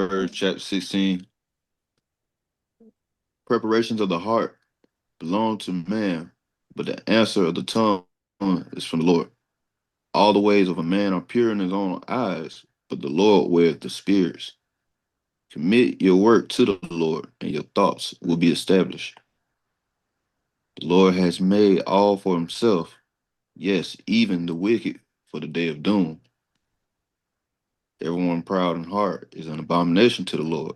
Proverbs chapter 16. Preparations of the heart belong to man, but the answer of the tongue is from the Lord. All the ways of a man are pure in his own eyes, but the Lord weigheth the spirits. Commit your work to the Lord, and your thoughts will be established. The Lord has made all for himself, yes, even the wicked for the day of doom. Everyone proud in heart is an abomination to the Lord.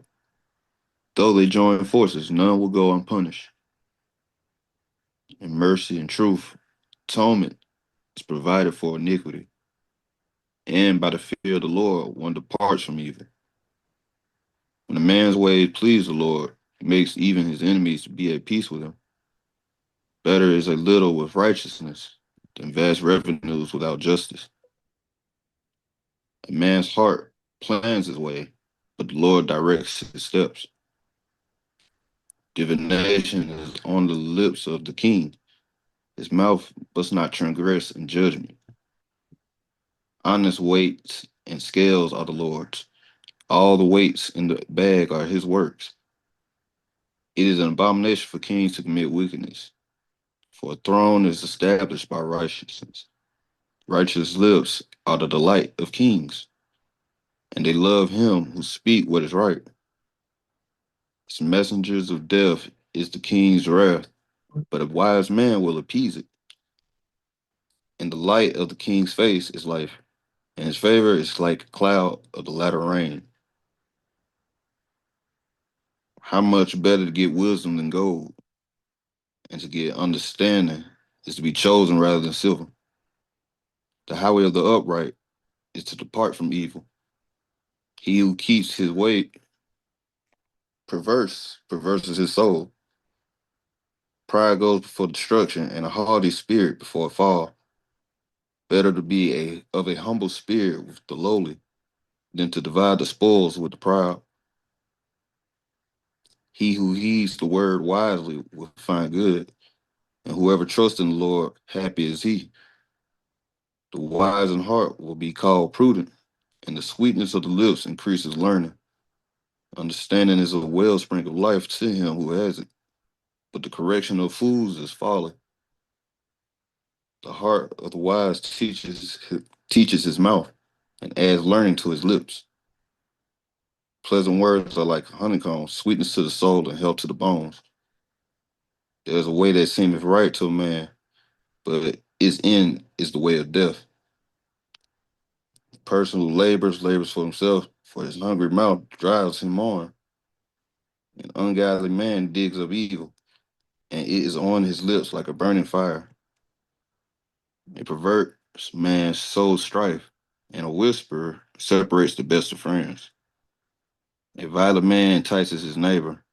Though they join forces, none will go unpunished. In mercy and truth, atonement is provided for iniquity, and by the fear of the Lord one departs from evil. When a man's ways please the Lord, he makes even his enemies to be at peace with him. Better is a little with righteousness than vast revenues without justice. A man's heart plans his way, but the Lord directs his steps. Divination is on the lips of the king. His mouth must not transgress in judgment. Honest weights and scales are the Lord's. All the weights in the bag are his works. It is an abomination for kings to commit wickedness, for a throne is established by righteousness. Righteous lips are the delight of kings, and they love him who speak what is right. As messengers of death is the king's wrath, but a wise man will appease it. And the light of the king's face is life, and his favor is like a cloud of the latter rain. How much better to get wisdom than gold, and to get understanding is to be chosen rather than silver. The highway of the upright is to depart from evil. He who keeps his way perverses his soul. Pride goes before destruction, and a haughty spirit before a fall. Better to be of a humble spirit with the lowly than to divide the spoils with the proud. He who heeds the word wisely will find good, and whoever trusts in the Lord, happy is he. The wise in heart will be called prudent, and the sweetness of the lips increases learning. Understanding is a wellspring of life to him who has it, but the correction of fools is folly. The heart of the wise teaches his mouth, and adds learning to his lips. Pleasant words are like honeycomb, sweetness to the soul and health to the bones. There's a way that seemeth right to a man, but its end is the way of death. The person who labors for himself, for his hungry mouth drives him on. An ungodly man digs up evil, and it is on his lips like a burning fire. A perverse man sows strife, and a whisperer separates the best of friends. A violent man entices his neighbor,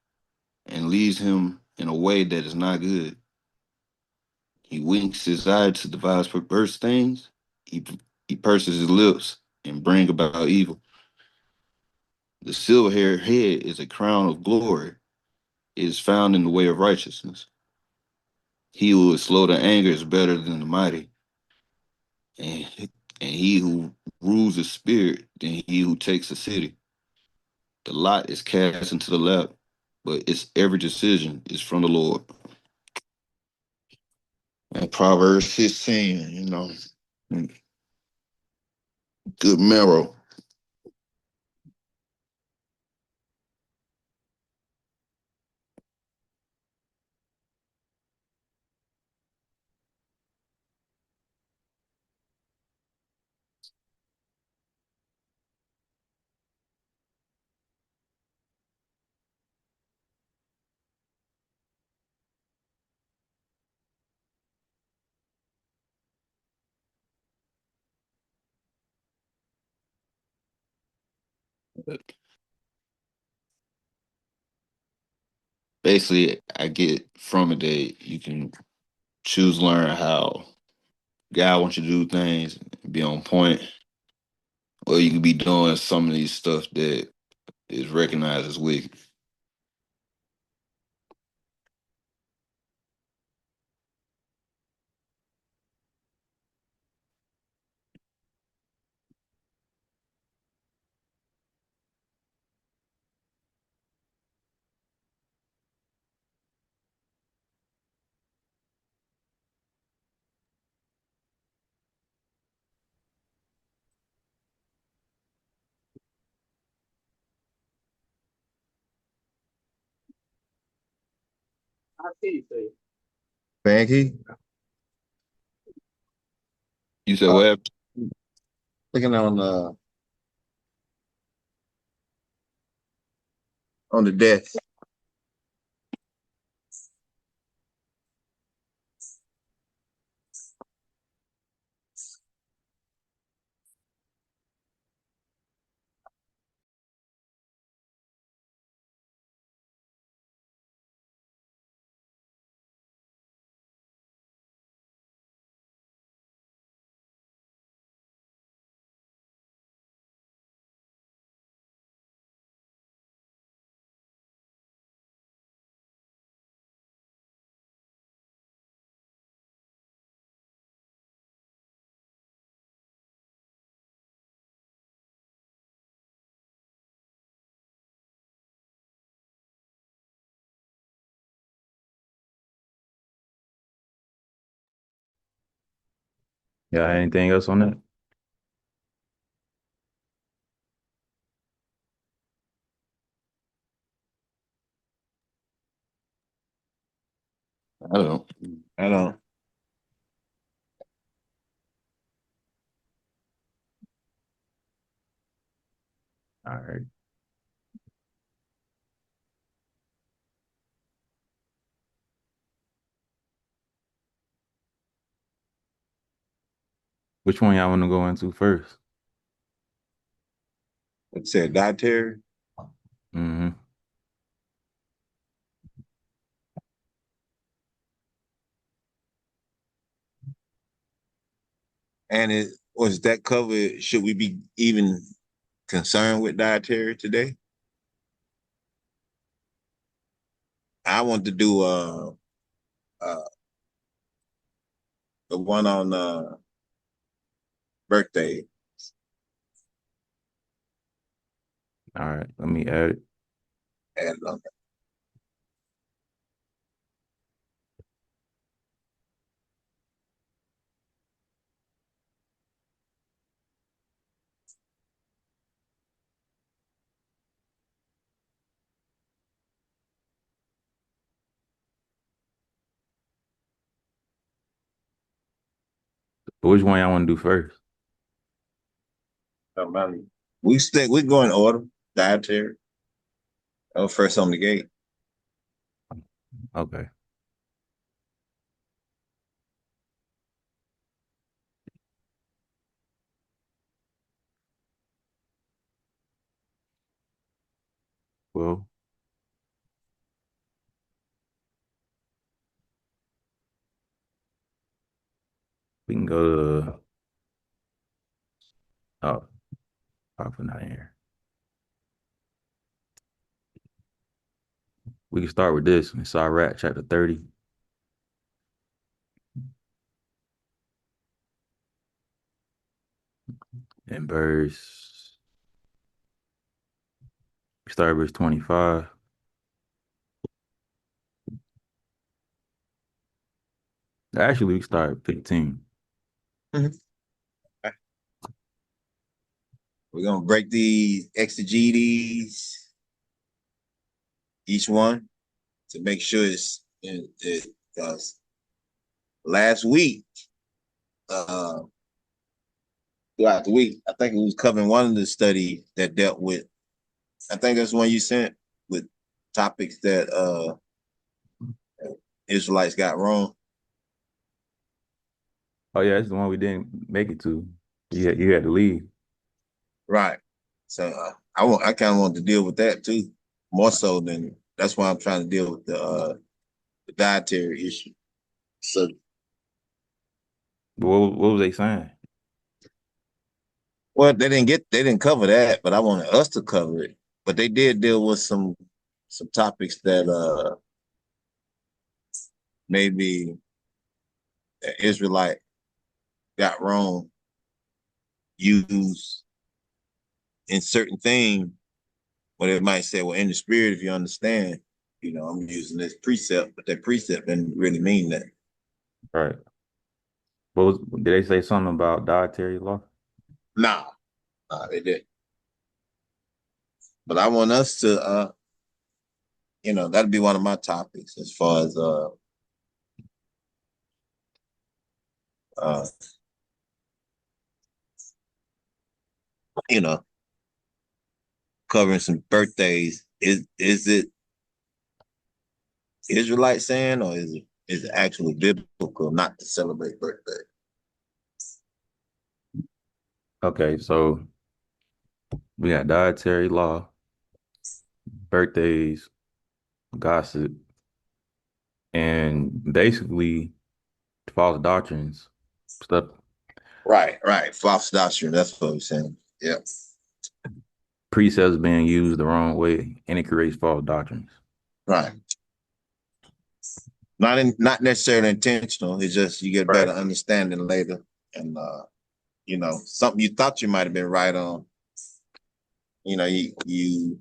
and leads him in a way that is not good. He winks his eye to devise perverse things. He, he purses his lips and bring about evil. The silver-haired head is a crown of glory. It is found in the way of righteousness. He who is slow to anger is better than the mighty, and, and he who rules the spirit than he who takes a city. The lot is cast into the lap, but its every decision is from the Lord. And Proverbs 15, good marrow. Basically, I get from it that you can choose to learn how God wants you to do things, be on point, or you can be doing some of these stuff that is recognized as wicked. Banky, You said uh, what happened? looking on the desk. Yeah, anything else on that? I don't know. I don't. All right. Which one y'all want to go into first? It said dietary, Mm-hmm. and it was that covered. Should we be even concerned with dietary today? I want to do uh the one on birthday. All right. Let me add it. And But which one y'all want to do first? we go in order. Dietary. Oh, first on the gate. Okay. Well, we can go to oh, probably not in here. We can start with this. It's Sirach chapter 30 and start verse 25. Actually, we start at 15. Mhm. We're gonna break the exegetes, each one, to make sure because last week, uh, throughout the week, I think it was covering one of the studies that dealt with. I think that's one you sent with topics that Israelites got wrong. Oh yeah, that's the one we didn't make it to. You had to leave. Right. So I kind of want to deal with that too, more so than that's why I'm trying to deal with the dietary issue. So, But what was they saying? well, they didn't cover that, but I wanted us to cover it. But they did deal with some topics that maybe the Israelite got wrong, used in certain things. But it might say, well, in the spirit, if you understand, I'm using this precept, but that precept didn't really mean that. Right. Did they say something about dietary law? Nah, nah, they did. But I want us to. that'd be one of my topics as far as uh you know covering some birthdays. Is it Israelite saying, or is it actually biblical not to celebrate birthday? Okay, so we got dietary law, birthdays, gossip, and basically false doctrines, stuff, Right. False doctrine. That's what I'm saying. Yeah. precepts being used the wrong way, and it creates false doctrines. Right. Not necessarily intentional. It's just you get a Right. better understanding later, and something you thought you might have been right on. You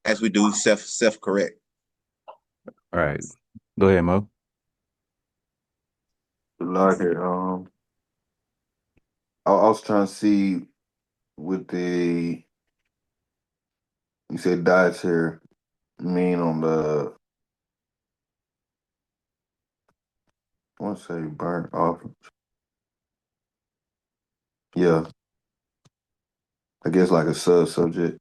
as we do self correct. All right. Go ahead, Mo. Like it. I was trying to see with you said dietary mean on the, I want to say burnt offering. Yeah, I guess like a sub subject.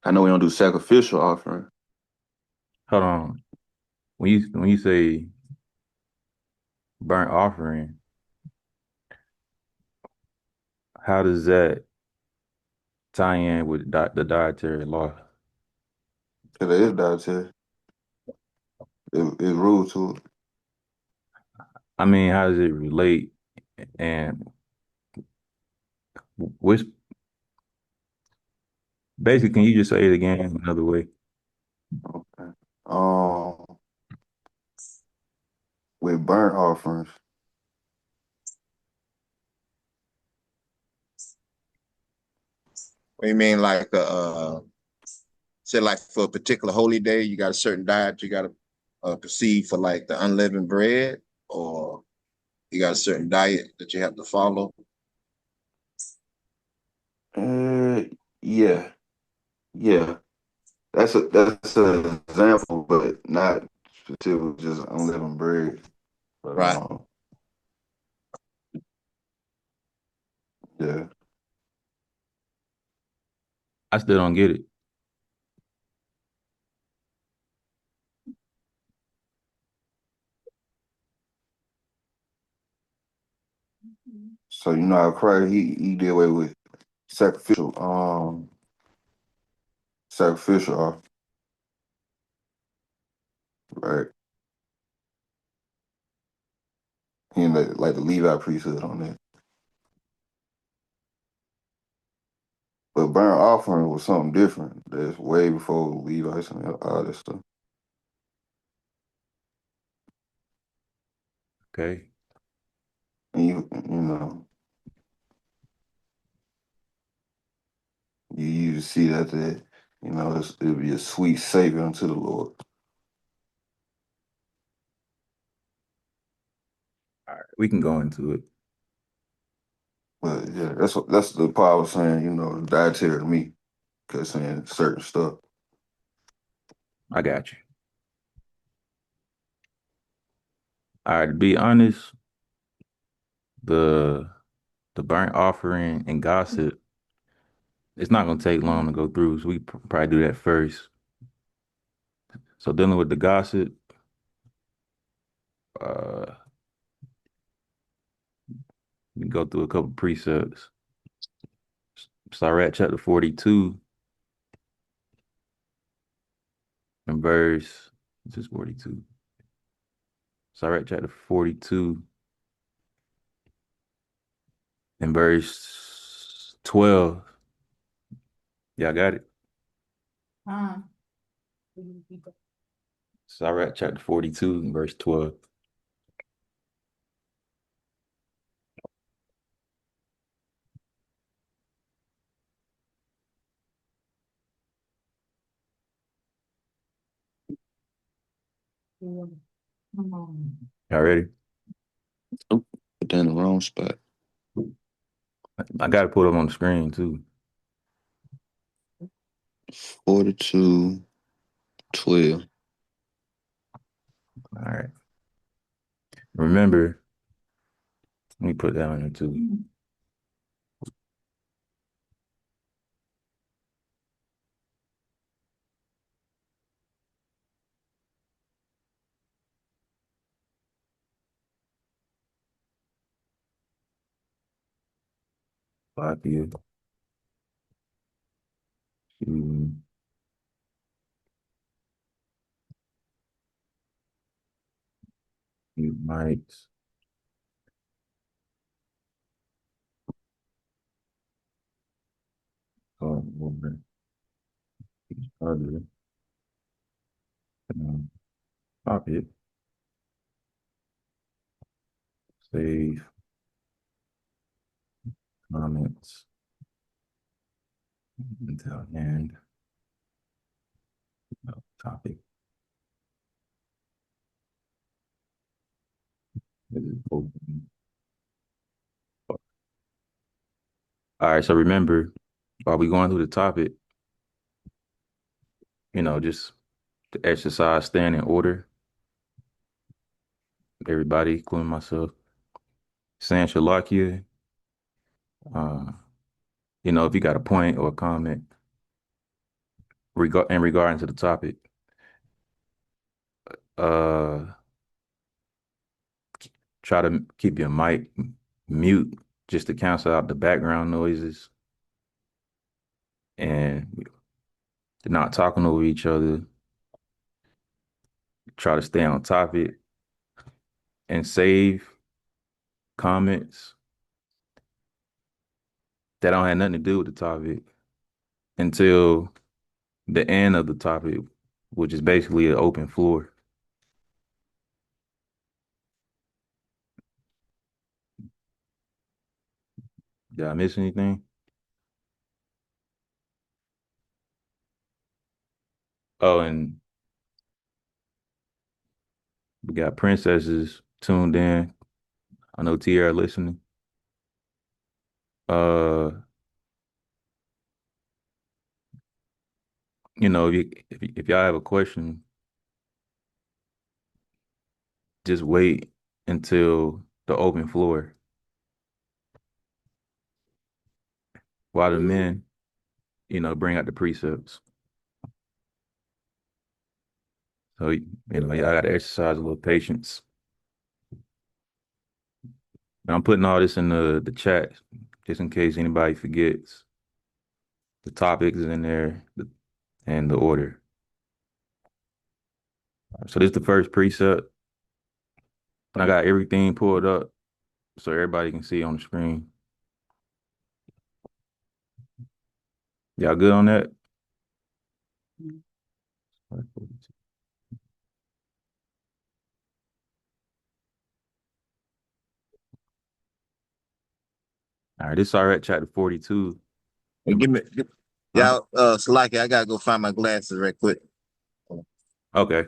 I know we don't do sacrificial offering. Hold on. When you say burnt offering, how does that tie in with the dietary law? Cause it is dietary. It's rule to it. I mean, how does it relate? And which basically, can you just say it again another way? Okay. Um, with burnt offerings, What do you mean, like say like for a particular holy day, you got a certain diet you got to proceed for, like the unleavened bread, or you got a certain diet that you have to follow. uh, yeah, yeah. That's an example, but not specific. Just unleavened bread. But Right. yeah. I still don't get it. So you know how Christ he did away with sacrificial sacrificial offering, right? He and like the Levi priesthood on that. But burnt offering was something different. That's way before Levites and all that stuff. Okay. And you know you usually see that it'll be a sweet savior unto the Lord. All right. We can go into it. But yeah, that's the part I was saying. Dietary to me, cause saying certain stuff. I got you. All right. To be honest, the the burnt offering and gossip, it's not gonna take long to go through. So we probably do that first. So dealing with the gossip, uh, we can go through a couple precepts. Start at chapter 42 and verse. This is 42. Start at chapter 42 and verse 12. Y'all got it. Start at chapter 42 and verse 12. Y'all ready? Oop, put that in the wrong spot. I got to put them on the screen too. 42:12. All right. Remember, let me put that on there too. Block you. You, you might. Over each other. Copy it. Save comments until end. Topic. This is open. All right, so remember, while we going through the topic, just the exercise, stand in order. Everybody, including myself, saying Shalakia. Uh, if you got a point or a comment regarding to the topic, uh, try to keep your mic mute just to cancel out the background noises and not talking over each other. Try to stay on topic and save comments that don't have nothing to do with the topic until the end of the topic, which is basically an open floor. Did I miss anything? Oh, and we got princesses tuned in. I know Tierra listening. Uh, if y'all have a question, just wait until the open floor. While the men, bring out the precepts. So, y'all got to exercise a little patience. And I'm putting all this in the chat just in case anybody forgets. The topic is in there and the order. So this is the first precept. And I got everything pulled up so everybody can see on the screen. Y'all good on that? All right, this already chapter 42. Hey, Huh? y'all, Salaki, I gotta go find my glasses right quick. Okay.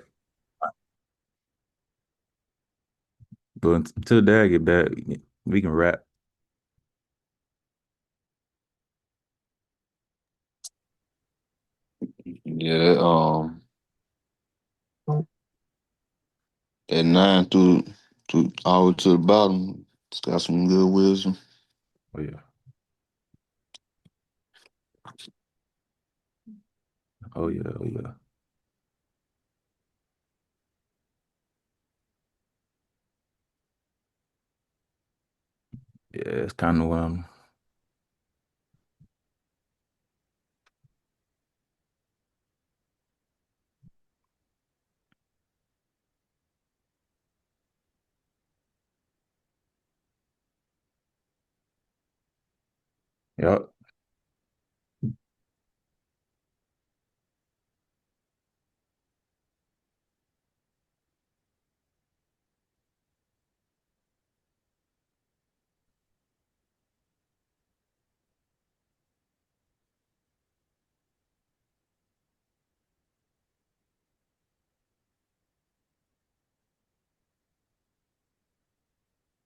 But until Dad get back, we can wrap. Yeah, that 9 through all the way to the bottom, it's got some good wisdom. Oh yeah. Oh yeah. Oh yeah. Yeah, it's kind of yep.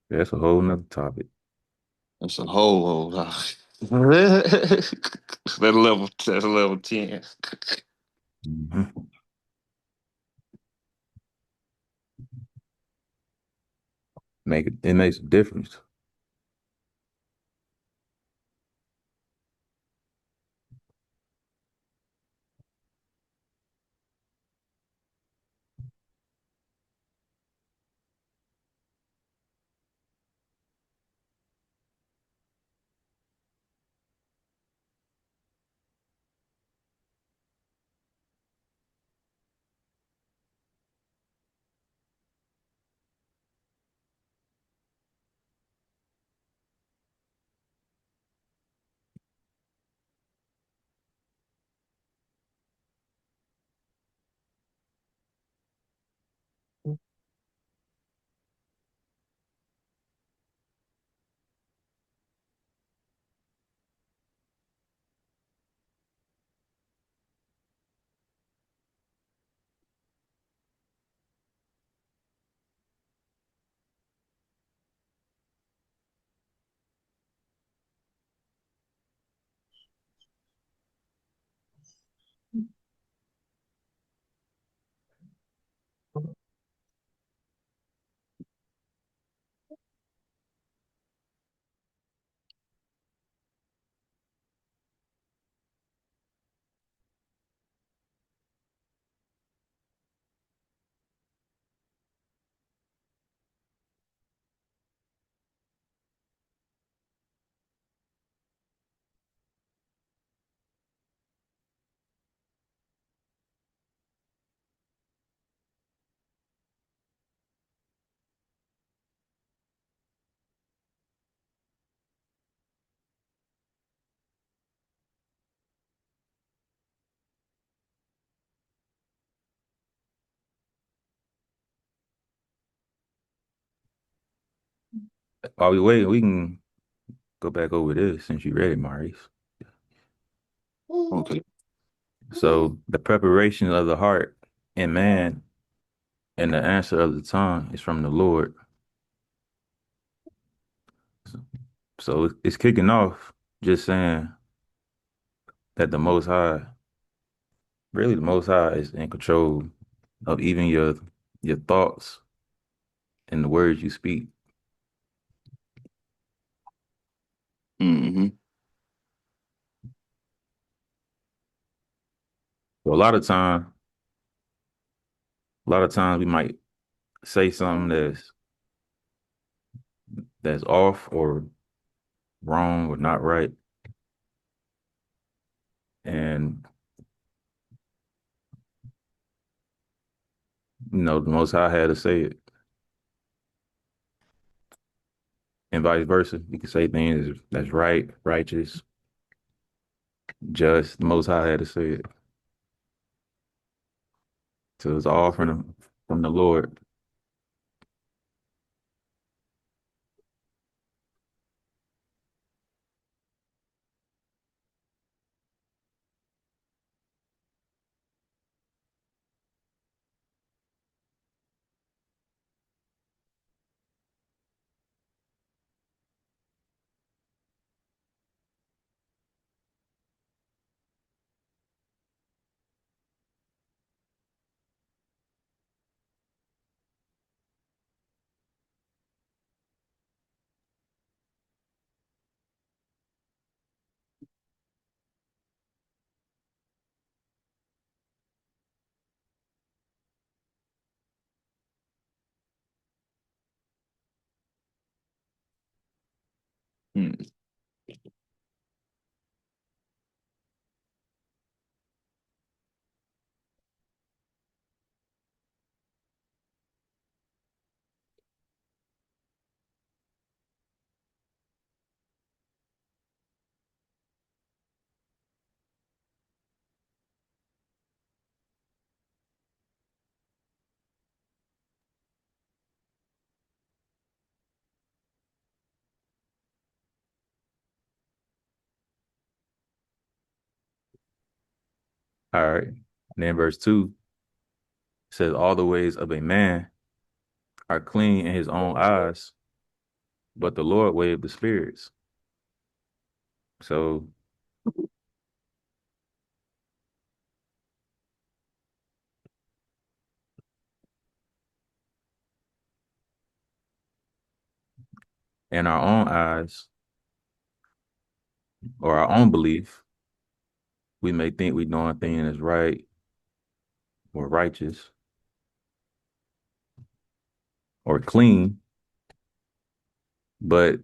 That's a whole nother topic. That's a whole lot. That's level 10. Mhm. It makes a difference. While we wait, we can go back over this since you read it, Maurice. Okay. So the preparation of the heart in man and the answer of the tongue is from the Lord. So it's kicking off just saying that the Most High is in control of even your thoughts and the words you speak. Mm-hmm. So a lot of times we might say something that's off or wrong or not right, and the Most High had to say it, and vice versa. You can say things that's right, righteous, just. The Most High had to say it, so it's all from the Lord. Mm. All right. And then verse 2 says, all the ways of a man are clean in his own eyes, but the Lord weigheth the spirits. So in our own eyes or our own belief, we may think we're doing things that's right or righteous or clean, but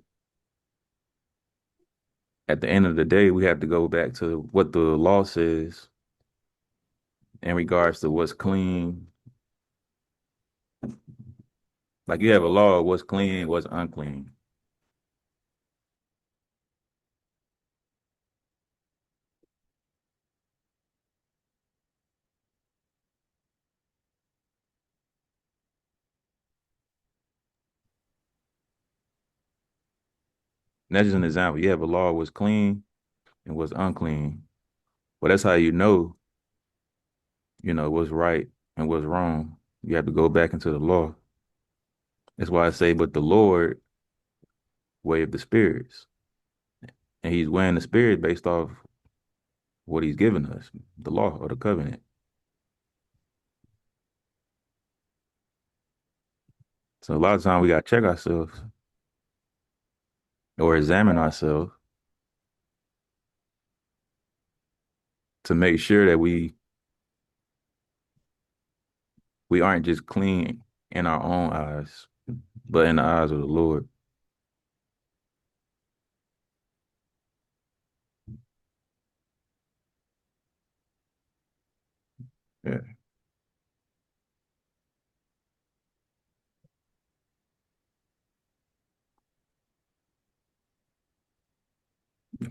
at the end of the day, we have to go back to what the law says in regards to what's clean. Like you have a law of what's clean, what's unclean. And that's just an example. You have a law of what's clean and what's unclean. Well, that's how you know, what's right and what's wrong. You have to go back into the law. That's why I say, but the Lord way of the spirits. And he's weighing the spirit based off what he's given us, the law or the covenant. So a lot of times we gotta check ourselves or examine ourselves to make sure that we aren't just clean in our own eyes, but in the eyes of the Lord. Yeah.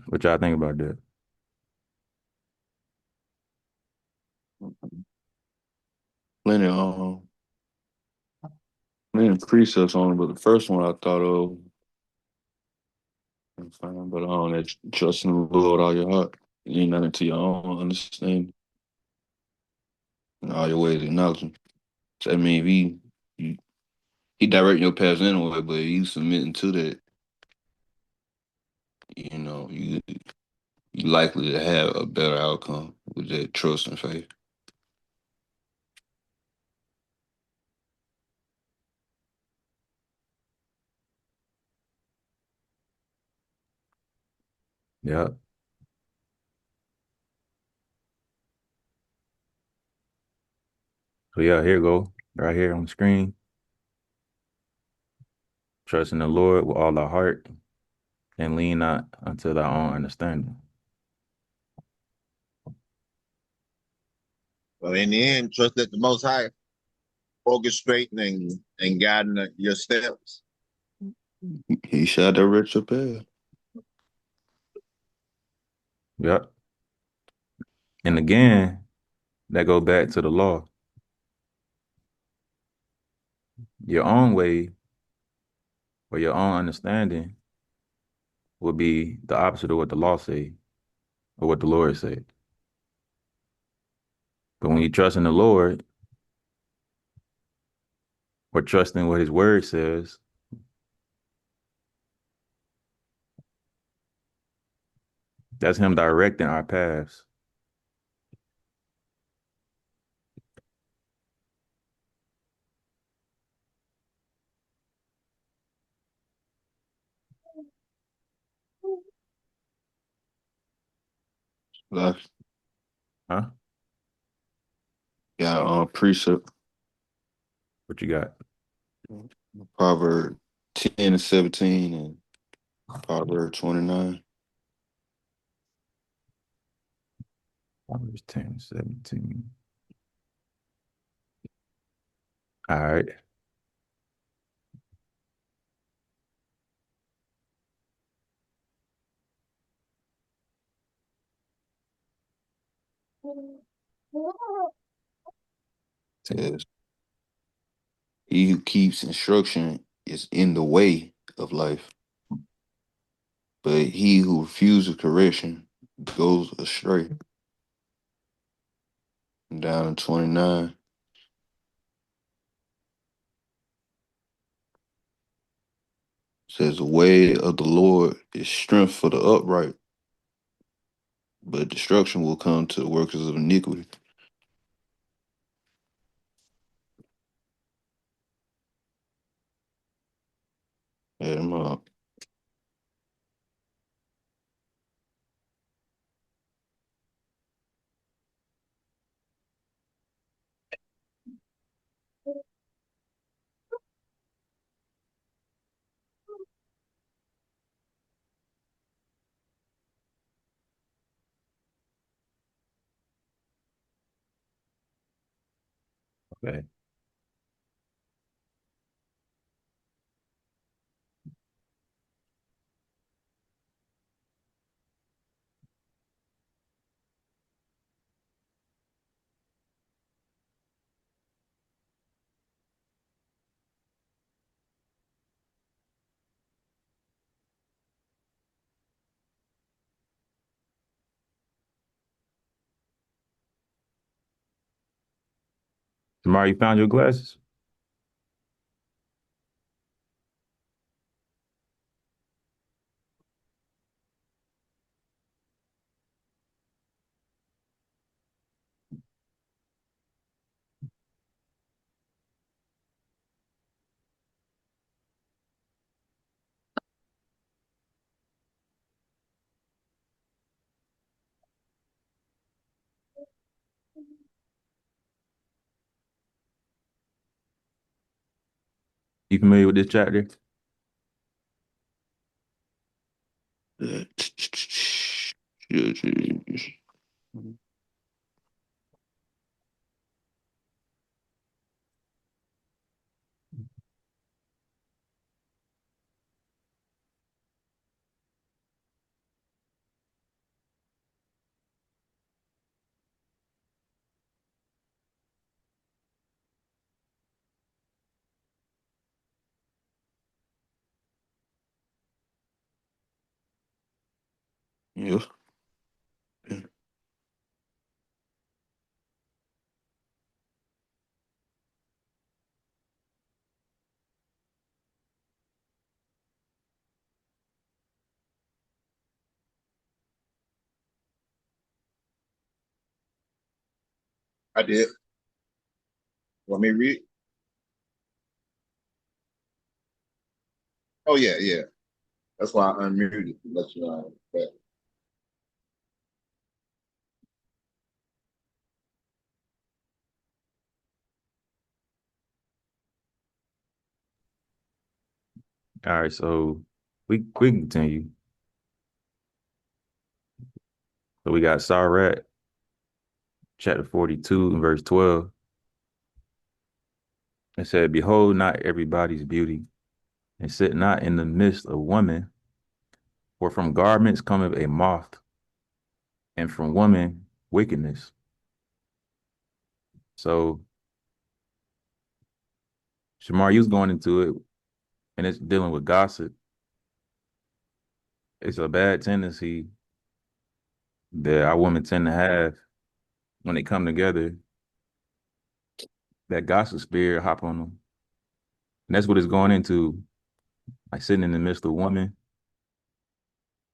What y'all think about that? Plenty, plenty of precepts on it, but the first one I thought of, I'm fine, but that trust in the Lord all your heart, lean not into your own understanding, and all your ways acknowledge him. So that means you he directing your paths anyway, but you submitting to that, you likely to have a better outcome with that trust and faith. Yeah. So yeah, here you go. Right here on the screen. Trust in the Lord with all our heart and lean not unto thy own understanding. Well, in the end, trust that the Most High orchestrating and guiding your steps. He shall direct your path. Yeah. And again, that go back to the law. Your own way or your own understanding will be the opposite of what the law say or what the Lord said. But when you trust in the Lord or trust in what his word says, that's him directing our paths. Like, Huh? got precept, What you got? Proverb 10 and 17 and Proverb 29. Proverbs 10, 17. All right. Says, he who keeps instruction is in the way of life, but he who refuses correction goes astray. And down in 29 says, the way of the Lord is strength for the upright, but destruction will come to the workers of iniquity. Add them up. Okay. Tomorrow you found your glasses? You familiar with this chapter? Judges. Yes. I did. Want me to read? Oh yeah, yeah. That's why I unmuted. Let you know. But All right, so we can continue. So we got Sarat, chapter 42 and verse 12. It said, Behold not everybody's beauty, and sit not in the midst of women, for from garments cometh a moth, and from woman wickedness. So Shamar, you was going into it, and it's dealing with gossip. It's a bad tendency that our women tend to have when they come together. That gossip spirit hop on them, and that's what it's going into. Like sitting in the midst of women,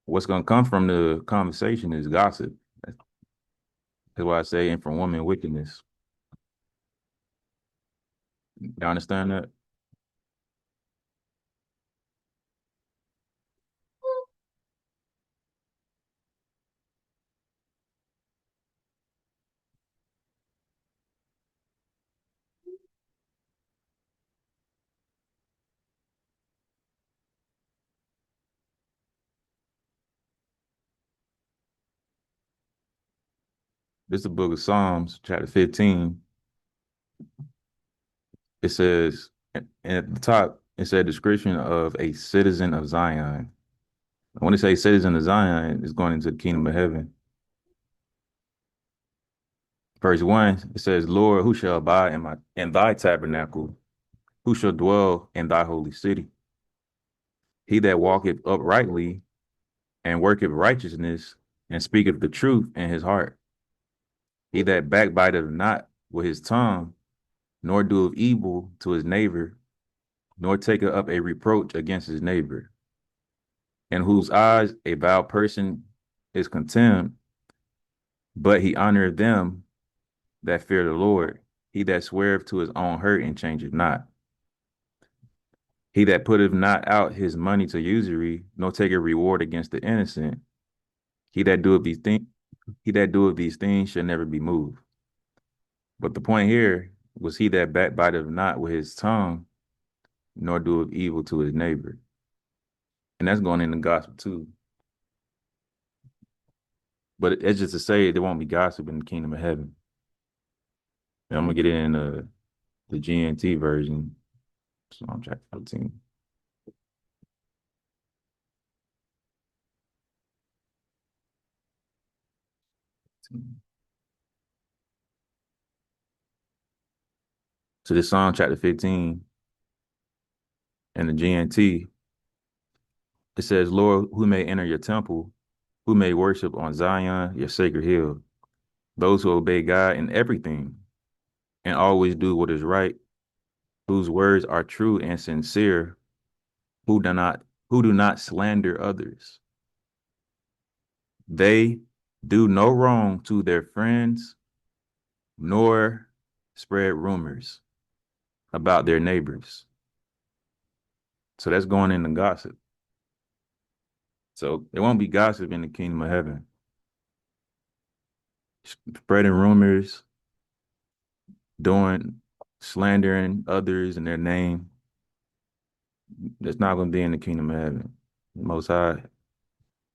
what's going to come from the conversation is gossip. That's why I say, and from woman wickedness. You understand that? This is the book of Psalms, chapter 15. It says, and at the top, it said description of a citizen of Zion. When it says citizen of Zion, it's going into the kingdom of heaven. Verse 1, it says, Lord, who shall abide in thy tabernacle? Who shall dwell in thy holy city? He that walketh uprightly and worketh righteousness and speaketh the truth in his heart. He that backbiteth not with his tongue, nor doeth evil to his neighbor, nor taketh up a reproach against his neighbor, in whose eyes a vile person is contemned, But he honoreth them that fear the Lord. He that sweareth to his own hurt and changeth not. He that putteth not out his money to usury, nor take a reward against the innocent. He that doeth these things, he that doeth these things shall never be moved. But the point here was he that backbiteth not with his tongue, nor doeth evil to his neighbor. And that's going in the gospel too. But it's just to say there won't be gossip in the kingdom of heaven. And I'm gonna get it in the GNT version. Psalm chapter 14. So this Psalm chapter 15 and the GNT, it says, Lord, who may enter your temple, who may worship on Zion, your sacred hill, those who obey God in everything and always do what is right, whose words are true and sincere, who do not slander others. They do no wrong to their friends, nor spread rumors about their neighbors. So that's going into gossip. So there won't be gossip in the kingdom of heaven. Spreading rumors, doing slandering others in their name. That's not going to be in the kingdom of heaven. The Most High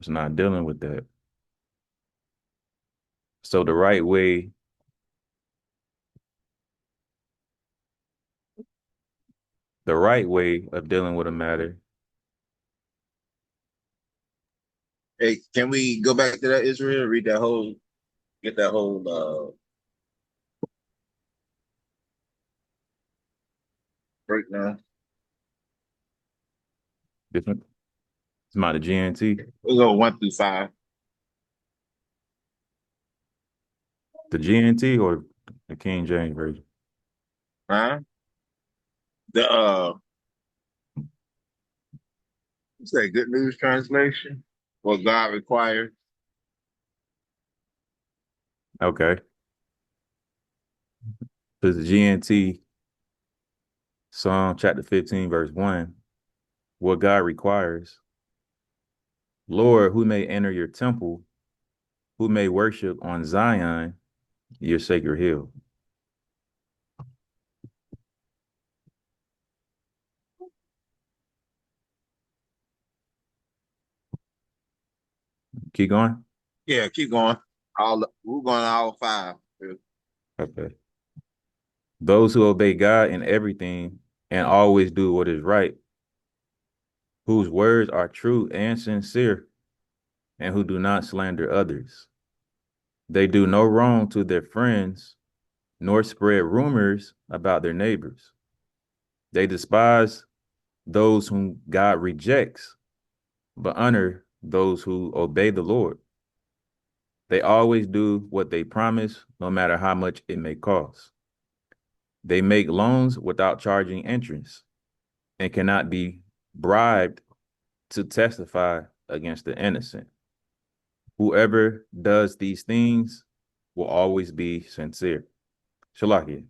is not dealing with that. So the right way of dealing with a matter. Hey, can we go back to that Israel? Read that whole, get that whole breakdown. Different. It's about the GNT. We'll go 1 through 5. The GNT or the King James version. Huh? The say Good News Translation. What God requires. Okay. Because the GNT, Psalm chapter 15, verse 1, what God requires. Lord, who may enter your temple, who may worship on Zion, your sacred hill. Keep going. Yeah, keep going. We're going all 5. Okay. Those who obey God in everything and always do what is right, whose words are true and sincere, and who do not slander others. They do no wrong to their friends, nor spread rumors about their neighbors. They despise those whom God rejects, but honor those who obey the Lord. They always do what they promise, no matter how much it may cost. They make loans without charging interest and cannot be bribed to testify against the innocent. Whoever does these things will always be sincere. Shalaki.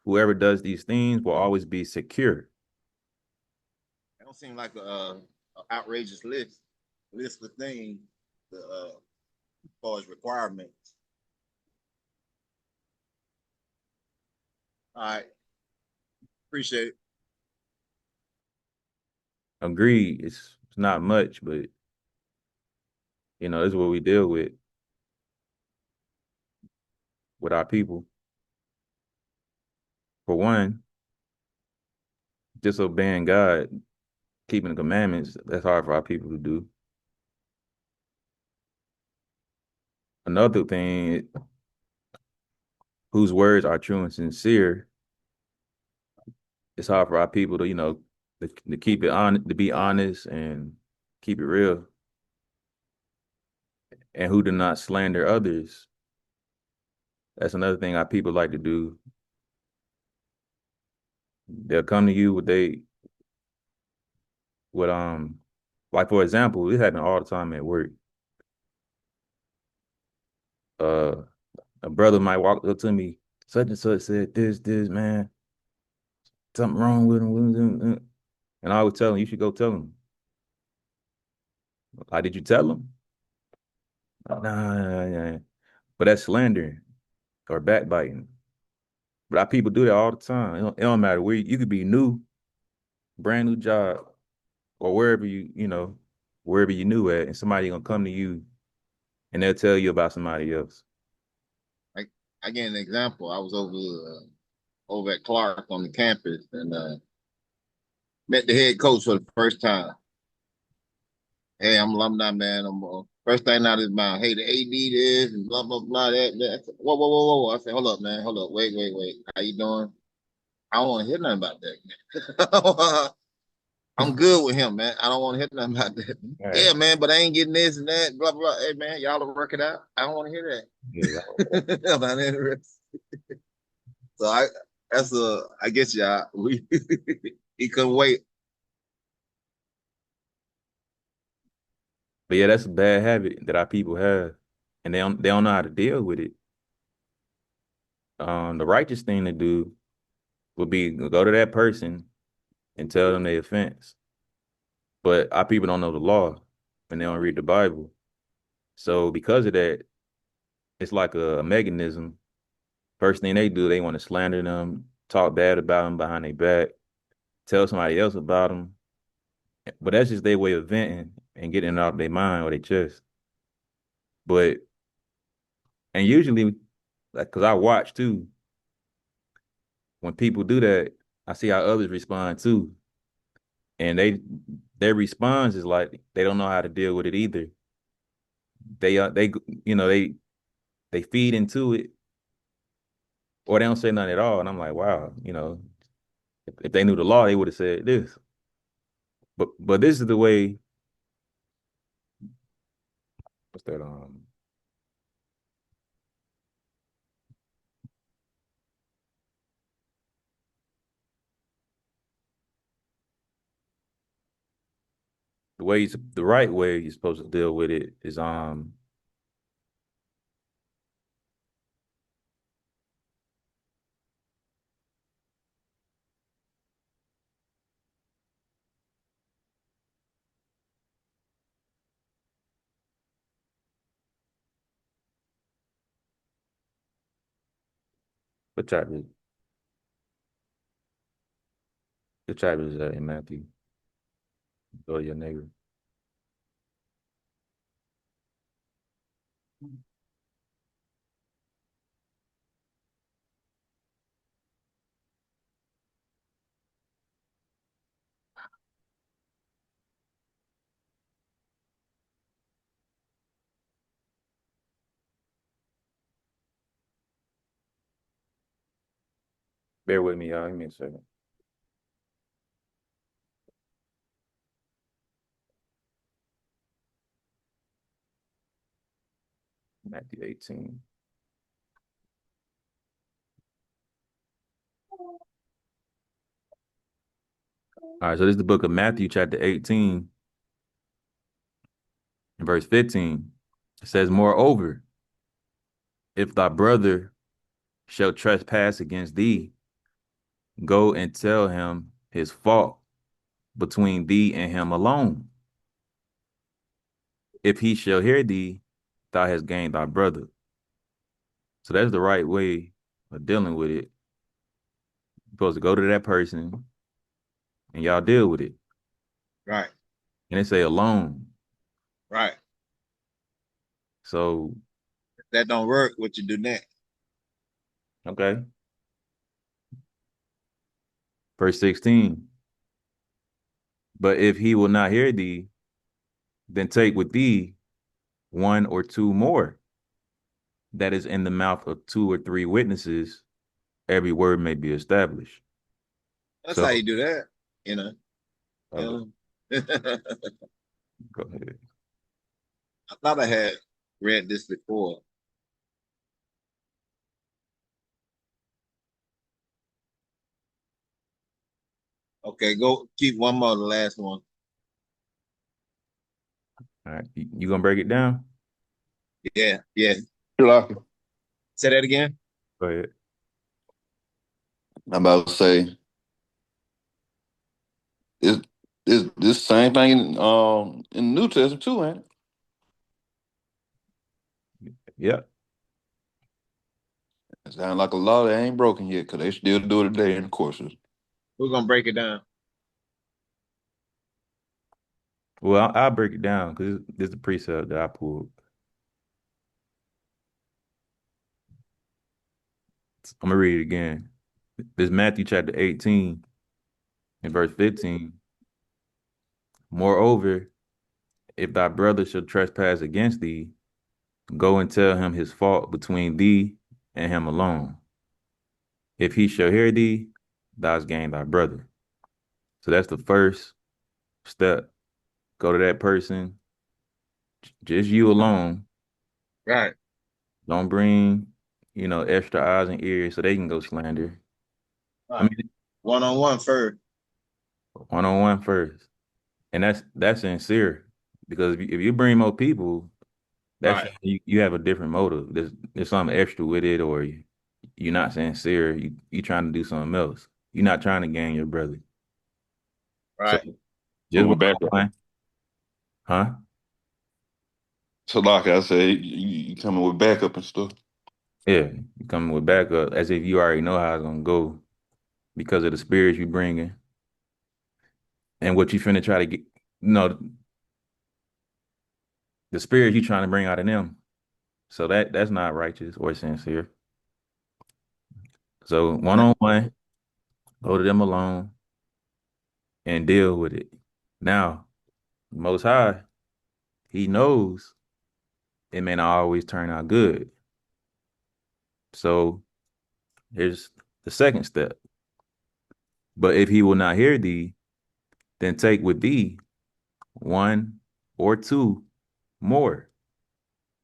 Whoever does these things will always be secure. It don't seem like a outrageous list of things as far as requirements. All right, appreciate it. Agreed. It's not much, but this is what we deal with our people. For one, disobeying God, keeping the commandments, that's hard for our people to do. Another thing, whose words are true and sincere, it's hard for our people to, to keep it on, to be honest and keep it real. And who do not slander others. That's another thing our people like to do. They'll come to you with like for example, this happens all the time at work. A brother might walk up to me, such and such said this, man, something wrong with him. And I would tell him, you should go tell him. Like, did you tell him? Nah. But that's slandering or backbiting. But our people do that all the time. It don't matter where you could be new, brand new job, or wherever wherever you knew at, and somebody gonna come to you and they'll tell you about somebody else. Like I get an example. I was over at Clark on the campus and met the head coach for the first time. Hey, I'm alumni, man. I'm first thing out of his mouth. Hey, the AD this and blah blah blah. That. I said, whoa. I said, hold up, man. Hold up. Wait. How you doing? I don't want to hear nothing about that. I'm good with him, man. I don't want to hear nothing about that. Right. Yeah, man, but I ain't getting this and that. Blah blah. Hey, man, y'all will work it out. I don't want to hear Yeah. that. I'm not interested. So I guess y'all he couldn't wait. But yeah, that's a bad habit that our people have, and they don't know how to deal with it. The righteous thing to do would be go to that person and tell them their offense. But our people don't know the law and they don't read the Bible. So because of that, it's like a mechanism. First thing they do, they want to slander them, talk bad about them behind their back, tell somebody else about them. But that's just their way of venting and getting it out of their mind or their chest. But and usually, like, cause I watch too, when people do that, I see how others respond too, and their response is like they don't know how to deal with it either. They you know they feed into it or they don't say nothing at all, and I'm like, wow, if they knew the law, they would have said this. But this is the way. What's that? The right way you're supposed to deal with it is what chapter is that in Matthew? Go to your neighbor. Bear with me, y'all. Give me a second. Matthew 18. All right, so this is the book of Matthew, chapter 18, and verse 15. It says, moreover, if thy brother shall trespass against thee, go and tell him his fault between thee and him alone. If he shall hear thee, thou hast gained thy brother. So that's the right way of dealing with it. You're supposed to go to that person and y'all deal with it. Right. And they say alone. Right. So, If that don't work, what you do next? okay. Verse 16. But if he will not hear thee, then take with thee one or two more, that is in the mouth of two or three witnesses, every word may be established. That's So, how you do that, you know. go, You know? go ahead. I thought I had read this before. Okay, go keep one more, the last one. All right. You gonna break it down? Yeah. You're lucky. Say that again. Go ahead. I'm about to say it's this same thing in the New Testament too, ain't it? Yeah. It sounds like a law that ain't broken yet, because they still do it today in the courses. We're gonna break it down. Well, I'll break it down because this is the precept that I pulled. I'm gonna read it again. This is Matthew chapter 18 and verse 15. Moreover, if thy brother shall trespass against thee, go and tell him his fault between thee and him alone. If he shall hear thee, thou hast gained thy brother. So that's the first step. Go to that person, just you alone. Right. Don't bring, extra eyes and ears so they can go slander. I Right. mean, One on one first. one on one first. And that's sincere because if you bring more people, that's Right. you have a different motive. There's something extra with it, or you're not sincere. You trying to do something else. You're not trying to gain your brother. So Right. just But one with back on one, huh? so like I said, you coming with backup and stuff. Yeah, you coming with backup as if you already know how it's gonna go because of the spirits you bringing and what you finna try to get. The spirit you trying to bring out of them. So that's not righteous or sincere. So one on one, go to them alone and deal with it. Now, Most High, He knows it may not always turn out good. So here's the second step. But if He will not hear thee, then take with thee one or two more,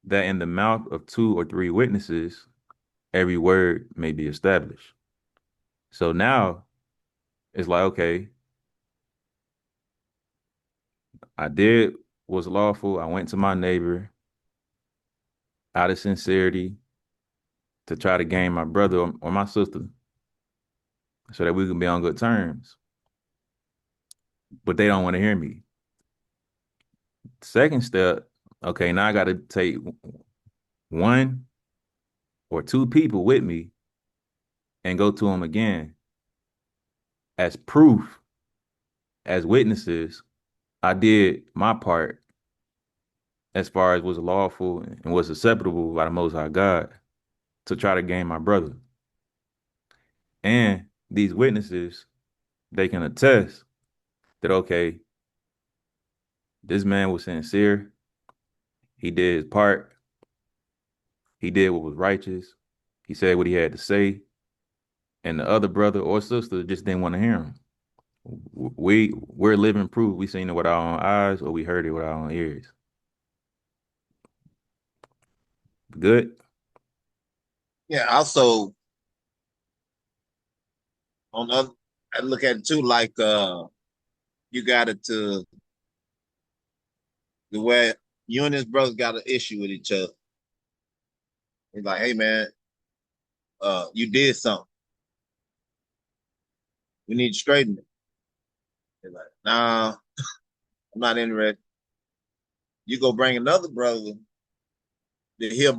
that in the mouth of two or three witnesses every word may be established. So now it's like, okay, I did was lawful. I went to my neighbor out of sincerity to try to gain my brother or my sister so that we can be on good terms. But they don't want to hear me. Second step, okay, now I got to take one or two people with me and go to them again as proof, as witnesses. I did my part as far as was lawful and was acceptable by the Most High God to try to gain my brother. And these witnesses, they can attest that, okay, this man was sincere. He did his part. He did what was righteous. He said what he had to say. And the other brother or sister just didn't want to hear him. We're living proof. We seen it with our own eyes or we heard it with our own ears. Good? Yeah. Also, on the other, I look at it too, like you got it to the way you and his brother got an issue with each other. He's like, hey man, you did something. We need to straighten it. He's like, nah, I'm not interested. You go bring another brother to hear,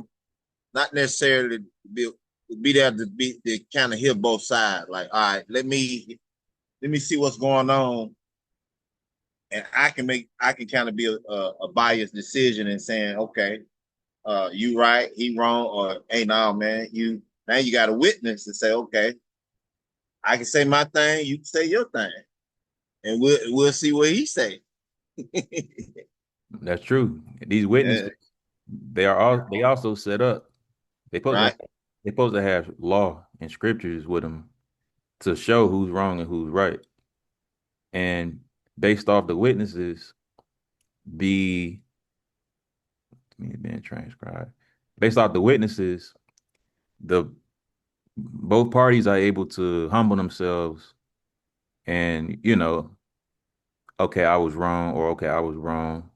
not necessarily be there to kind of hear both sides. Like, all right, let me see what's going on, and I can kind of be a biased decision in saying, okay, you right, he wrong, or hey, no, man, now you got a witness to say, okay, I can say my thing, you can say your thing, and we'll see what he say. That's true. These Yeah, witnesses, they also set up. They supposed to right, they supposed to have law and scriptures with them to show who's wrong and who's right. And based off the witnesses, be being transcribed. Based off the witnesses, the both parties are able to humble themselves and, okay, I was wrong, or okay, I was wrong.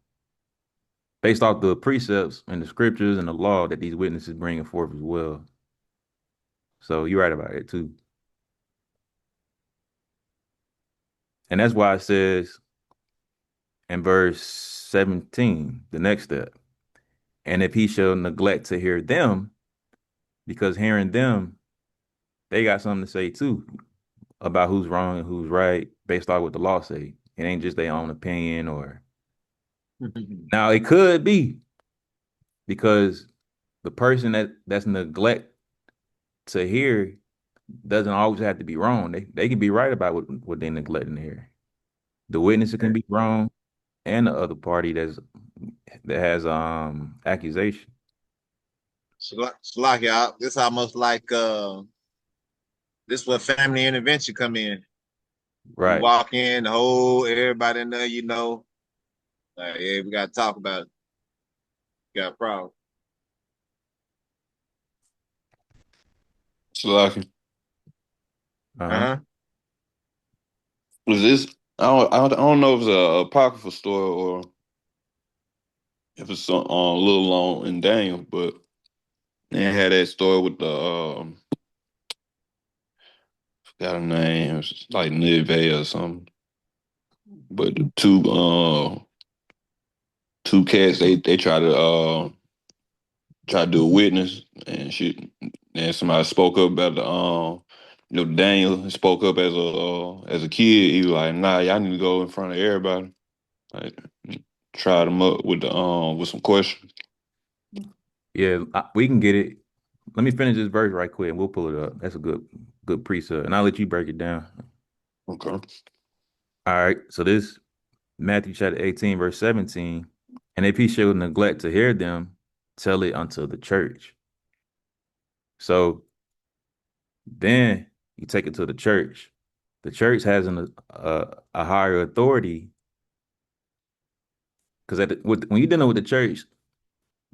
Based off the precepts and the scriptures and the law that these witnesses bringing forth as well. So you're right about it too. And that's why it says in verse 17, the next step. And if he shall neglect to hear them, because hearing them, they got something to say too about who's wrong and who's right based on what the law say. It ain't just their own opinion or now it could be because the person that's neglect to hear doesn't always have to be wrong. They can be right about what they neglecting to hear. The witness can be wrong and the other party that has accusation. Slack y'all. This almost like this where family intervention come in. You Right. walk in, the whole everybody in there, you know, like, yeah, we gotta talk about it. Got a problem. Salaki. Uh-huh. Uh-huh. Was this? I don't know if it's a apocryphal story or if it's a little long in Daniel, but they had that story with the forgot her name, it's like Nivea or something. But the two cats they try to do a witness and she and somebody spoke up about the Daniel spoke up as a kid. He was like, nah, y'all need to go in front of everybody. Like try them up with some questions. Yeah, we can get it. Let me finish this verse right quick and we'll pull it up. That's a good precept. And I'll let you break it down. Okay. All right. So this Matthew chapter 18, verse 17. And if he shall neglect to hear them, tell it unto the church. So then you take it to the church. The church has a higher authority because when you're dealing with the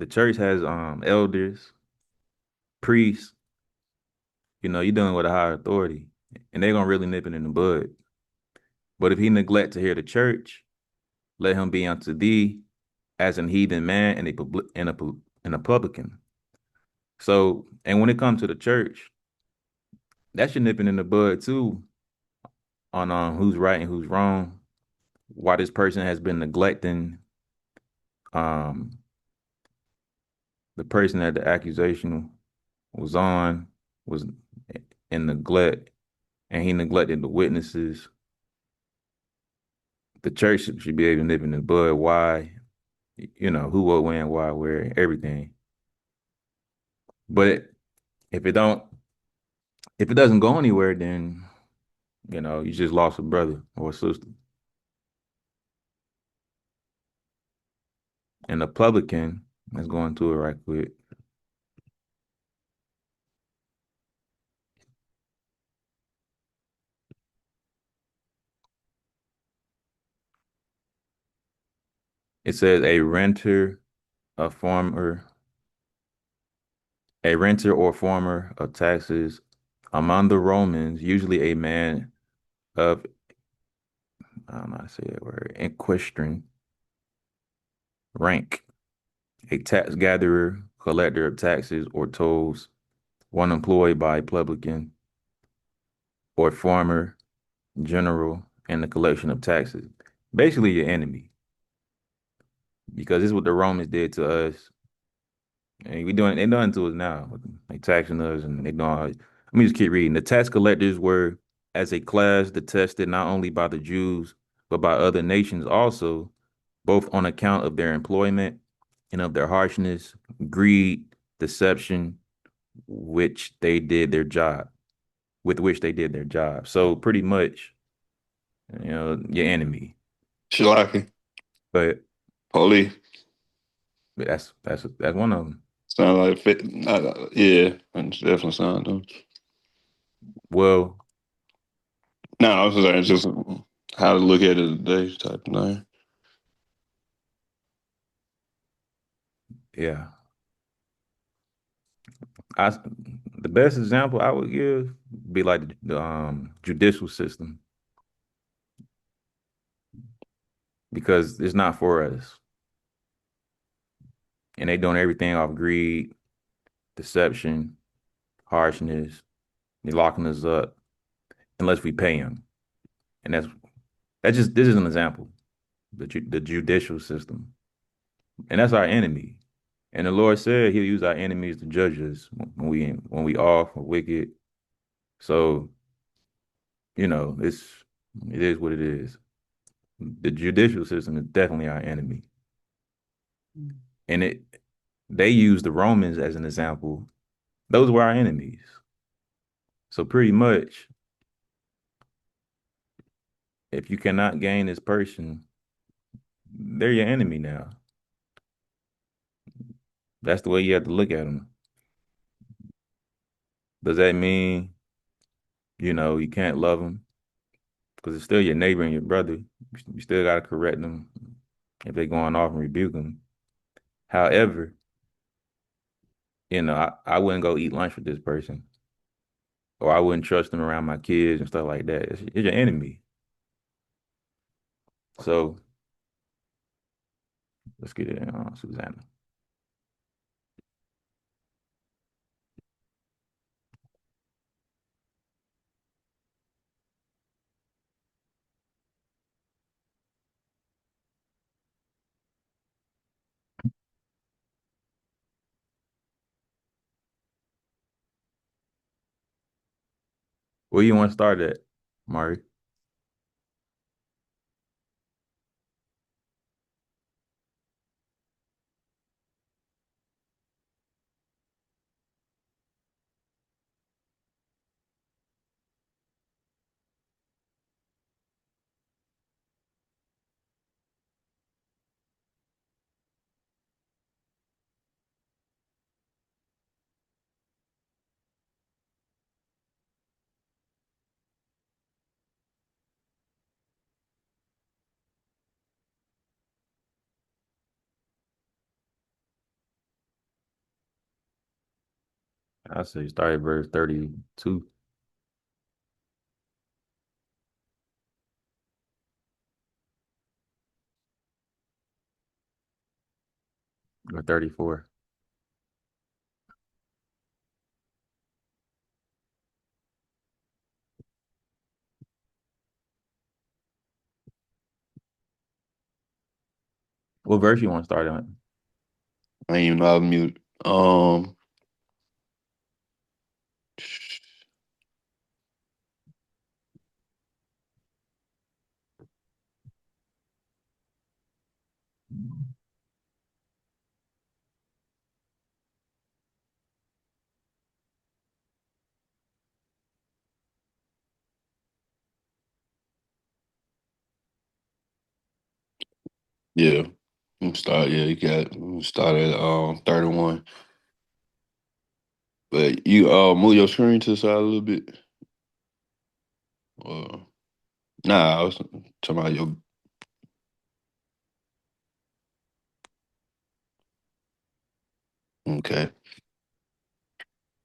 church has elders, priests. You're dealing with a higher authority, and they're gonna really nip it in the bud. But if he neglect to hear the church, let him be unto thee as an heathen man and a publican. So, and when it comes to the church, that's your nipping in the bud too on who's right and who's wrong. Why this person has been neglecting um the person that the accusation was on was in neglect, and he neglected the witnesses. The church should be able to nip in the bud. Why? Who, what, when, why, where, everything. But if it don't, if it doesn't go anywhere, then you just lost a brother or a sister. And the publican, let's go into it right quick. It says a former, a renter or former of taxes among the Romans, usually a man of, I don't know how to say that word, equestrian rank, a tax gatherer, collector of taxes or tolls, one employed by a publican or farmer general in the collection of taxes. Basically, your enemy, because this is what the Romans did to us, and they done to us now. They taxing us, and they doing. Let me just keep reading. The tax collectors were, as a class, detested not only by the Jews but by other nations also, both on account of their employment and of their harshness, greed, deception, which they did their job, with which they did their job. So pretty much, your enemy. Shalaki. But Holy. that's one of them. Sound like fit. Yeah, it definitely sound though. Well, No, I was saying it's just how to look at it today type of thing. yeah. I the best example I would give be like the judicial system because it's not for us, and they doing everything off greed, deception, harshness. He's locking us up unless we pay him. And that's just this is an example. The judicial system. And that's our enemy. And the Lord said he'll use our enemies to judge us when we off or wicked. So, it is what it is. The judicial system is definitely our enemy. And they use the Romans as an example. Those were our enemies. So pretty much, if you cannot gain this person, they're your enemy now. That's the way you have to look at them. Does that mean, you can't love them? Because it's still your neighbor and your brother. You still got to correct them if they're going off and rebuke them. However, I wouldn't go eat lunch with this person, or I wouldn't trust them around my kids and stuff like that. It's your enemy. So let's get it on Susanna. Where you want to start at, Mari? I say start at verse 32 or 34. What verse you want to start on? I ain't even know I was mute. Yeah. Yeah, you got start at 31. But you move your screen to the side a little bit. Uh, nah, I was talking about your okay.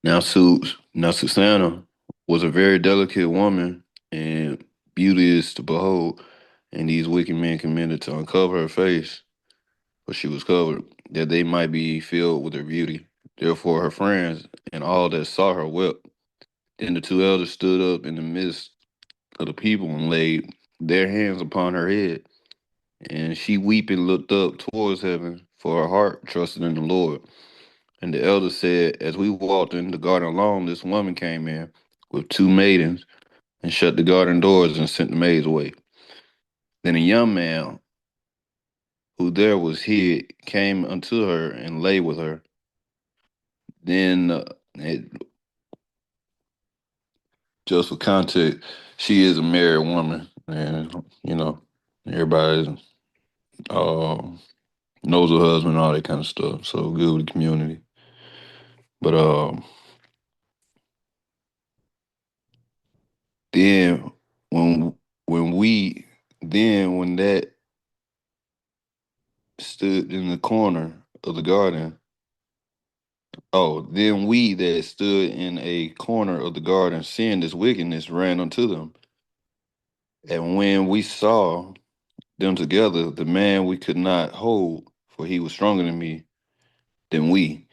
Now Susanna was a very delicate woman and beauteous to behold, and these wicked men commanded to uncover her face, for she was covered, that they might be filled with her beauty. Therefore her friends and all that saw her wept. Then the two elders stood up in the midst of the people and laid their hands upon her head. And she weeping looked up towards heaven, for her heart trusted in the Lord. And the elders said, as we walked in the garden alone, this woman came in with two maidens and shut the garden doors and sent the maids away. Then a young man who there was hid came unto her and lay with her. Then, just for context, she is a married woman, and everybody uh, knows her husband, and all that kind of stuff. So good with the community. But then when when we when that stood in the corner of the garden, oh, then we that stood in a corner of the garden, seeing this wickedness, ran unto them. And when we saw them together, the man we could not hold, for he was stronger than we,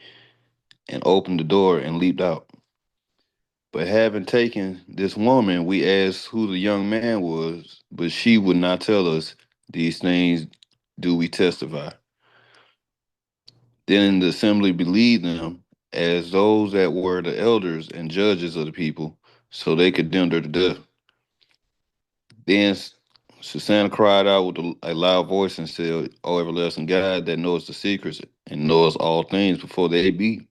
and opened the door and leaped out. But having taken this woman, we asked who the young man was, but she would not tell us. These things do we testify. Then the assembly believed them as those that were the elders and judges of the people, so they condemned her to death. Then Susanna cried out with a loud voice and said, O everlasting God that knows the secrets and knows all things before they be,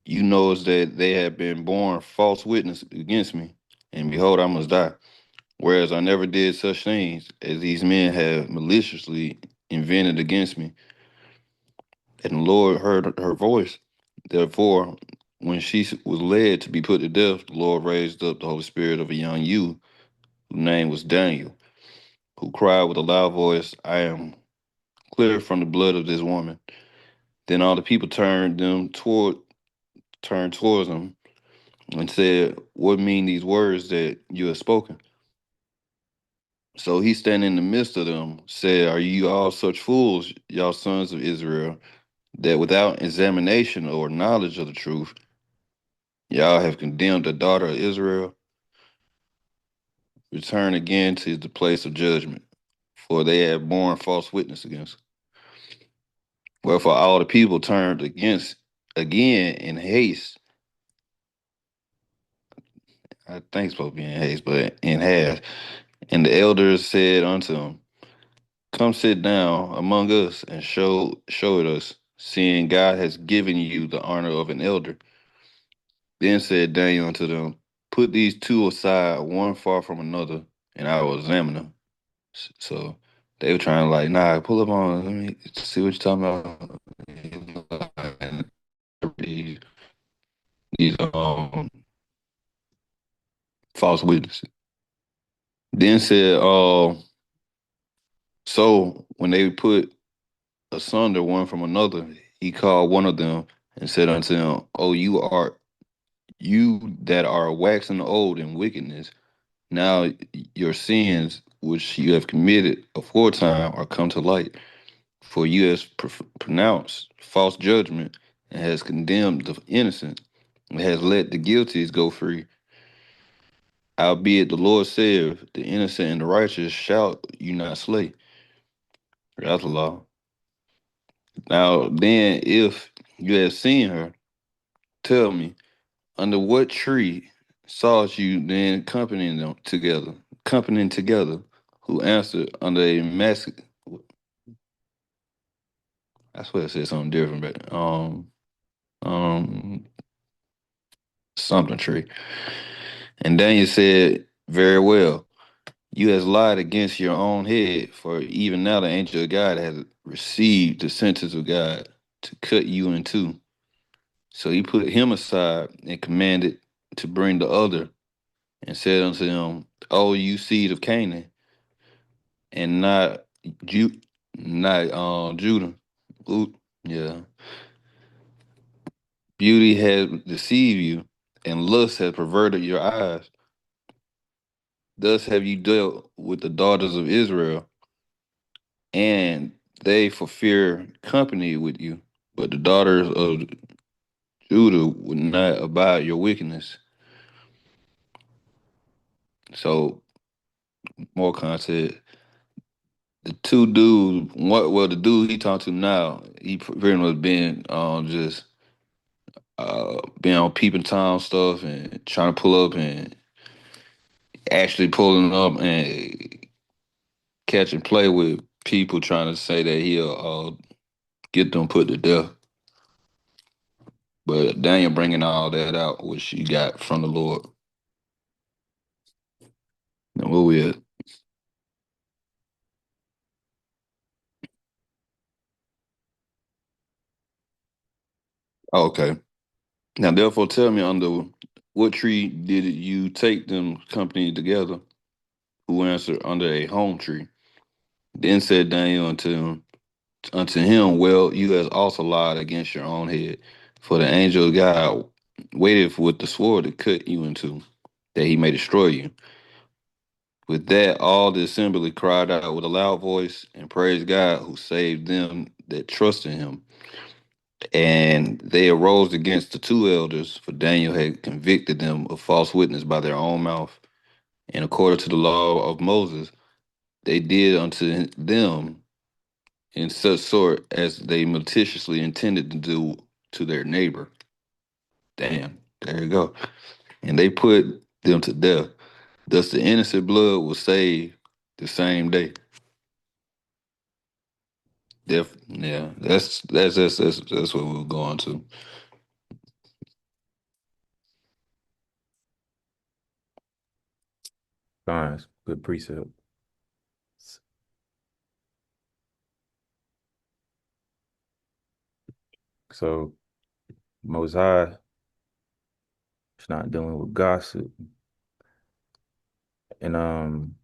you knows that they have been borne false witness against me, and behold, I must die. Whereas I never did such things as these men have maliciously invented against me. And the Lord heard her voice. Therefore, when she was led to be put to death, the Lord raised up the Holy Spirit of a young youth, whose name was Daniel, who cried with a loud voice, I am clear from the blood of this woman. Then all the people turned towards him and said, what mean these words that you have spoken? So he standing in the midst of them said, are you all such fools, y'all sons of Israel, that without examination or knowledge of the truth, y'all have condemned the daughter of Israel? Return again to the place of judgment, for they have borne false witness against her. Wherefore all the people turned against again in haste. I think it's supposed to be in haste, but in haste. And the elders said unto him, come sit down among us and show it us, seeing God has given you the honor of an elder. Then said Daniel unto them, put these two aside, one far from another, and I will examine them. So they were trying to like, nah, pull up on, let me see what you're talking about. And these false witnesses. Then said, so when they put asunder one from another, he called one of them and said unto him, oh, you that are waxing old in wickedness, now your sins which you have committed aforetime are come to light. For you has pronounced false judgment and has condemned the innocent and has let the guilty go free. Albeit the Lord said, the innocent and the righteous shall you not slay. That's the law. Now then, if you have seen her, tell me, under what tree saw you then companying together, who answered under a mask. I swear it said something different, but um something tree. And Daniel said, very well, you has lied against your own head, for even now the angel of God has received the sentence of God to cut you in two. So he put him aside and commanded to bring the other, and said unto him, O you seed of Canaan, and not Judah. Ooh, yeah. Beauty has deceived you, and lust has perverted your eyes. Thus have you dealt with the daughters of Israel, and they for fear company with you. But the daughters of Judah would not abide your wickedness. So, more content. The two dudes, the dude he talked to now, he pretty much been just being on peeping tom stuff and trying to pull up and actually pulling up and catch and play with people trying to say that he'll get them put to death. But Daniel bringing all that out, which he got from the Lord. And where we at? Oh, okay. Now therefore tell me, under what tree did you take them company together? Who answered, under a home tree. Then said Daniel unto him, well, you has also lied against your own head, for the angel of God waited with the sword to cut you in two, that he may destroy you. With that, all the assembly cried out with a loud voice and praised God who saved them that trust in him. And they arose against the two elders, for Daniel had convicted them of false witness by their own mouth. And according to the law of Moses, they did unto them in such sort as they maliciously intended to do to their neighbor. Damn, there you go. And they put them to death. Thus the innocent blood was saved the same day. Yeah, that's what we were going to. Fine, good precept. So Mosiah is not dealing with gossip. And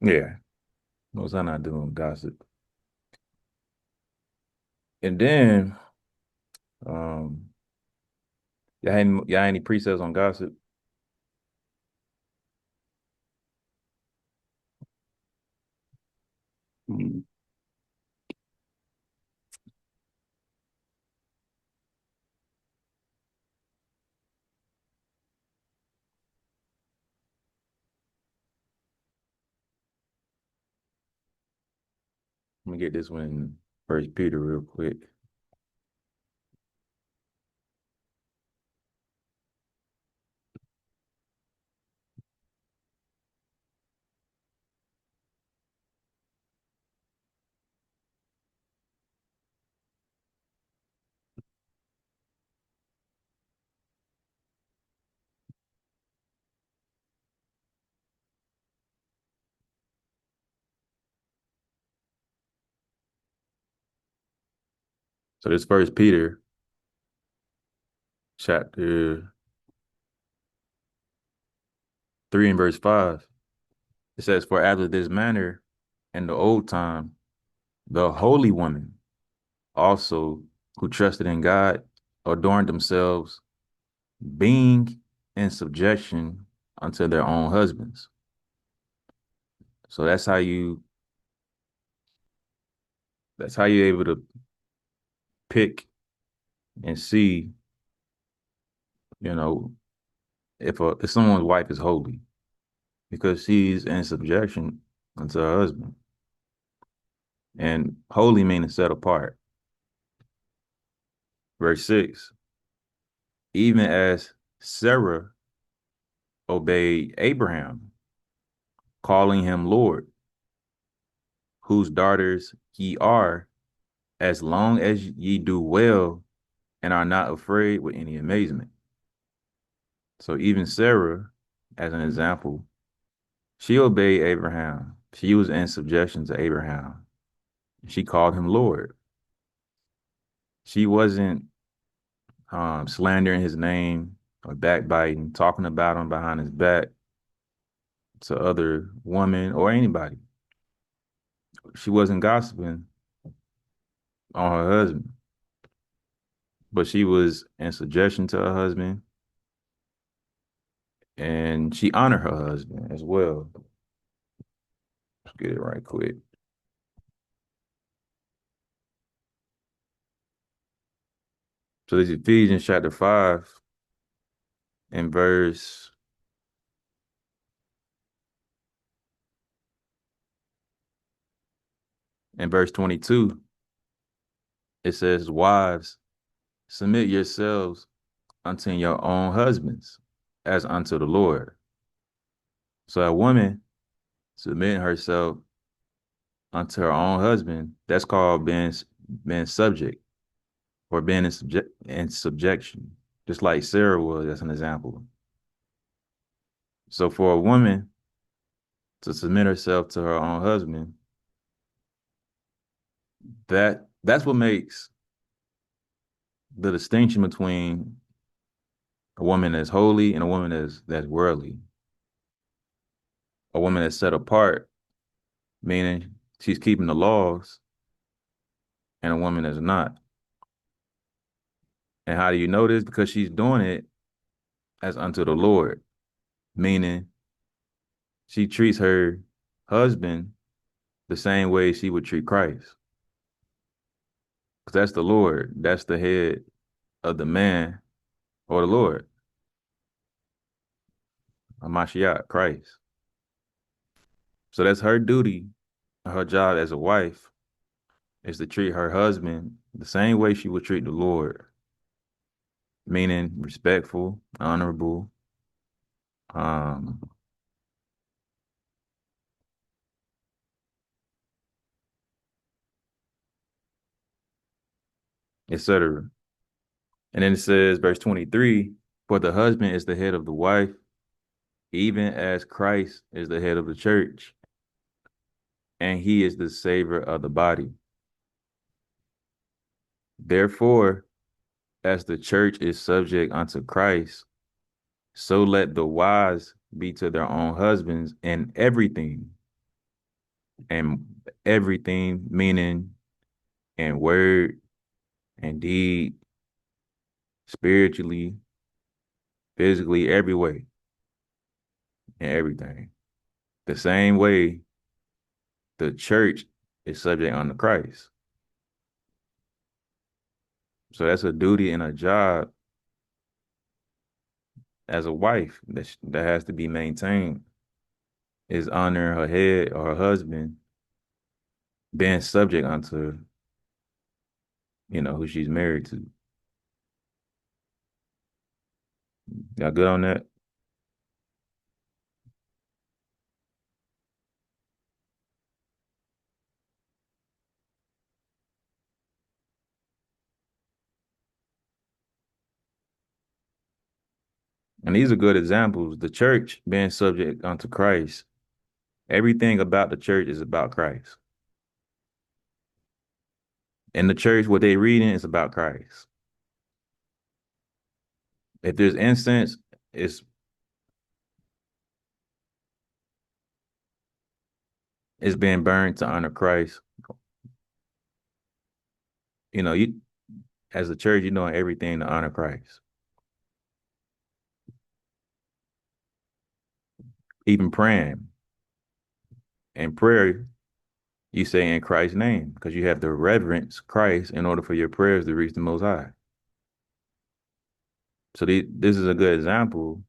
yeah, Mosiah not dealing with gossip. And then um y'all any precepts on gossip? Mm. Let me get this one in First Peter real quick. So this First Peter chapter 3 and verse 5. It says, "For after this manner in the old time, the holy women also who trusted in God adorned themselves, being in subjection unto their own husbands." So that's how you're able to pick and see, you know, if someone's wife is holy, because she's in subjection unto her husband. And holy meaning set apart. Verse 6, even as Sarah obeyed Abraham, calling him Lord, whose daughters ye are, as long as ye do well and are not afraid with any amazement. So even Sarah, as an example, she obeyed Abraham. She was in subjection to Abraham. She called him Lord. She wasn't slandering his name or backbiting, talking about him behind his back to other women or anybody. She wasn't gossiping on her husband, but she was in subjection to her husband, and she honored her husband as well. Let's get it right quick. So this is Ephesians chapter 5 and verse 22. It says, "Wives, submit yourselves unto your own husbands as unto the Lord." So a woman submitting herself unto her own husband, that's called being subject, or being in subjection, just like Sarah was. That's an example. So for a woman to submit herself to her own husband, that's what makes the distinction between a woman that's holy and a woman that's worldly. A woman that's set apart, meaning she's keeping the laws, and a woman that's not. And how do you know this? Because she's doing it as unto the Lord, meaning she treats her husband the same way she would treat Christ. Because that's the Lord. That's the head of the man or the Lord, Mashiach, Christ. So that's her duty, her job as a wife is to treat her husband the same way she would treat the Lord, meaning respectful, honorable, um, etc. And then it says, verse 23, for the husband is the head of the wife, even as Christ is the head of the church, and he is the savior of the body. Therefore, as the church is subject unto Christ, so let the wives be to their own husbands in everything. And everything meaning in word and deed, spiritually, physically, every way, and everything. The same way the church is subject unto Christ. So that's a duty and a job as a wife that has to be maintained, is honoring her head or her husband, being subject unto, who she's married to. Y'all good on that? And these are good examples. The church being subject unto Christ. Everything about the church is about Christ. In the church, what they reading is about Christ. If there's incense, it's being burned to honor Christ. You as a church, you're doing everything to honor Christ. Even praying. In prayer, you say in Christ's name, because you have to reverence Christ in order for your prayers to reach the Most High. So this is a good example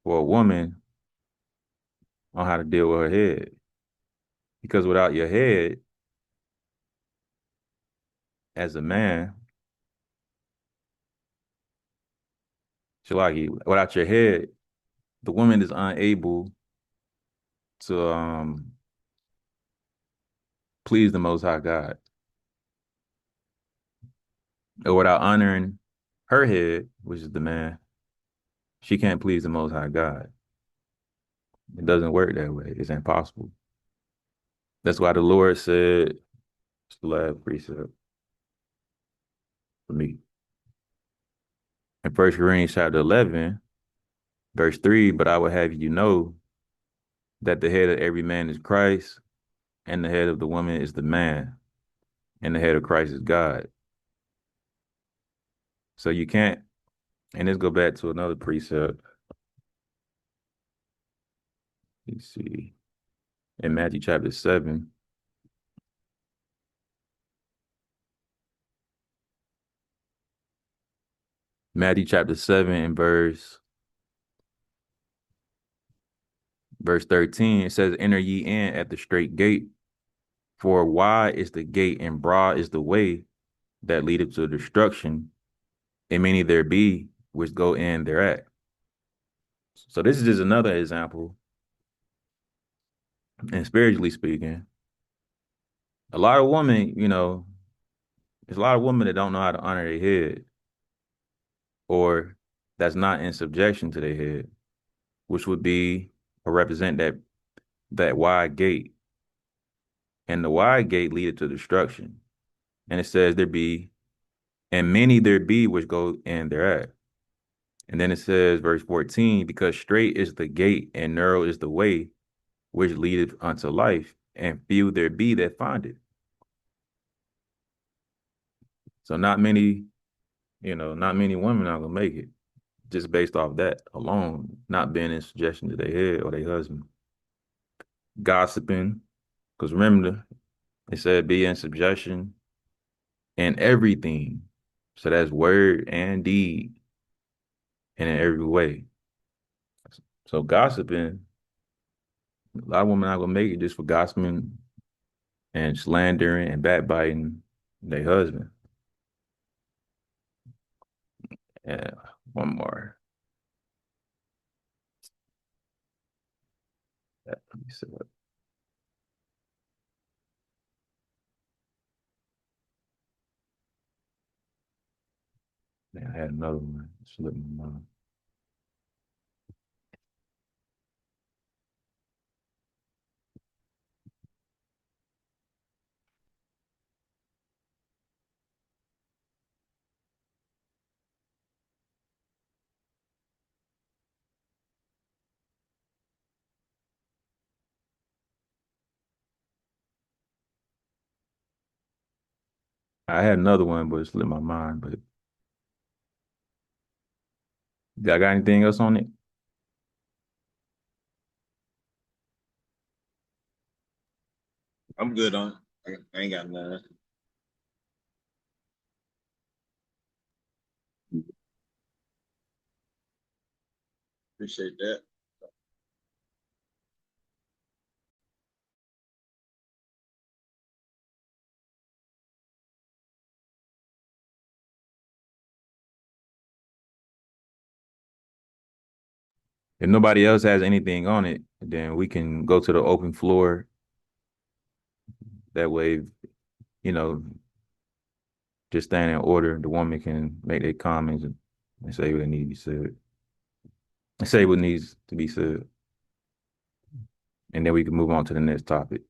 for a woman on how to deal with her head. Because without your head, as a man, Shalaki, without your head, the woman is unable to please the Most High God. Or without honoring her head, which is the man, she can't please the Most High God. It doesn't work that way. It's impossible. That's why the Lord said, it's the last precept for me. In 1 Corinthians chapter 11, verse 3, but I would have you know that the head of every man is Christ, and the head of the woman is the man, and the head of Christ is God. So you can't, and let's go back to another precept. Let's see. In Matthew chapter 7. Matthew chapter 7 and verse 13, it says, enter ye in at the straight gate, for wide is the gate and broad is the way that leadeth to destruction, and many there be which go in thereat. So this is just another example. And spiritually speaking, a lot of women, there's a lot of women that don't know how to honor their head, or that's not in subjection to their head, which would be or represent that wide gate. And the wide gate leadeth to destruction. And it says and many there be which go in thereat. And then it says, verse 14, because straight is the gate and narrow is the way which leadeth unto life, and few there be that find it. So not many women are gonna make it just based off that alone, not being in suggestion to their head or their husband. Gossiping, Because remember, it said be in subjection in everything. So that's word and deed and in every way. So gossiping, a lot of women not gonna make it just for gossiping and slandering and backbiting their husband. Yeah, one more. Let me see what. Man, I had another one. It slipped my mind. I had another one, but it slipped my mind. But y'all got anything else on it? I'm good on it. I ain't got none. Appreciate that. If nobody else has anything on it, then we can go to the open floor. That way, you know, just stand in order. The woman can make their comments and say what needs to be said. And say what needs to be said. And then we can move on to the next topic.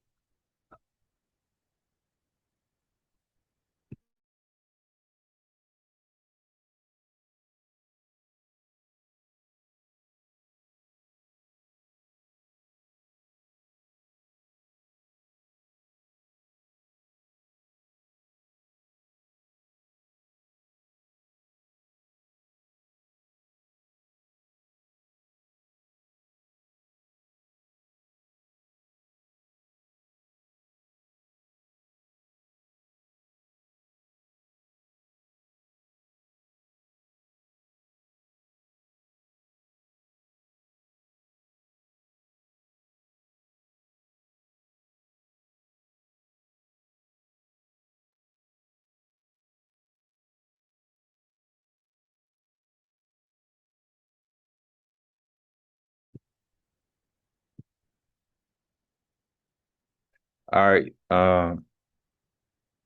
All right.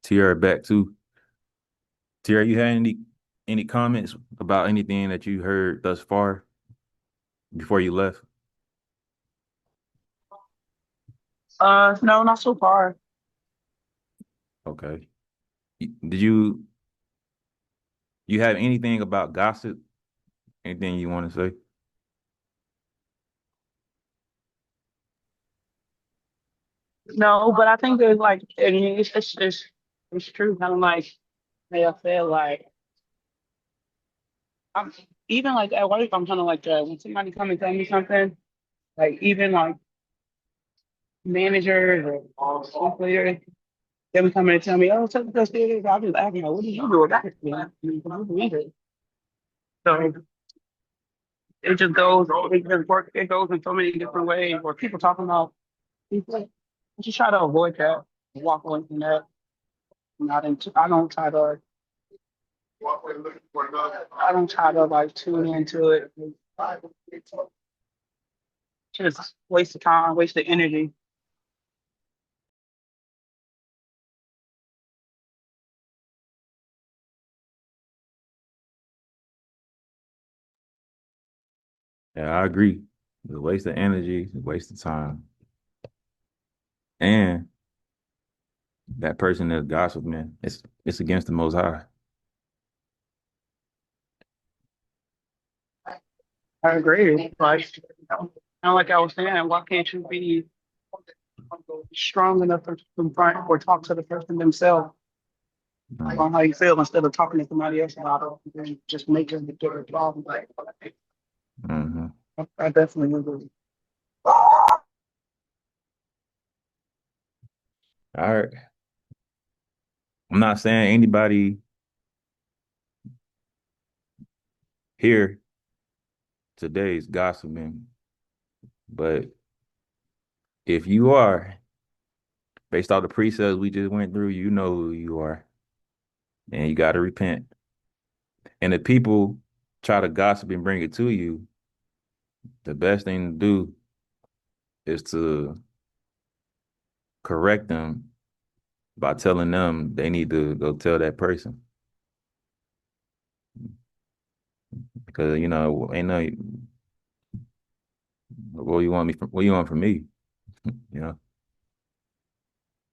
Tierra back to Tierra, you had any comments about anything that you heard thus far before you left? No, not so far. Okay. Did you have anything about gossip? Anything you want to say? No, but I think there's like, I mean, it's true. Kind of like I said, like I'm even like at work, I'm kind of like when somebody come and tell me something, like even like managers or school leaders, they would come in and tell me, "Oh, such and such did this." I'll just ask them, like, "What do you do about it?" I mean, can you believe it? So it just goes, it just work. It goes in so many different ways. Where people talking about people, I just try to avoid that, walk away from that. Not into. I don't try to like tune into it. Just waste of time, waste of energy. Yeah, I agree. It's a waste of energy, it's a waste of time. And that person that's gossiping, it's against the most high. I agree. Like, kind of like I was saying, why can't you be strong enough to confront or talk to the person themselves Mm. on how you feel instead of talking to somebody else about it and just making the different problem. Mm-hmm. I definitely agree. All right. I'm not saying anybody here today is gossiping, but if you are, based off the precepts we just went through, you know who you are, and you got to repent. And if people try to gossip and bring it to you, the best thing to do is to correct them by telling them they need to go tell that person. Because ain't no what you want from me, you know.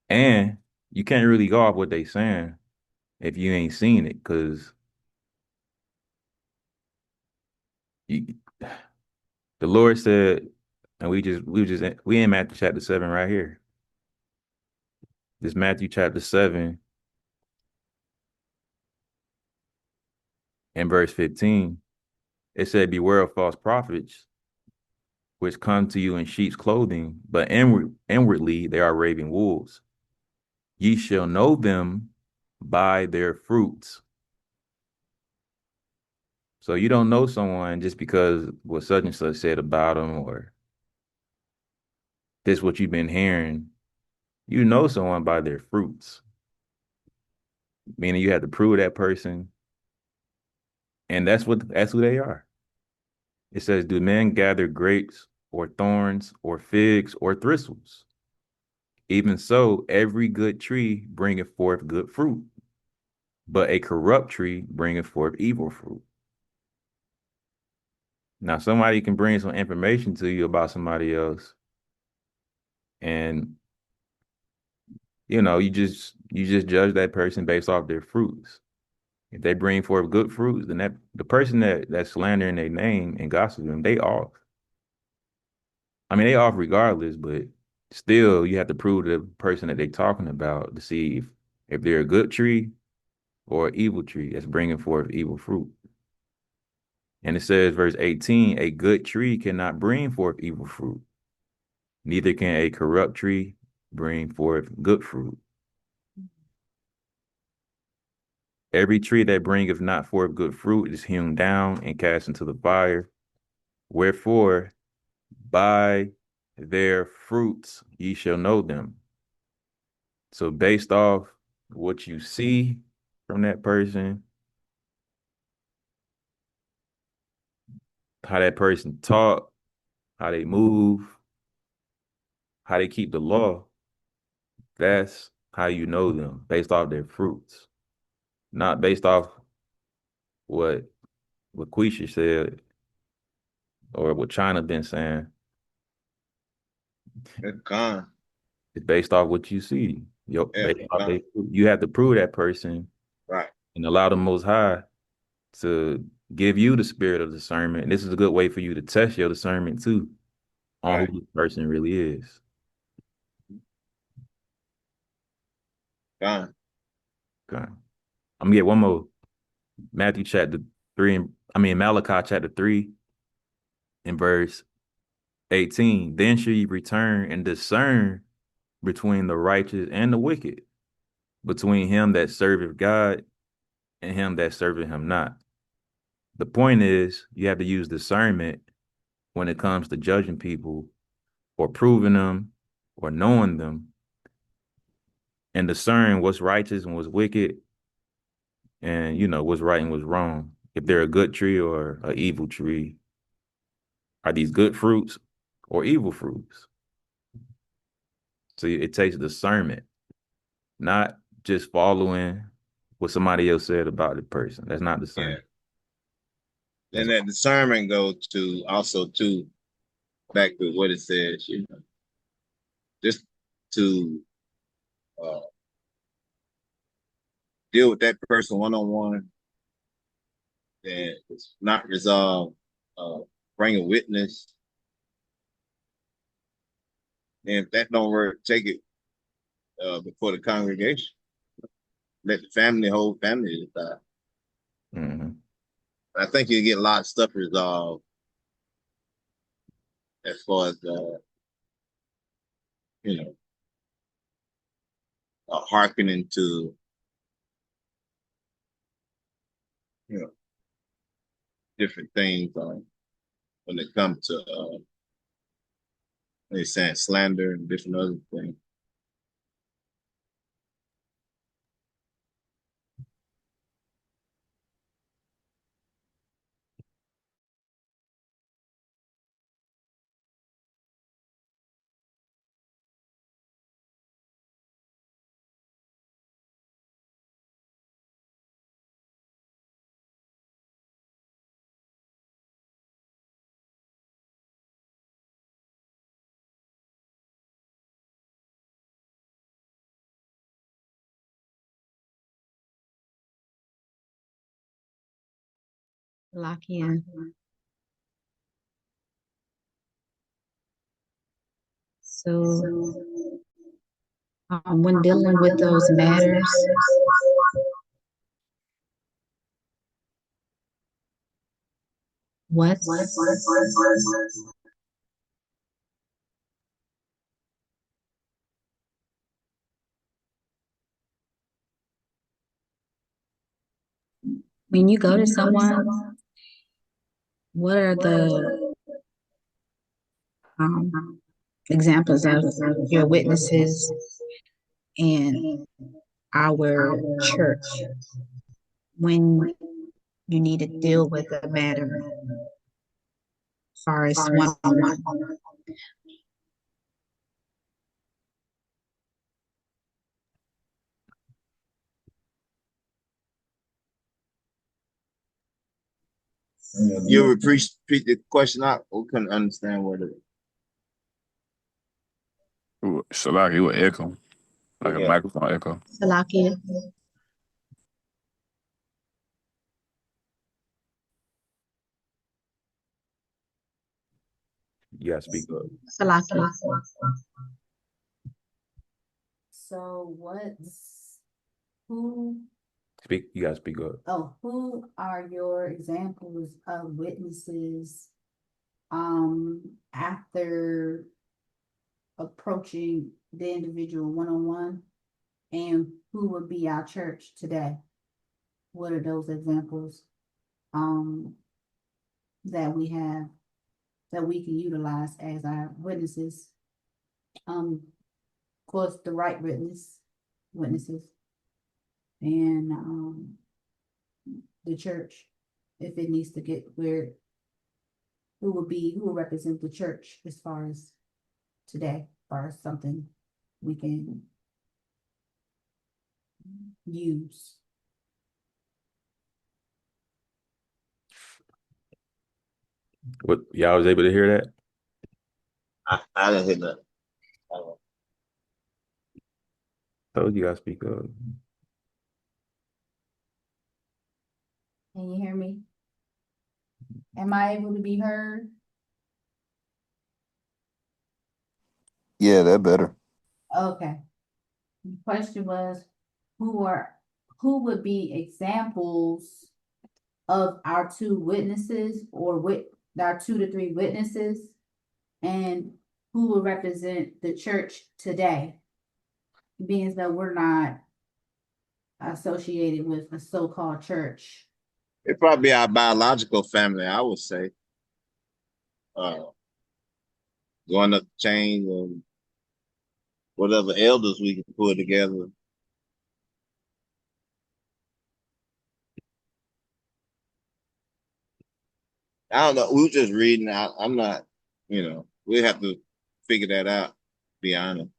And you can't really go off what they saying if you ain't seen it, because the Lord said, and we in Matthew chapter 7 right here. This Matthew chapter 7 and verse 15. It said, beware of false prophets, which come to you in sheep's clothing, but inwardly they are raving wolves. Ye shall know them by their fruits. So you don't know someone just because what such and such said about them, or this what you've been hearing. You know someone by their fruits, meaning you have to prove that person, and that's who they are. It says, do men gather grapes or thorns or figs or thistles? Even so, every good tree bringeth forth good fruit, but a corrupt tree bringeth forth evil fruit. Now, somebody can bring some information to you about somebody else, and you just judge that person based off their fruits. If they bring forth good fruits, then the person that's slandering their name and gossiping, they off. I mean, they off regardless, but still, you have to prove to the person that they're talking about to see if they're a good tree or an evil tree that's bringing forth evil fruit. And it says, verse 18, a good tree cannot bring forth evil fruit, neither can a corrupt tree bring forth good fruit. Every tree that bringeth not forth good fruit is hewn down and cast into the fire. Wherefore, by their fruits ye shall know them. So based off what you see from that person, how that person talk, how they move, how they keep the law, that's how you know them, based off their fruits, not based off what Quisha said or what China been saying. Con. It's based off what you see. Yeah, Based off you have to prove that person right. and allow the Most High to give you the spirit of discernment. And this is a good way for you to test your discernment too on Right. who the person really is. Con. Okay. I'm gonna get one more. Matthew chapter 3, Malachi chapter 3 and verse 18. Then shall ye return and discern between the righteous and the wicked, between him that serveth God and him that serveth him not. The point is, you have to use discernment when it comes to judging people or proving them or knowing them, and discern what's righteous and what's wicked, and what's right and what's wrong. If they're a good tree or an evil tree, are these good fruits or evil fruits? So it takes discernment, not just following what somebody else said about the person. That's not Yeah. discernment. Then that discernment goes to also to back to what it says, just to uh, deal with that person one on one, and it's not resolved. Bring a witness, and if that don't work, take it before the congregation. Let the whole family decide. Mm-hmm. I think you get a lot of stuff resolved as far as you know hearkening to, different things when it comes to they're saying slander and different other things. Lock in. So, when dealing with those matters, what's when you go to someone, what are the examples of your witnesses in our church when you need to deal with a matter as far as one-on-one? You repeat the question out? We couldn't understand what it Ooh, so like it would echo, like a microphone echo. Salakia. You gotta speak up. Salakia. So who You gotta speak up. who are your examples of witnesses after approaching the individual one-on-one, and who would be our church today? What are those examples that we have that we can utilize as our witnesses? Of course, the right witnesses, and the church, if it needs to get where, who will represent the church as far as today, as far as something we can use. What y'all was able to hear that? I didn't hear that. Told you gotta speak up. Can you hear me? Am I able to be heard? Yeah, that better. Okay. The question was, who would be examples of our two witnesses, or with our 2 to 3 witnesses, and who will represent the church today, being as though we're not associated with a so-called church? It'd probably be our biological family, I would say. Going up the chain and whatever elders we can put together. I don't know. We were just reading out. I'm not, we have to figure that out, be honest.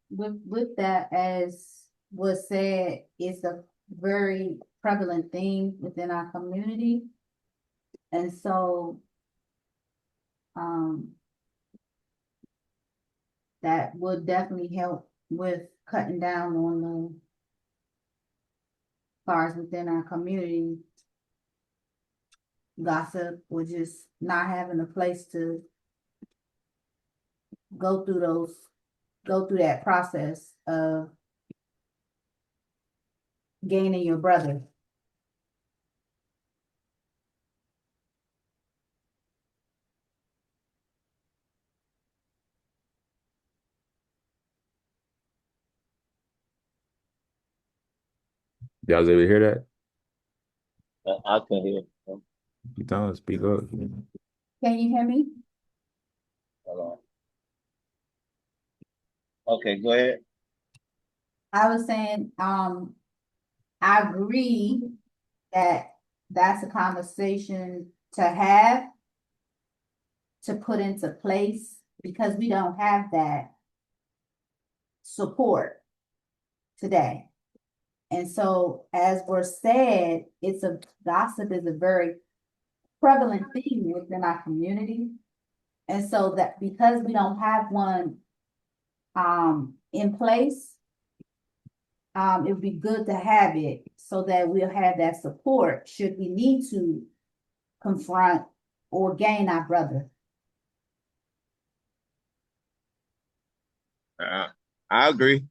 With that, as was said, it's a very prevalent thing within our community. And so, that would definitely help with cutting down on the far as within our community, gossip, or just not having a place to go through that process of gaining your brother. Y'all was able to hear that? I can hear. You telling us speak up. Can you hear me? Hold on. Okay, go ahead. I was saying, I agree that that's a conversation to have, to put into place, because we don't have that support today. And so, as was said, gossip is a very prevalent thing within our community. And so that because we don't have one in place, it would be good to have it so that we'll have that support should we need to confront or gain our brother. I agree.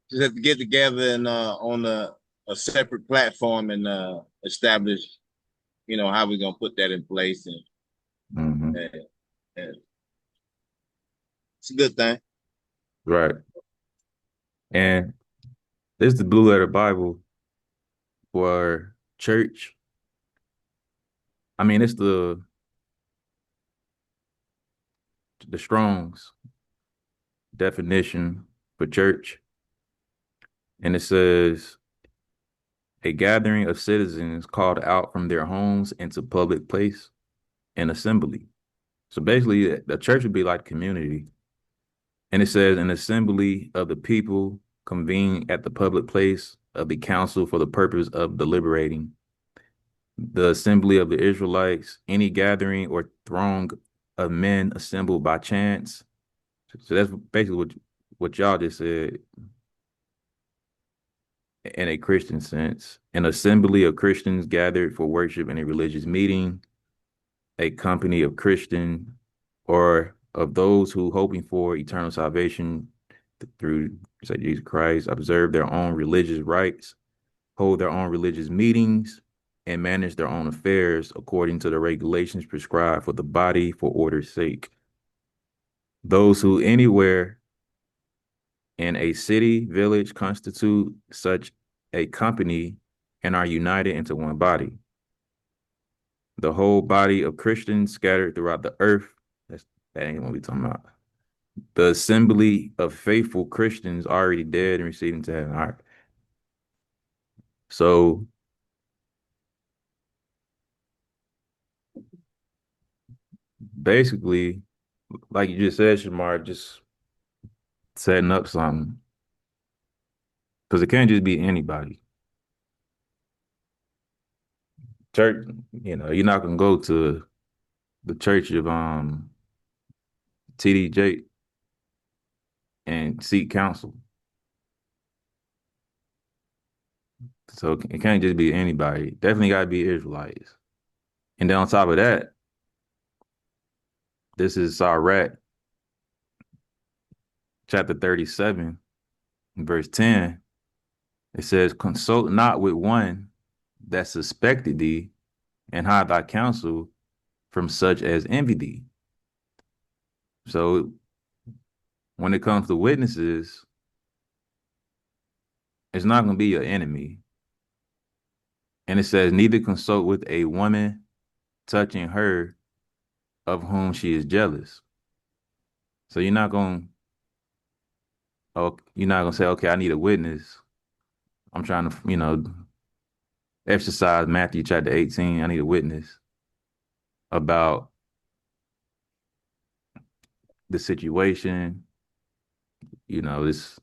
Just have to get together and on a separate platform and establish, how we're gonna put that in place, and it's a good thing. Right. And this is the Blue Letter Bible for church. I mean, it's the Strong's definition for church. And it says a gathering of citizens called out from their homes into public place and assembly. So basically, the church would be like community. And it says an assembly of the people convening at the public place of the council for the purpose of deliberating. The assembly of the Israelites, any gathering or throng of men assembled by chance. So that's basically what y'all just said in a Christian sense. An assembly of Christians gathered for worship in a religious meeting, a company of Christian or of those who hoping for eternal salvation through say Jesus Christ, observe their own religious rites, hold their own religious meetings, and manage their own affairs according to the regulations prescribed for the body for order's sake. Those who anywhere in a city, village constitute such a company and are united into one body. The whole body of Christians scattered throughout the earth. That ain't what we talking about. The assembly of faithful Christians already dead and receiving to heaven. All right. So basically, like you just said, Shamar, just setting up something. Because it can't just be anybody. Church, you're not gonna go to the church of TDJ and seek counsel. So it can't just be anybody. Definitely gotta be Israelites. And then on top of that, this is Sirach, chapter 37, verse 10. It says, consult not with one that suspected thee, and hide thy counsel from such as envy thee. So when it comes to witnesses, it's not going to be your enemy. And it says, neither consult with a woman touching her of whom she is jealous. So you're not going to say, okay, I need a witness. I'm trying to, exercise Matthew chapter 18. I need a witness about the situation. This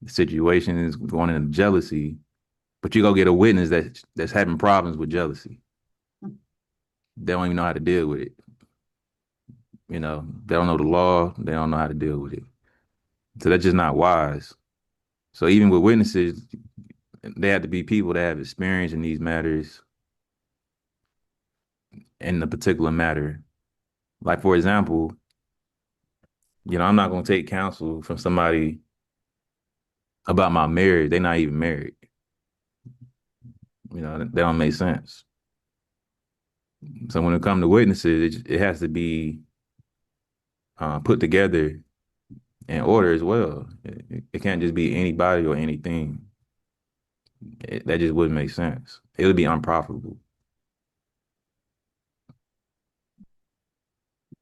situation is going into jealousy, but you go get a witness that's having problems with jealousy. They don't even know how to deal with it. They don't know the law. They don't know how to deal with it. So that's just not wise. So even with witnesses, they have to be people that have experience in these matters, in the particular matter. Like, for example, I'm not going to take counsel from somebody about my marriage. They're not even married. They don't make sense. So when it comes to witnesses, it has to be put together in order as well. It can't just be anybody or anything. That just wouldn't make sense. It would be unprofitable.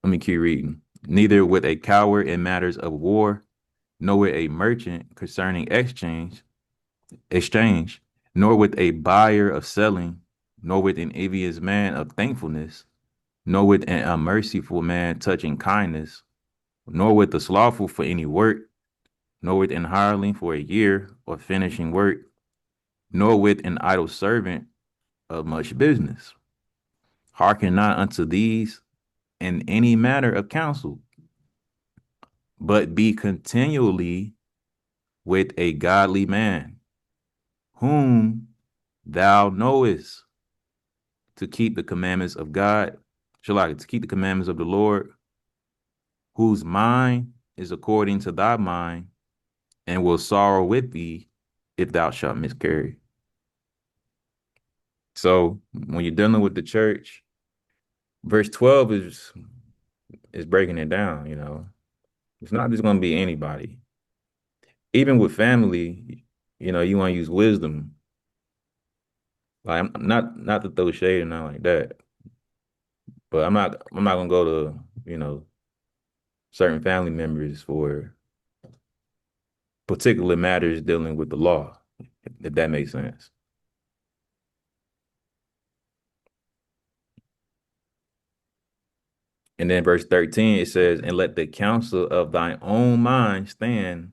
Let me keep reading. Neither with a coward in matters of war, nor with a merchant concerning exchange, nor with a buyer of selling, nor with an envious man of thankfulness, nor with an unmerciful man touching kindness, nor with the slothful for any work, nor with an hireling for a year or finishing work, nor with an idle servant of much business. Hearken not unto these in any matter of counsel, but be continually with a godly man, whom thou knowest to keep the commandments of God, to keep the commandments of the Lord, whose mind is according to thy mind, and will sorrow with thee if thou shalt miscarry. So when you're dealing with the church, verse 12 is breaking it down, you know. It's not just gonna be anybody. Even with family, you know, you want to use wisdom. Like I'm not to throw shade or nothing like that. But I'm not gonna go to, you know, certain family members for particular matters dealing with the law, if that makes sense. And then verse 13, it says, and let the counsel of thine own mind stand,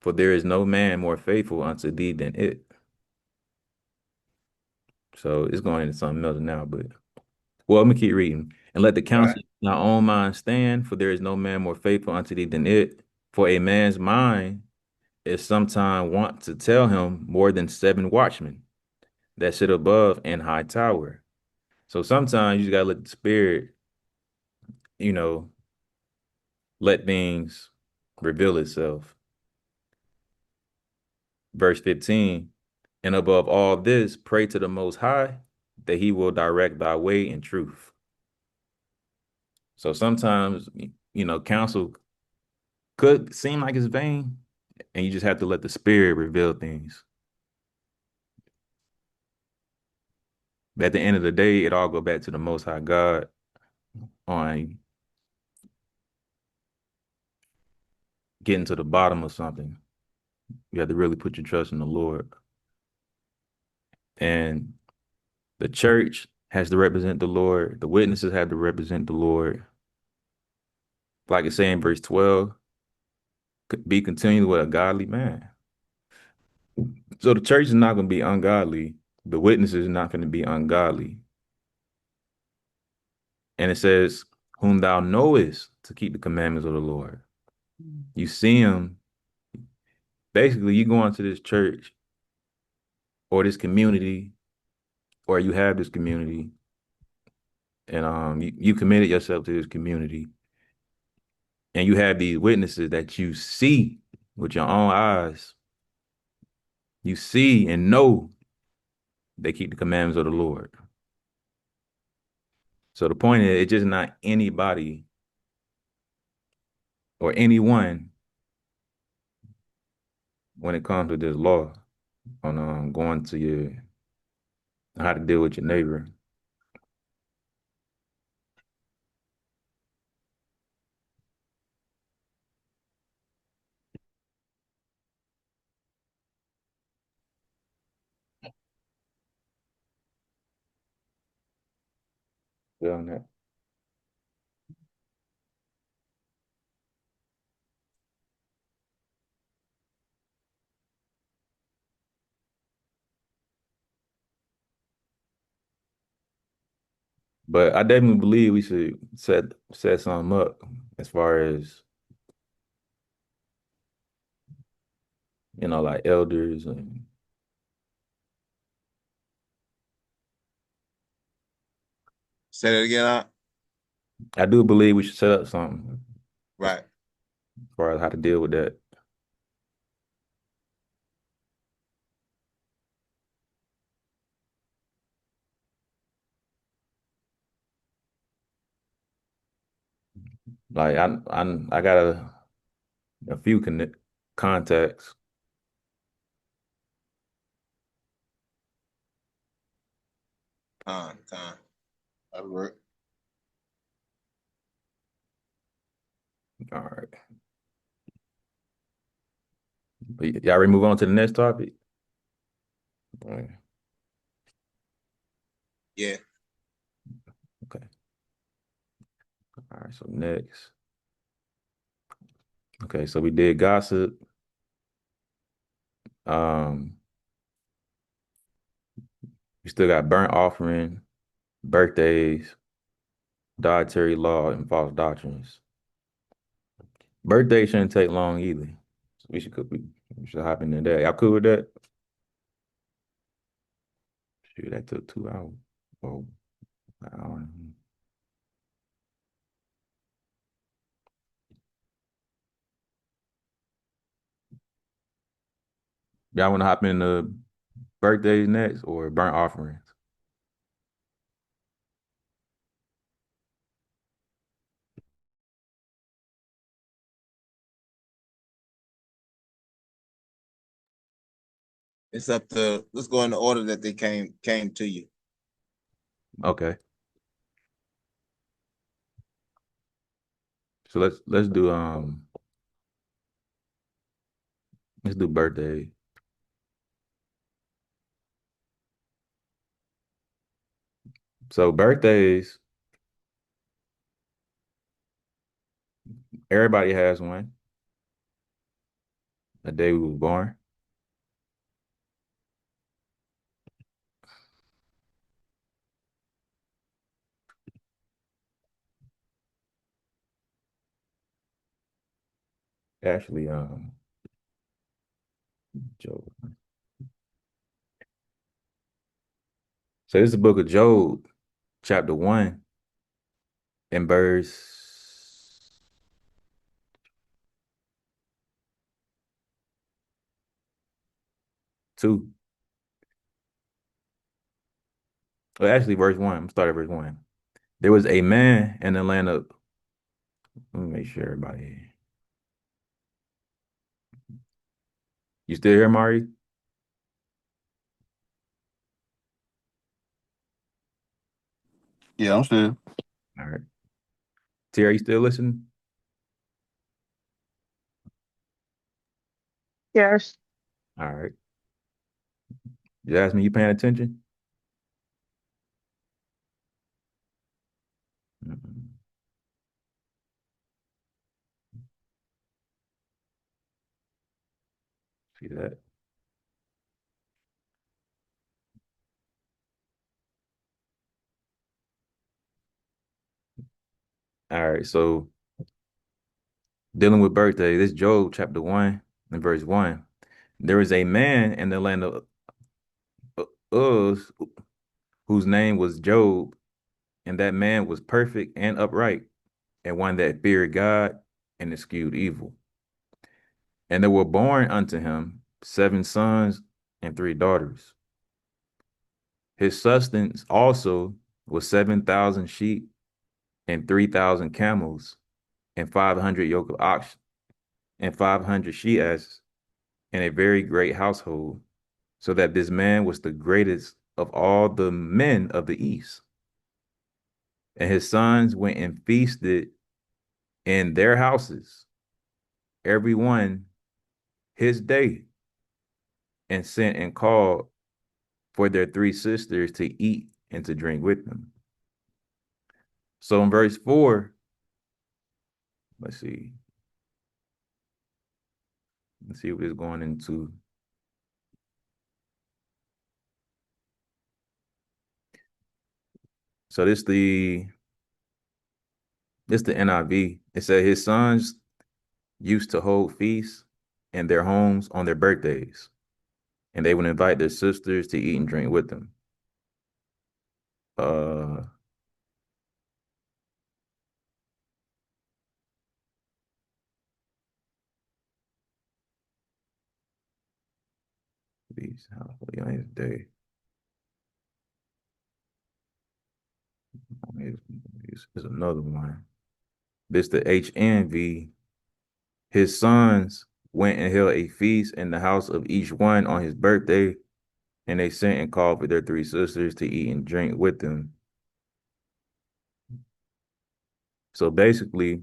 for there is no man more faithful unto thee than it. So it's going into something else now, but well, let me keep reading. And let the counsel of thy own mind stand, for there is no man more faithful unto thee than it. For a man's mind is sometime wont to tell him more than 7 watchmen that sit above in high tower. So sometimes you just gotta let the spirit, you know, let things reveal itself. Verse 15, and above all this, pray to the Most High that he will direct thy way in truth. So sometimes, you know, counsel could seem like it's vain, and you just have to let the spirit reveal things. But at the end of the day, it all go back to the Most High God on getting to the bottom of something. You have to really put your trust in the Lord. And the church has to represent the Lord. The witnesses have to represent the Lord. Like it's saying in verse 12, be continually with a godly man. So the church is not going to be ungodly. The witnesses are not going to be ungodly. And it says, whom thou knowest to keep the commandments of the Lord. You see them. Basically, you go into this church or this community, or you have this community, and you committed yourself to this community, and you have these witnesses that you see with your own eyes. You see and know they keep the commandments of the Lord. So the point is, it's just not anybody or anyone when it comes to this law on going to your how to deal with your neighbor. Doing that. But I definitely believe we should set something up as far as, you know, like elders, and Say that again, I do believe we should set up something as right. far as how to deal with that. Like I gotta a few contacts. Con. That work. All right. But y'all ready to move on to the next topic? All right. Yeah. Okay. All right. So next. Okay. So we did gossip. We still got burnt offering, birthdays, dietary law, and false doctrines. Birthday shouldn't take long either. So we should hop into that. Y'all cool with that? Shoot, that took 2 hours. Oh, an hour. Y'all want to hop into birthdays next or burnt offerings? It's up to, let's go in the order that they came to you. Okay. So let's do birthday. So birthdays, everybody has one. The day we was born. Actually, Job. So this is the book of Job, chapter 1, and verse 2. Well, actually, verse 1. I'm starting at verse 1. There was a man in the land of, let me make sure everybody. You still here, Mari? Yeah, I'm still. All right. Terry, you still listening? Yes. All right. Jasmine, you paying attention? Mm-mm. See that? All right. So dealing with birthday, this Job chapter 1 and verse 1. There was a man in the land of Uz whose name was Job, and that man was perfect and upright, and one that feared God and eschewed evil. And there were born unto him 7 sons and 3 daughters. His substance also was 7,000 sheep and 3,000 camels and 500 yoke of oxen and 500 she asses and a very great household, so that this man was the greatest of all the men of the east. And his sons went and feasted in their houses, every one his day, and sent and called for their 3 sisters to eat and to drink with them. So in verse 4, let's see. Let's see what it's going into. So this the NIV. It said his sons used to hold feasts in their homes on their birthdays, and they would invite their sisters to eat and drink with them. Uh, feast holy on his day. Here's another one. This the HNV. His sons went and held a feast in the house of each one on his birthday, and they sent and called for their 3 sisters to eat and drink with them. So basically,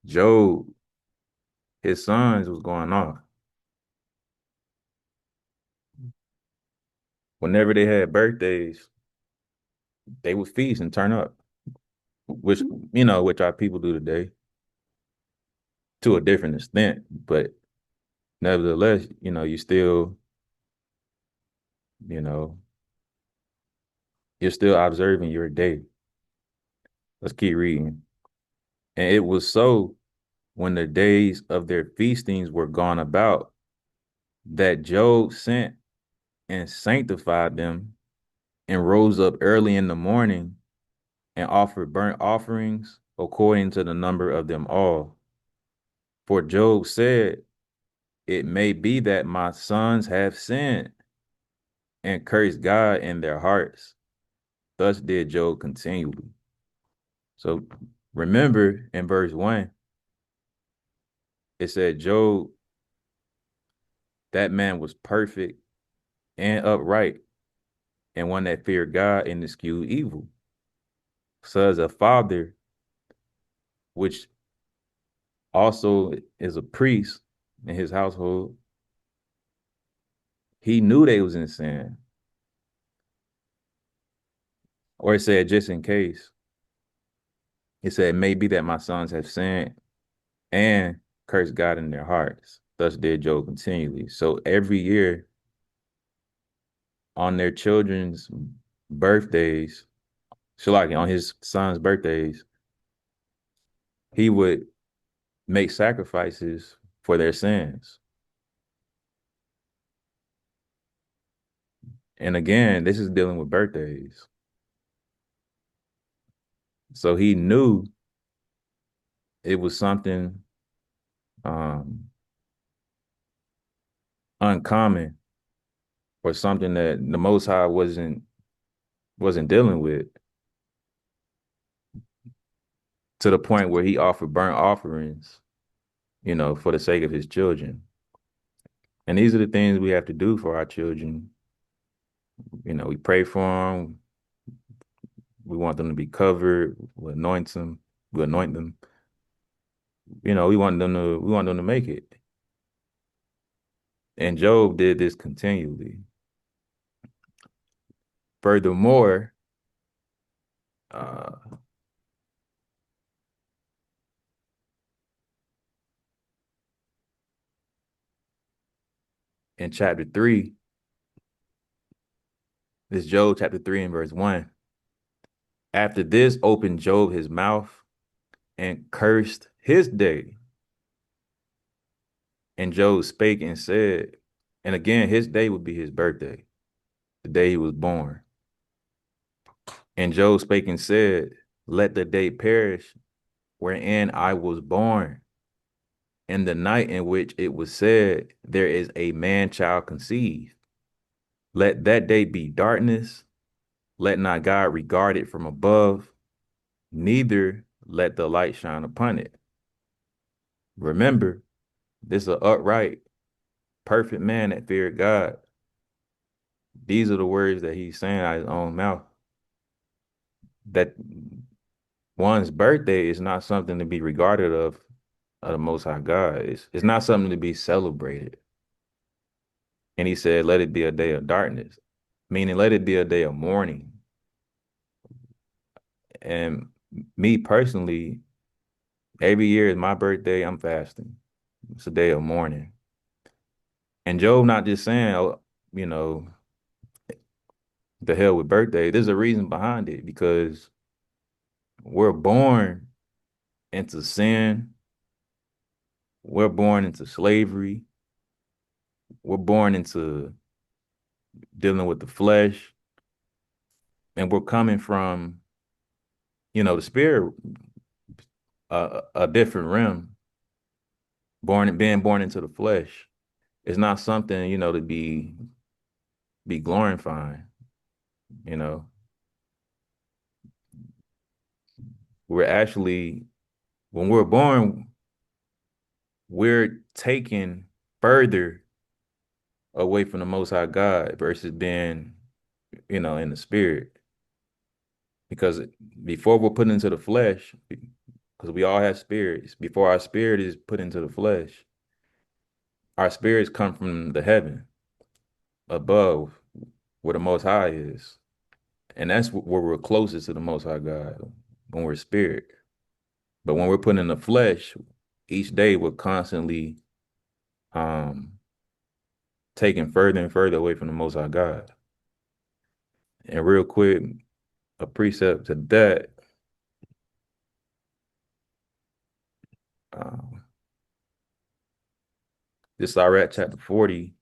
Job, his sons was going off. Whenever they had birthdays, they would feast and turn up, which, which our people do today to a different extent. But nevertheless, you still, you know, you're still observing your day. Let's keep reading. And it was so when the days of their feastings were gone about that Job sent and sanctified them and rose up early in the morning and offered burnt offerings according to the number of them all. For Job said, it may be that my sons have sinned and cursed God in their hearts. Thus did Job continually. So remember in verse 1, it said Job, that man was perfect and upright and one that feared God and eschewed evil. So as a father, which also is a priest in his household, he knew they was in sin. Or it said, just in case, it said, maybe that my sons have sinned and cursed God in their hearts. Thus did Job continually. So every year on their children's birthdays, so like on his son's birthdays, he would make sacrifices for their sins. And again, this is dealing with birthdays. So he knew it was something uncommon or something that the Most High wasn't dealing with, to the point where he offered burnt offerings, for the sake of his children. And these are the things we have to do for our children. We pray for them. We want them to be covered. We anoint them. We anoint them. We want them to make it. And Job did this continually. Furthermore, in chapter 3, this Job chapter 3 and verse 1. After this opened Job his mouth and cursed his day. And Job spake and said, and again, his day would be his birthday, the day he was born. And Job spake and said, let the day perish wherein I was born, and the night in which it was said, there is a man child conceived. Let that day be darkness. Let not God regard it from above, neither let the light shine upon it. Remember, this is an upright, perfect man that feared God. These are the words that he's saying out of his own mouth. That one's birthday is not something to be regarded of the Most High God. It's not something to be celebrated. And he said, let it be a day of darkness, meaning let it be a day of mourning. And me personally, every year is my birthday, I'm fasting. It's a day of mourning. And Job not just saying, oh, the hell with birthday. There's a reason behind it, because we're born into sin. We're born into slavery. We're born into dealing with the flesh. And we're coming from, the spirit, a different realm, being born into the flesh. It's not something, to be glorifying, We're actually, when we're born, we're taken further away from the Most High God versus being, in the spirit. Because before we're put into the flesh, because we all have spirits, before our spirit is put into the flesh, our spirits come from the heaven above where the Most High is. And that's where we're closest to the Most High God, when we're spirit. But when we're put in the flesh, each day we're constantly taken further and further away from the Most High God. And real quick, a precept to that, this Sirach chapter 40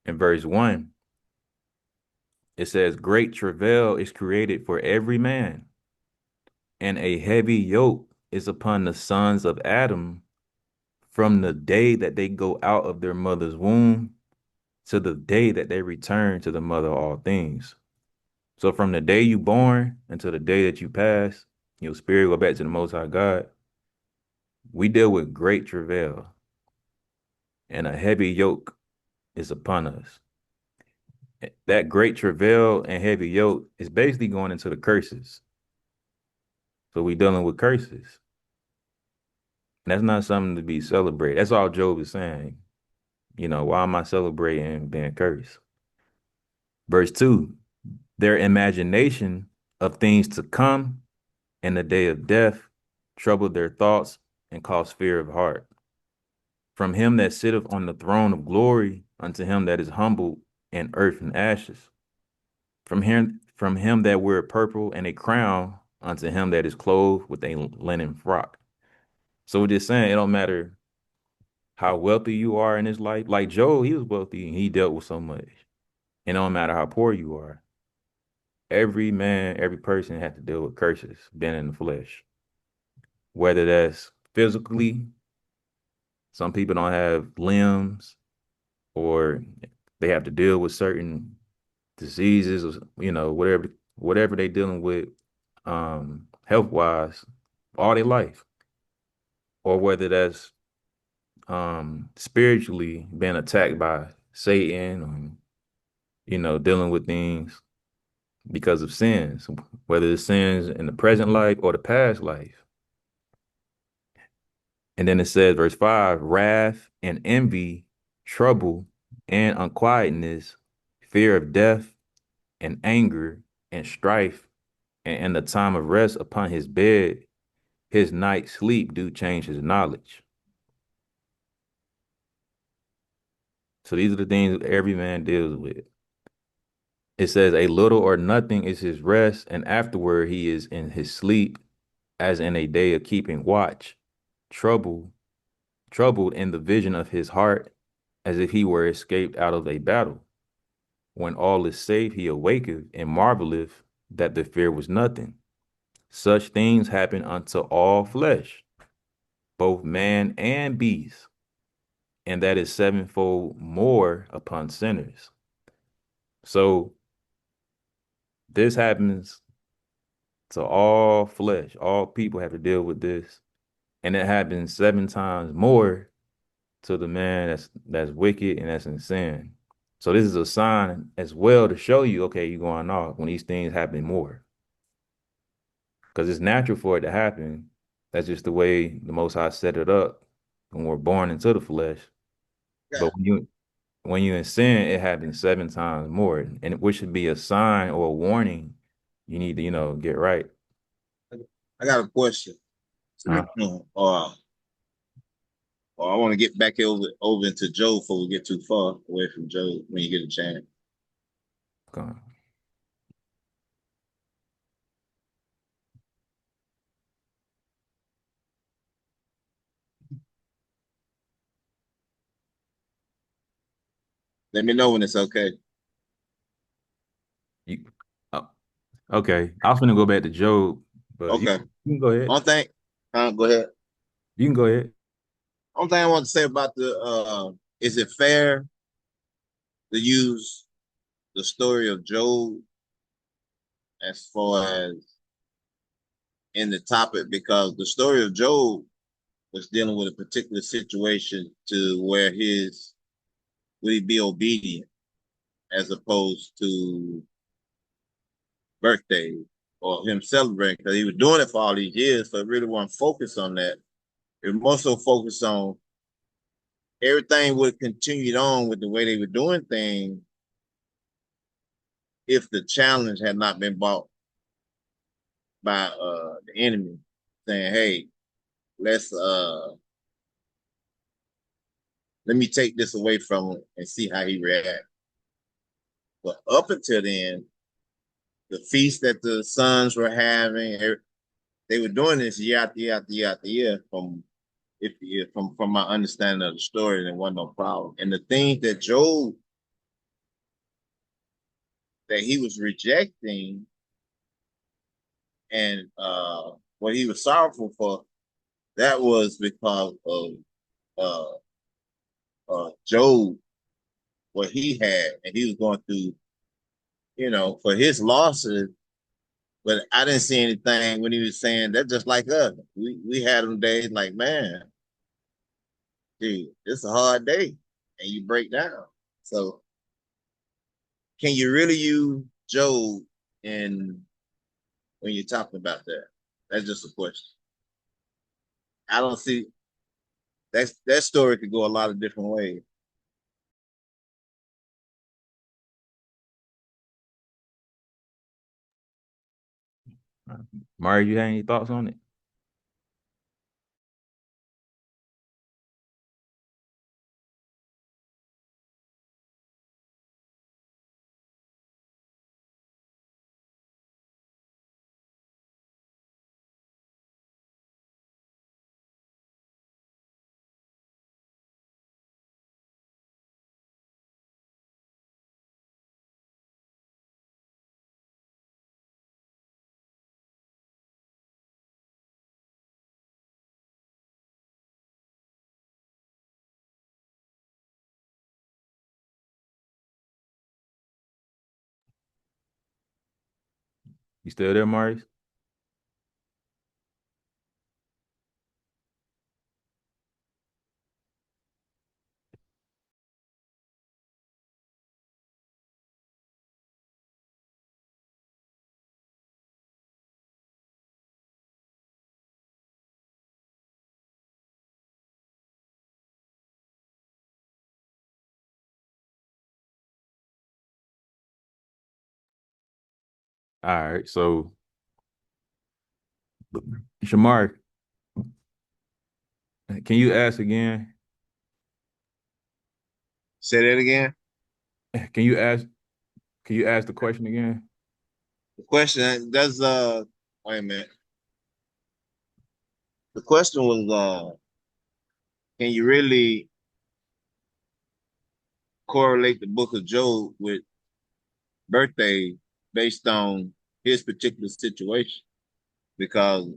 and verse 1. It says, great travail is created for every man, and a heavy yoke is upon the sons of Adam from the day that they go out of their mother's womb to the day that they return to the mother of all things. So from the day you born until the day that you pass, your spirit go back to the Most High God. We deal with great travail, and a heavy yoke is upon us. That great travail and heavy yoke is basically going into the curses. So we dealing with curses. And that's not something to be celebrated. That's all Job is saying. Why am I celebrating being cursed? Verse 2, their imagination of things to come and the day of death troubled their thoughts and caused fear of heart. From him that sitteth on the throne of glory unto him that is humbled in earth and ashes. From him that weareth purple and a crown unto him that is clothed with a linen frock. So we're just saying it don't matter how wealthy you are in this life. Like Job, he was wealthy and he dealt with so much. It don't matter how poor you are. Every man, every person has to deal with curses, being in the flesh. Whether that's physically, some people don't have limbs, or they have to deal with certain diseases, or whatever they dealing with health wise all their life. Or whether that's spiritually being attacked by Satan, or dealing with things because of sins, whether it's sins in the present life or the past life. And then it says, verse 5, wrath and envy, trouble and unquietness, fear of death and anger and strife, and in the time of rest upon his bed, his night sleep do change his knowledge. So these are the things that every man deals with. It says, a little or nothing is his rest, and afterward he is in his sleep, as in a day of keeping watch, troubled in the vision of his heart, as if he were escaped out of a battle. When all is safe, he awaketh and marveleth that the fear was nothing. Such things happen unto all flesh, both man and beast, and that is sevenfold more upon sinners. So this happens to all flesh. All people have to deal with this. And it happens 7 times more to the man that's wicked and that's in sin. So this is a sign as well to show you, okay, you're going off when these things happen more. Because it's natural for it to happen. That's just the way the Most High set it up when we're born into the flesh. Yeah. But when you're in sin, it happens 7 times more. And which should be a sign or a warning. You need to, get right. I got a question. I want to get back over into Joe before we get too far away from Joe when you get a chance. Okay. Let me know when it's okay. Okay. I was going to go back to Job, but Okay. you can go ahead. One thing, go ahead. You can go ahead. One thing I want to say about is it fair to use the story of Job as far as in the topic? Because the story of Job was dealing with a particular situation to where would he be obedient as opposed to birthday or him celebrating, because he was doing it for all these years, so it really wasn't focused on that. It was more so focused on everything would have continued on with the way they were doing things if the challenge had not been brought by the enemy, saying, hey, let's let me take this away from him and see how he reacts. But up until then, the feast that the sons were having, they were doing this year after year after year after year from my understanding of the story, there wasn't no problem. And the things that Job, that he was rejecting and what he was sorrowful for, that was because of Job, what he had, and he was going through, for his losses. But I didn't see anything when he was saying that, just like us. We had them days like, man, dude, it's a hard day, and you break down. So can you really use Job in when you're talking about that? That's just a question. I don't see that story could go a lot of different ways. Mario, you have any thoughts on it? You still there, Maurice? All right. So, Shamar, can you ask again? Say that again. Can you ask? Can you ask the question again? The question does wait a minute. The question was can you really correlate the book of Job with birthday based on his particular situation? Because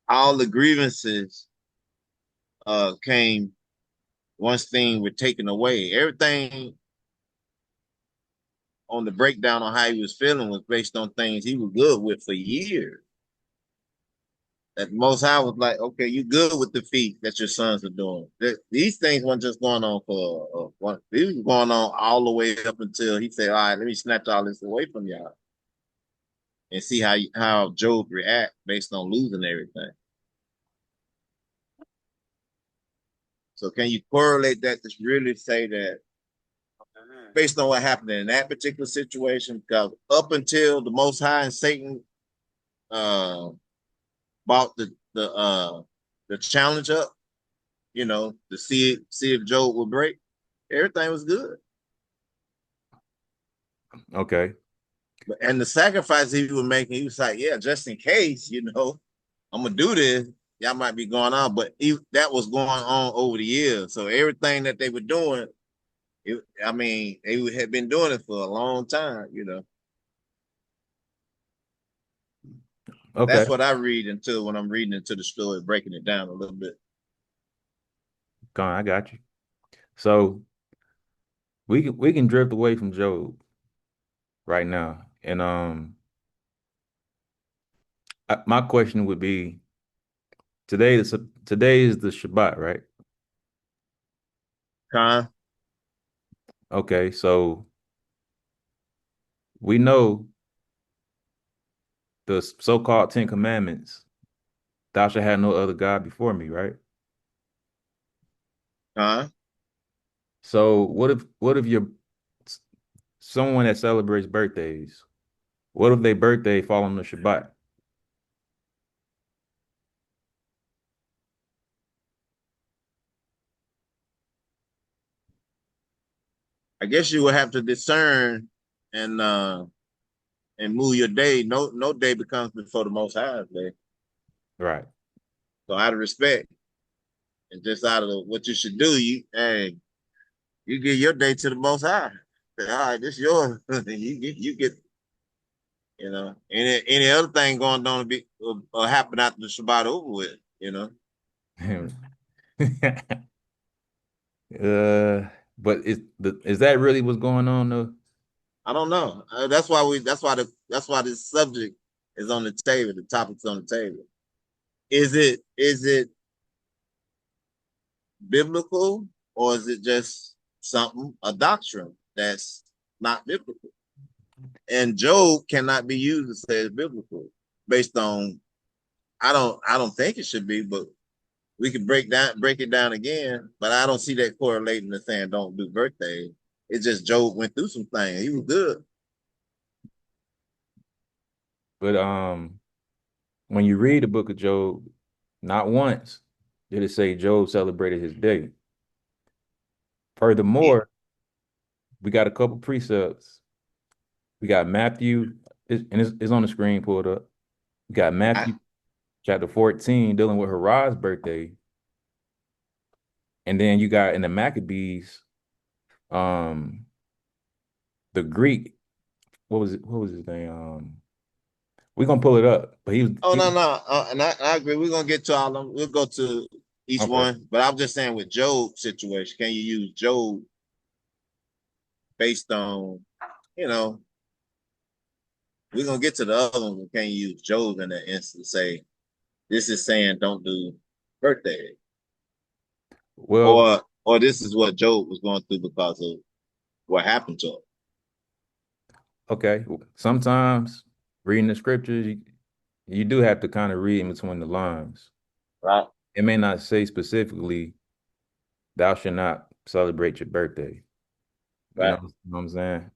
all the grievances came once things were taken away. Everything on the breakdown on how he was feeling was based on things he was good with for years. That Most High was like, okay, you good with the feet that your sons are doing. These things weren't just going on for one. These was going on all the way up until he said, all right, let me snatch all this away from y'all and see how Job react based on losing everything. So can you correlate that to really say that based on what happened in that particular situation? Because up until the Most High and Satan bought the challenge up, to see if Job would break, everything was good. Okay. And the sacrifice he was making, he was like, yeah, just in case, I'm gonna do this. Y'all might be going on, but that was going on over the years. So everything that they were doing, they had been doing it for a long time. Okay. That's what I read into when I'm reading into the story, breaking it down a little bit. Come on, I got you. So we can drift away from Job right now, and my question would be, today is the Shabbat, right? Con, Okay, so we know the so-called Ten Commandments. Thou shalt have no other God before me, right? con. So what if you're someone that celebrates birthdays? What if their birthday fall on the Shabbat? I guess you would have to discern and move your day. No day becomes before the Most High day. Right. So out of respect and just out of what you should do, you give your day to the Most High. Say, all right, this is yours. you get any other thing going on to be or happen after the Shabbat over with. But is that really what's going on though? I don't know. That's why this subject is on the table. The topic's on the table. Is it biblical or is it just a doctrine that's not biblical? And Job cannot be used to say it's biblical based on I don't think it should be, but we could break it down again. But I don't see that correlating to saying don't do birthdays. It's just Job went through some things. He was good. But when you read the book of Job, not once did it say Job celebrated his day. Furthermore, we got a couple precepts. We got Matthew, it's on the screen, pulled up. We got I, Matthew chapter 14 dealing with Haraz's birthday. And then you got in the Maccabees, um, the Greek, what was it? What was his name? We're gonna pull it up, but oh he no, and I agree. We're gonna get to all of them. We'll go to each okay. one, but I'm just saying with Job's situation, can you use Job based on, you know, we're gonna get to the other one. We can't use Job in that instance. Say this is saying don't do birthday, Well, or this is what Job was going through because of what happened to him. okay. Sometimes reading the scriptures, you do have to kind of read in between the lines. Right. It may not say specifically, thou shalt not celebrate your birthday. Right. You know what I'm saying?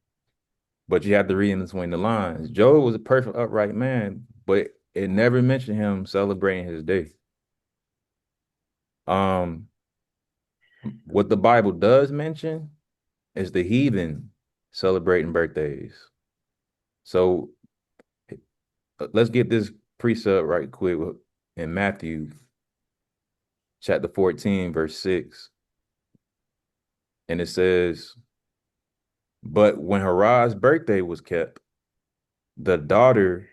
But you have to read in between the lines. Job was a perfect, upright man, but it never mentioned him celebrating his day. Um, what the Bible does mention is the heathen celebrating birthdays. So let's get this precept right quick in Matthew chapter 14, verse 6. And it says, but when Haraz's birthday was kept, the daughter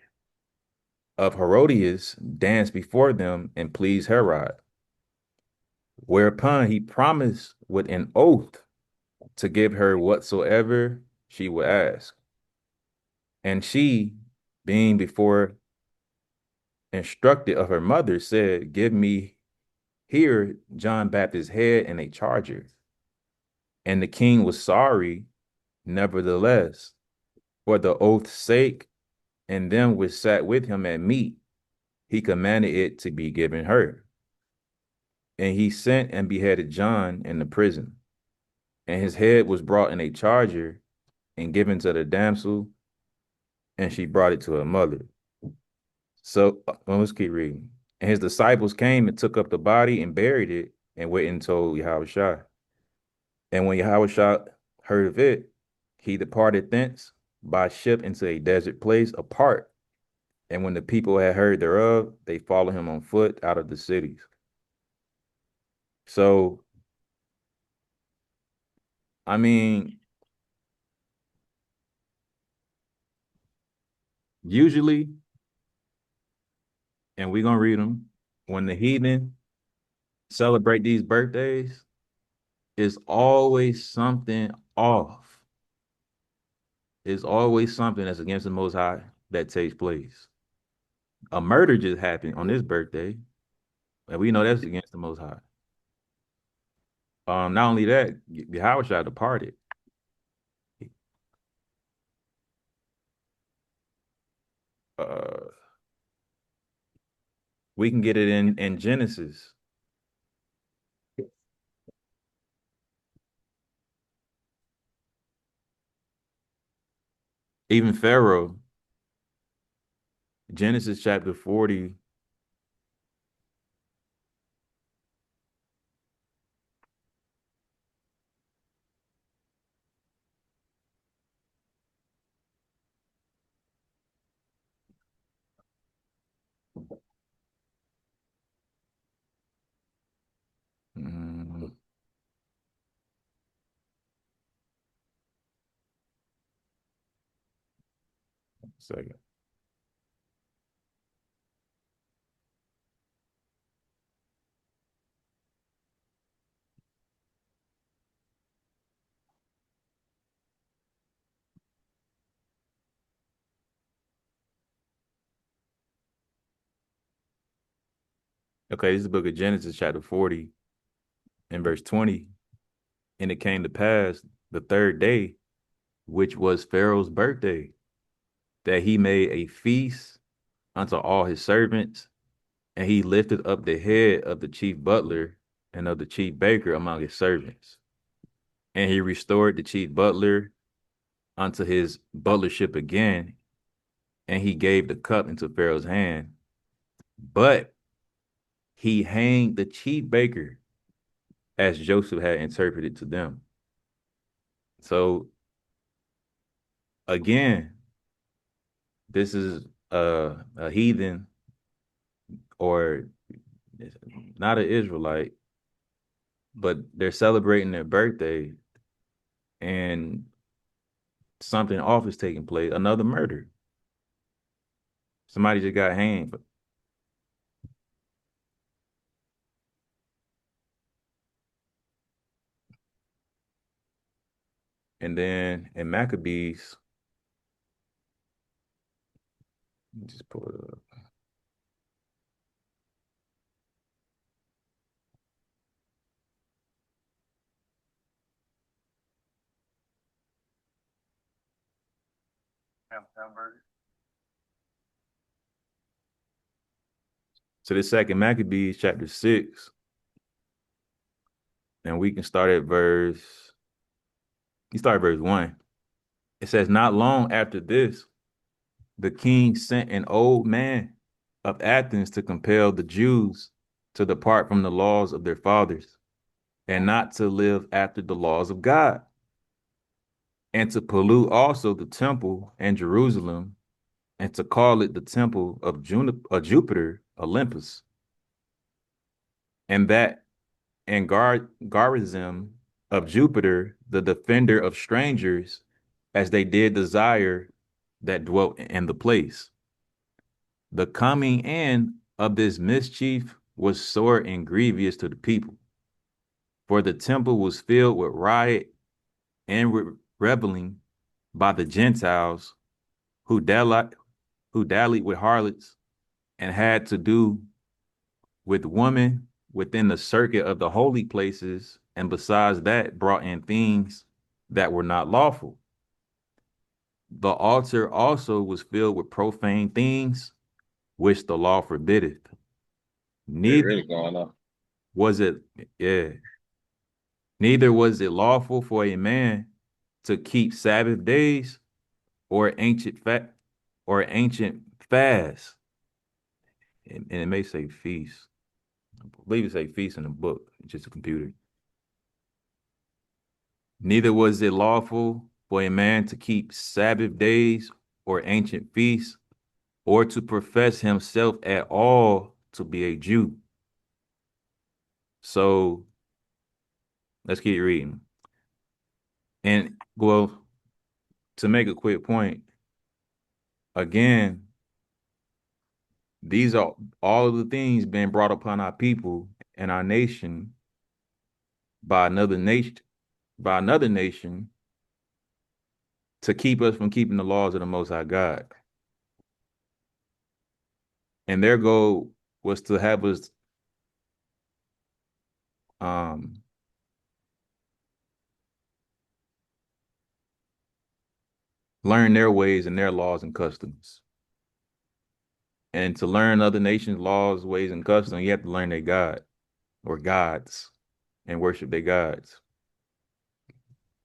of Herodias danced before them and pleased Herod. Whereupon he promised with an oath to give her whatsoever she would ask. And she, being before instructed of her mother, said, give me here John Baptist's head and a charger. And the king was sorry, nevertheless, for the oath's sake, and them which sat with him at meat, he commanded it to be given her. And he sent and beheaded John in the prison. And his head was brought in a charger and given to the damsel, and she brought it to her mother. So let's keep reading. And his disciples came and took up the body and buried it and went and told YHWH. And when YHWH heard of it, he departed thence by ship into a desert place apart. And when the people had heard thereof, they followed him on foot out of the cities. So, I mean, usually, and we're going to read them, when the heathen celebrate these birthdays, it's always something off. It's always something that's against the Most High that takes place. A murder just happened on his birthday. And we know that's against the Most High. Not only that, YHWH departed. We can get it in Genesis. Even Pharaoh, Genesis chapter 40. Mm, second. Okay, this is the book of Genesis, chapter 40, and verse 20. And it came to pass the third day, which was Pharaoh's birthday, that he made a feast unto all his servants, and he lifted up the head of the chief butler and of the chief baker among his servants. And he restored the chief butler unto his butlership again, and he gave the cup into Pharaoh's hand. But he hanged the chief baker as Joseph had interpreted to them. So again, this is a heathen, or not an Israelite, but they're celebrating their birthday, and something off is taking place, another murder. Somebody just got hanged. And then in Maccabees, just pull it up. So the second Maccabees, chapter 6, and we can start at verse 1. It says, not long after this, the king sent an old man of Athens to compel the Jews to depart from the laws of their fathers, and not to live after the laws of God, and to pollute also the temple and Jerusalem, and to call it the temple of Jupiter Olympus, and that Garizim of Jupiter, the defender of strangers, as they did desire that dwelt in the place. The coming in of this mischief was sore and grievous to the people, for the temple was filled with riot and with reveling by the Gentiles who dallied with harlots and had to do with women within the circuit of the holy places, and besides that brought in things that were not lawful. The altar also was filled with profane things, which the law forbiddeth. Neither really going on. was it, yeah, neither was it lawful for a man to keep Sabbath days or ancient fasts. And it may say feast. I believe it say feast in the book. It's just a computer. Neither was it lawful for a man to keep Sabbath days or ancient feasts, or to profess himself at all to be a Jew. So let's keep reading. And well, to make a quick point, again, these are all of the things being brought upon our people and our nation by another nation to keep us from keeping the laws of the Most High God. And their goal was to have us um learn their ways and their laws and customs. And to learn other nations' laws, ways, and customs, you have to learn their God or gods and worship their gods.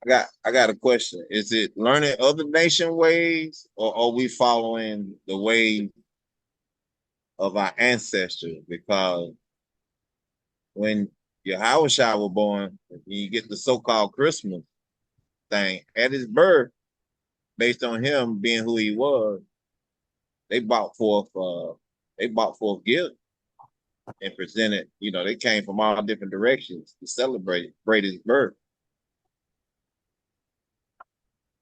I got a question. Is it learning other nation ways, or are we following the way of our ancestors? Because when YHWH was born, you get the so-called Christmas thing at his birth, based on him being who he was, they brought forth gifts and presented, they came from all different directions to celebrate his birth.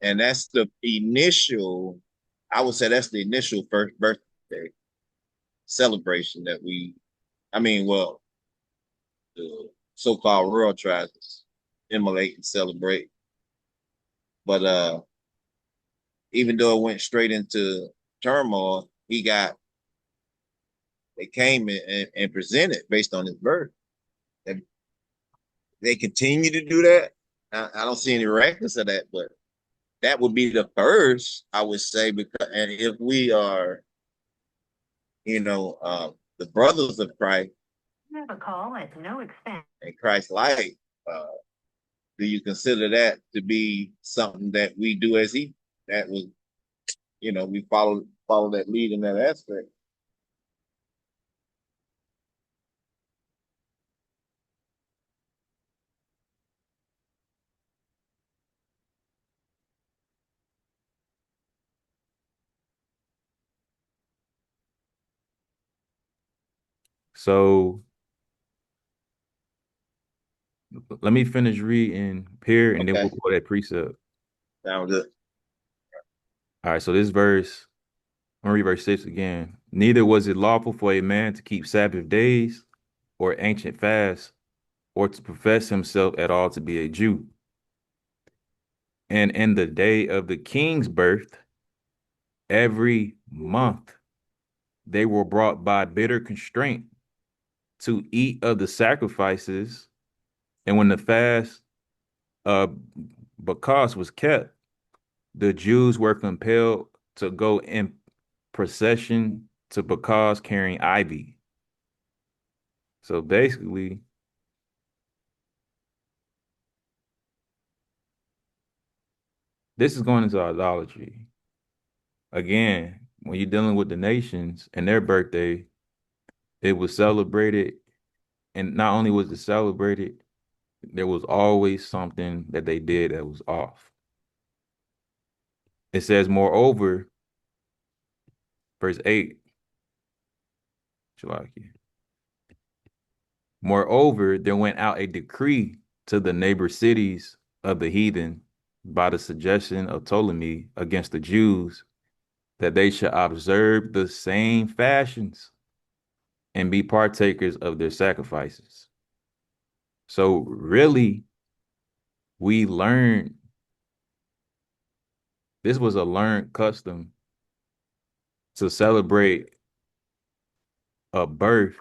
And that's the initial, I would say that's the initial first birthday celebration that the so-called rural tribes emulate and celebrate. But even though it went straight into turmoil, they came and presented based on his birth. And they continue to do that. I don't see any records of that, but that would be the first, I would say, because and if we are, the brothers of Christ, have a call at no expense, and Christ like, do you consider that to be something that we do as he? That was, we follow that lead in that aspect. So let me finish reading here and then we'll go that precept. Sounds good. All right, so this verse, I'm gonna read verse 6 again. Neither was it lawful for a man to keep Sabbath days or ancient fasts or to profess himself at all to be a Jew. And in the day of the king's birth, every month they were brought by bitter constraint to eat of the sacrifices. And when the fast of Bacchus was kept, the Jews were compelled to go in procession to Bacchus carrying ivy. So basically, this is going into idolatry. Again, when you're dealing with the nations and their birthday, it was celebrated. And not only was it celebrated, there was always something that they did that was off. It says, moreover, verse 8, moreover, there went out a decree to the neighbor cities of the heathen by the suggestion of Ptolemy against the Jews that they should observe the same fashions and be partakers of their sacrifices. So really, we learned, this was a learned custom to celebrate a birth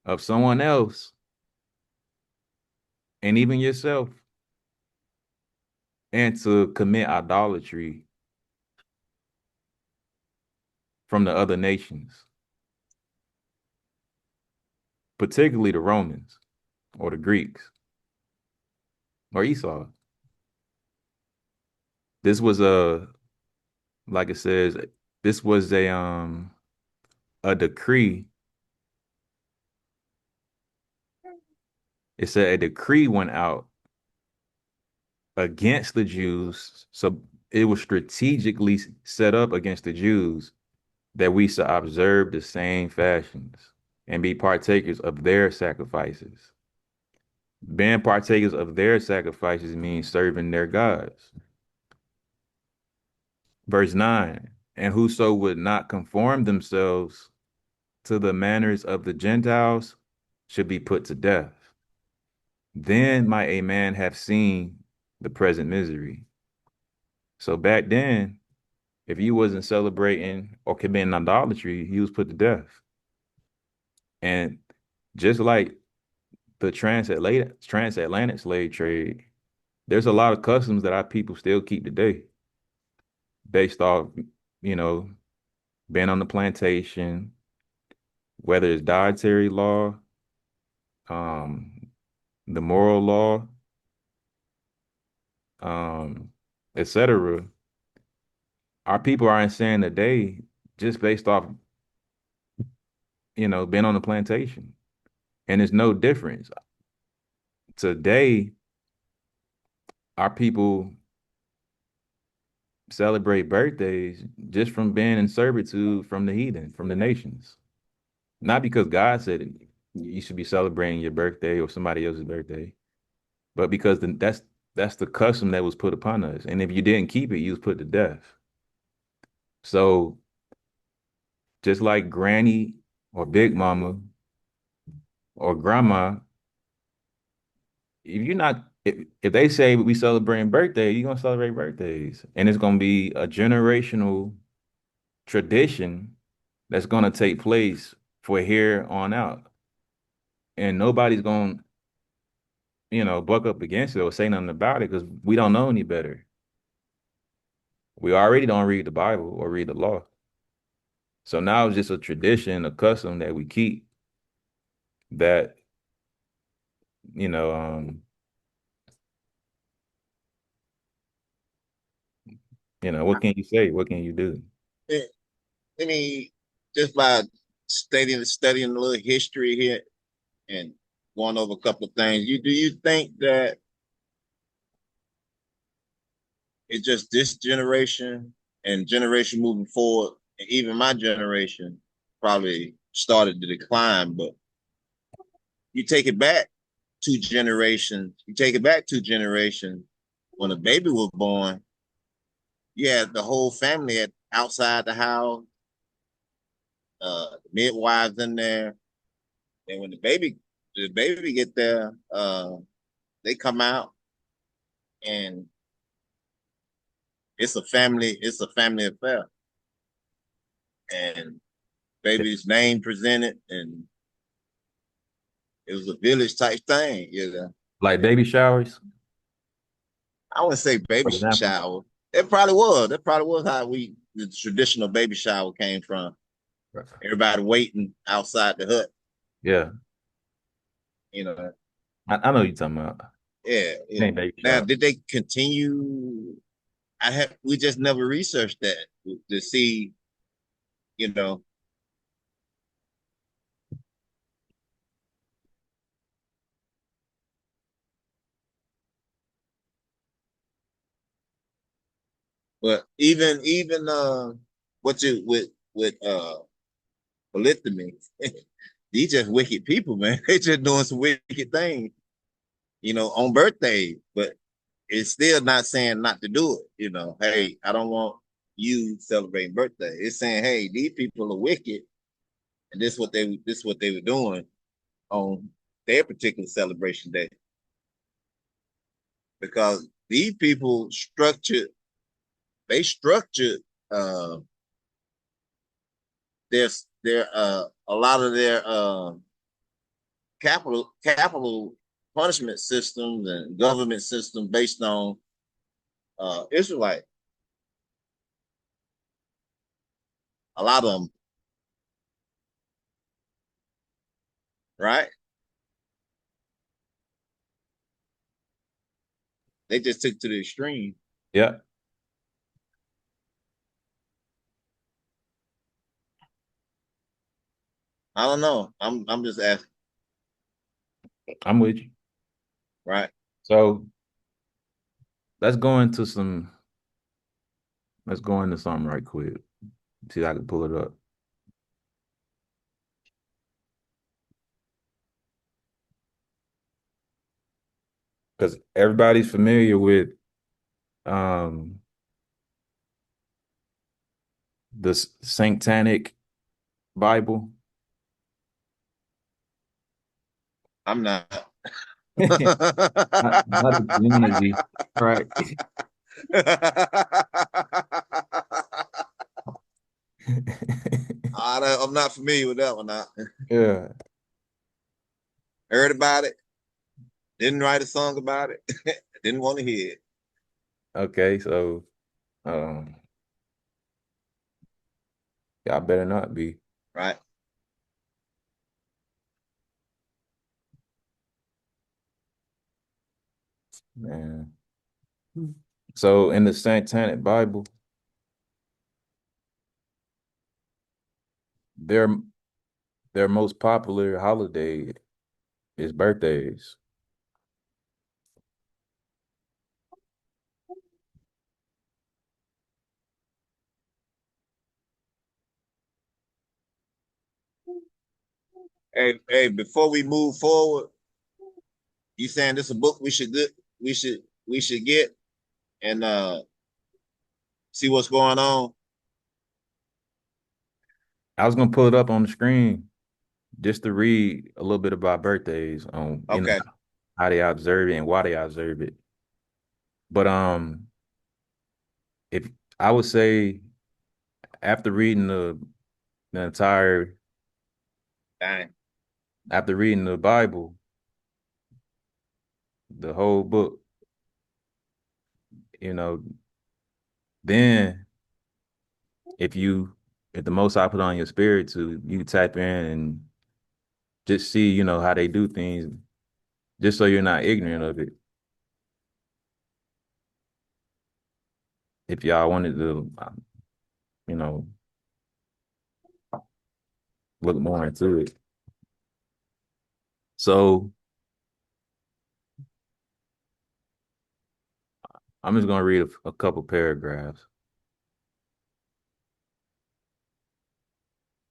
of someone else and even yourself, and to commit idolatry from the other nations, particularly the Romans or the Greeks or Esau. This was like it says, this was a decree. It said a decree went out against the Jews. So it was strategically set up against the Jews that we should observe the same fashions and be partakers of their sacrifices. Being partakers of their sacrifices means serving their gods. Verse 9, and whoso would not conform themselves to the manners of the Gentiles should be put to death. Then might a man have seen the present misery. So back then, if you wasn't celebrating or committing idolatry, he was put to death. And just like the transatlantic slave trade, there's a lot of customs that our people still keep today, based off, you know, being on the plantation, whether it's dietary law, um, the moral law, etc. Our people aren't saying today just based off, being on the plantation. And there's no difference. Today, our people celebrate birthdays just from being in servitude from the heathen, from the nations. Not because God said it, you should be celebrating your birthday or somebody else's birthday, but because that's the custom that was put upon us. And if you didn't keep it, you was put to death. So just like granny or big mama or grandma, if they say we celebrating birthday, you're gonna celebrate birthdays. And it's gonna be a generational tradition that's gonna take place for here on out. And nobody's gonna, buck up against it or say nothing about it because we don't know any better. We already don't read the Bible or read the law. So now it's just a tradition, a custom that we keep that, you know, what can you say? What can you do? I mean, just by studying a little history here and going over a couple of things, do you think that it's just this generation and generation moving forward, and even my generation probably started to decline, but you take it back two generations, when a baby was born, you had the whole family outside the house, midwives in there. And when the baby get there, they come out and it's a family affair. And baby's name presented, and it was a village type thing, Like baby showers, I wouldn't say baby for example. shower. It probably was. That probably was how the traditional baby shower came from. Everybody waiting outside the hut, Yeah, you know. I know what you're talking about. Yeah, Ain't baby Now, shower. did they continue? We just never researched that to see, you know. But even what you with polygamy, these just wicked people, man. They just doing some wicked things, on birthdays. But it's still not saying not to do it. Hey, I don't want you celebrating birthday. It's saying, hey, these people are wicked, and this what they were doing on their particular celebration day, because these people structured uh their a lot of their capital punishment systems and government system based on Israelite. A lot of them, right? They just took to the extreme. Yeah, I don't know. I'm just asking, I'm with you. right? So let's go into some. Let's go into something right quick. See if I can pull it up. Because everybody's familiar with um the Satanic Bible. I'm not. Not the community, right? I'm not familiar with that one. Yeah. Heard about it. Didn't write a song about it. Didn't want to hear it. Okay, so um, y'all better not be. Right. Man. So in the Satanic Bible, their their most popular holiday is birthdays. Hey, before we move forward, you saying this is a book we should get and see what's going on? I was gonna pull it up on the screen just to read a little bit about birthdays on Okay. how they observe it and why they observe it. But if I would say after reading the entire Dang. after reading the Bible, the whole book, you know, then if the Most High put on your spirit to you tap in and just see, how they do things, just so you're not ignorant of it. If y'all wanted to, you know, look more into it. So I'm just gonna read a couple paragraphs.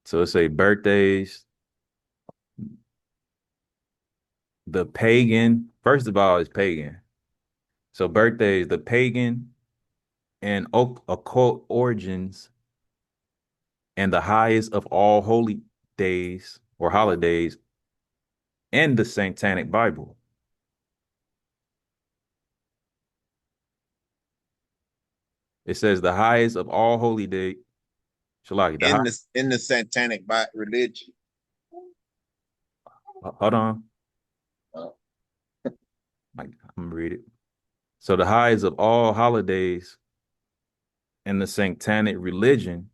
So it say birthdays, the pagan, first of all, is pagan. So birthdays, the pagan and occult origins, and the highest of all holy days or holidays in the Satanic Bible. It says the highest of all holy day, Shalaki, In the satanic religion. hold on, Uh, I'm gonna read it. So the highest of all holidays in the Satanic religion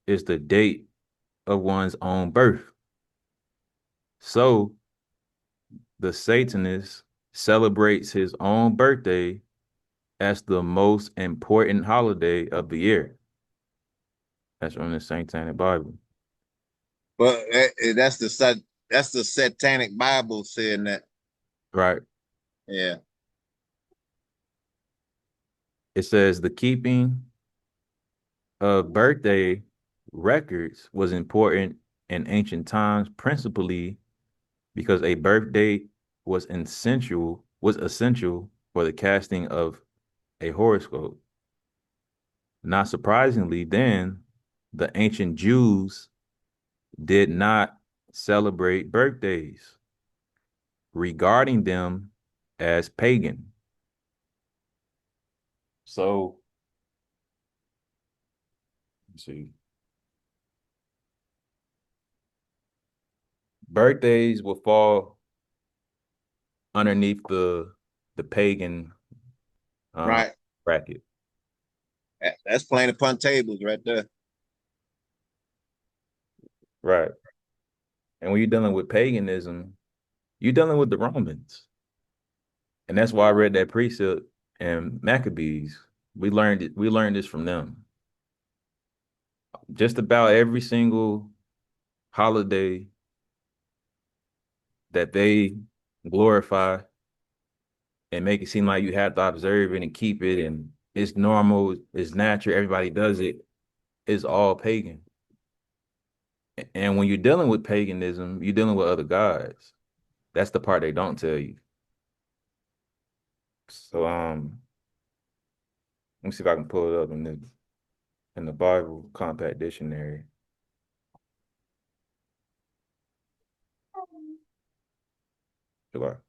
is the date of one's own birth. So the Satanist celebrates his own birthday as the most important holiday of the year. That's from the Satanic Bible. but that's the satanic Bible saying that. Right. Yeah. It says the keeping of birthday records was important in ancient times, principally because a birthday was essential for the casting of a horoscope. Not surprisingly, then the ancient Jews did not celebrate birthdays, regarding them as pagan. So, let's see. Birthdays will fall underneath the pagan Right. bracket. That's playing upon tables right there. Right. And when you're dealing with paganism, you're dealing with the Romans. And that's why I read that precept and Maccabees. We learned this from them. Just about every single holiday that they glorify and make it seem like you have to observe it and keep it and it's normal, it's natural, everybody does it, it's all pagan. And when you're dealing with paganism, you're dealing with other gods. That's the part they don't tell you. So let me see if I can pull it up in the Bible Compact Dictionary. Sure.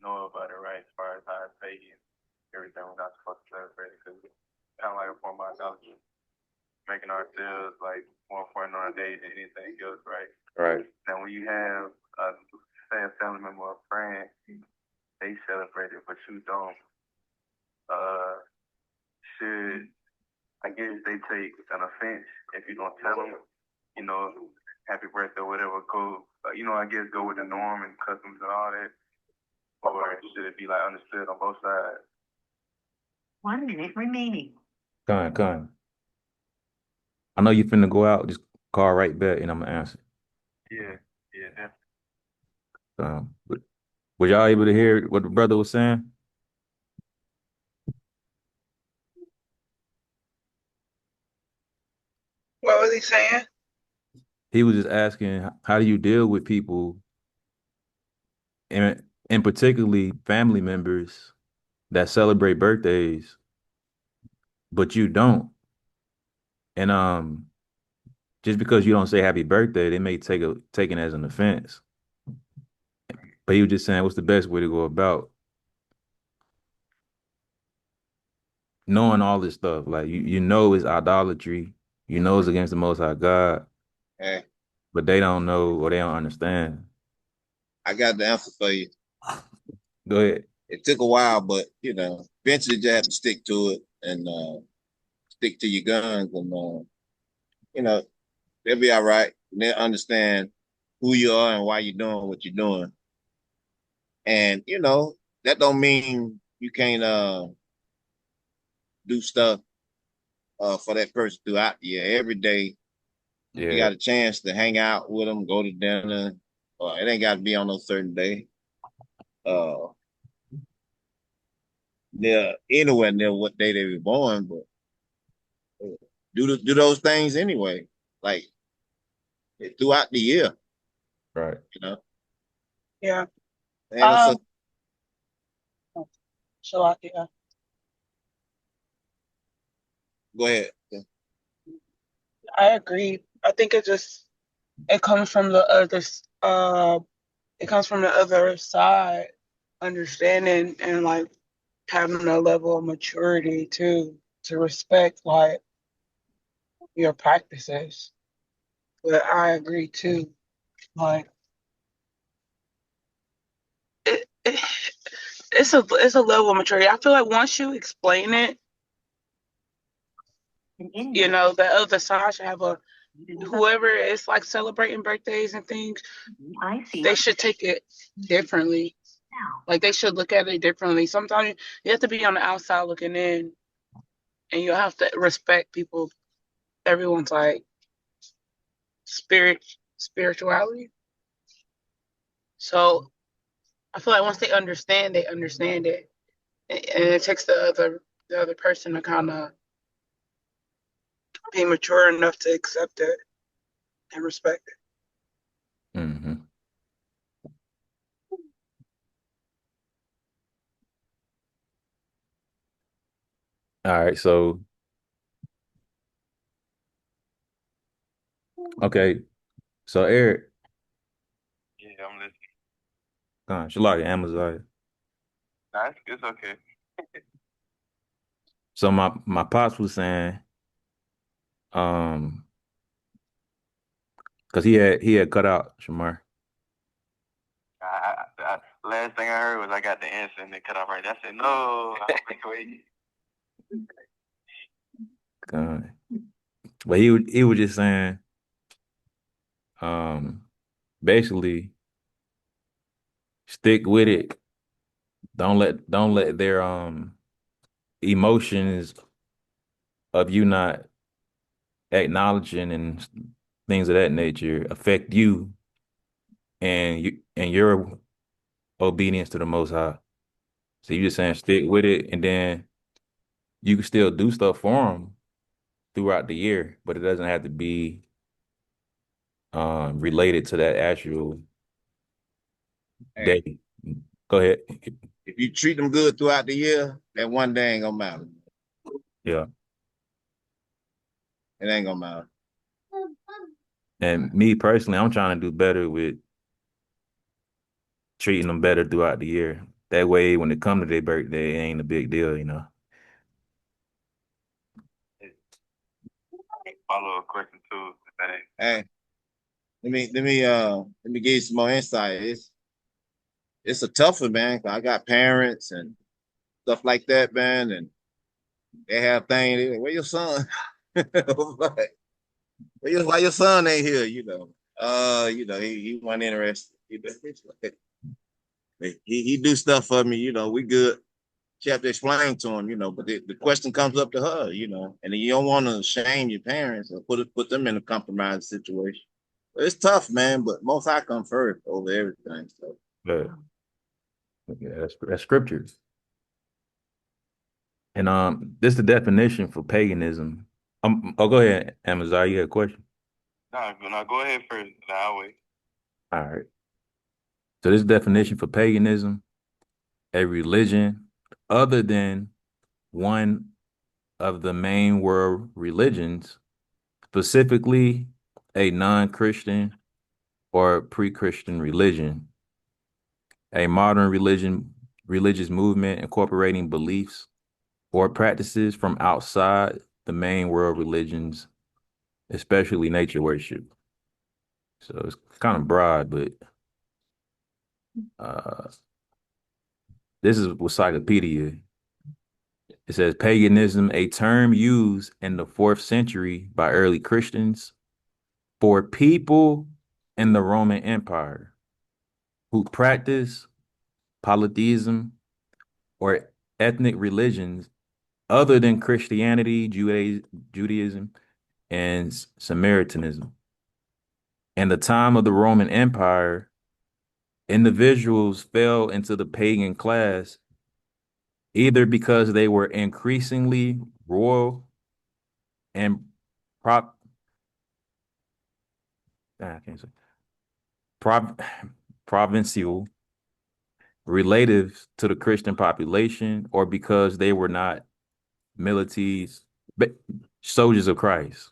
know about it, right? As far as how it's pagan, everything we're not supposed to celebrate because it's kind of like a form of idolatry, making ourselves like more important on a day than anything else, right? Right. And when you have say a family member or friend, they celebrate it, but you don't. Should I guess they take an offense if you don't tell them, you know, happy birthday or whatever, go, I guess go with the norm and customs and all that, or should it be like understood on both sides? 1 minute remaining. Con. I know you finna go out. Just call right back, and I'm gonna answer. Yeah, definitely. But was y'all able to hear what the brother was saying? What was he saying? He was just asking, how do you deal with people, and particularly family members that celebrate birthdays, but you don't, and just because you don't say happy birthday, they may take it as an offense. But he was just saying, what's the best way to go about knowing all this stuff? Like you know it's idolatry, you know it's against the Most High God, Hey, but they don't know or they don't understand. I got the answer for you. Go ahead. It took a while, but eventually you have to stick to it and stick to your guns, and they'll be all right. And they'll understand who you are and why you're doing what you're doing. And that don't mean you can't do stuff for that person throughout the year. Every day you Yeah. got a chance to hang out with them, go to dinner. It ain't got to be on no certain day. They're anywhere near what day they were born, but do those things anyway, like throughout the year. Right. Yeah. And it's a So yeah. Go ahead. I agree. I think it comes from the other side, understanding and like having a level of maturity to respect like your practices. But I agree too. Like it it's a level of maturity. I feel like once you explain it, the other side should have whoever is like celebrating birthdays and things, they should take it differently. Like they should look at it differently. Sometimes you have to be on the outside looking in, and you have to respect people, everyone's like spirituality. So I feel like once they understand it, and it takes the other person to kind of be mature enough to accept it and respect it. Mm-hmm. All right. So, okay. So Eric, Yeah, I'm listening. Shalaka, Amazon. Nah, it's okay. So my pops was saying, um, because he had cut out Shamar. Last thing I heard was I got the answer and they cut off right there. I said, no, wait. But he was just saying, basically stick with it. Don't let their emotions of you not acknowledging and things of that nature affect you and your obedience to the Most High. So you just saying stick with it, and then you can still do stuff for them throughout the year, but it doesn't have to be related to that actual Hey, day. Go ahead. if you treat them good throughout the year, that one day ain't gonna matter. Yeah. It ain't gonna matter. And me personally, I'm trying to do better with treating them better throughout the year. That way, when it come to their birthday, it ain't a big deal, you know. Follow up question too. Hey, let me give you some more insight. It's a tough one, man. 'Cause I got parents and stuff like that, man, and they have things. They like, where your son? Like, why your son ain't here? He wasn't interested. He do stuff for me. We good. She have to explain to him, but the question comes up to her, and you don't want to shame your parents or put them in a compromised situation. But it's tough, man. But most high come first over everything. So But yeah, that's scriptures. And this is the definition for paganism. Go ahead, Amazon. You had a question? No, go ahead first. No, I'll wait. All right. So this definition for paganism: a religion other than one of the main world religions, specifically a non-Christian or pre-Christian religion, a modern religious movement incorporating beliefs or practices from outside the main world religions, especially nature worship. So it's kind of broad, but uh, this is Wikipedia. It says paganism, a term used in the 4th century by early Christians for people in the Roman Empire who practice polytheism or ethnic religions other than Christianity, Judaism, and Samaritanism. In the time of the Roman Empire, individuals fell into the pagan class either because they were increasingly royal and prop I can't say prov provincial relative to the Christian population, or because they were not milities, but soldiers of Christ.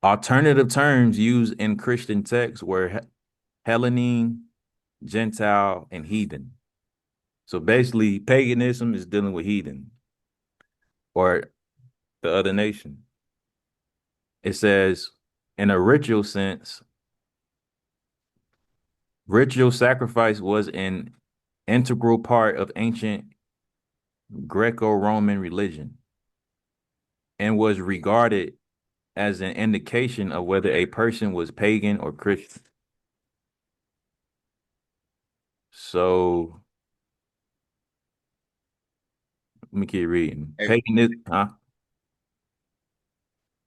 Alternative terms used in Christian texts were Hellenine, Gentile, and heathen. So basically, paganism is dealing with heathen or the other nation. It says, in a ritual sense, ritual sacrifice was an integral part of ancient Greco-Roman religion and was regarded as an indication of whether a person was pagan or Christian. So let me keep reading. hey, Paganism, huh?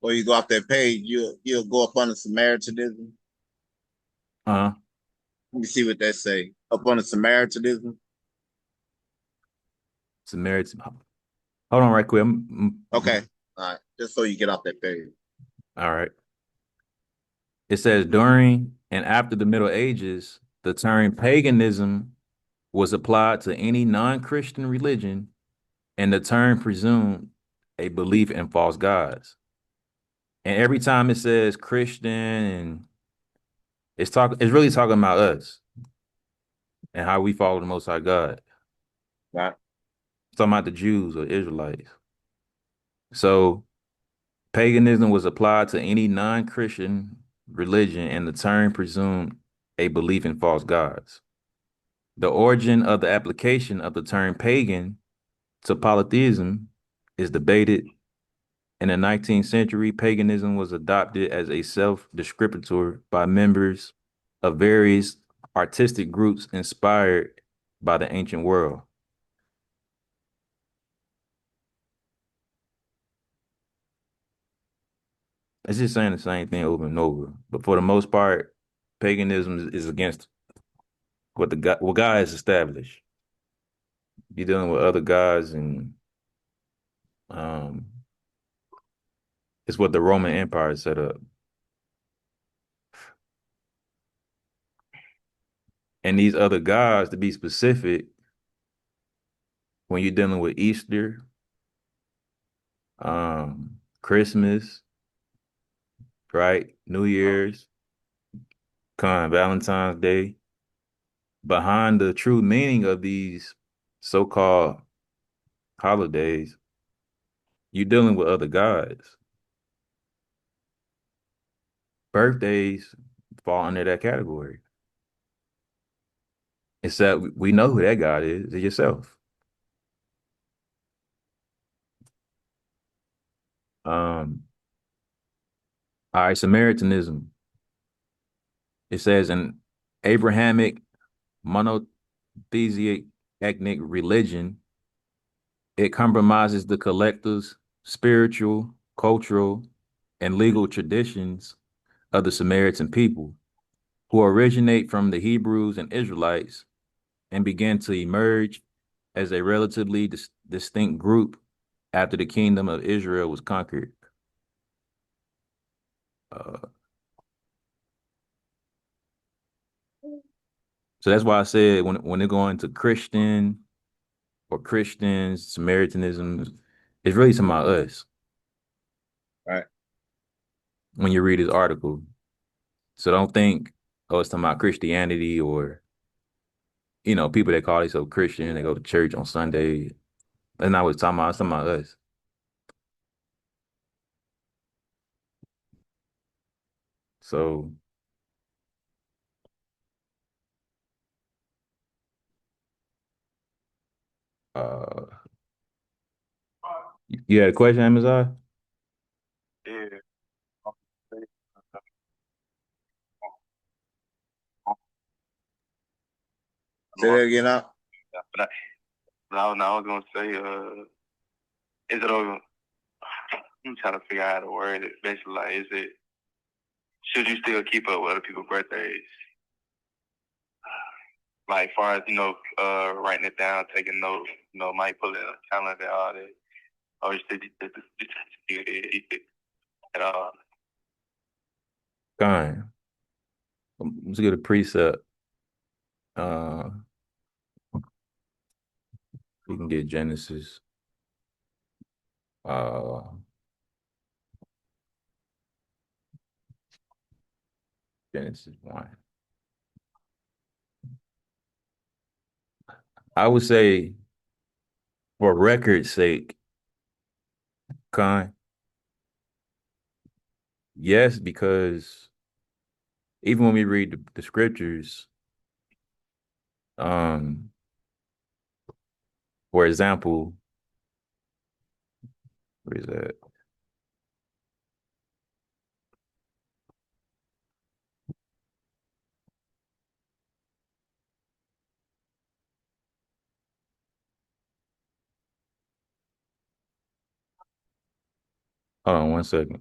before you go off that page, you'll go up on the Samaritanism. Uh-huh. Let me see what that say. Up on the Samaritanism. Samaritan. Hold on right quick. Okay. All right. Just so you get off that page. All right. It says during and after the Middle Ages, the term paganism was applied to any non-Christian religion, and the term presumed a belief in false gods. And every time it says Christian, and it's really talking about us and how we follow the Most High God. Right. It's talking about the Jews or Israelites. So paganism was applied to any non-Christian religion, and the term presumed a belief in false gods. The origin of the application of the term pagan to polytheism is debated. In the 19th century, paganism was adopted as a self-descriptor by members of various artistic groups inspired by the ancient world. It's just saying the same thing over and over. But for the most part, paganism is against what God has established. You're dealing with other gods, and um, it's what the Roman Empire set up. And these other gods, to be specific, when you're dealing with Easter, Christmas, right? New Year's, Valentine's Day, behind the true meaning of these so-called holidays, you're dealing with other gods. Birthdays fall under that category. Except we know who that God is, it's yourself. All right, Samaritanism. It says an Abrahamic monotheistic ethnic religion, it compromises the collective's spiritual, cultural, and legal traditions of the Samaritan people, who originate from the Hebrews and Israelites and began to emerge as a relatively distinct group after the kingdom of Israel was conquered. So that's why I said when they go into Christian or Christians, Samaritanism, it's really talking about us. Right. When you read his article. So don't think, oh, it's talking about Christianity or, people that call themselves Christian, they go to church on Sunday. That's not what it's talking about. It's talking about us. So uh you had a question, Amazon? Yeah. Say that again now. But I was gonna say, is it over? I'm trying to figure out how to word it. Basically, like, should you still keep up with other people's birthdays? Like, far as, writing it down, taking notes, might put it in a calendar, all that. Or should you at all? Fine. Let's get a precept. We can get Genesis. Genesis 1. I would say, for record's sake, yes, because even when we read the scriptures, for example, where is that? Hold on 1 second.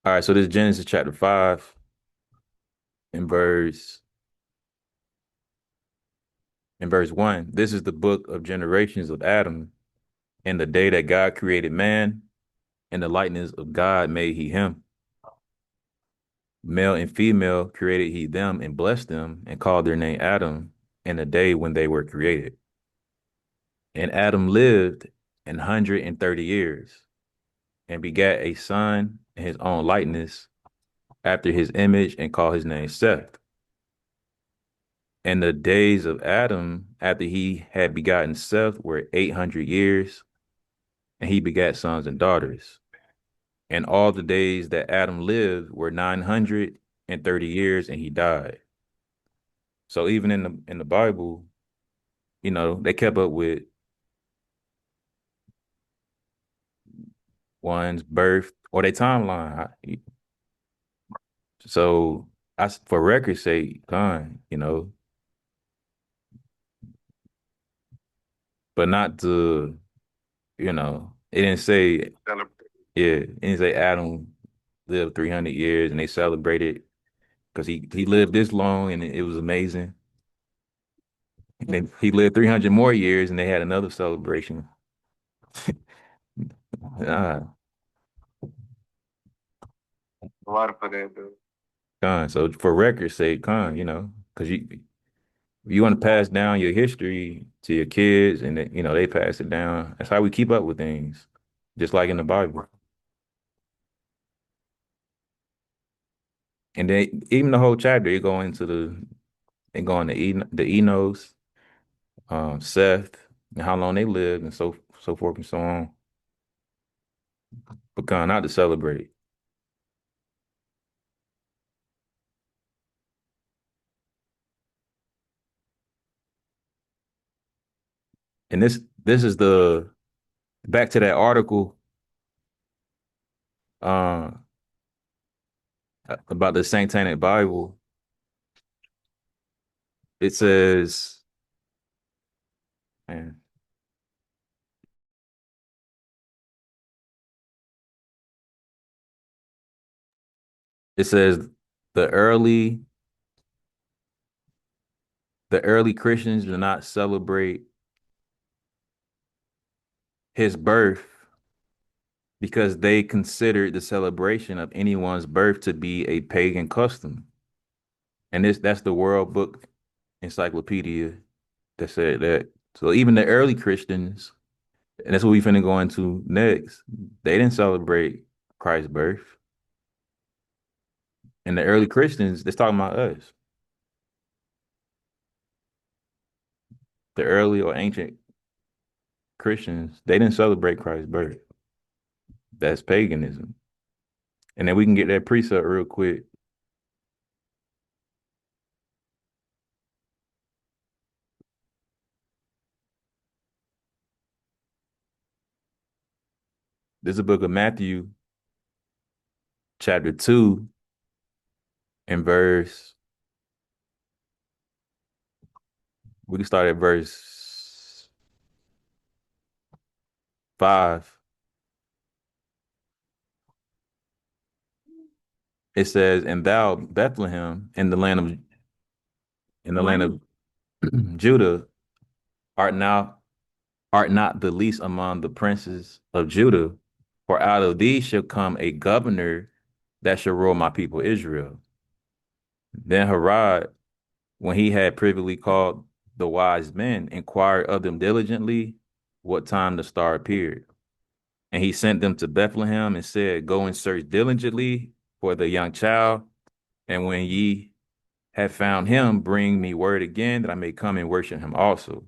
All right, so this is Genesis chapter 5 in verse 1. This is the book of generations of Adam. In the day that God created man, in the likeness of God made he him. Male and female created he them and blessed them and called their name Adam in the day when they were created. And Adam lived 130 years and begat a son in his own likeness after his image and called his name Seth. And the days of Adam after he had begotten Seth were 800 years, and he begat sons and daughters. And all the days that Adam lived were 930 years, and he died. So even in the Bible, they kept up with one's birth or their timeline. So for record's sake, but not to, it didn't say, it didn't say Adam lived 300 years and they celebrated because he lived this long and it was amazing. And then he lived 300 more years and they had another celebration. Ah, A lot of for that, though. so for record's sake, because you want to pass down your history to your kids and they pass it down. That's how we keep up with things, just like in the Bible. And then even the whole chapter, you go into the Enos, Seth, and how long they lived, and so forth and so on. But kind of not to celebrate. And this is the back to that article uh, about the Satanic Bible. It says, man, it says the early Christians do not celebrate his birth because they considered the celebration of anyone's birth to be a pagan custom. And that's the World Book Encyclopedia that said that. So even the early Christians, and that's what we finna go into next, they didn't celebrate Christ's birth. And the early Christians, they're talking about us. The early or ancient Christians, they didn't celebrate Christ's birth. That's paganism. And then we can get that precept real quick. This is the book of Matthew, chapter 2, and we can start at verse 5. It says, "And thou, Bethlehem, in the land of Judah, art not the least among the princes of Judah, for out of thee shall come a governor that shall rule my people Israel." Then Herod, when he had privily called the wise men, inquired of them diligently what time the star appeared. And he sent them to Bethlehem and said, "Go and search diligently for the young child, and when ye have found him, bring me word again that I may come and worship him also."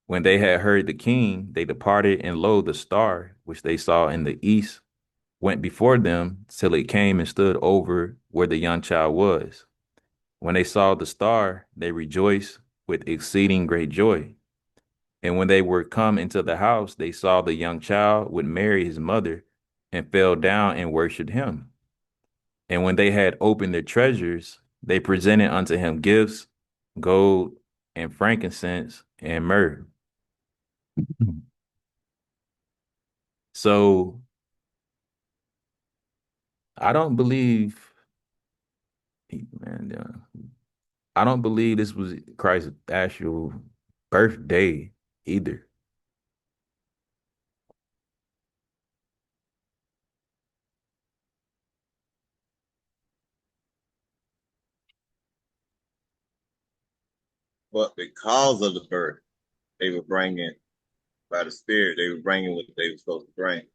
When they had heard the king, they departed, and lo, the star, which they saw in the east, went before them till it came and stood over where the young child was. When they saw the star, they rejoiced with exceeding great joy. And when they were come into the house, they saw the young child with Mary his mother, and fell down and worshipped him. And when they had opened their treasures, they presented unto him gifts, gold and frankincense and myrrh. So I don't believe, man, I don't believe this was Christ's actual birthday either. But because of the birth, they were bringing by the Spirit, they were bringing what they were supposed to bring.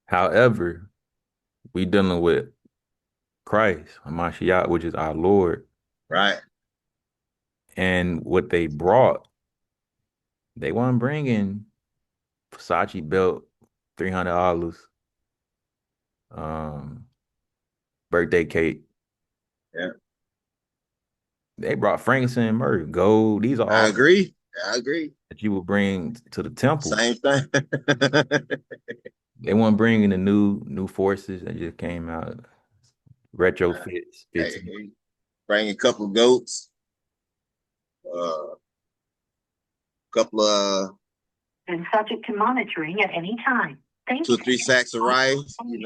However, we dealing with Christ, Hamashiach, which is our Lord. Right. And what they brought, they weren't bringing Versace belt, $300, birthday cake. Yeah. They brought frankincense and myrrh, gold. These are all I agree. that you would bring to the temple. Same thing. They weren't bringing the new forces that just came out, retrofits. Hey, bring a couple of goats, couple of and subject to monitoring at any time. Thank 2 or 3 sacks of rice, you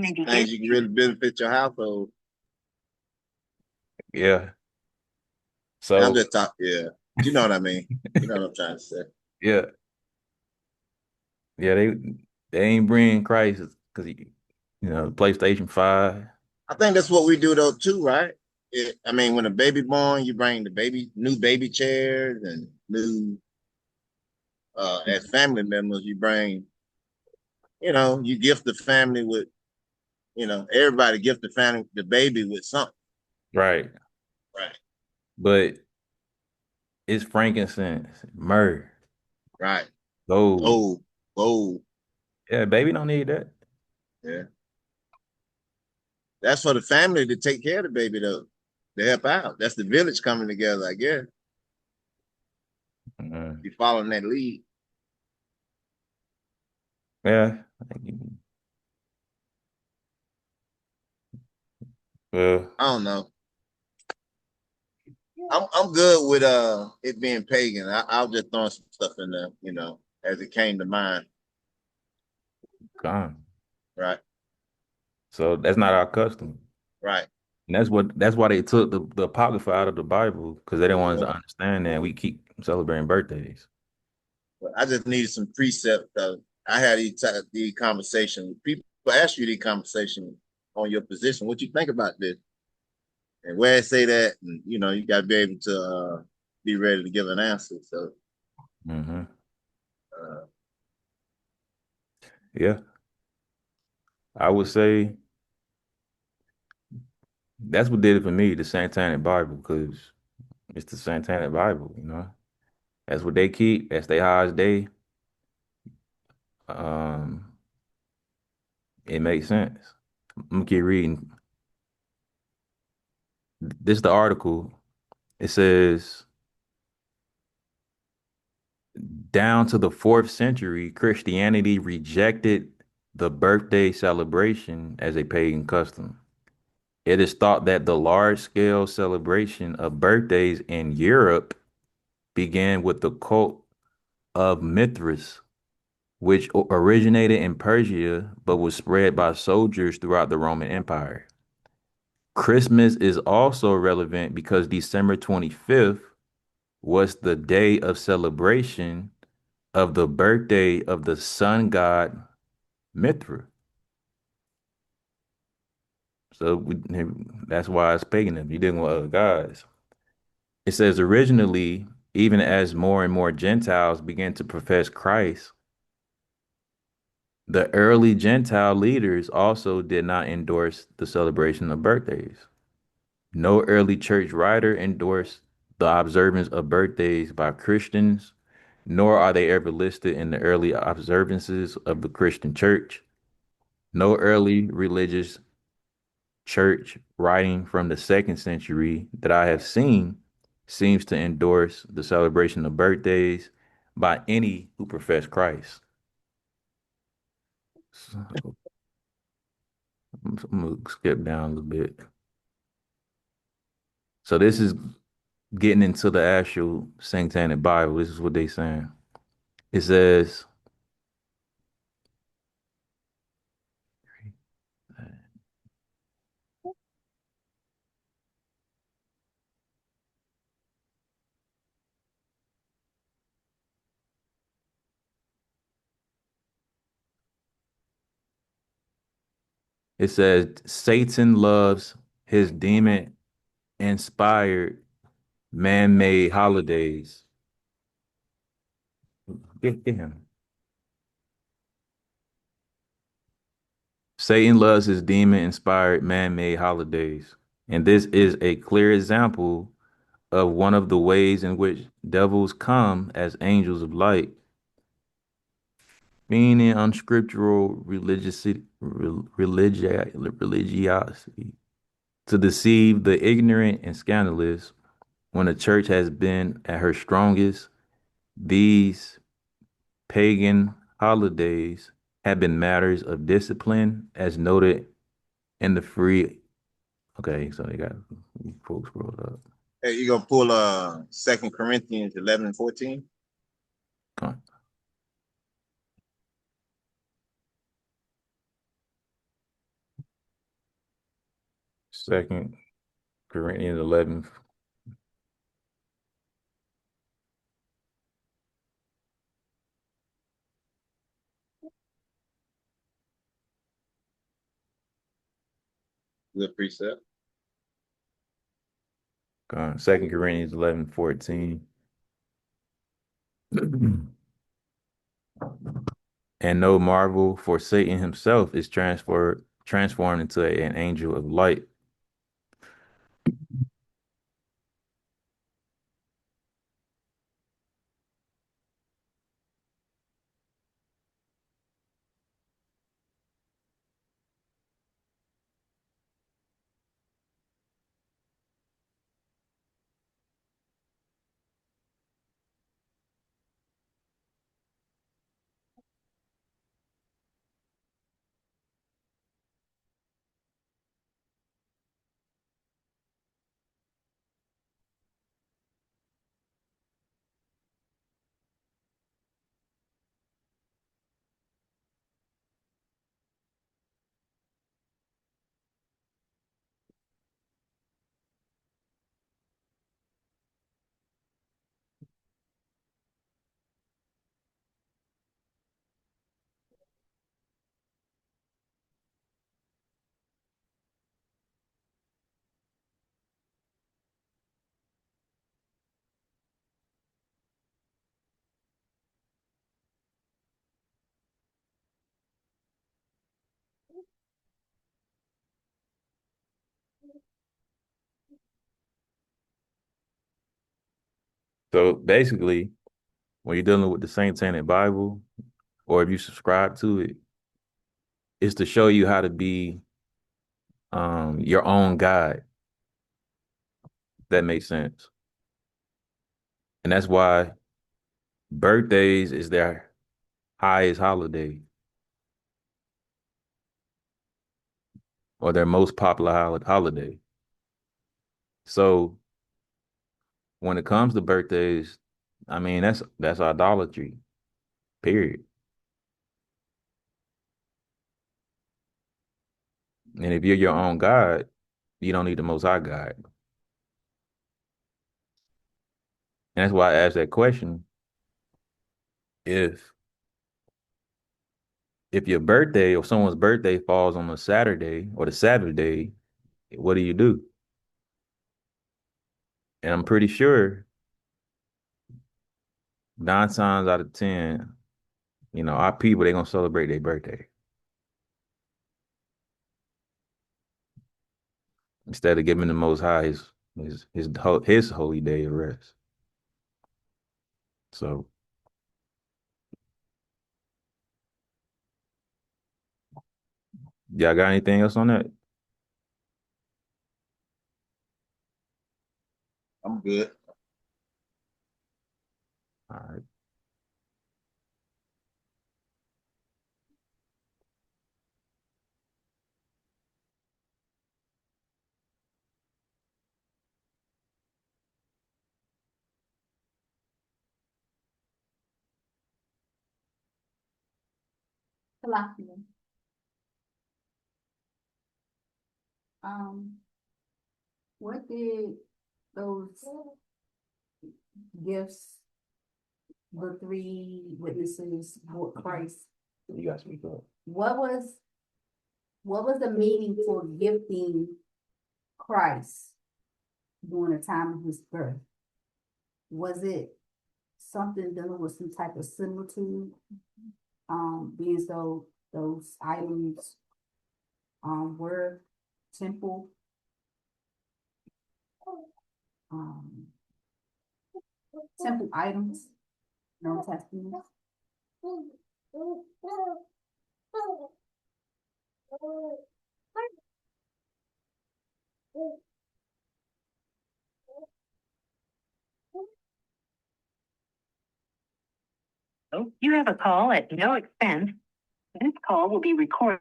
may begin. things you can really benefit your household. Yeah. So I'm just talking, yeah. You know what I mean. You know what I'm trying to say. Yeah. Yeah, they ain't bringing Christ because PlayStation 5. I think that's what we do though too, right? I mean, when a baby born, you bring the new baby chairs and new as family members, you bring, you gift the family with everybody gift the family, the baby with something. Right. Right. But it's frankincense, myrrh, Right. gold. Gold. Yeah, baby don't need that. Yeah. That's for the family to take care of the baby, though, to help out. That's the village coming together, I guess. You following that lead. Yeah. Well, I don't know. I'm good with it being pagan. I'll just throw some stuff in there, as it came to mind. gone. Right. So that's not our custom. Right. And that's why they took the Apocrypha out of the Bible, because they didn't want us to understand that we keep celebrating birthdays. But I just needed some precepts. I had these conversations. People ask you these conversations on your position. What you think about this? And where I say that, and, you got to be able to be ready to give an answer. So, Yeah, I would say that's what did it for me, the Satanic Bible, because it's the Satanic Bible. That's what they keep. That's their highest day. Um, it makes sense. I'm gonna keep reading. This is the article. It says, down to the 4th century, Christianity rejected the birthday celebration as a pagan custom. It is thought that the large-scale celebration of birthdays in Europe began with the cult of Mithras, which originated in Persia but was spread by soldiers throughout the Roman Empire. Christmas is also relevant because December 25th was the day of celebration of the birthday of the sun god Mithra. So that's why it's paganism. You didn't want other gods. It says originally, even as more and more Gentiles began to profess Christ, the early Gentile leaders also did not endorse the celebration of birthdays. No early church writer endorsed the observance of birthdays by Christians, nor are they ever listed in the early observances of the Christian church. No early religious church writing from the 2nd century that I have seen seems to endorse the celebration of birthdays by any who profess Christ. So, I'm gonna skip down a little bit. So this is getting into the actual Satanic Bible. This is what they saying. It says, Satan loves his demon-inspired man-made holidays. Get him. Satan loves his demon-inspired man-made holidays, and this is a clear example of one of the ways in which devils come as angels of light, being in unscriptural religiosity to deceive the ignorant and scandalous. When a church has been at her strongest, these pagan holidays have been matters of discipline, as noted in the free. Okay, so they got folks scrolled up. Hey, you gonna pull 2 Corinthians 11 and 14? Come on. 2 Corinthians 11. Good precept. 2 Corinthians 11:14. And no marvel, for Satan himself is transformed into an angel of light. So basically, when you're dealing with the Satanic Bible, or if you subscribe to it, it's to show you how to be your own God. That makes sense. And that's why birthdays is their highest holiday or their most popular holiday. So when it comes to birthdays, I mean that's idolatry, period. And if you're your own God, you don't need the Most High God. And that's why I asked that question. If your birthday or someone's birthday falls on a Saturday or the Saturday, what do you do? And I'm pretty sure 9 times out of 10, our people, they're gonna celebrate their birthday instead of giving the Most High his holy day of rest. So y'all got anything else on that? I'm good. All right. Salakia. What did those gifts, the three witnesses for Christ, You gotta speak up. what was the meaning for gifting Christ during the time of his birth? Was it something dealing with some type of similitude? Being as though those items were temple um temple items, no Testament. You have a call at no expense. This call will be recorded.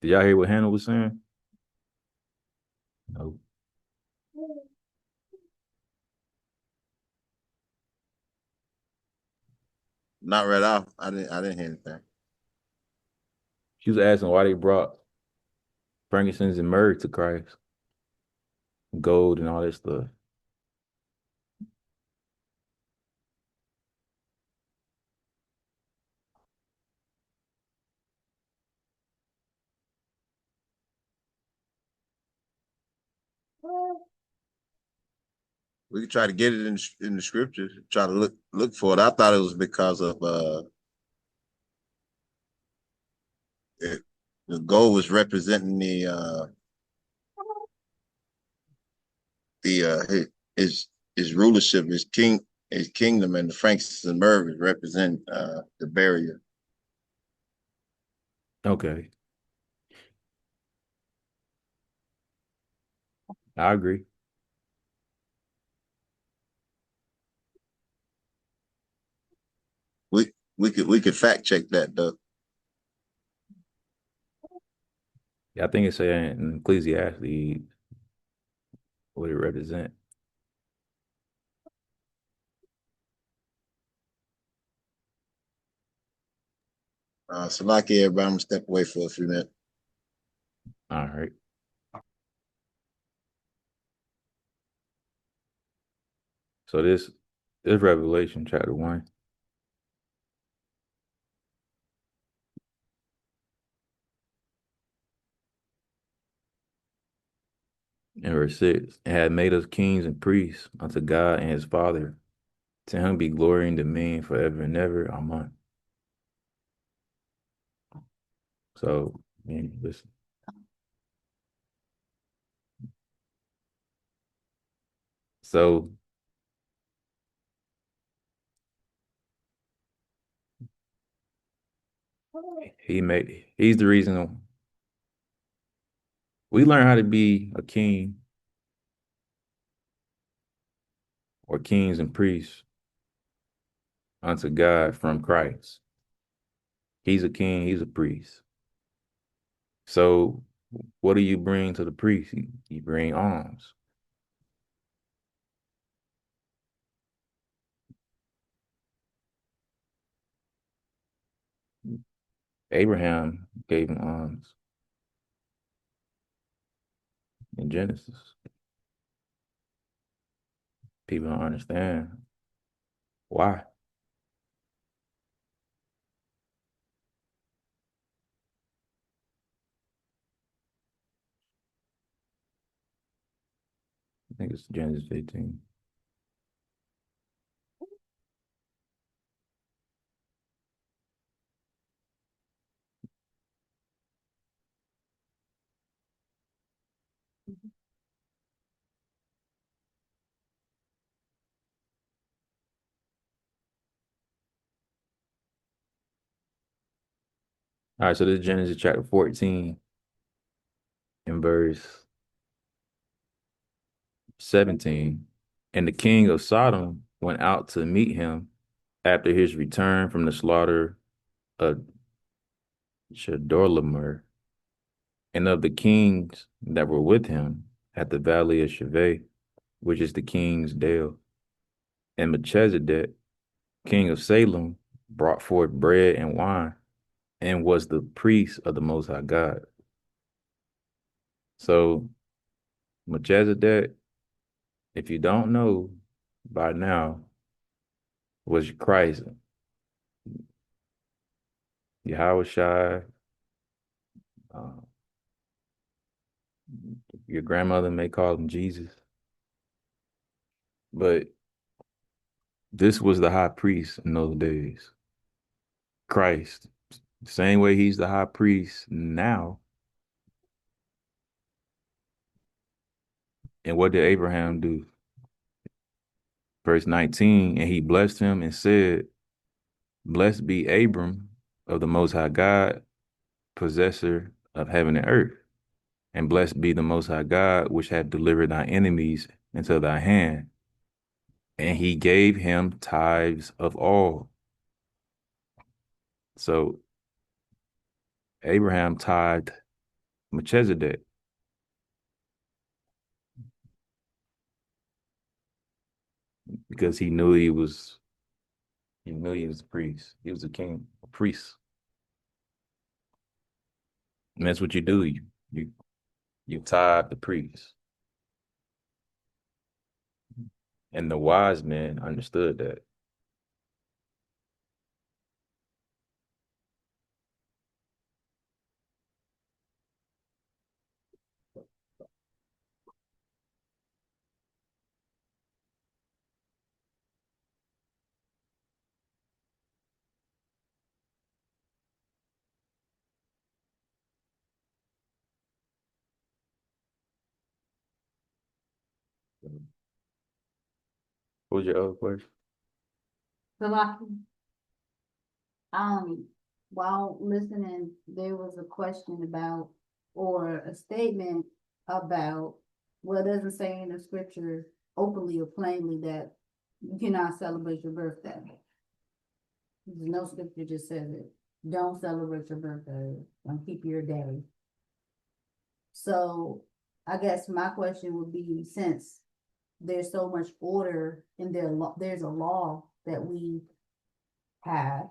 Did y'all hear what Hannah was saying? No. Not right off. I didn't hear anything. She was asking why they brought frankincense and myrrh to Christ, gold and all that stuff. We could try to get it in the scriptures. Try to look for it. I thought it was because of the gold was representing his rulership, his kingdom, and the frankincense and myrrh represent the barrier. Okay. I agree. We could fact check that though. Yeah, I think it's saying in Ecclesiastes what it represents. So like everybody, I'm gonna step away for a few minutes. All right. So this Revelation chapter 1. In verse 6, it had made us kings and priests unto God and his Father. To him be glory and dominion forever and ever. Amen. So, man, listen. So he's the reason we learn how to be a king or kings and priests unto God from Christ. He's a king, he's a priest. So what do you bring to the priest? You bring alms. Abraham gave him alms in Genesis. People don't understand why. I think it's Genesis 18. All right, so this is Genesis chapter 14 in verse 17. And the king of Sodom went out to meet him after his return from the slaughter of Chedorlaomer, and of the kings that were with him at the valley of Shaveh, which is the king's dale. And Melchizedek, king of Salem, brought forth bread and wine, and was the priest of the Most High God. So Melchizedek, if you don't know by now, was Christ, YHWH. Uh, your grandmother may call him Jesus, but this was the high priest in those days. Christ, same way he's the high priest now. And what did Abraham do? Verse 19, and he blessed him and said, blessed be Abram of the Most High God, possessor of heaven and earth. And blessed be the Most High God, which hath delivered thy enemies into thy hand. And he gave him tithes of all. So Abraham tithed Melchizedek. Because he knew he was a priest. He was a king, a priest. And that's what you do. You tithe the priest. And the wise men understood that. What was your other question? So like, while listening, there was a question about, or a statement about, well, it doesn't say in the scripture openly or plainly that you cannot celebrate your birthday. No scripture just says it. Don't celebrate your birthday. Don't keep your day. So I guess my question would be, since there's so much order in their law, there's a law that we have,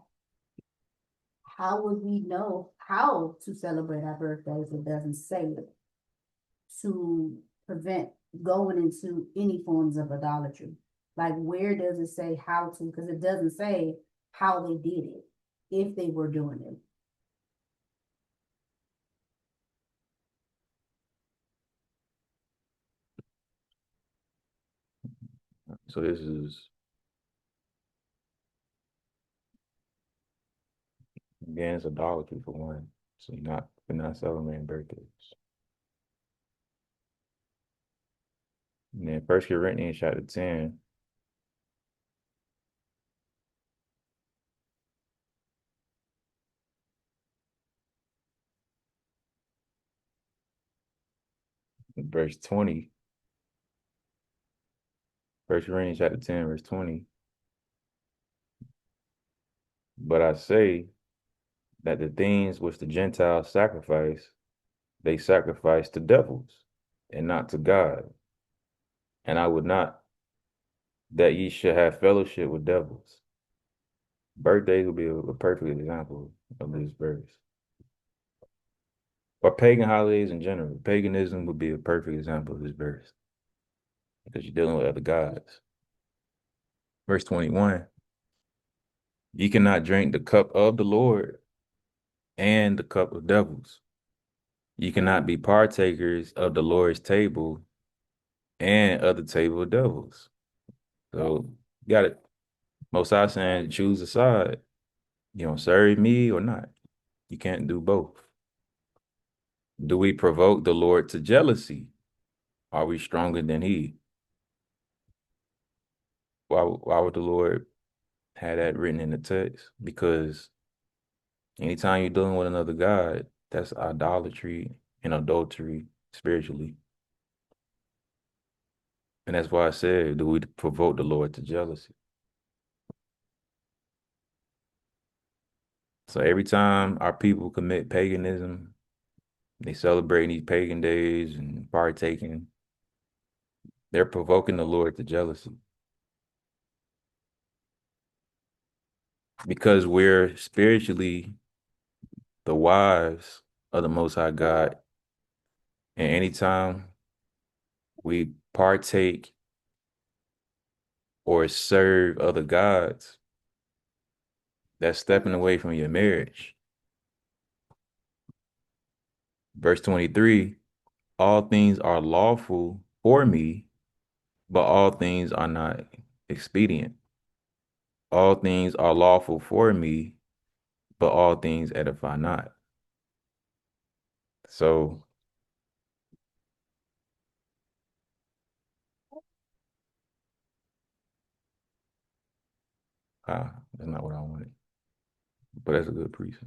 how would we know how to celebrate our birthdays? It doesn't say it, to prevent going into any forms of idolatry. Like, where does it say how to? Because it doesn't say how they did it, if they were doing it. So this is, again, it's idolatry for one. So you're not celebrating birthdays. And then 1 Corinthians chapter 10, verse 20. 1 Corinthians chapter 10, verse 20. But I say that the things which the Gentiles sacrifice, they sacrifice to devils, and not to God. And I would not that ye should have fellowship with devils. Birthdays would be a perfect example of this verse. Or pagan holidays in general. Paganism would be a perfect example of this verse, because you're dealing with other gods. Verse 21, ye cannot drink the cup of the Lord and the cup of devils. You cannot be partakers of the Lord's table and of the table of devils. So you got it. Most High saying, choose a side. You don't serve me or not. You can't do both. Do we provoke the Lord to jealousy? Are we stronger than he? Why would the Lord have that written in the text? Because anytime you're dealing with another God, that's idolatry and adultery spiritually. And that's why I said, do we provoke the Lord to jealousy? So every time our people commit paganism, they celebrate these pagan days and partaking, they're provoking the Lord to jealousy. Because we're spiritually the wives of the Most High God. And anytime we partake or serve other gods, that's stepping away from your marriage. Verse 23, all things are lawful for me, but all things are not expedient. All things are lawful for me, but all things edify not. So that's not what I wanted. But that's a good precept.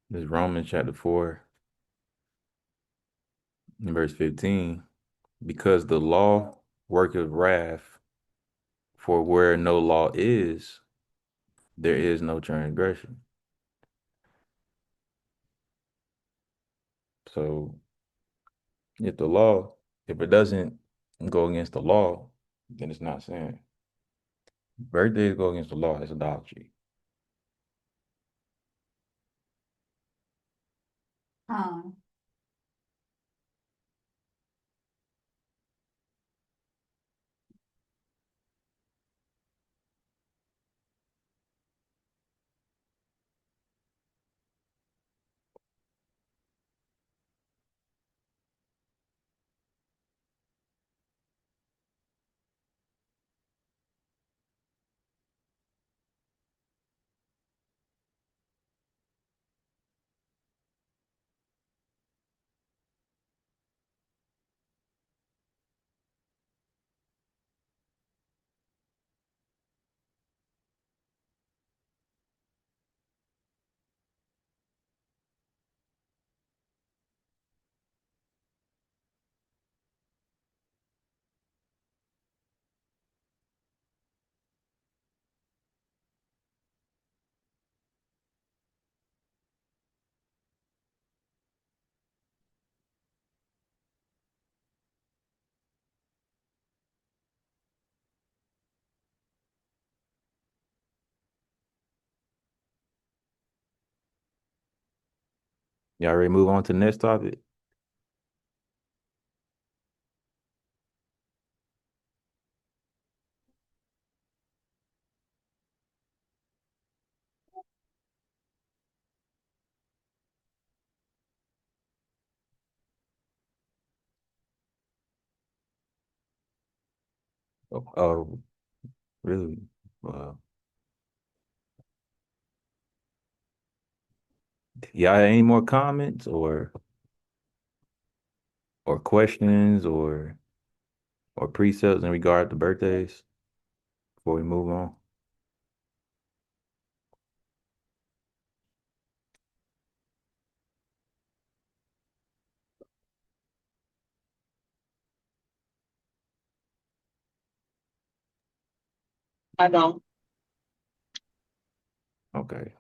This is Romans chapter 4, and verse 15. Because the law worketh wrath, for where no law is, there is no transgression. So if it doesn't go against the law, then it's not sin. Birthdays go against the law, it's idolatry. Um, Y'all ready to move on to the next topic? Oh, really? Well, y'all have any more comments or questions or precepts in regard to birthdays before we move on? I don't. Okay.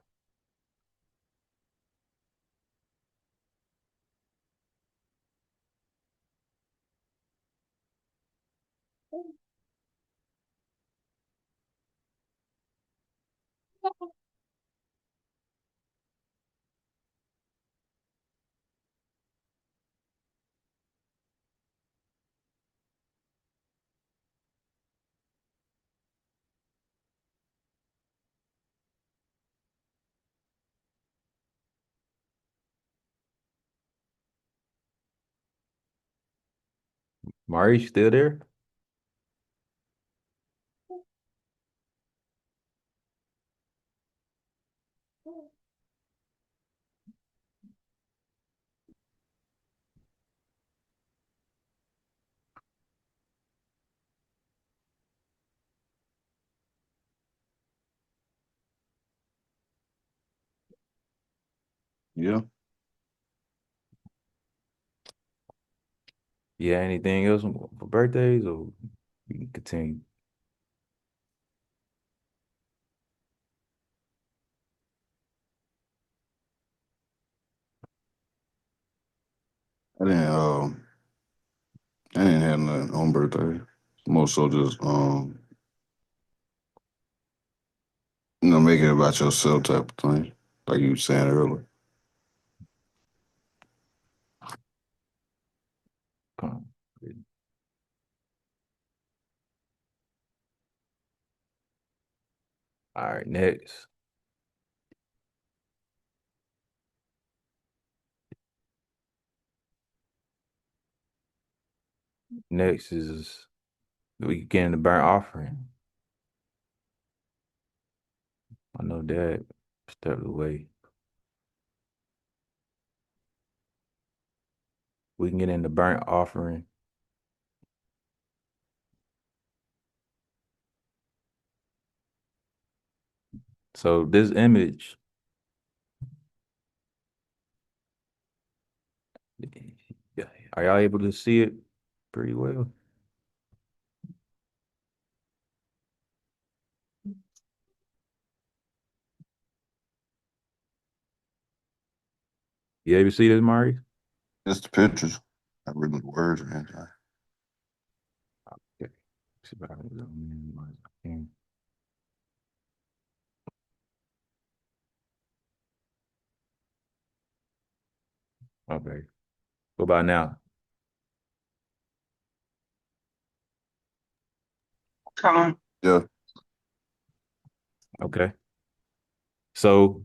Mari, you still there? Yeah. Yeah, anything else for birthdays or we can continue? I didn't I didn't have nothing on birthday. More so just make it about yourself type of thing. Like you were saying earlier. All right, next. Next is we get in the burnt offering. I know that stepped away. We can get in the burnt offering. So this image Are y'all able to see it pretty well? You able to see this, Mari? Just the pictures. Not really the words or anything. Okay. See if I can zoom in. Okay. What about now? Come on. Yeah. Okay. So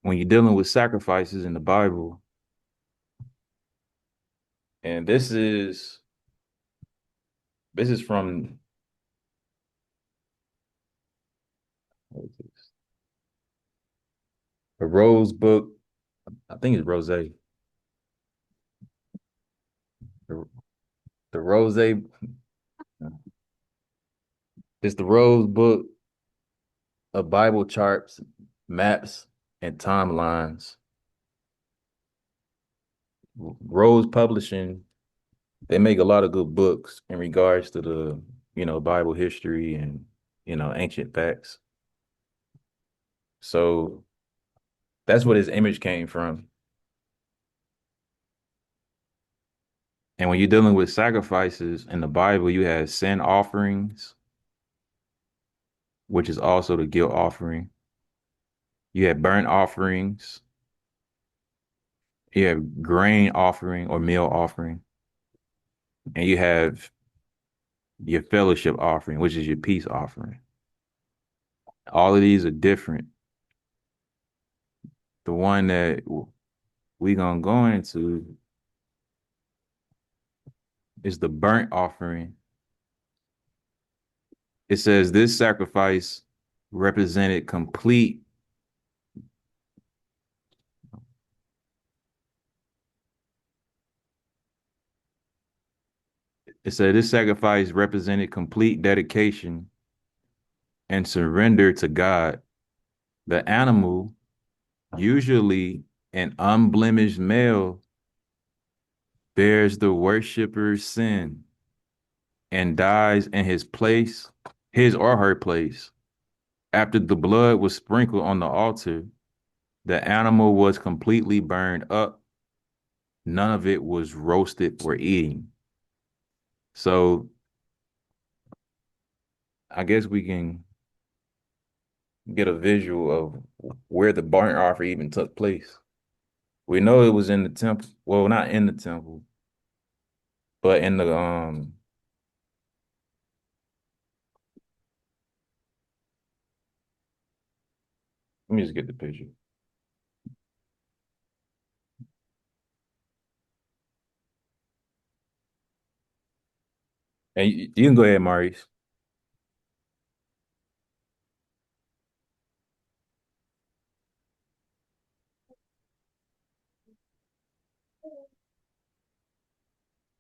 when you're dealing with sacrifices in the Bible, and this is from what is this? The Rose book. I think it's Rose. The, the Rose. It's the Rose book of Bible charts, maps, and timelines. Rose Publishing, they make a lot of good books in regards to the, Bible history and, ancient facts. So that's where this image came from. And when you're dealing with sacrifices in the Bible, you have sin offerings, which is also the guilt offering. You have burnt offerings. You have grain offering or meal offering. And you have your fellowship offering, which is your peace offering. All of these are different. The one that we gonna go into is the burnt offering. It says this sacrifice represented complete. It said this sacrifice represented complete dedication and surrender to God. The animal, usually an unblemished male, bears the worshiper's sin and dies in his or her place. After the blood was sprinkled on the altar, the animal was completely burned up. None of it was roasted or eaten. So I guess we can get a visual of where the burnt offering even took place. We know it was in the temple. Well, not in the temple, but in the let me just get the picture. And you can go ahead, Maurice.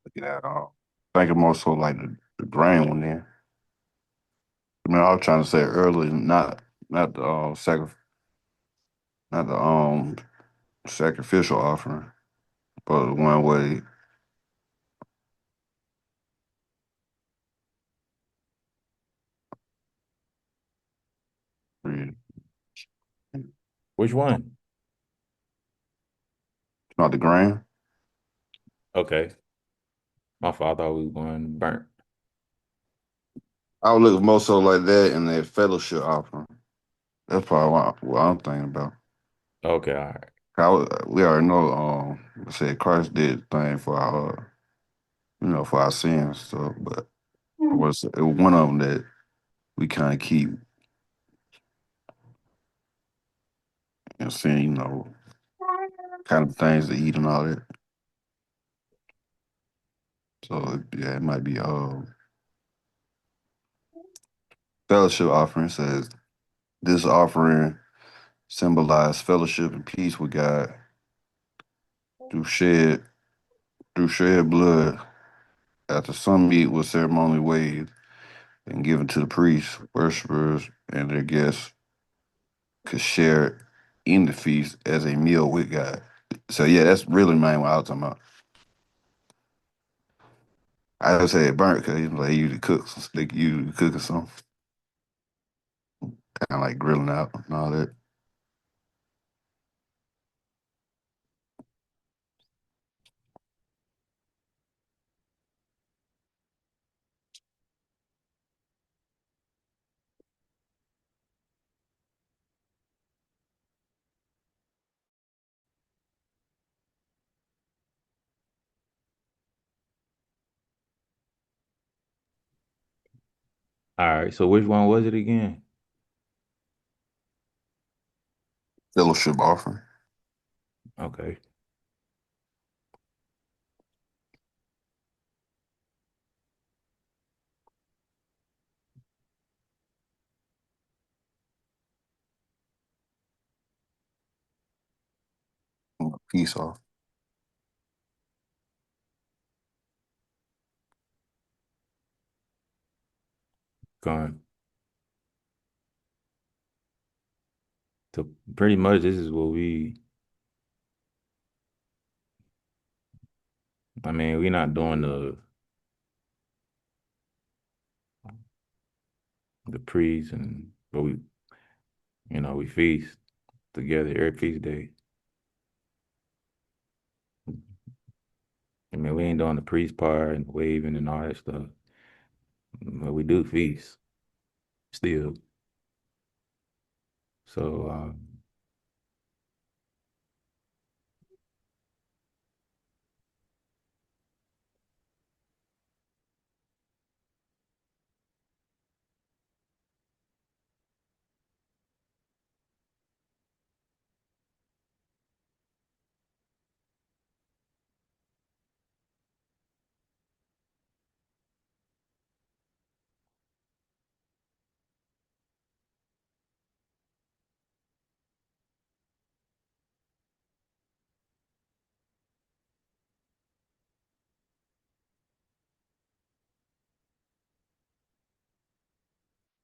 Look at that. Thinking more so like the grain one there. I mean, I was trying to say earlier, not the not the sacrificial offering, but the one way. Which one? Not the grain. Okay. My father was going burnt. I would look more so like that in that fellowship offering. That's probably what I'm thinking about. Okay, all right. We already know, I said Christ did the thing for our, for our sins. So, but it was one of them that we kind of keep, saying, kind of things to eat and all that. So yeah, it might be fellowship offering says this offering symbolized fellowship and peace with God through shed through shed blood after some meat was ceremonially waved and given to the priests, worshipers, and their guests could share in the feast as a meal with God. So yeah, that's really main what I was talking about. I just said burnt because like you to cook, they you to cook or something, kind of like grilling out and all that. All right. So which one was it again? Fellowship offering, Okay. peace off. Gone. So pretty much this is what I mean, we're not doing the prees but we feast together every feast day. I mean, we ain't doing the priest part and waving and all that stuff. But we do feast still. So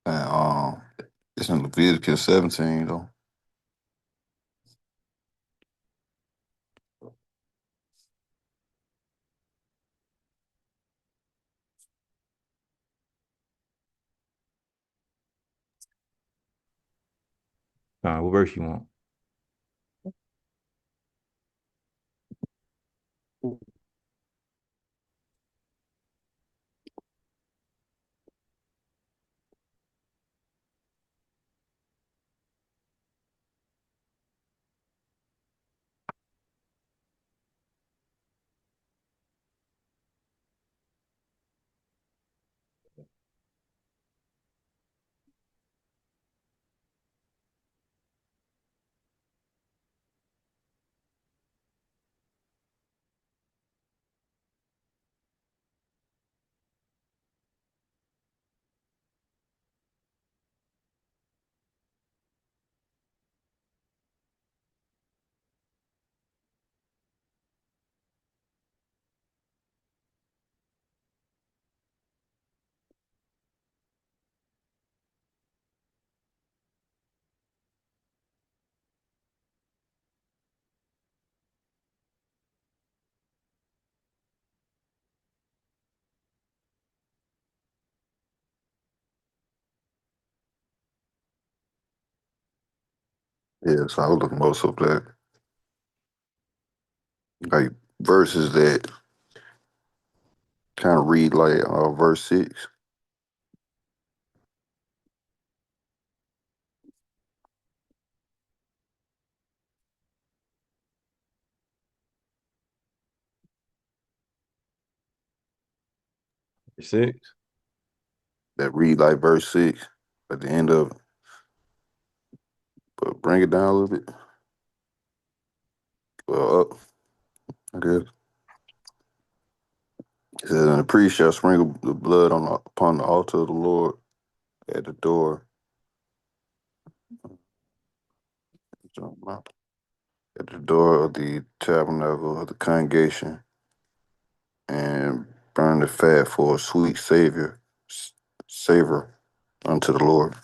And it's in Leviticus 17 though. what verse you want? Yeah, so I was looking most of that, like verses that kind of read like verse 6. Six. That read like verse 6 at the end of it. But bring it down a little bit. Well, up, I guess. It says, and the priest shall sprinkle the blood upon the altar of the Lord at the door. At the door of the tabernacle of the congregation, and burn the fat for a sweet savor unto the Lord.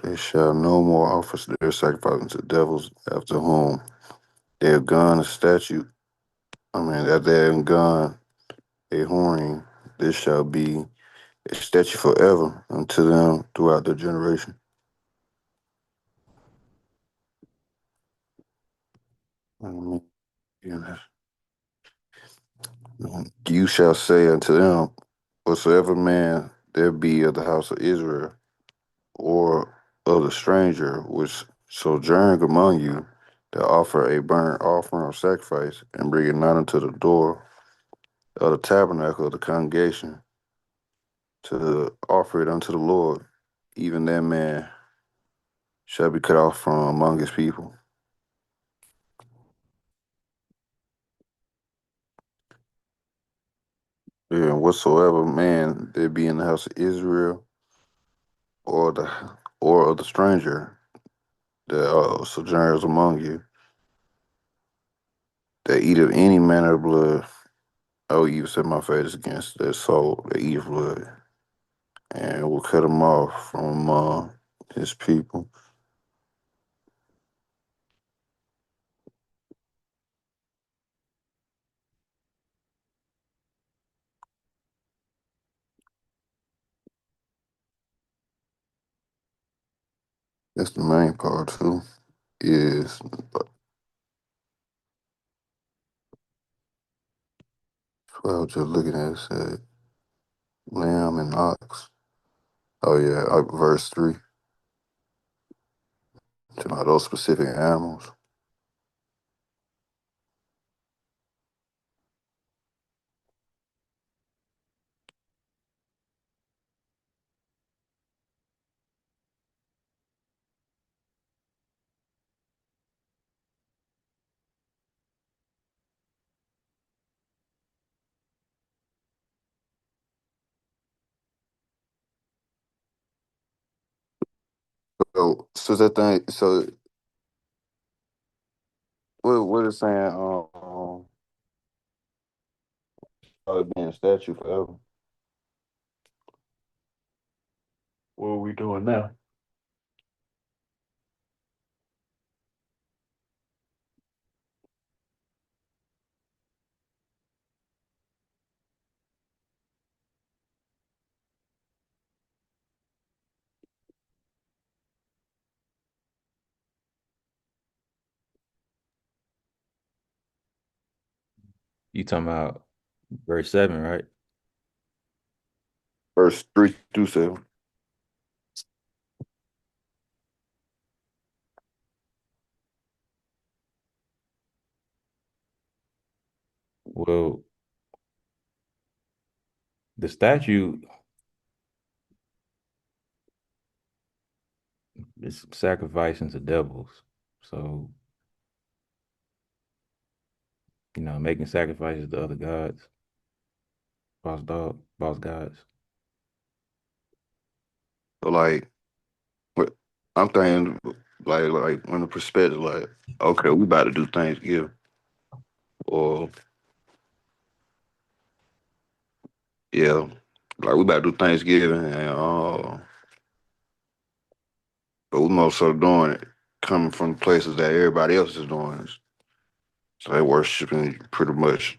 They shall no more offer their sacrifice unto devils, after whom they have gone a statute I mean, after having gone a whoring, this shall be a statute forever unto them throughout their generation. I mean, you know, you shall say unto them, whatsoever man there be of the house of Israel, or of the stranger which sojourn among you, that offer a burnt offering or sacrifice, and bring it not unto the door of the tabernacle of the congregation, to offer it unto the Lord, even that man shall be cut off from among his people. And whatsoever man there be in the house of Israel, or the or of the stranger that sojourns among you, that eat of any manner of blood, I will even set my face against their soul that eat of blood, and will cut him off from among his people. That's the main part too. Is what I was just looking at. It said lamb and ox. Oh yeah, verse 3. To those specific animals. So that thing. So what is saying? It being a statue forever. What are we doing now? You talking about verse 7, right? Verse 3-7. Well, the statute is sacrificing to devils. So, making sacrifices to other gods, false gods. So like, what I'm thinking, like when the perspective, like, okay, we about to do Thanksgiving, or yeah, like we about to do Thanksgiving, and but we most of doing it coming from places that everybody else is doing. So they worshiping pretty much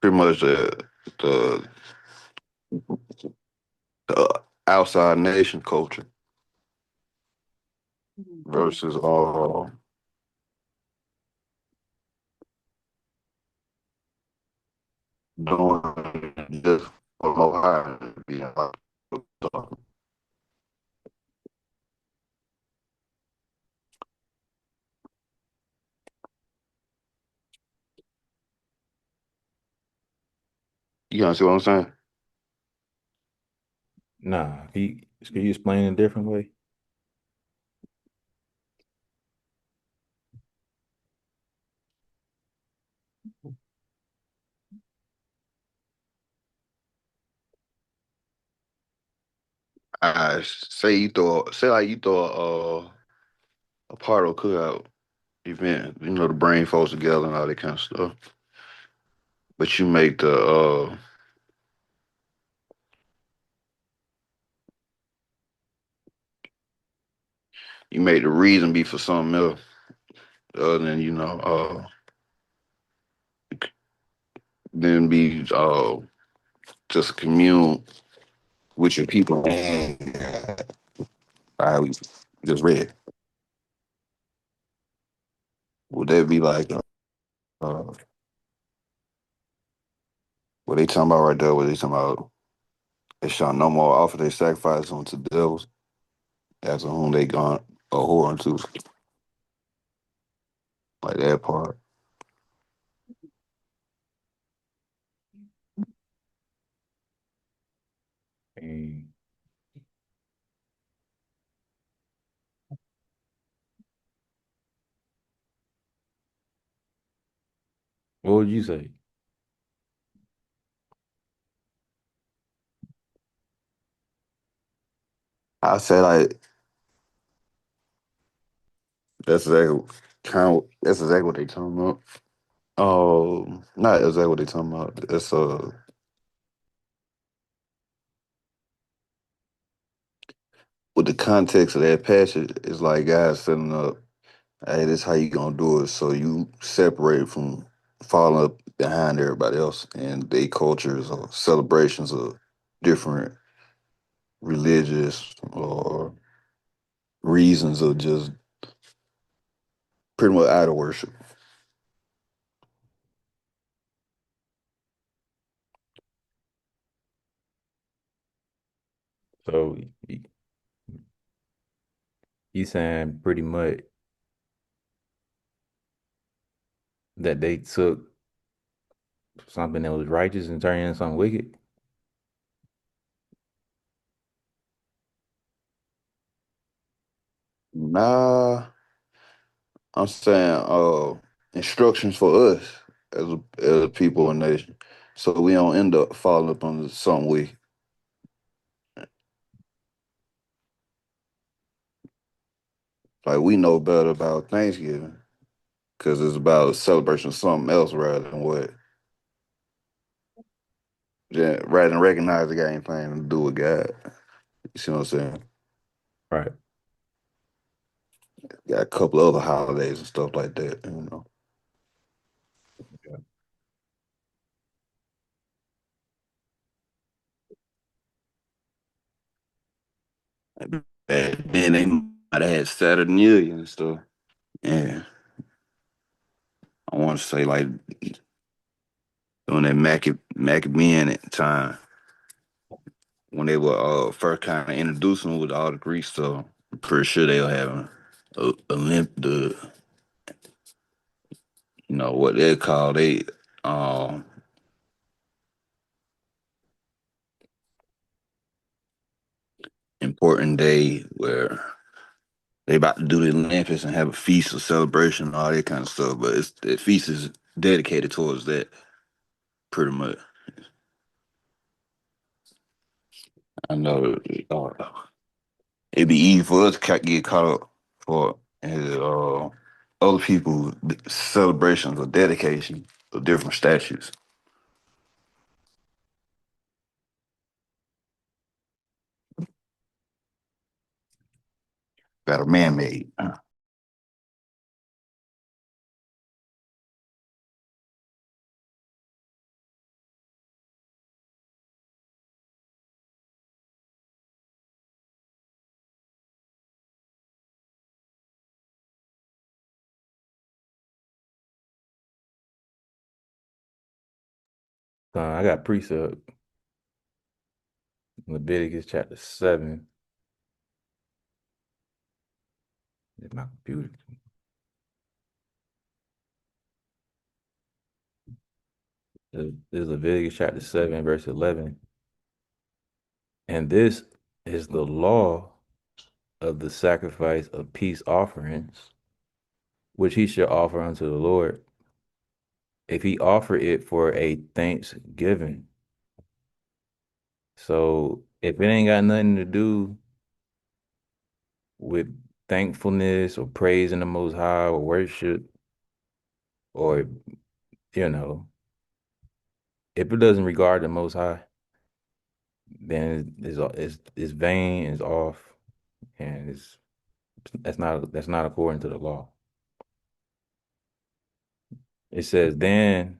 the, the outside nation culture versus doing just for Most High. You understand what I'm saying? Nah, can you explain it a different way? I say like you throw a part of cookout event, the brain folds together and all that kind of stuff. But you make the reason be for something else. other than then be just commune with your people and I just read. Would that be like what they talking about right there? What they talking about? They shall no more offer their sacrifice unto devils, as to whom they gone a whore unto, like that part. And what would you say? I say like that's exactly what they talking about. Oh, not exactly what they talking about. It's with the context of that passage, it's like guys setting up, hey, this how you gonna do it. So you separate from falling up behind everybody else and their cultures or celebrations of different religious or reasons of just pretty much idol worship. So you saying pretty much that they took something that was righteous and turned it into something wicked? Nah, I'm saying instructions for us as a people and nation. So we don't end up falling up on something we like we know better about Thanksgiving because it's about a celebration of something else rather than what yeah, rather than recognize the game thing and do with God. You see what I'm saying? Right. Got a couple other holidays and stuff like that. Back then they might have had Saturnalia and stuff. Yeah. I want to say like during that Maccabean time when they were first kind of introducing with all the Greek stuff. I'm pretty sure they were having the what they call they um important day where they about to do the Olympics and have a feast or celebration and all that kind of stuff. But the feast is dedicated towards that pretty much. I know it'd be easy for us to get caught up for other people's celebrations or dedication of different statues that are man made. I got precept Leviticus chapter 7. It's my computer. This is Leviticus chapter 7, verse 11. And this is the law of the sacrifice of peace offerings, which he shall offer unto the Lord, if he offer it for a thanksgiving. So if it ain't got nothing to do with thankfulness or praising the Most High or worship, or you know, if it doesn't regard the Most High, then it's vain, it's off, and that's not according to the law. It says, then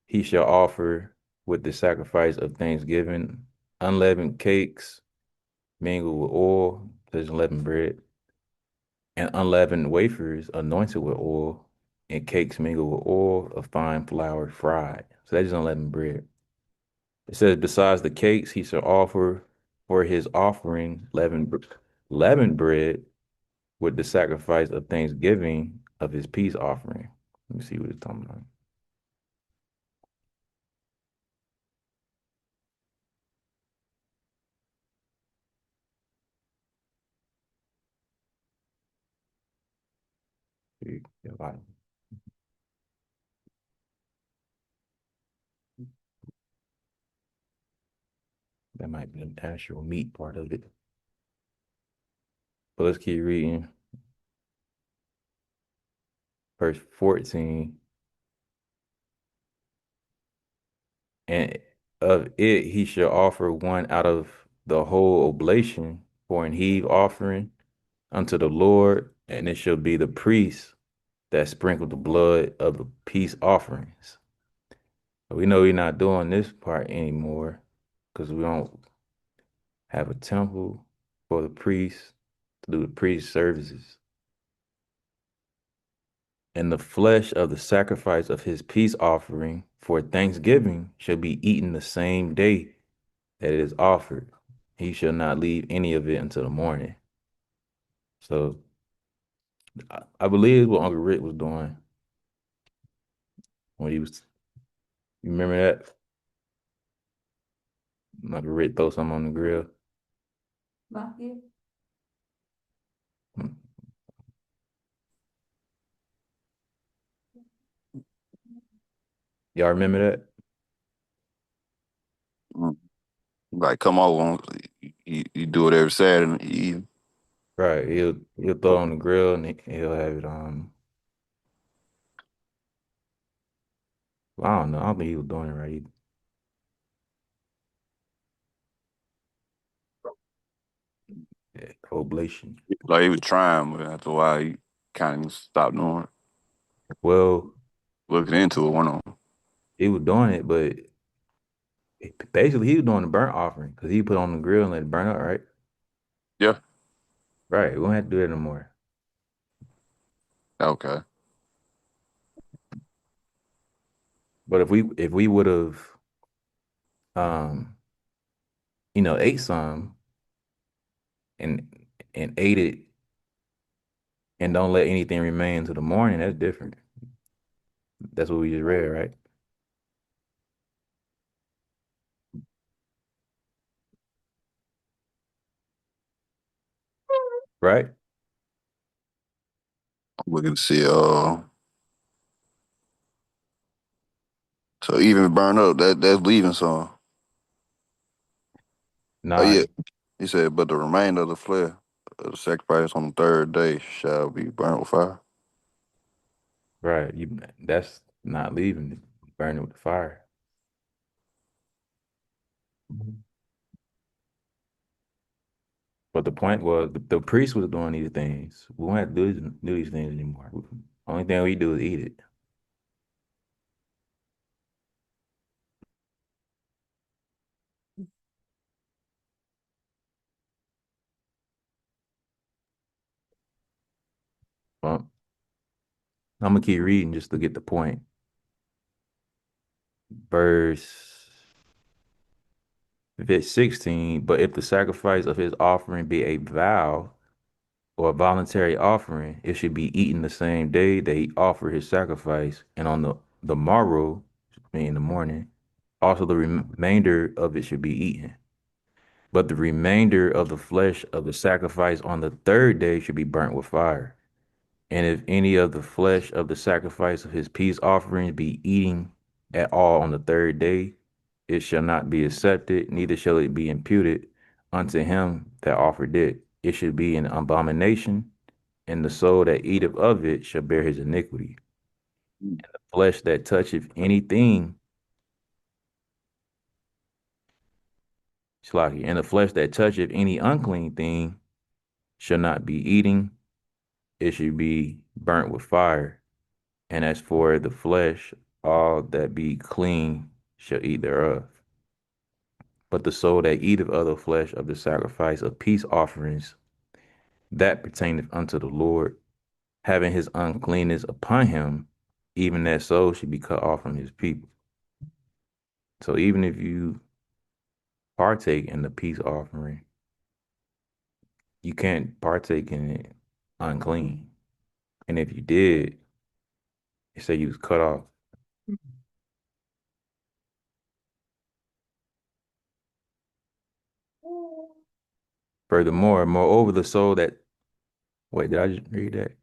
he shall offer with the sacrifice of thanksgiving unleavened cakes mingled with oil, such as unleavened bread, and unleavened wafers anointed with oil, and cakes mingled with oil of fine flour fried. So that's just unleavened bread. It says, besides the cakes, he shall offer for his offering leavened bread with the sacrifice of thanksgiving of his peace offering. Let me see what it's talking about. That might be the actual meat part of it. But let's keep reading. Verse 14. And of it he shall offer one out of the whole oblation for an heave offering unto the Lord, and it shall be the priest that sprinkled the blood of the peace offerings. But we know we're not doing this part anymore because we don't have a temple for the priests to do the priest services. And the flesh of the sacrifice of his peace offering for thanksgiving shall be eaten the same day that it is offered. He shall not leave any of it until the morning. So I believe what Uncle Rick was doing when he was, you remember that? Uncle Rick throw something on the grill. Hmm. Y'all remember that? Like, come on, you do it every Saturday evening. Right. He'll throw it on the grill and he'll have it well, I don't know. I don't think he was doing it right either. Yeah, oblation. Like, he was trying, but after a while, he kind of stopped doing it. Well, Looking into it, one on. he was doing it, but basically he was doing the burnt offering because he put it on the grill and let it burn up, right? Yeah. Right. We don't have to do that no more. Okay. But if we would have um ate some and ate it and don't let anything remain until the morning, that's different. That's what we just read, right? Right? I'm looking to see. So even burn up, that's leaving some. Oh Nah, yeah. He said, but the remainder of the flesh of the sacrifice on the third day shall be burnt with fire. right. That's not leaving it, burning with the fire. But the point was the priest was doing these things. We won't have to do these things anymore. Only thing we do is eat it. Well, I'm gonna keep reading just to get the point. Verse 16, but if the sacrifice of his offering be a vow or a voluntary offering, it should be eaten the same day that he offered his sacrifice, and on the morrow, meaning the morning, also the remainder of it should be eaten. But the remainder of the flesh of the sacrifice on the third day should be burnt with fire. And if any of the flesh of the sacrifice of his peace offerings be eating at all on the third day, it shall not be accepted, neither shall it be imputed unto him that offered it. It should be an abomination, and the soul that eateth of it shall bear his iniquity. And the flesh that toucheth anything, and the flesh that toucheth any unclean thing shall not be eating, it should be burnt with fire. And as for the flesh, all that be clean shall eat thereof. But the soul that eateth of the flesh of the sacrifice of peace offerings, that pertaineth unto the Lord, having his uncleanness upon him, even that soul should be cut off from his people. So even if you partake in the peace offering, you can't partake in it unclean. And if you did, it say you was cut off. Furthermore, moreover, the soul that wait, did I just read that?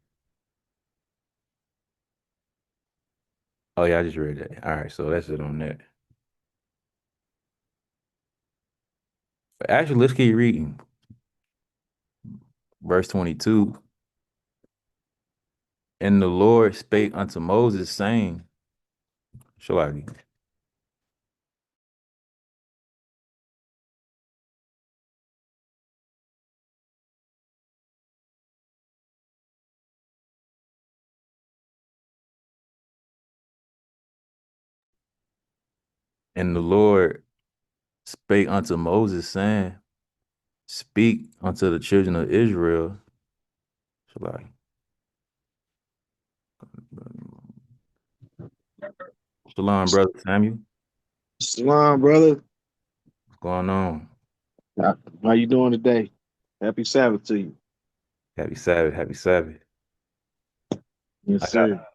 Oh yeah, I just read that. All right, so that's it on that. But actually, let's keep reading. Verse 22. And the Lord spake unto Moses, saying, Shalagi. And the Lord spake unto Moses, saying, Speak unto the children of Israel. Shalagi. Shalom, brother Samuel. Shalom, brother. What's going on? How you doing today? Happy Sabbath to you. Happy Sabbath. Happy Sabbath. Yes, I got sir.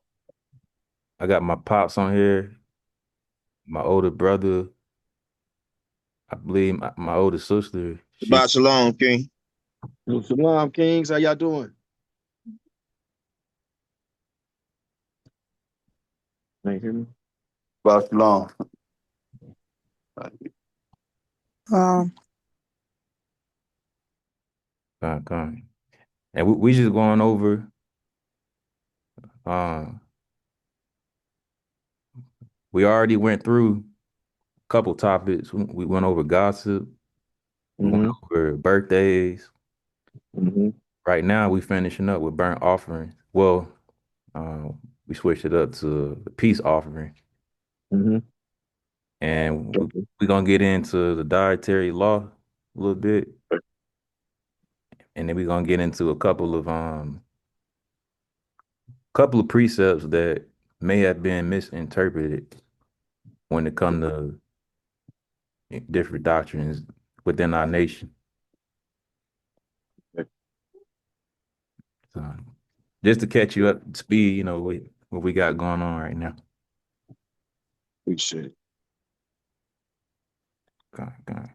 I got my pops on here, my older brother. I believe my older sister. She Shabbat shalom, King. Shalom, Kings. How y'all doing? Can you hear me? About long. come. And we just going over um we already went through a couple topics. We went over gossip, we went Mm-hmm. over birthdays. Mm-hmm. Right now we finishing up with burnt offering. Well, we switched it up to the peace offering. Mm-hmm. And Okay. we're gonna get into the dietary law a little bit. And then we're gonna get into a couple of precepts that may have been misinterpreted when it comes to different doctrines within our nation. So just to catch you up to speed, what we got going on right now. Appreciate it. Okay.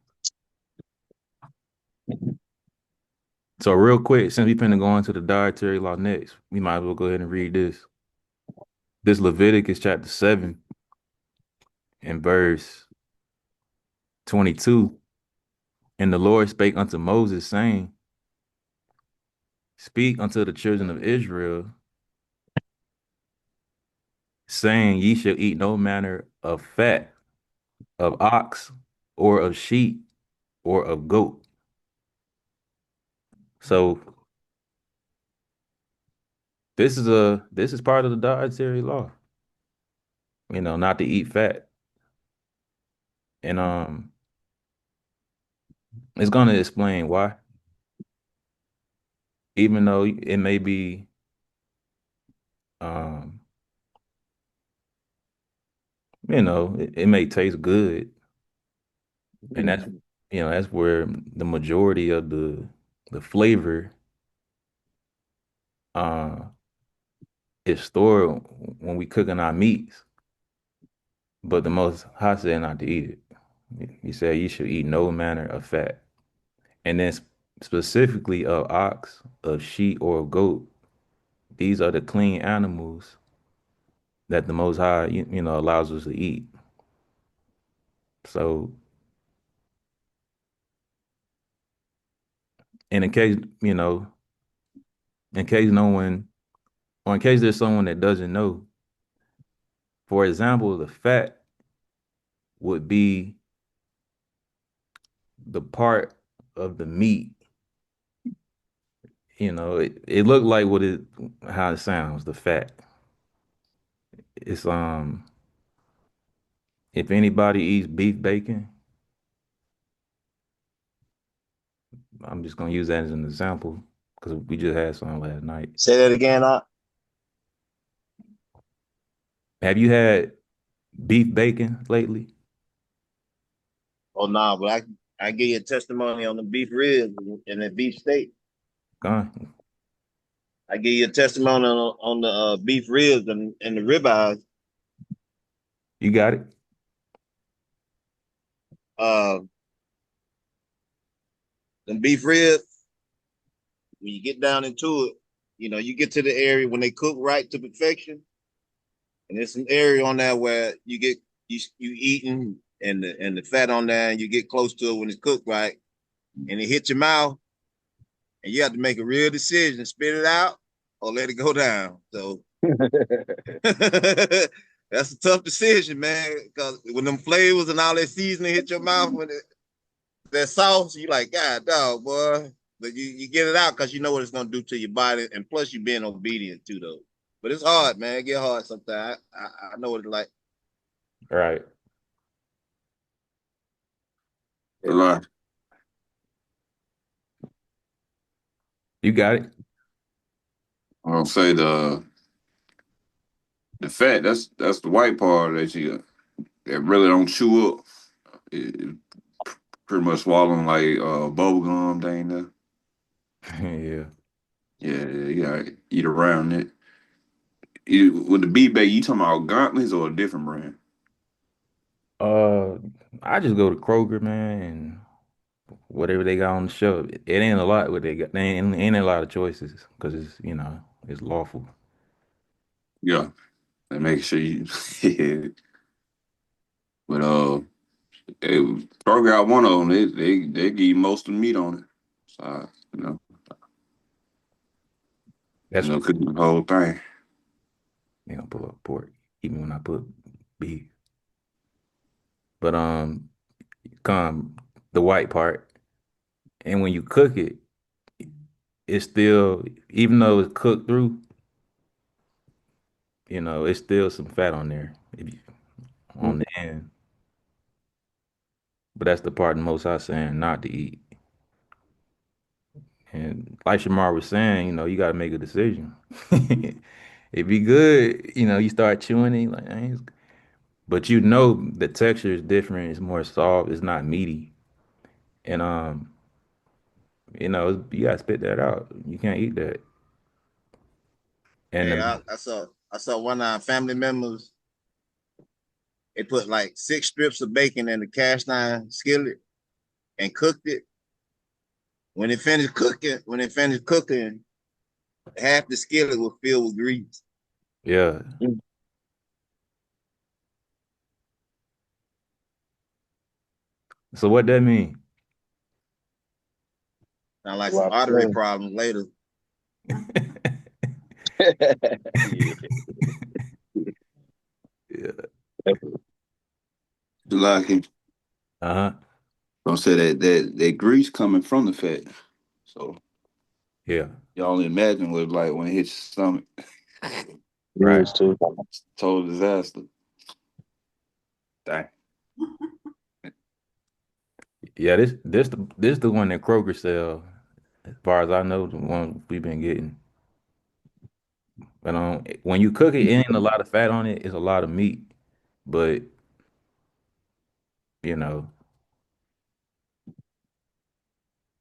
So real quick, since we finna go into the dietary law next, we might as well go ahead and read this. This Leviticus chapter 7 and verse 22. And the Lord spake unto Moses, saying, Speak unto the children of Israel, saying, Ye shall eat no manner of fat of ox or of sheep or of goat. So this is part of the dietary law, not to eat fat. And it's gonna explain why. Even though it may be um, it may taste good, and that's where the majority of the flavor uh is stored when we cooking our meats. But the Most High said not to eat it. He said you should eat no manner of fat. And then specifically of ox, of sheep, or of goat. These are the clean animals that the Most High, allows us to eat. So, and in case no one, or in case there's someone that doesn't know, for example, the fat would be the part of the meat it looked like how it sounds, the fat. It's if anybody eats beef bacon, I'm just gonna use that as an example because we just had some last night. Say that again. Have you had beef bacon lately? Oh no, nah, but I give you a testimony on the beef ribs and the beef steak. Gone. I give you a testimony on the beef ribs and the ribeyes. You got it? Uh, the beef ribs, when you get down into it, you get to the area when they cook right to perfection, and there's some area on there where you eating and the fat on there, and you get close to it when it's cooked right, and it hits your mouth, and you have to make a real decision: spit it out or let it go down. So that's a tough decision, man. Because when them flavors and all that seasoning hit your mouth, that sauce, you like, God, dog, boy. But you get it out because you know what it's gonna do to your body, and plus you being obedient too, though. But it's hard, man. It get hard sometimes. I know what it's like. Right. A lot. You got it. I'll say the fat. That's the white part that really don't chew up. It pretty much swallowing like bubble gum. Dang there. Yeah. Yeah, you gotta eat around it. With the beef bake, you talking about gauntlets or a different brand? Uh, I just go to Kroger, man, and whatever they got on the shelf. It ain't a lot what they got. They ain't a lot of choices because it's lawful. Yeah, and make sure you. But Kroger got one of them. They give you most of the meat on it. So That's cooking the whole thing. they gonna pull up pork even when I put beef. But come the white part, and when you cook it, it's still even though it's cooked through, it's still some fat on there if you, on the end. But that's the part the Most High saying not to eat. And like Shamar was saying, you got to make a decision. It be good, you start chewing it, like, but the texture is different. It's more soft. It's not meaty, and you gotta spit that out. You can't eat that. And Hey, I saw one of our family members. They put like 6 strips of bacon in the cast iron skillet and cooked it. When it finished cooking, half the skillet was filled with grease. yeah, so what that mean? Sound like some artery problems later. Yeah. Yeah. Like him. Uh-huh. Don't say that grease coming from the fat. So Yeah. y'all only imagine what it's like when it hits your stomach. Right. Yes, too. Total disaster. Dang. Yeah, this the one that Kroger sell. As far as I know, the one we've been getting. But when you cook it, it ain't a lot of fat on it. It's a lot of meat. But you know,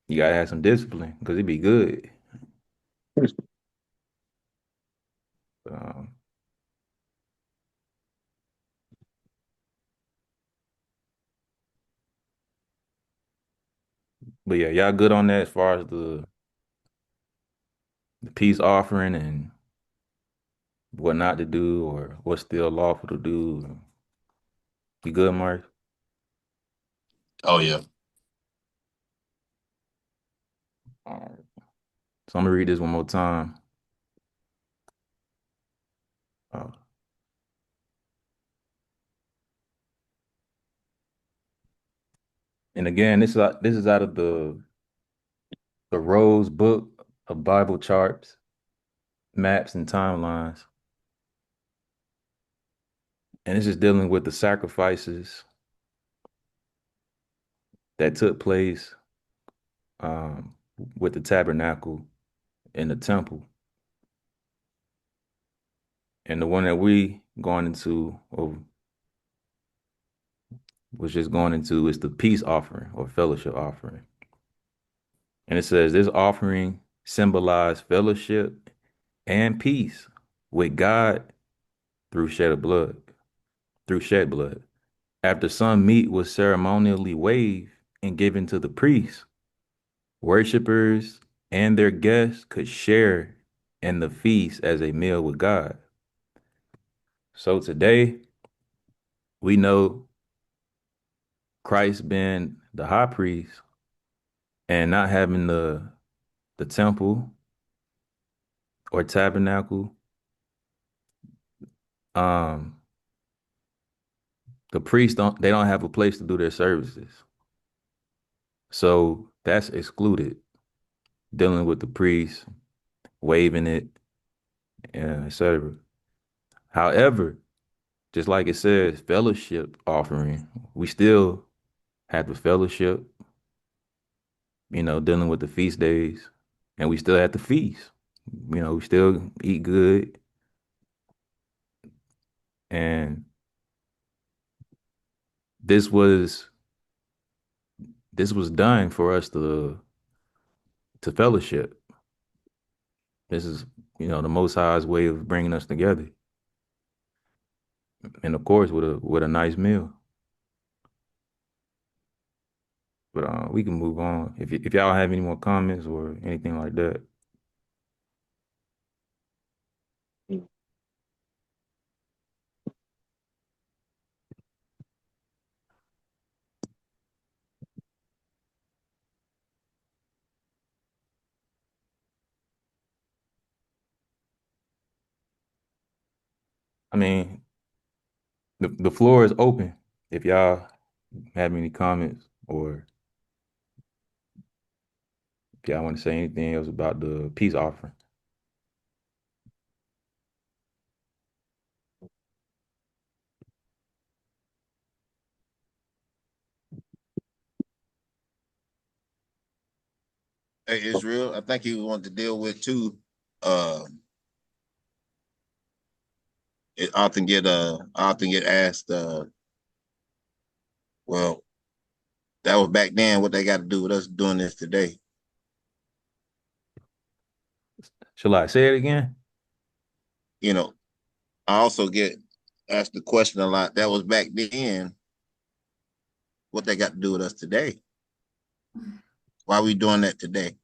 you gotta have some discipline because it be good. Um, but yeah, y'all good on that as far as the peace offering and what not to do or what's still lawful to do. You good, Mark? Oh yeah. All right. So I'm gonna read this one more time. Uh, and again, this is out of the Rose book. of Bible charts, maps, and timelines. And it's just dealing with the sacrifices that took place um, with the tabernacle and the temple. And the one that we going into, or was just going into, is the peace offering or fellowship offering. And it says this offering symbolized fellowship and peace with God through shed blood, through shed blood. After some meat was ceremonially waved and given to the priests, worshipers and their guests could share in the feast as a meal with God. So today, we know Christ being the high priest and not having the temple or tabernacle. Um, the priests don't have a place to do their services. So that's excluded, dealing with the priest, waving it, etc. However, just like it says, fellowship offering, we still have the fellowship, dealing with the feast days, and we still have the feast. We still eat good, and this was this was done for us to fellowship. This is, the Most High's way of bringing us together, and of course with a nice meal. But we can move on if y'all have any more comments or anything like that. I mean, the floor is open if y'all have any comments or if y'all want to say anything else about the peace offering. Hey, Israel, I think you want to deal with too. It often get asked, well, that was back then. What they got to do with us doing this today? Shall I say it again? I also get asked the question a lot. That was back then. What they got to do with us today? Why are we doing that today?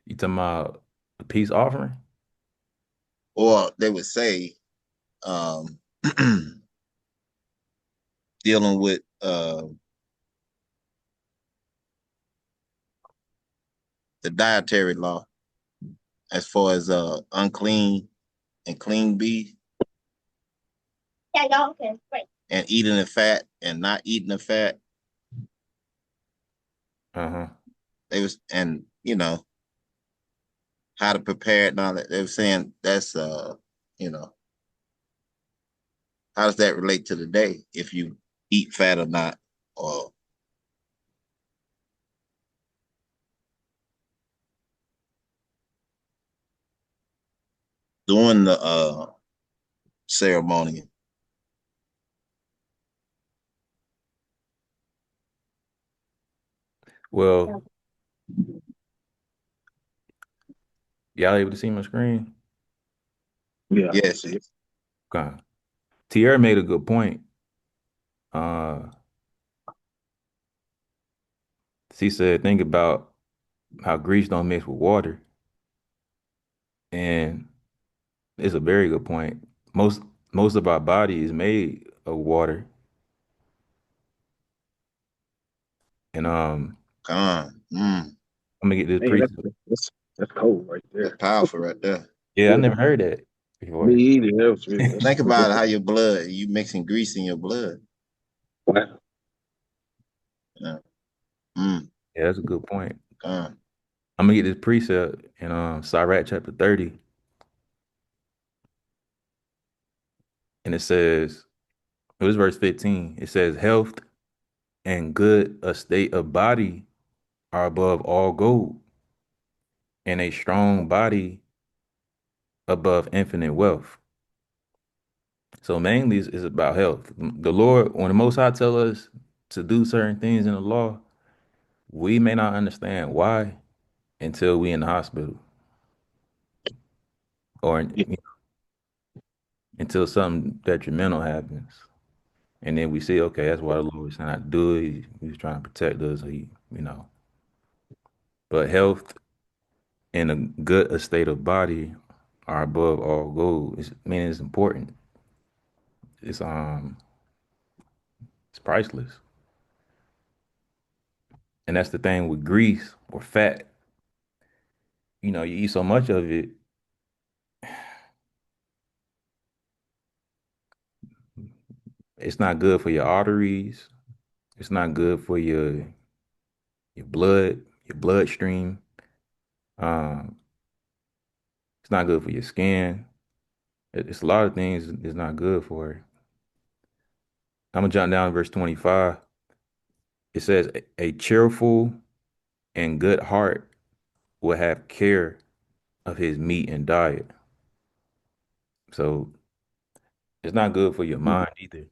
You talking about the peace offering? Or they would say, um, dealing with the dietary law as far as unclean and clean beef. And eating the fat and not eating the fat. They was, and how to prepare it and all that. They were saying that's how does that relate to the day if you eat fat or not, or doing the ceremony. Well, y'all able to see my screen? Yeah. Yes. Okay. Tierra made a good point. She said, think about how grease don't mix with water. And it's a very good point. Most of our body is made of water. And I'm gonna get this Man, priest. that's cold right there. That's powerful right there. Yeah, I never heard that before. Me either. Think about how your blood, you mixing grease in your blood. Wow. Yeah. Yeah, that's a good point. Con. I'm gonna get this precept in Sirach chapter 30, and it says, it was verse 15. It says, health and good estate of body are above all gold, and a strong body above infinite wealth. So mainly it's about health. The Lord, when the Most High tell us to do certain things in the law, we may not understand why until we in the hospital or until something detrimental happens. And then we see, okay, that's why the Lord was trying to do it. He was trying to protect us. He. But health and a good estate of body are above all gold. It's important. It's um it's priceless. And that's the thing with grease or fat. You eat so much of it, it's not good for your arteries. It's not good for your blood, your bloodstream. Um, it's not good for your skin. It's a lot of things it's not good for. I'm gonna jump down to verse 25. It says, a cheerful and good heart will have care of his meat and diet. So it's not good for your mind either.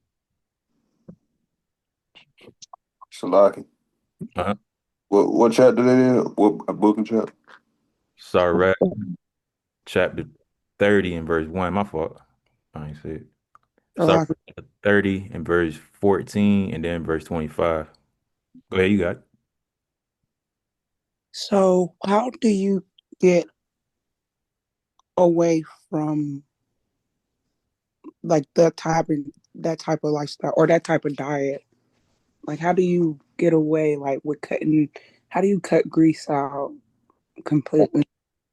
Shalaki. Uh-huh. What chapter that is? What a book and chapter? Sirach chapter 30 and verse 1. My fault. I ain't said. Sirach 30 and verse 14 and then verse 25. Go ahead, you got it. So how do you get away from like that type of lifestyle or that type of diet? Like how do you get away like with how do you cut grease out completely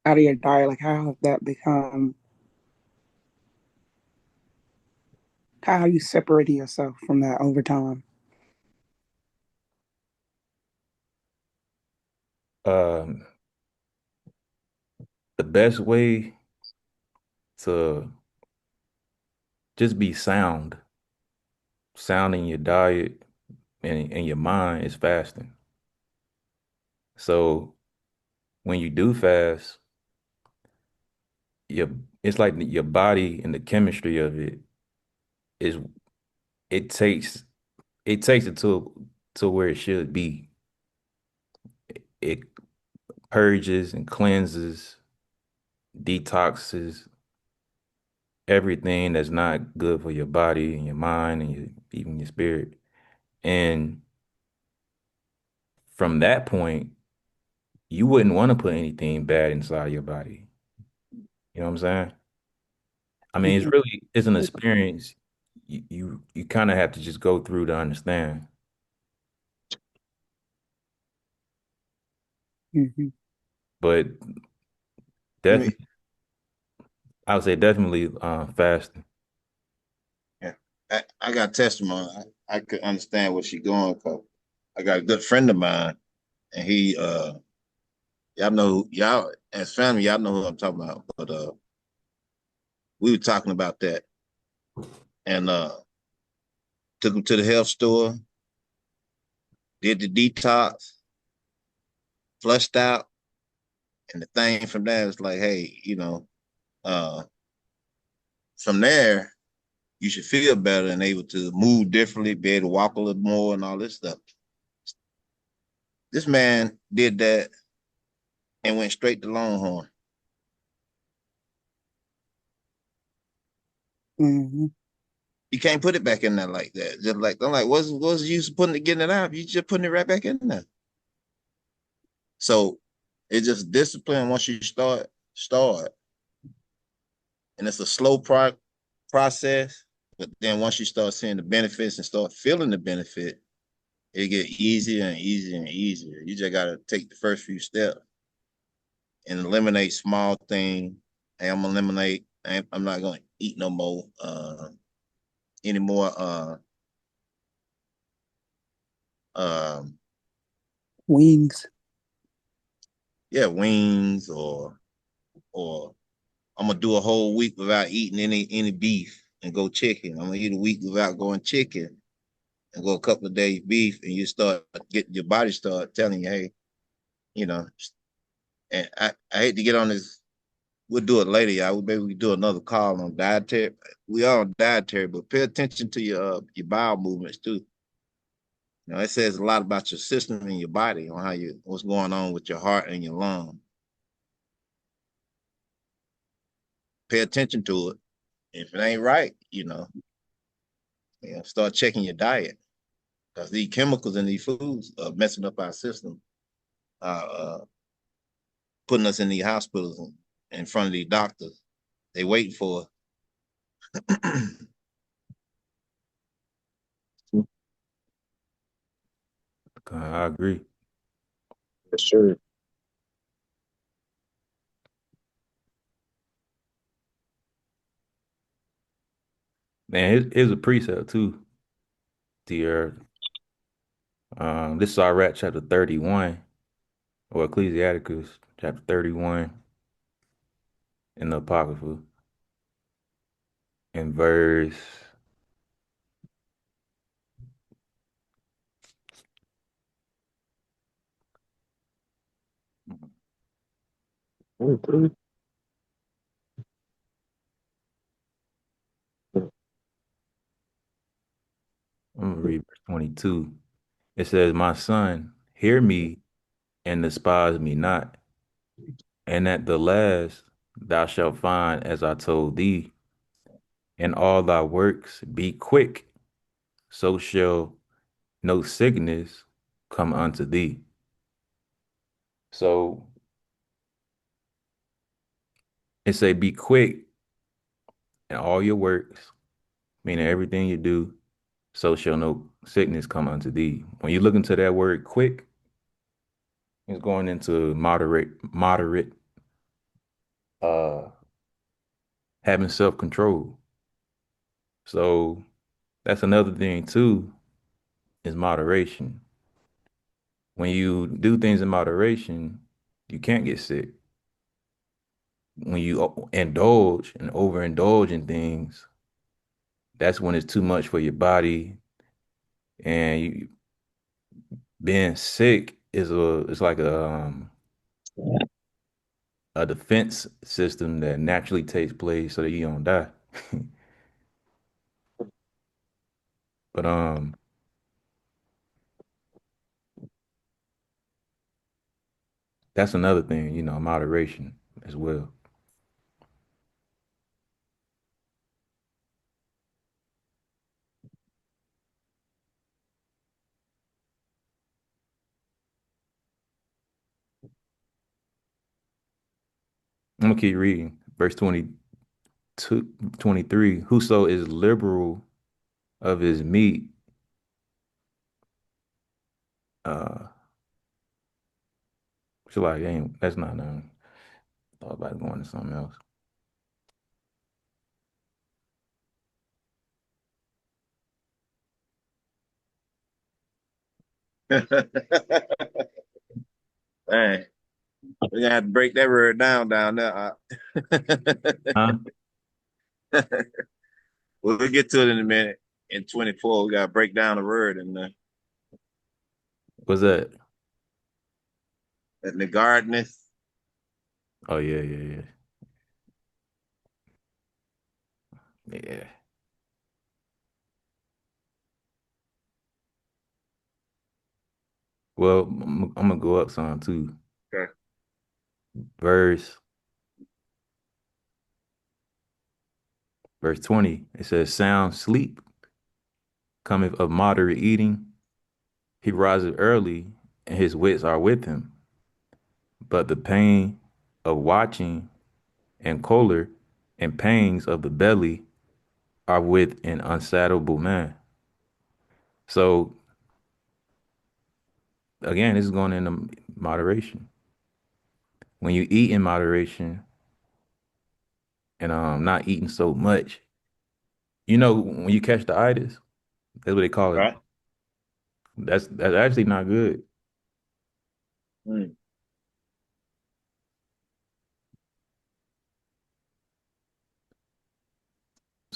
out of your diet? Like how are you separating yourself from that over time? Um, the best way to just be sound in your diet and your mind is fasting. So when you do fast, your it's like your body and the chemistry of it is it takes it to where it should be. It purges and cleanses, detoxes everything that's not good for your body and your mind and even your spirit. And from that point, you wouldn't want to put anything bad inside your body. You know what I'm saying? I mean, it's an experience you kind of have to just go through to understand. Mm-hmm. But Let me, definitely, I would say definitely fasting. yeah. I got testimony. I could understand where she going because I got a good friend of mine, and he y'all as family, y'all know who I'm talking about. But we were talking about that and took him to the health store, did the detox, flushed out, and the thing from that is like, hey, uh from there you should feel better and able to move differently, be able to walk a little more and all this stuff. This man did that and went straight to Longhorn. Mm-hmm. You can't put it back in there like that. Just like I'm like, what's the use of putting it, getting it out? You just putting it right back in there. So it's just discipline. Once you start, and it's a slow process. But then once you start seeing the benefits and start feeling the benefit, it get easier and easier and easier. You just gotta take the first few steps and eliminate small things. Hey, I'm gonna eliminate. I'm not gonna eat no more anymore. Um, Wings. yeah, wings or I'm gonna do a whole week without eating any beef and go chicken. I'm gonna eat a week without going chicken and go a couple of days beef, and you start getting your body start telling you, hey, you know, and I hate to get on this. We'll do it later, y'all. Maybe we do another call on dietary. We are on dietary, but pay attention to your bowel movements too. You know, it says a lot about your system and your body on what's going on with your heart and your lung. Pay attention to it. If it ain't right, start checking your diet because these chemicals in these foods are messing up our system, putting us in these hospitals and in front of these doctors. They wait for I agree. Yes, sir. Man, here's a precept too, dear. This is Iraq chapter 31, or Ecclesiasticus chapter 31 in the Apocrypha, in verse 23. I'm gonna read verse 22. It says, "My son, hear me and despise me not, and at the last thou shalt find as I told thee, and all thy works be quick, so shall no sickness come unto thee." So it say, "Be quick in all your works," meaning everything you do, so shall no sickness come unto thee. When you look into that word quick, it's going into moderate, uh, having self-control. So that's another thing too, is moderation. When you do things in moderation, you can't get sick. When you indulge and overindulge in things, that's when it's too much for your body, and you being sick is it's like a defense system that naturally takes place so that you don't die. But that's another thing, moderation as well. I'm gonna keep reading. Verse 22, 23. Whoso is liberal of his meat, uh, so like, ain't that's not none. Thought about going to something else. man, we're gonna have to break that word down there. Huh? We'll get to it in a minute. In 24, we gotta break down the word What's that? and the gardeners. Oh yeah, yeah, yeah. Yeah. Well, I'm gonna go up some too. Okay. Verse verse 20. It says, "Sound sleep cometh of moderate eating. He riseth early, and his wits are with him. But the pain of watching and choler and pangs of the belly are with an unsaddable man." So again, this is going into moderation. When you eat in moderation and not eating so much, when you catch the itis, that's what they call it. Right. That's actually not good. Mm.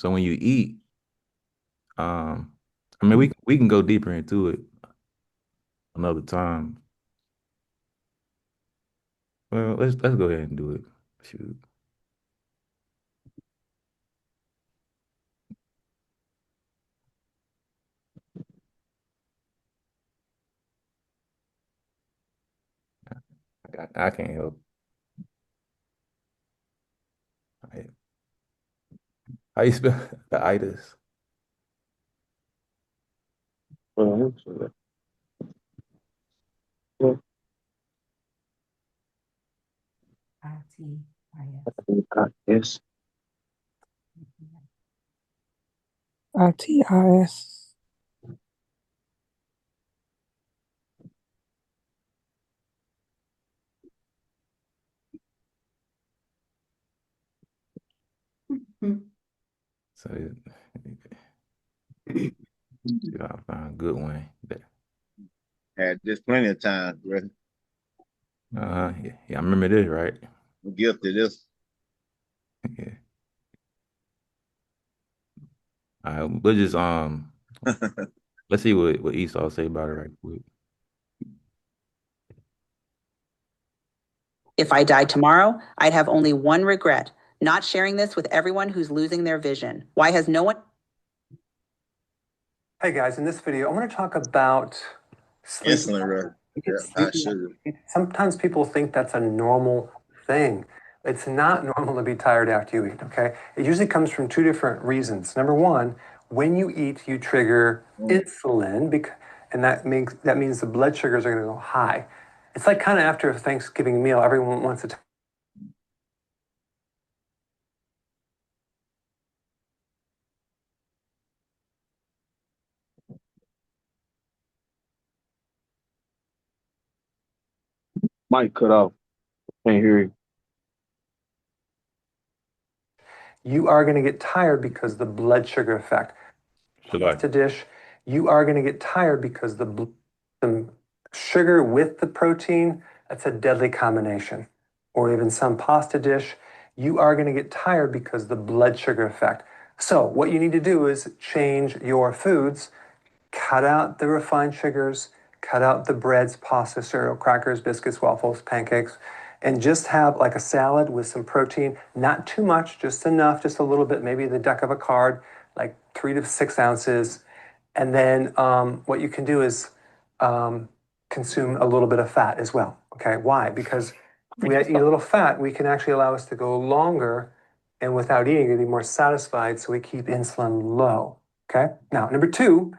So when you eat, I mean, we can go deeper into it another time. Well, let's go ahead and do it. Shoot. I can't help. How you spell the itis? Yes. ITIS. So see if I find a good one. Had this plenty of times, brother. Yeah, I remember this, right? I'm guilty of this. Yeah. All right, we'll just let's see what Esau say about it right quick. If I died tomorrow, I'd have only one regret, not sharing this with everyone who's losing their vision. Why has no one? Hey guys, in this video, I want to talk about sleep. Insulin, high sugar. Sometimes people think that's a normal thing. It's not normal to be tired after you eat, okay? It usually comes from two different reasons. Number one, when you eat, you trigger insulin, and that means the blood sugars are going to go high. It's like kind of after a Thanksgiving meal, everyone wants to Mic cut off. Can't hear you. you are going to get tired because the blood sugar effect. Pasta dish, you are going to get tired because the sugar with the protein, that's a deadly combination. Or even some pasta dish, you are going to get tired because the blood sugar effect. So what you need to do is change your foods, cut out the refined sugars, cut out the breads, pasta, cereal, crackers, biscuits, waffles, pancakes, and just have like a salad with some protein, not too much, just enough, just a little bit, maybe the deck of a card, like 3 to 6 ounces. And then what you can do is consume a little bit of fat as well. Okay, why? Because if we eat a little fat, we can actually allow us to go longer and without eating, to be more satisfied, so we keep insulin low. Okay, now number two,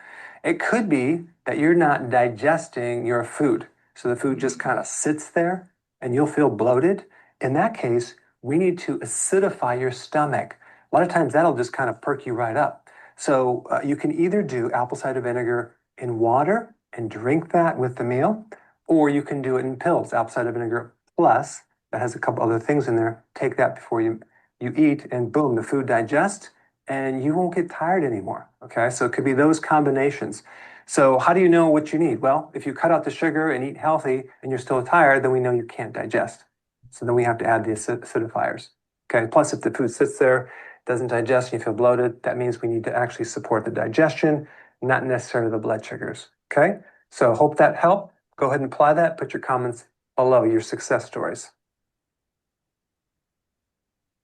it could be that you're not digesting your food. So the food just kind of sits there and you'll feel bloated. In that case, we need to acidify your stomach. A lot of times that'll just kind of perk you right up. So you can either do apple cider vinegar in water and drink that with the meal, or you can do it in pills, apple cider vinegar plus, that has a couple other things in there. Take that before you eat, and boom, the food digests and you won't get tired anymore. Okay, so it could be those combinations. So how do you know what you need? Well, if you cut out the sugar and eat healthy and you're still tired, then we know you can't digest. So then we have to add the acidifiers. Okay, plus if the food sits there, doesn't digest and you feel bloated, that means we need to actually support the digestion, not necessarily the blood sugars. Okay, so hope that helped. Go ahead and apply that. Put your comments below, your success stories.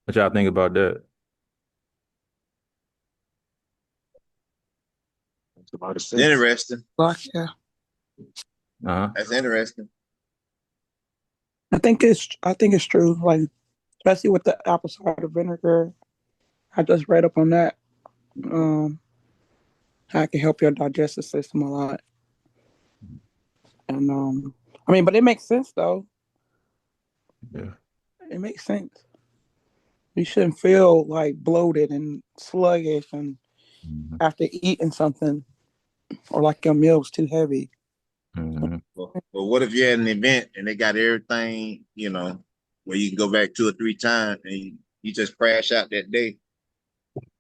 What y'all think about that? It's interesting. Yeah. That's interesting. I think it's true. Like, especially with the apple cider vinegar. I just read up on that. How it can help your digestive system a lot. And I mean, but it makes sense though. Yeah. It makes sense. You shouldn't feel like bloated and sluggish and after eating something, or like your meal's too heavy. Well, what if you had an event and they got everything, where you can go back 2 or 3 times and you just crash out that day?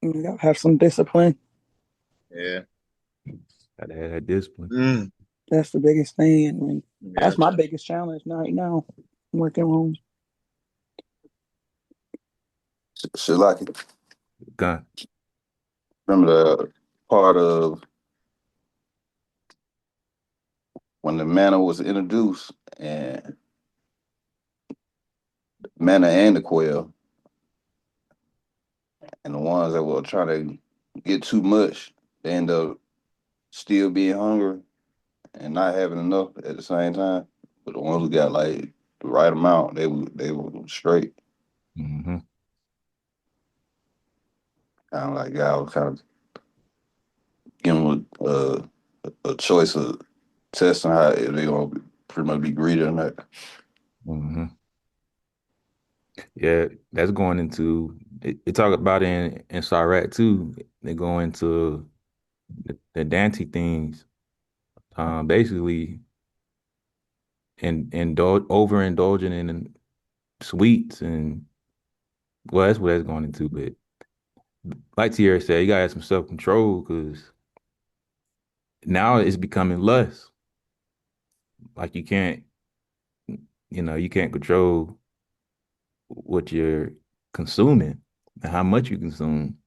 You gotta have some discipline. Yeah. Gotta have that discipline. That's the biggest thing. I mean, that's my biggest challenge right now. Working home. Shit like it. Gun. remember the part of when the manna was introduced, and manna and the quail, and the ones that were trying to get too much, they end up still being hungry and not having enough at the same time. But the ones who got like the right amount, they were straight. Mm-hmm. Kind of like God was kind of giving them a choice of testing how if they gonna pretty much be greedy or not. Mm-hmm. Yeah, that's going into it talk about in Sirach too. They go into the dainty things. Basically and overindulging in sweets and well, that's what that's going into. But like Tierra said, you gotta have some self control because now it's becoming less. Like you can't control what you're consuming and how much you consume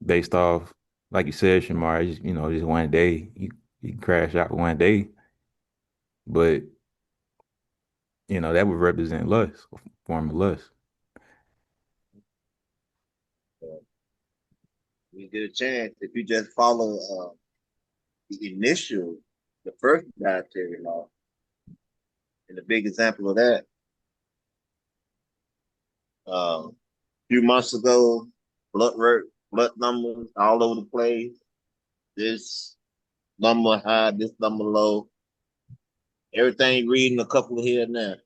based off, like you said, Shamar, just one day you can crash out one day, but that would represent lust, a form of lust. You get a chance if you just follow the initial, the first dietary law, and the big example of that. A few months ago, blood work, blood numbers all over the place. This number high, this number low. Everything reading a couple of here and there.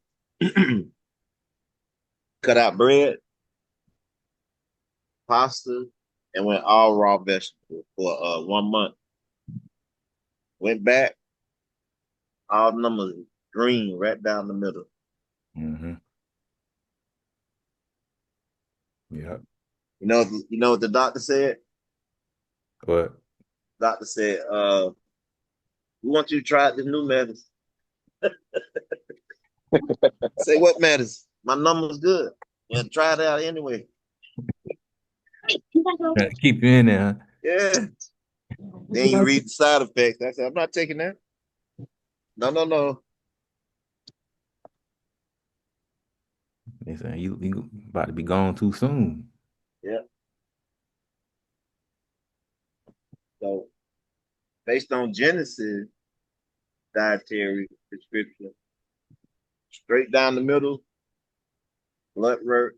Cut out bread, pasta, and went all raw vegetables for 1 month. Went back, all numbers green right down the middle. Mm-hmm. Yeah. You know what the doctor said? What? Doctor said, we want you to try this new medicine. Say what matters? My number's good. Yeah, try it out anyway. Keep you in there. Yeah. Then you read the side effects. I said, I'm not taking that. No, no, no. They say you about to be gone too soon. Yeah. So based on Genesis dietary prescription, straight down the middle, blood work,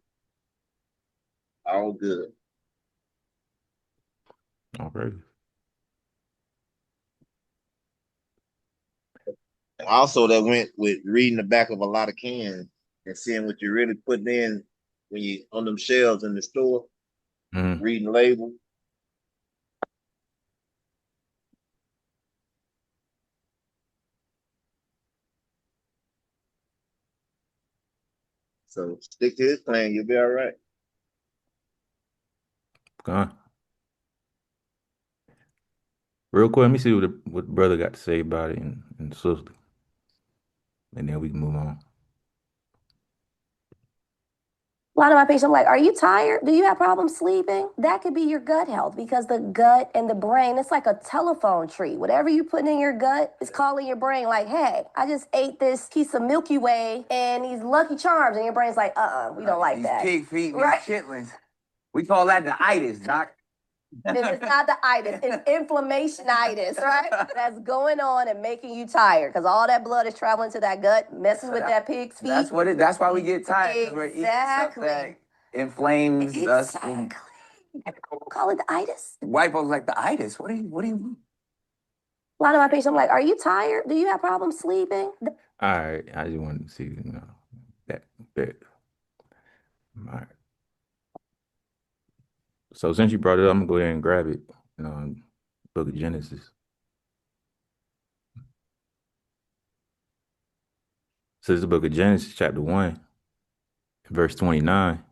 all good. Okay. And also that went with reading the back of a lot of cans and seeing what you're really putting in when you on them shelves in the store, reading the label. So stick to his plan, you'll be all right. Okay. Real quick, let me see what the brother got to say about it and the sister. And then we can move on. A lot of my patients, I'm like, are you tired? Do you have problems sleeping? That could be your gut health because the gut and the brain, it's like a telephone tree. Whatever you put in your gut is calling your brain like, hey, I just ate this piece of Milky Way and these Lucky Charms. And your brain's like, we don't like that. Pig feet, right? these chitlins. We call that the itis, doc. It's not the itis, it's inflammationitis, right? That's going on and making you tired because all that blood is traveling to that gut, messes with that pig's feet. That's why we get tired. 'Cause we're eating stuff that inflames us. Exactly. Call it the itis. White folks like the itis. What do you mean? A lot of my patients, I'm like, are you tired? Do you have problems sleeping? All right. I just wanted to see, that bit. All right. So since you brought it up, I'm gonna go ahead and grab it. Book of Genesis. So this is the book of Genesis, chapter 1, verse 29.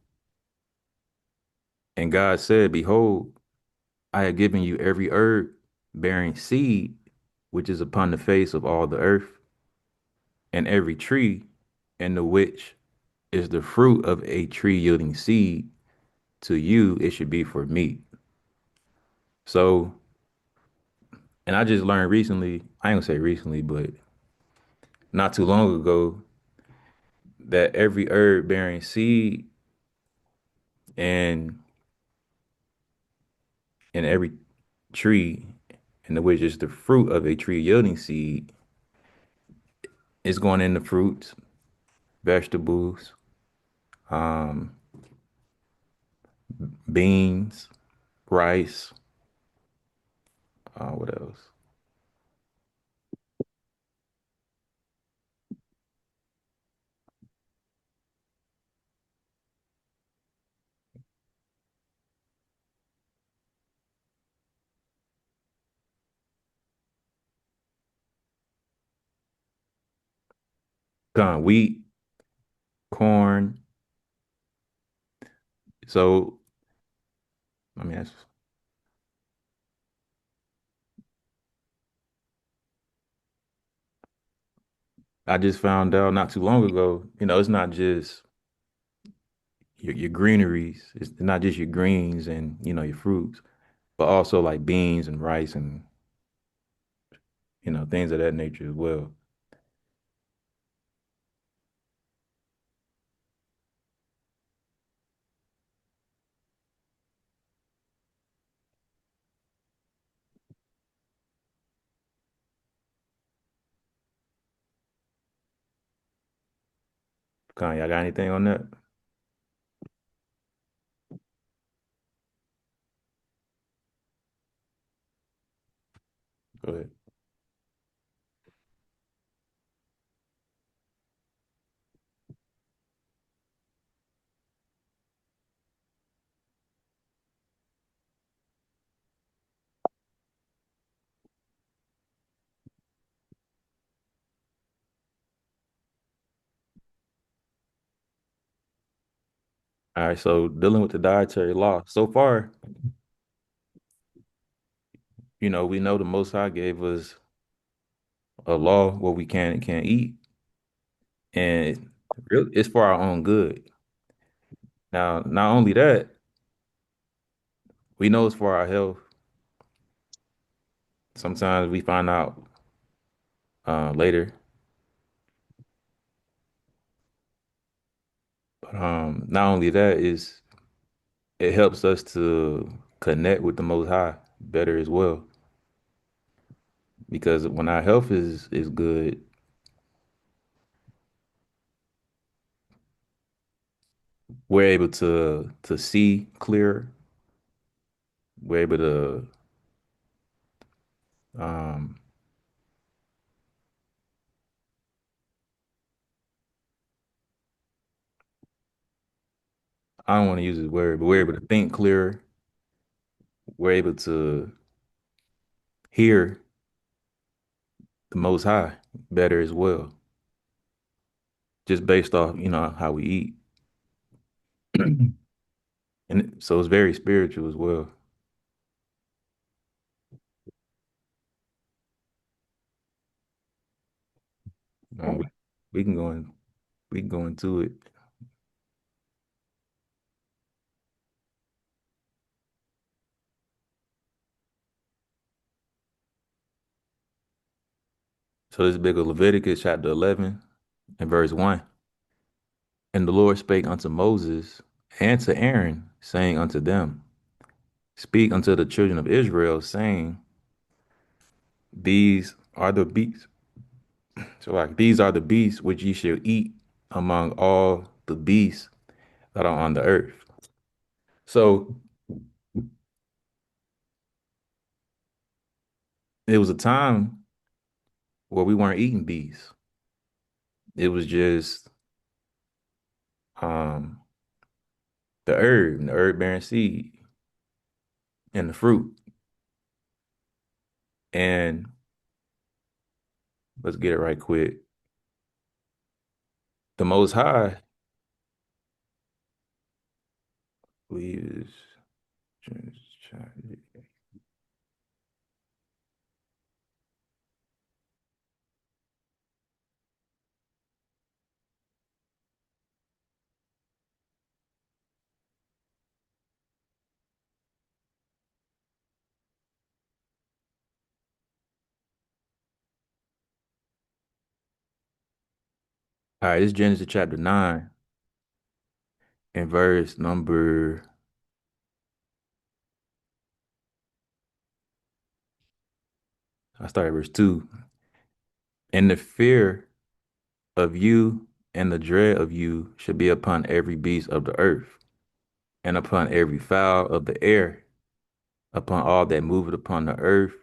And God said, behold, I have given you every herb bearing seed, which is upon the face of all the earth, and every tree, in the which is the fruit of a tree yielding seed. To you it should be for meat. So, and I just learned recently, I ain't gonna say recently, but not too long ago, that every herb bearing seed and every tree, in which is the fruit of a tree yielding seed, is going into fruits, vegetables, um, beans, rice, what else? Wheat, corn. So, I mean, I just found out not too long ago, it's not just your greeneries, it's not just your greens and, your fruits, but also like beans and rice and, things of that nature as well. Y'all got anything on that? Go ahead. All right, so dealing with the dietary law. So far, we know the Most High gave us a law what we can and can't eat, and it's for our own good. Now, not only that, we know it's for our health. Sometimes we find out later, but not only that is it helps us to connect with the Most High better as well. Because when our health is good, we're able to see clearer. We're able to um I don't want to use this word, but we're able to think clearer. We're able to hear the Most High better as well, just based off, how we eat. So it's very spiritual as well. Um, we, we can go in, we can go into it. So this big of Leviticus chapter 11 and verse 1. And the Lord spake unto Moses and to Aaron, saying unto them, Speak unto the children of Israel, saying, These are the beasts. So like these are the beasts which ye shall eat among all the beasts that are on the earth. So it was a time where we weren't eating beasts. It was just um the herb bearing seed, and the fruit. And let's get it right quick. The Most High, please. All right, this is Genesis chapter 9 and verse number, I start at verse 2. And the fear of you and the dread of you should be upon every beast of the earth, and upon every fowl of the air, upon all that moveth upon the earth,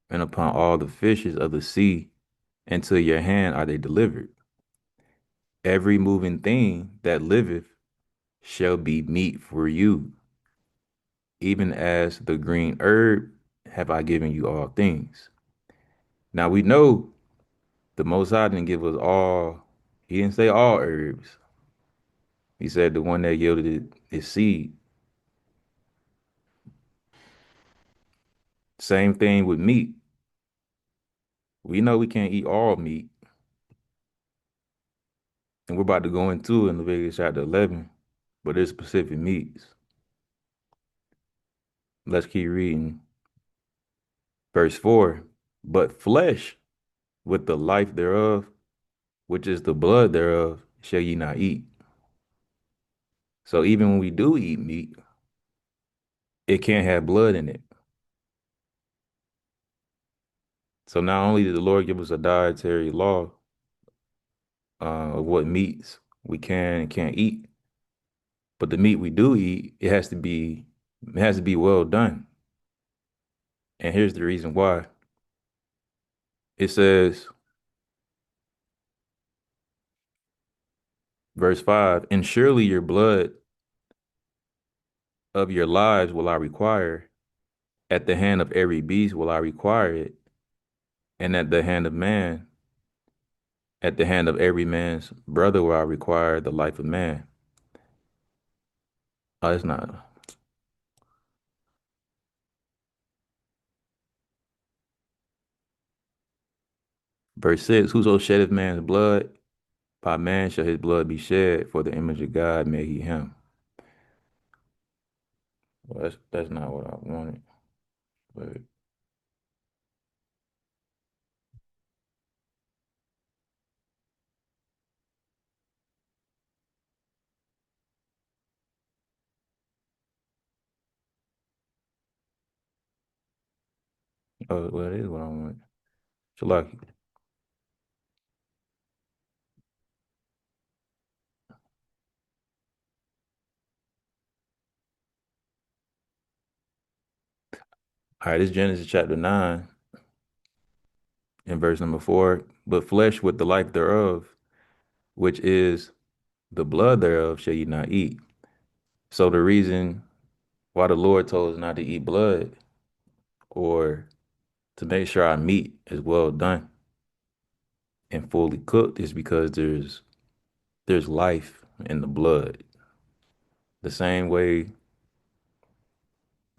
and upon all the fishes of the sea. Into your hand are they delivered. Every moving thing that liveth shall be meat for you. Even as the green herb have I given you all things. Now we know the Most High didn't give us all, he didn't say all herbs. He said the one that yielded his seed. Same thing with meat. We know we can't eat all meat. And we're about to go into in Leviticus chapter 11, but there's specific meats. Let's keep reading. Verse 4, but flesh with the life thereof, which is the blood thereof, shall ye not eat. So even when we do eat meat, it can't have blood in it. So not only did the Lord give us a dietary law of what meats we can and can't eat, but the meat we do eat, it has to be well done. And here's the reason why. It says, verse 5, and surely your blood of your lives will I require. At the hand of every beast will I require it. And at the hand of man, at the hand of every man's brother will I require the life of man. Oh, it's not. Verse 6, whoso sheddeth man's blood, by man shall his blood be shed, for the image of God made he him. Well, that's not what I wanted. But oh, well, it is what I want. Shalaki. All right, this is Genesis chapter 9 and verse number 4. But flesh with the life thereof, which is the blood thereof, shall ye not eat. So the reason why the Lord told us not to eat blood, or to make sure our meat is well done and fully cooked, is because there's life in the blood. The same way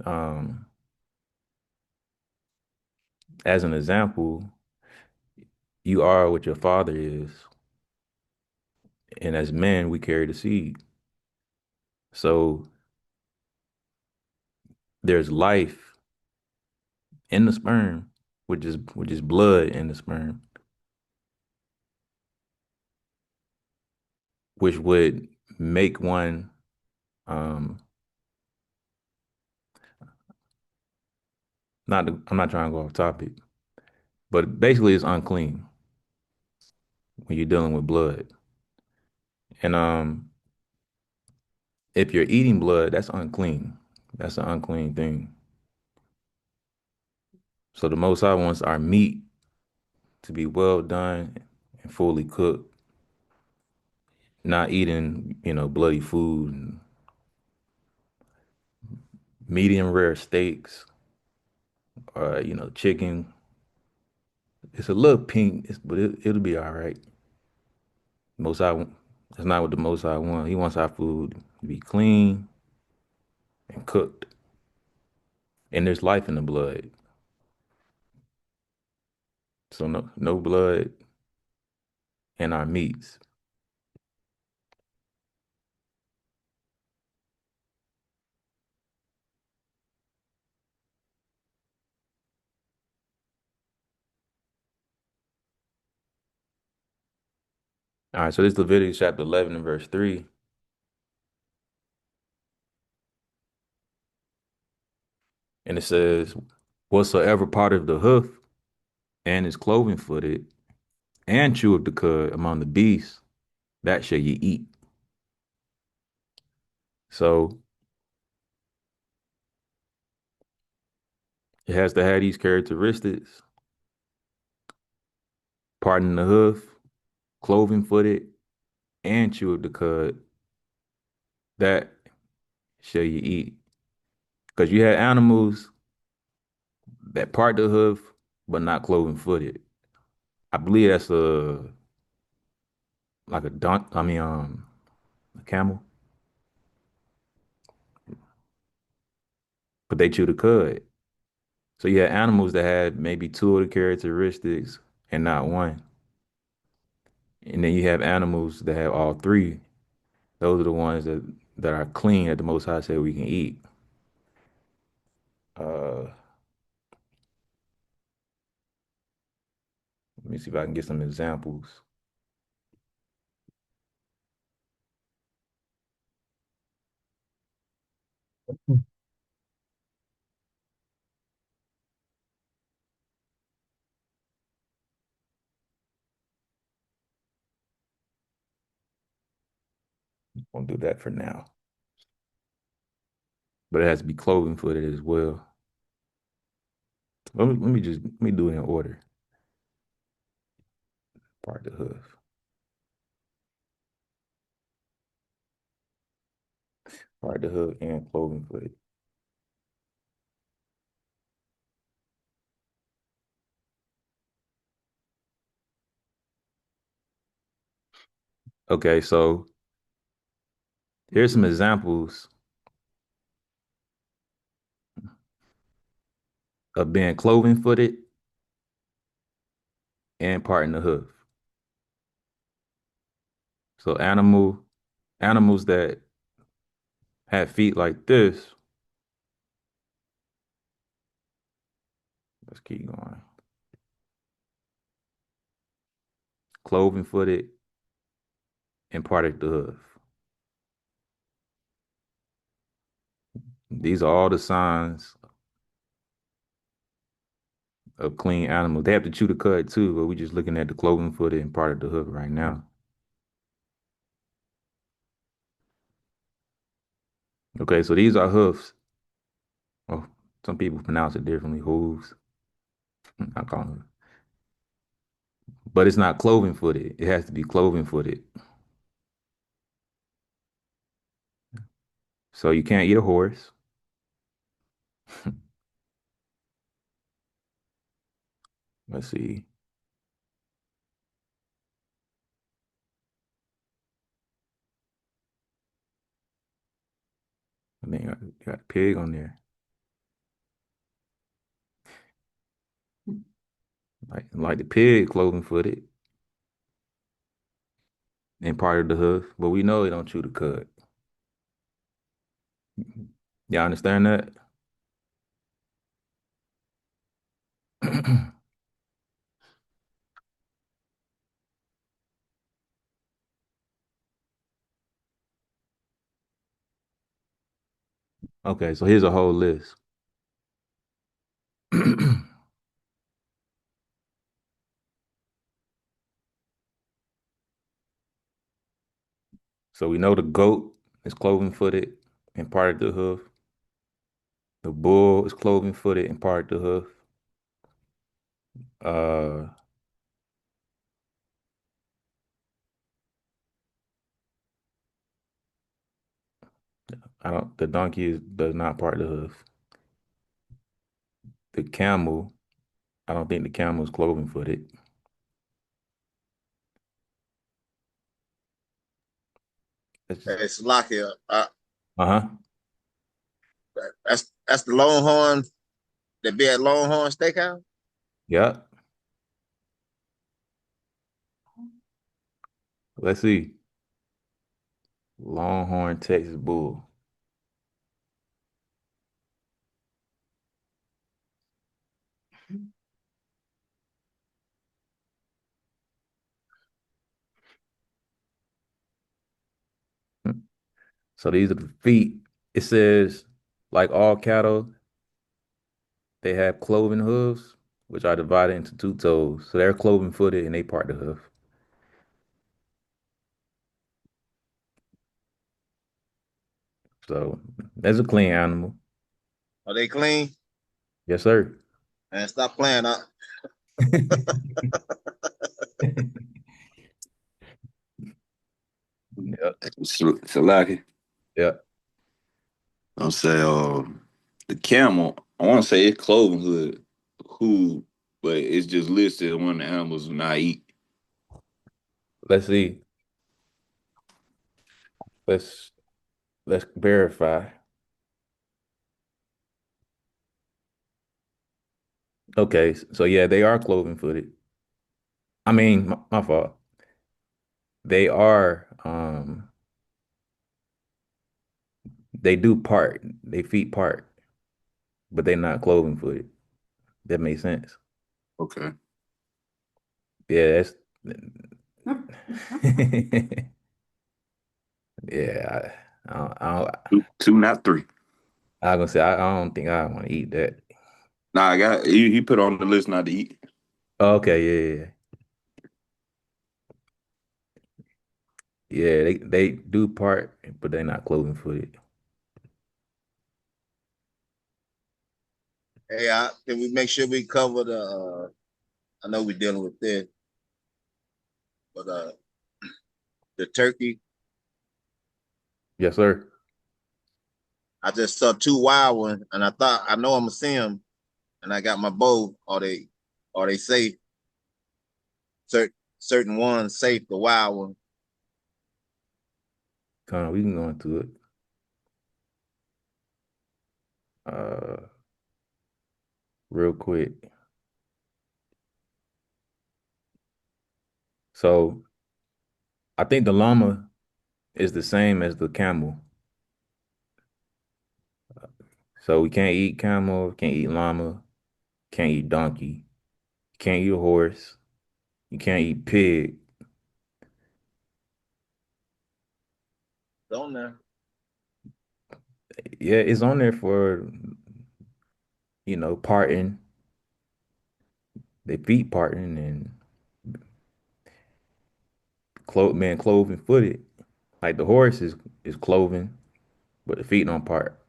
um, as an example, you are what your father is. And as men, we carry the seed. So there's life in the sperm, which is blood in the sperm, which would make one I'm not trying to go off topic, but basically it's unclean when you're dealing with blood. And if you're eating blood, that's unclean. That's an unclean thing. So the Most High wants our meat to be well done and fully cooked, not eating, bloody food, and medium rare steaks, or, chicken. It's a little pink, but it'll be all right. Most High, that's not what the Most High wants. He wants our food to be clean and cooked. And there's life in the blood. So no blood in our meats. All right, so this is Leviticus chapter 11 and verse 3. And it says, whatsoever part of the hoof and is cloven footed and chew of the cud among the beasts, that shall ye eat. So it has to have these characteristics: parting the hoof, cloven footed, and chew of the cud. That shall you eat. Because you had animals that part the hoof but not cloven footed. I believe that's like a camel, but they chew the cud. So you had animals that had maybe two of the characteristics and not one. And then you have animals that have all three. Those are the ones that are clean that the Most High said we can eat. Let me see if I can get some examples. Won't do that for now. But it has to be cloven footed as well. Let me do it in order. Part the hoof. Part the hoof and cloven footed. Okay, so here's some examples of being cloven footed and parting the hoof. So animals that have feet like this. Let's keep going. Cloven footed and parted the hoof. These are all the signs of clean animals. They have to chew the cud too, but we're just looking at the cloven footed and parted the hoof right now. Okay, so these are hoofs. Oh, some people pronounce it differently, hooves. I call them. But it's not cloven footed. It has to be cloven footed. So you can't eat a horse. Let's see. I think I got a pig on there. Like the pig, cloven footed and part of the hoof, but we know they don't chew the cud. Y'all understand that? Okay, so here's a whole list. So we know the goat is cloven footed and part of the hoof. The bull is cloven footed and part of the hoof. Uh, the donkey does not part the hoof. The camel, I don't think the camel is cloven footed. It's Salakia. Uh-huh. That's the Longhorn that be at Longhorn Steakhouse. Yep. Let's see. Longhorn Texas Bull. So these are the feet. It says, like all cattle, they have cloven hooves, which are divided into two toes. So they're cloven footed and they part the hoof. So that's a clean animal. Are they clean? Yes, sir. And stop playing. Yep. Salaki. Yep. I'll say the camel, I want to say it's cloven hood, who, but it's just listed as one of the animals do not eat. Let's see. Let's let's verify. Okay, so yeah, they are cloven footed. I mean, my fault. They are they do part, they feet part, but they're not cloven footed. That makes sense. Okay. Yeah, that's yeah. Two, not three. I was gonna say I don't think I want to eat that. Nah, I got he put on the list not to eat. Okay, yeah. Yeah, they do part, but they're not cloven footed. Hey, can we make sure we cover the? I know we're dealing with this, but the turkey. Yes, sir. I just saw two wild ones, and I know I'm gonna see them, and I got my bow. Are they safe? Certain ones safe. The wild one. Come on, we can go into it. Uh, real quick. So I think the llama is the same as the camel. So we can't eat camel, can't eat llama, can't eat donkey, can't eat a horse, you can't eat pig. Don't there. Yeah, it's on there for parting, they feet parting and being cloven footed. Like the horse is cloven, but the feet don't part.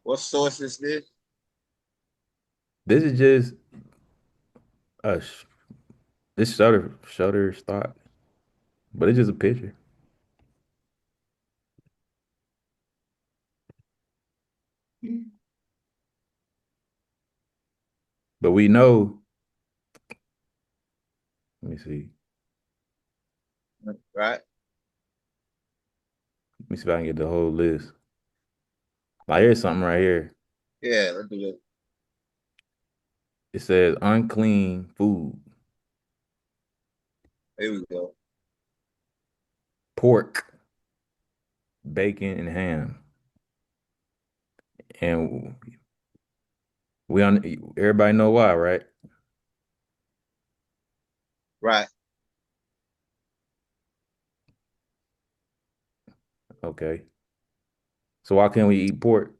What source is this? This is just a this shutter stock, but it's just a picture. But we know. Let me see. Right. Let me see if I can get the whole list. Like here's something right here. Yeah, let's do it. It says unclean food. Here we go. Pork, bacon, and ham. And everybody know why, right? Right. Okay. So why can't we eat pork?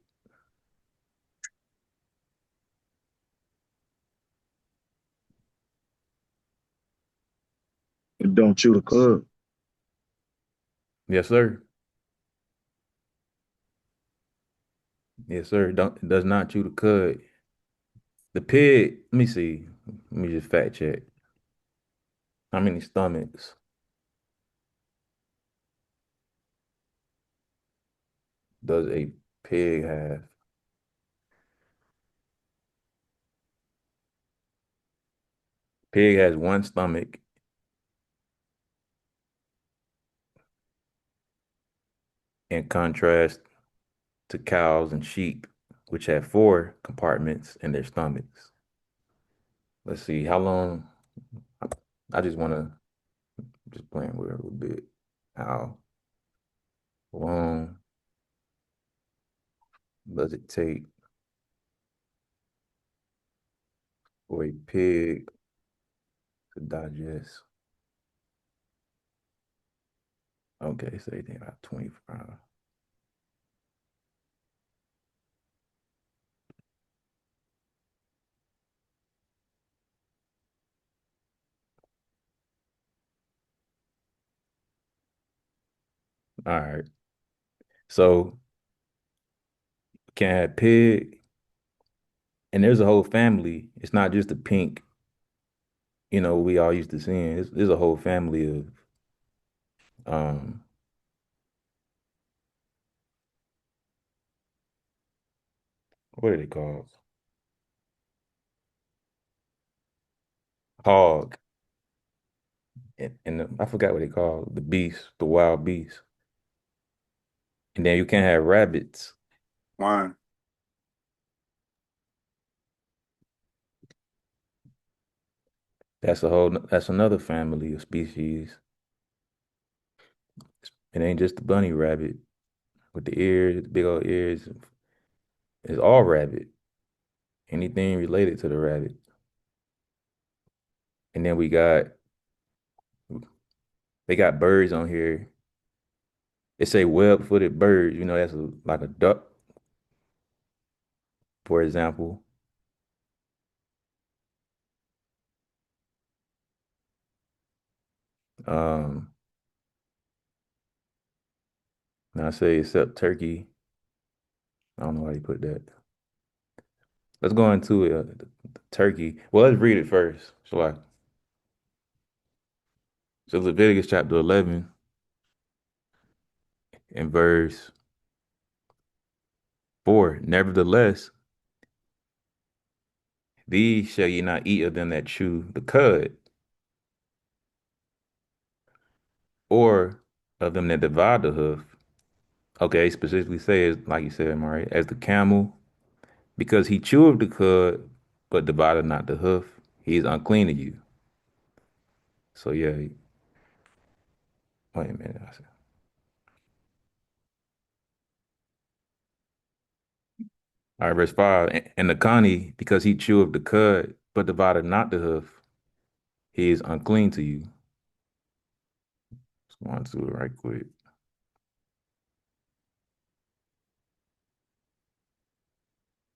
It don't chew the cud. Yes, sir. Yes, sir. It does not chew the cud. The pig, let me see. Let me just fact check. How many stomachs does a pig have? Pig has one stomach. In contrast to cows and sheep, which have four compartments in their stomachs. Let's see, how long? I just want to just playing with it a little bit. How long does it take for a pig to digest? Okay, so they think about 25. All right. So can have pig, and there's a whole family. It's not just the pink, we all used to seeing. There's a whole family of um what are they called? Hog. And I forgot what they call the beast, the wild beast. And then you can't have rabbits. Why? That's another family of species. It ain't just the bunny rabbit with the ears, the big old ears. It's all rabbit. Anything related to the rabbit. And then they got birds on here. It say web-footed birds. That's like a duck, for example. Um, Now I say except turkey. I don't know why you put that. Let's go into it. Turkey. Well, let's read it first. So Leviticus chapter 11 and verse 4. Nevertheless, these shall ye not eat of them that chew the cud, or of them that divide the hoof. Okay, specifically says, like you said, Mari, as the camel, because he chewed the cud, but divided not the hoof, he is unclean to you. So yeah, wait a minute. All right, verse 5. And the Connie, because he chewed the cud, but divided not the hoof, he is unclean to you. Let's go on to it right quick.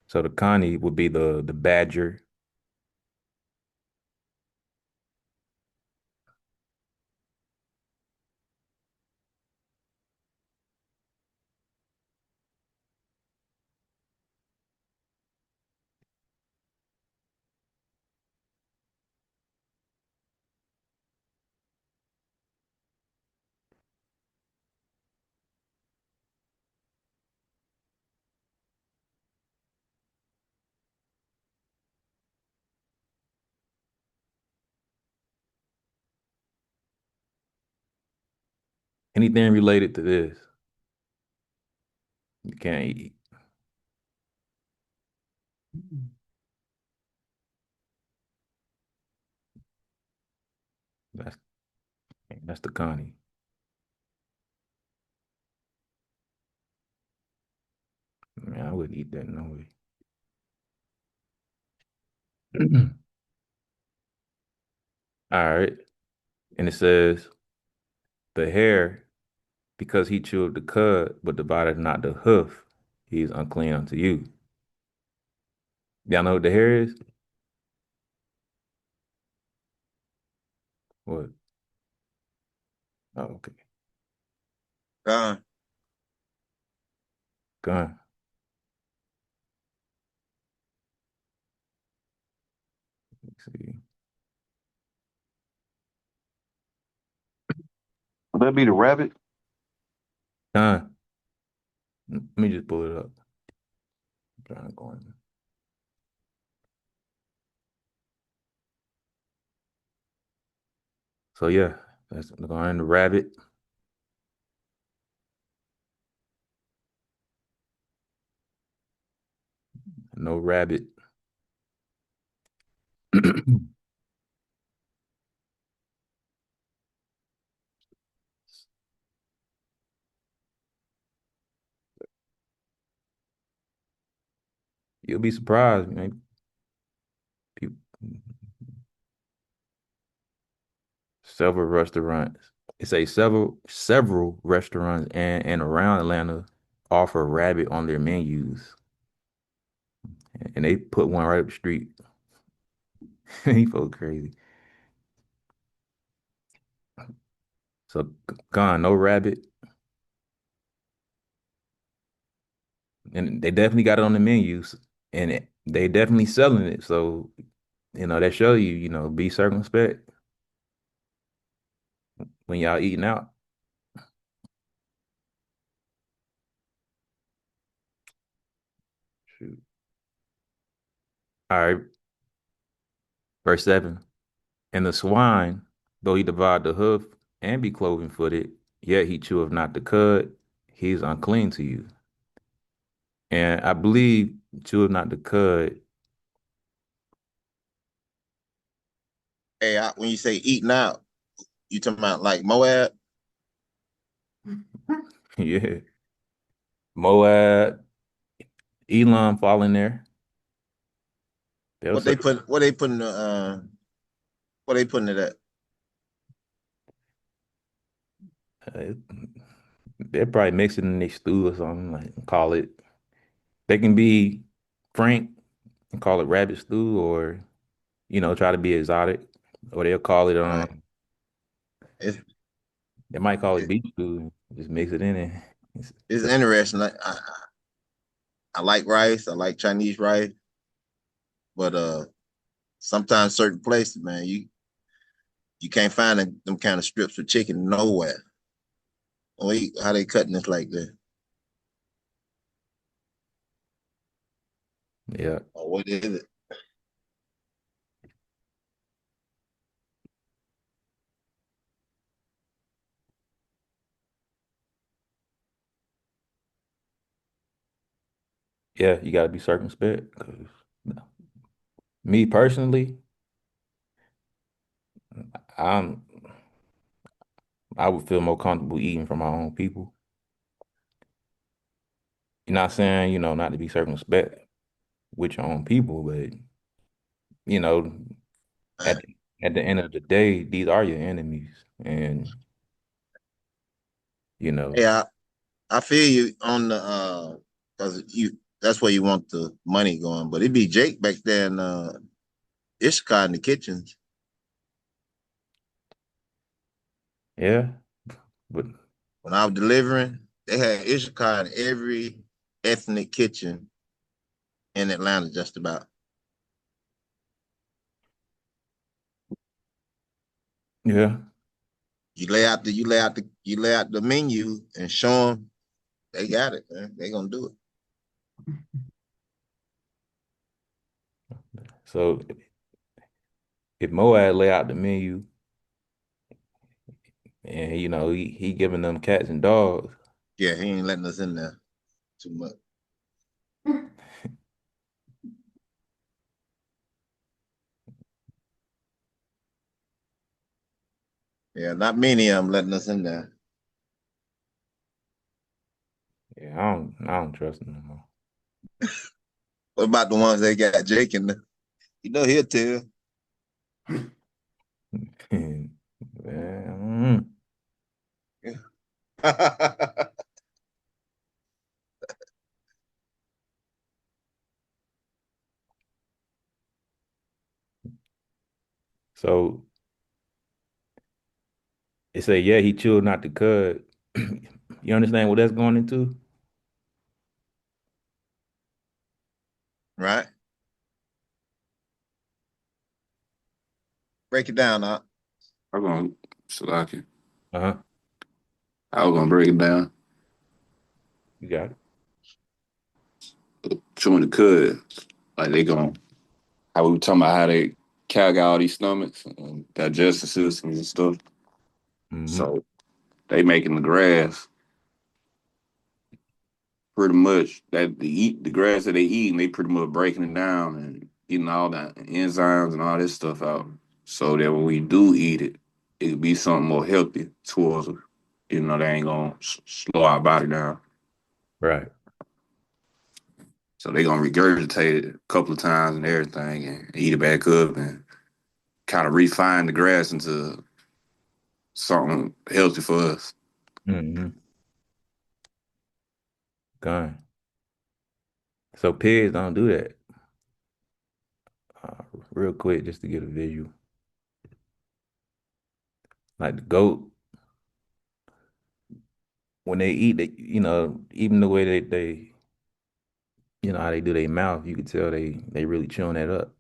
So the Connie would be the badger. Anything related to this, you can't eat. That's that's the Connie. Man, I wouldn't eat that no way. All right. And it says, the hare, because he chewed the cud, but divided not the hoof, he is unclean unto you. Y'all know what the hare is? What? Oh, okay. Uh, Gun. Let's see. Would that be the rabbit? Gun. Let me just pull it up. I'm trying to go in. So yeah, that's going in the rabbit. No rabbit. You'll be surprised, man. People, several restaurants. It's a several restaurants and around Atlanta offer rabbit on their menus, and they put one right up the street. He folks crazy. So gone, no rabbit. and they definitely got it on the menus, and they definitely selling it. So, that show you, be circumspect when y'all eating out. Shoot. All right, verse 7. And the swine, though he divide the hoof and be cloven footed, yet he cheweth not the cud, he is unclean to you. And I believe cheweth not the cud. Hey, when you say eating out, you talking about like Moab? Yeah. Moab, Elam fall in there. They'll What say they put? What they putting the? What they putting it at? uh, they're probably mixing in their stew or something, like call it. They can be frank and call it rabbit stew, or try to be exotic, or they'll call it Right. It's, they might call it it, beef stew, just mix it in there. it's interesting. I like rice. I like Chinese rice, but sometimes certain places, man, you can't find them kind of strips of chicken nowhere. How they cutting this like that? Yeah, Or what is it? yeah, you gotta be circumspect. 'Cause me personally, I'm I would feel more comfortable eating from my own people. You're not saying, not to be circumspect with your own people, but you know, Man. at at the end of the day, these are your enemies, and you know, Hey, I feel you on the because that's where you want the money going. But it'd be Jake back there in Ishka in the kitchens. yeah, but When I was delivering, they had Ishka in every ethnic kitchen in Atlanta, just about. yeah, You lay out the menu and show them they got it, man. They gonna do it. so if Moab lay out the menu and he giving them cats and dogs, Yeah, he ain't letting us in there too much. Yeah, not many of them letting us in there. yeah, I don't trust them no more. What about the ones they got Jake in there? He'll tell. Man, so it say, yeah, he chewed not the cud. You understand what that's going into? Right? Break it down, huh? I'm gonna Salaki. Uh-huh. I was gonna break it down. You got it. Chewing the cud. Like they gonna how we were talking about how they calc all these stomachs and digestive systems and stuff. Mm-hmm. So they making the grass pretty much that they eat the grass that they eat and they pretty much breaking it down and getting all the enzymes and all this stuff out. So that when we do eat it, it'll be something more healthy towards us. They ain't gonna slow our body down. Right. So they gonna regurgitate it a couple of times and everything and eat it back up and kind of refine the grass into something healthy for us. Mm-hmm. Gone. So pigs don't do that. Uh, Real quick, just to get a visual. Like the goat, when they eat, even the way they You know how they do their mouth. You could tell they really chewing that up.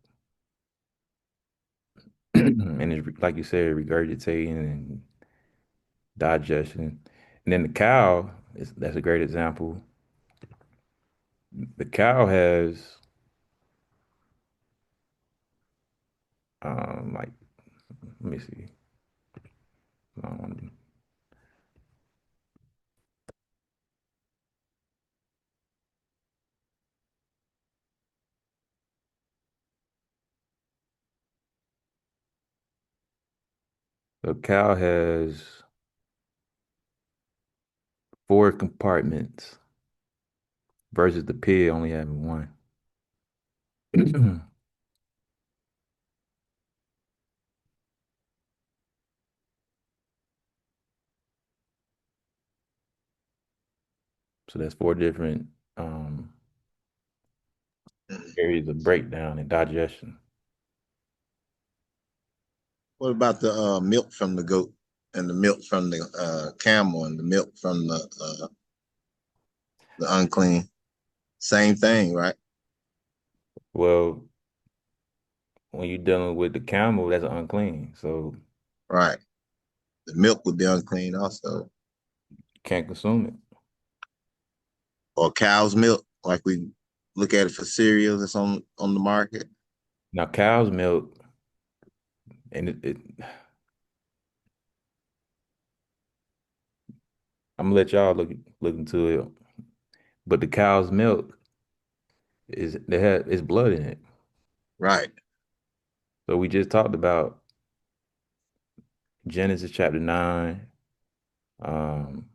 And it's like you said, regurgitating and digestion. And then the cow that's a great example. The cow has like let me see. I don't want to. The cow has 4 compartments versus the pig only having one. So that's 4 different areas of breakdown and digestion. What about the milk from the goat and the milk from the camel and the milk from the unclean? Same thing, right? Well, when you're dealing with the camel, that's unclean. So Right. The milk would be unclean also. can't consume it. Or cow's milk, like we look at it for cereal that's on the market. Now, cow's milk, and I'm gonna let y'all look into it. But the cow's milk it's blood in it. Right. So we just talked about Genesis chapter 9, um,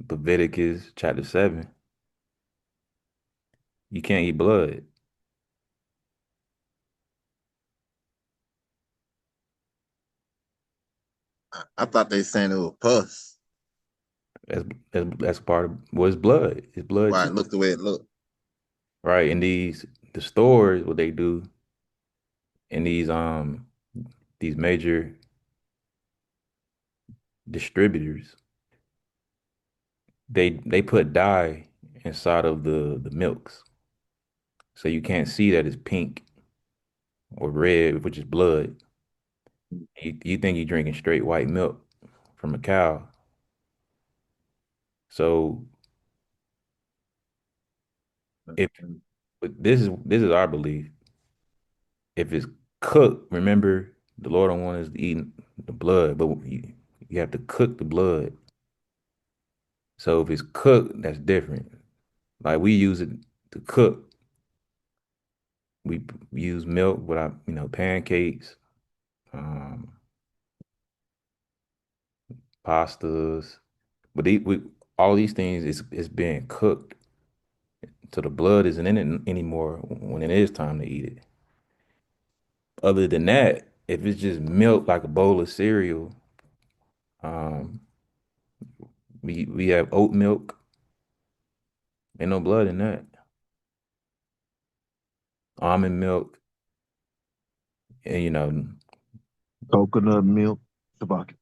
Leviticus chapter 7. You can't eat blood. I thought they saying it was pus. That's part of it's blood. It's blood Right. too. Look the way it looked. Right. And the stores, what they do in these major distributors, they put dye inside of the milks. So you can't see that it's pink or red, which is blood. You think you're drinking straight white milk from a cow. So if but this is our belief. If it's cooked, remember the Lord don't want us to eat the blood, but you have to cook the blood. So if it's cooked, that's different. Like we use it to cook. We use milk with our, pancakes, um, pastas. But all these things is being cooked. So the blood isn't in it anymore when it is time to eat it. Other than that, if it's just milk like a bowl of cereal, um, we have oat milk. Ain't no blood in that. Almond milk, and Coconut milk, tobacco.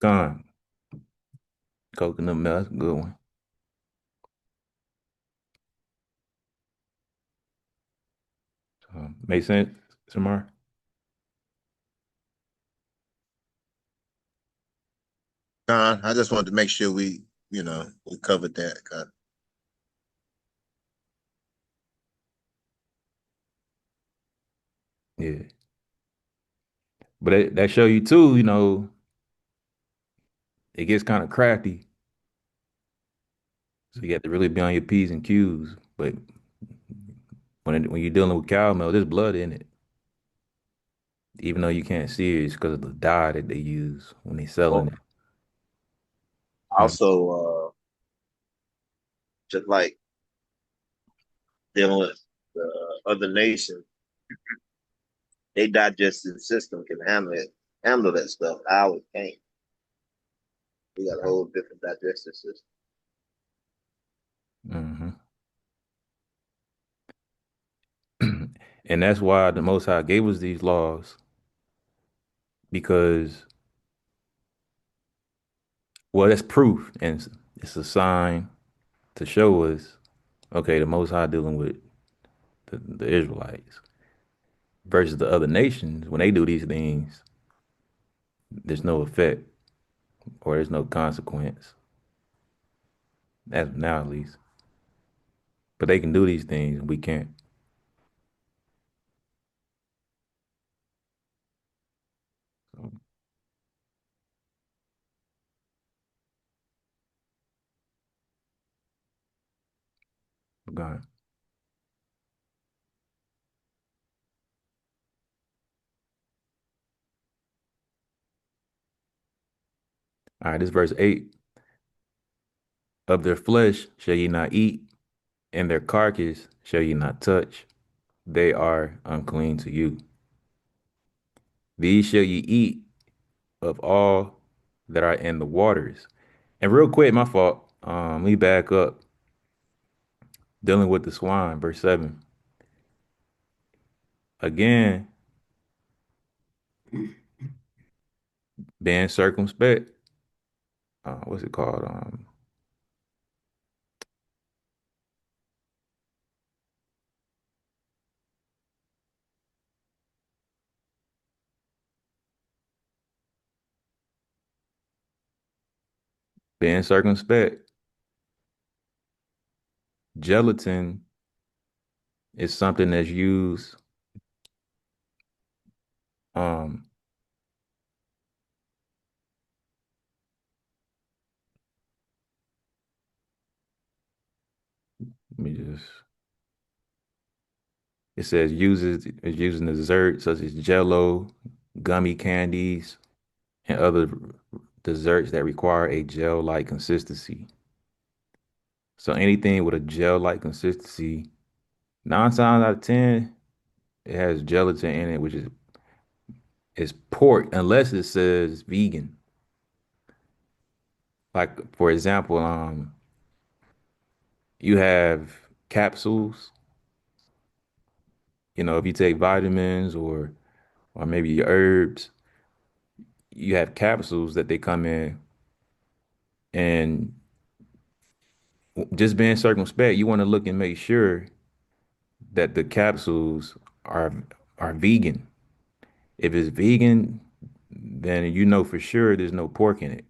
gone. Coconut milk, that's a good one. Make sense, Samar? Con, I just wanted to make sure we covered that. Con. Yeah. But that show you too, it gets kind of crafty. So you have to really be on your P's and Q's. But when you're dealing with cow milk, there's blood in it. Even though you can't see it, it's because of the dye that they use when they selling Well, it. also, just like dealing with the other nations, they digestive system can handle that stuff. Ours can't. We got a whole different digestive system. Mm-hmm. And that's why the Most High gave us these laws because, well, that's proof and it's a sign to show us, okay, the Most High dealing with the Israelites versus the other nations. When they do these things, there's no effect or there's no consequence. As of now, at least. But they can do these things, and we can't. So, we're gone. All right, this verse 8. Of their flesh shall ye not eat, and their carcass shall ye not touch. They are unclean to you. These shall ye eat of all that are in the waters. And real quick, my fault. Let me back up. Dealing with the swine, verse 7. Again, being circumspect. What's it called? Being circumspect. Gelatin is something that's used. Um, Let me just. It says uses is using desserts such as Jello, gummy candies, and other desserts that require a gel-like consistency. So anything with a gel-like consistency, 9 times out of 10, it has gelatin in it, which is pork, unless it says vegan. Like for example, you have capsules. You know, if you take vitamins or maybe your herbs, you have capsules that they come in, and just being circumspect, you want to look and make sure that the capsules are are vegan. If it's vegan, then you know for sure there's no pork in it.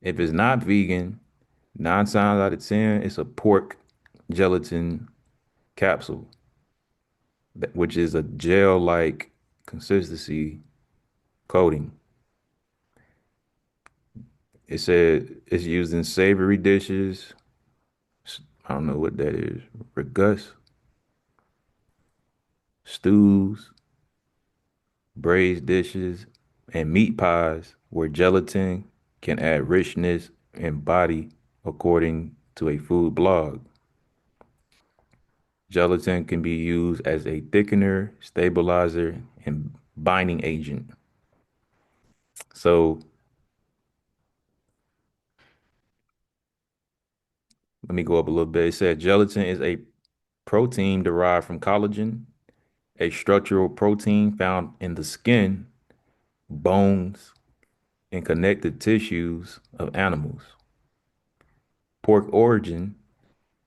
If it's not vegan, 9 times out of 10, it's a pork gelatin capsule, which is a gel-like consistency coating. It said it's used in savory dishes. I don't know what that is. Regus, stews, braised dishes, and meat pies where gelatin can add richness and body, according to a food blog. Gelatin can be used as a thickener, stabilizer, and binding agent. So let me go up a little bit. It said gelatin is a protein derived from collagen, a structural protein found in the skin, bones, and connective tissues of animals. Pork origin,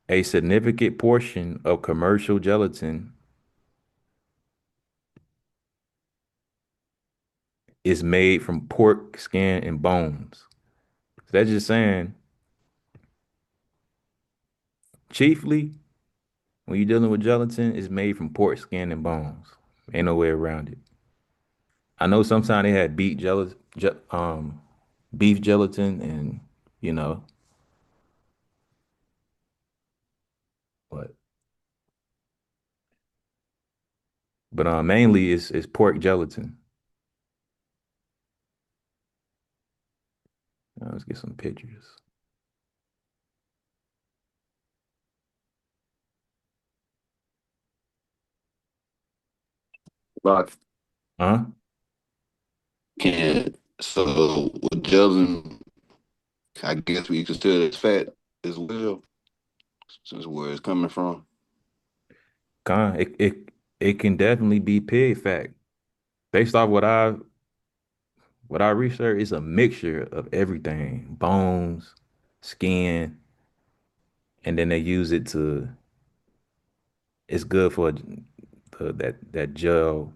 a significant portion of commercial gelatin is made from pork skin and bones. So that's just saying, chiefly, when you're dealing with gelatin, it's made from pork skin and bones. Ain't no way around it. I know sometimes they had beef gelatin, and you know, but mainly it's pork gelatin. Let's get some pictures. But Huh? can so with gelatin, I guess we consider it fat as well, since where it's coming from. It can definitely be pig fat. Based off what I researched, it's a mixture of everything. Bones, skin, and then they use it to it's good for that gel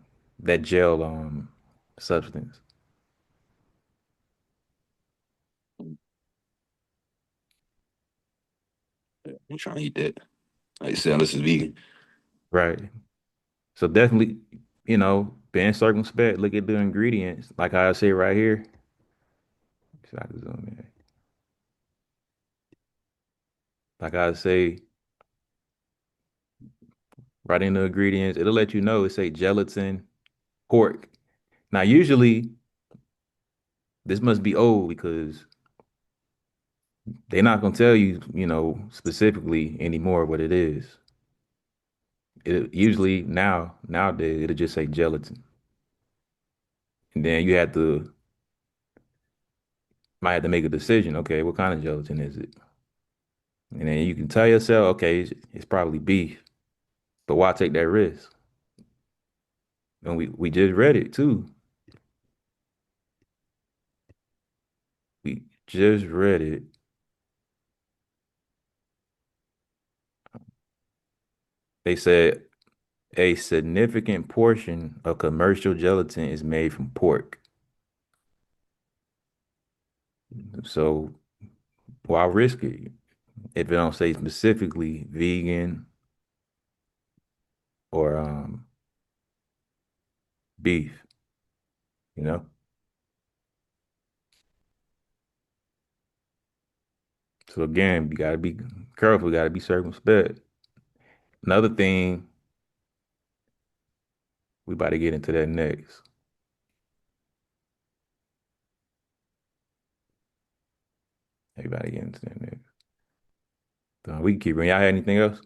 substance. I'm trying to eat that. Like I said, unless it's vegan. Right. So definitely, being circumspect, look at the ingredients. Like I say right here. So I can zoom in. Like I say, right in the ingredients, it'll let you know. It say gelatin, pork. Now, usually this must be old because they're not gonna tell you, specifically anymore what it is. It usually nowadays it'll just say gelatin, and then might have to make a decision. Okay, what kind of gelatin is it? And then you can tell yourself, okay, it's probably beef, but why take that risk? And we just read it too. We just read it. They said a significant portion of commercial gelatin is made from pork. So why risk it if it don't say specifically vegan or beef, you know? So again, you gotta be careful, you gotta be circumspect. Another thing, we about to get into that next. Everybody get into that next. So we can keep reading. Y'all have anything else?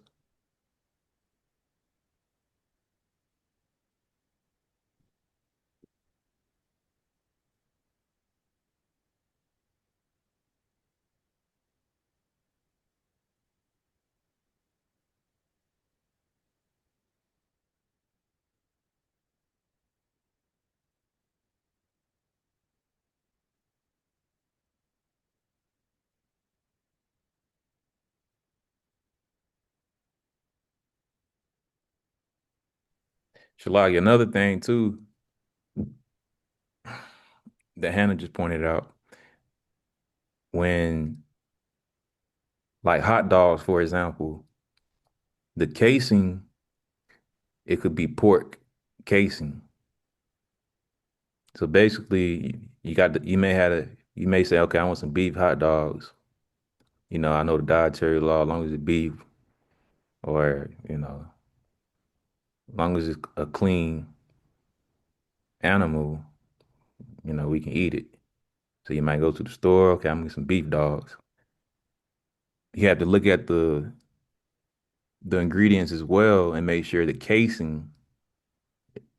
Shalagi, another thing too that Hannah just pointed out, when like hot dogs, for example, the casing, it could be pork casing. So basically, you may say, okay, I want some beef hot dogs. I know the dietary law, as long as it's beef or, as long as it's a clean animal, we can eat it. So you might go to the store, okay, I'm gonna get some beef dogs. You have to look at the ingredients as well and make sure the casing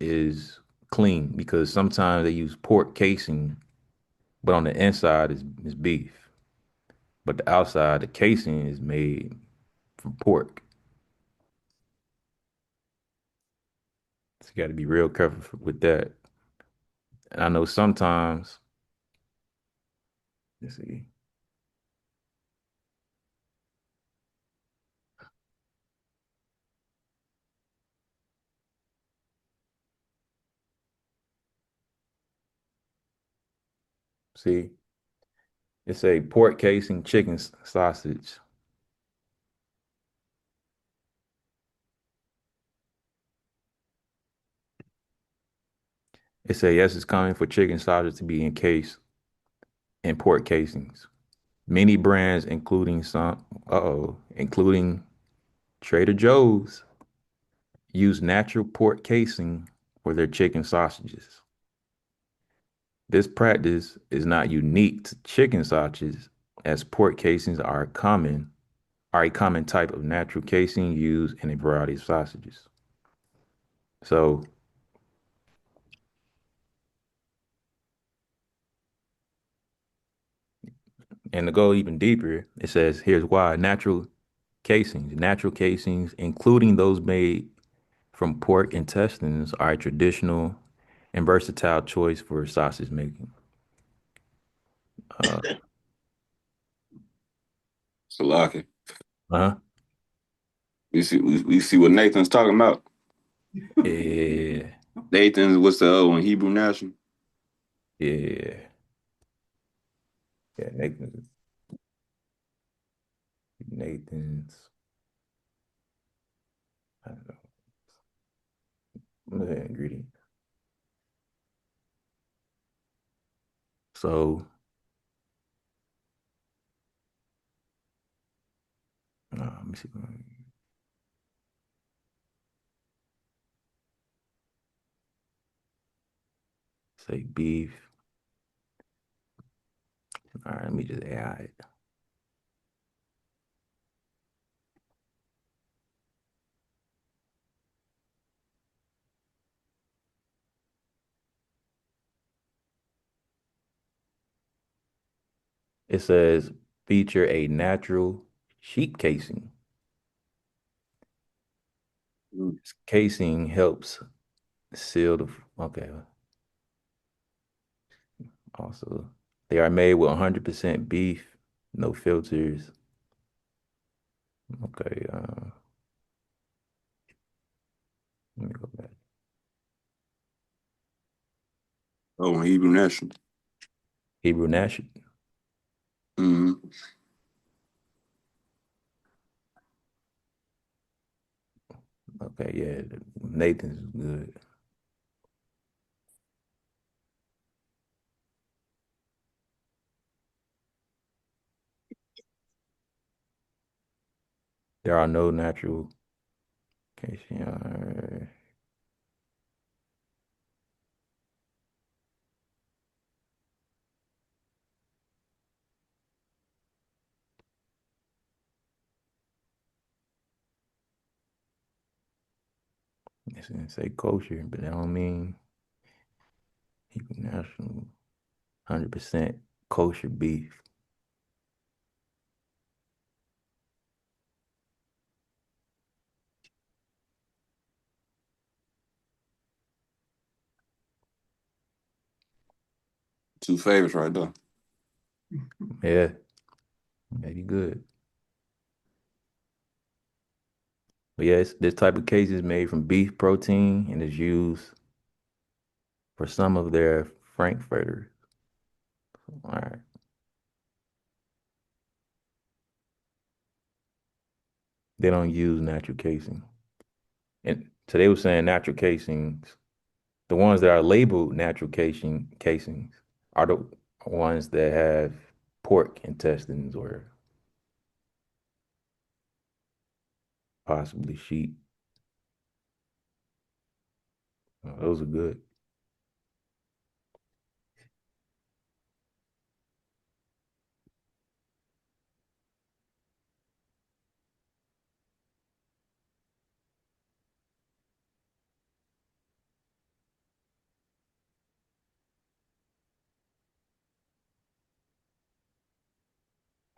is clean because sometimes they use pork casing, but on the inside is beef. But the outside, the casing is made from pork. So you got to be real careful with that. And I know sometimes, let's see, it's a pork casing chicken sausage. It say yes, it's common for chicken sausage to be encased in pork casings. Many brands, including Trader Joe's, use natural pork casing for their chicken sausages. This practice is not unique to chicken sausages, as pork casings are a common type of natural casing used in a variety of sausages. So, and to go even deeper, it says here's why natural casings, including those made from pork intestines, are a traditional and versatile choice for sausage making. Salaki. Uh-huh. We see what Nathan's talking about. Yeah. Nathan's what's the other one? Hebrew National. Yeah. Yeah, Nathan's. I don't know. What's that ingredient? So, let me see. Say beef. All right, let me just AI it. It says feature a natural sheep casing. This casing helps seal the. Okay. Also, they are made with 100% beef, no filters. Okay. Let me go back. Oh, Hebrew National. Hebrew National. Mm-hmm. Okay, yeah. Nathan's is good. There are no natural casing. It's gonna say kosher, but that don't mean Hebrew National 100% kosher beef. Two favorites right there. Yeah, maybe good. But yeah, this type of case is made from beef protein and is used for some of their frankfurters. All right. They don't use natural casing. And so they were saying natural casings, the ones that are labeled natural casings are the ones that have pork intestines or possibly sheep. Those are good.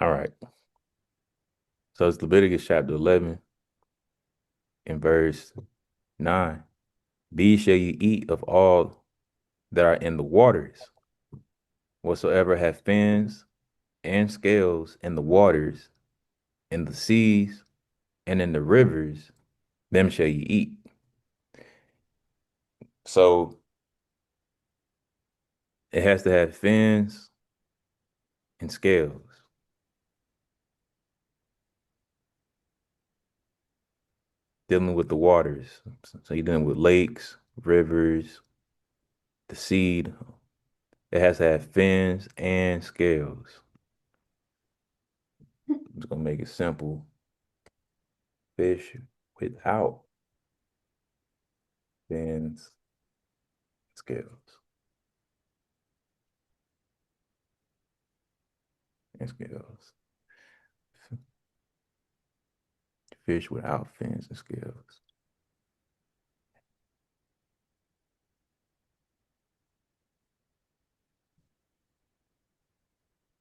All right. So it's Leviticus chapter 11 and verse 9. These shall you eat of all that are in the waters, whatsoever have fins and scales in the waters, in the seas, and in the rivers, them shall you eat. So it has to have fins and scales. Dealing with the waters. So you're dealing with lakes, rivers, the seed. It has to have fins and scales. I'm just gonna make it simple. Fish without fins, scales, and scales. Fish without fins and scales.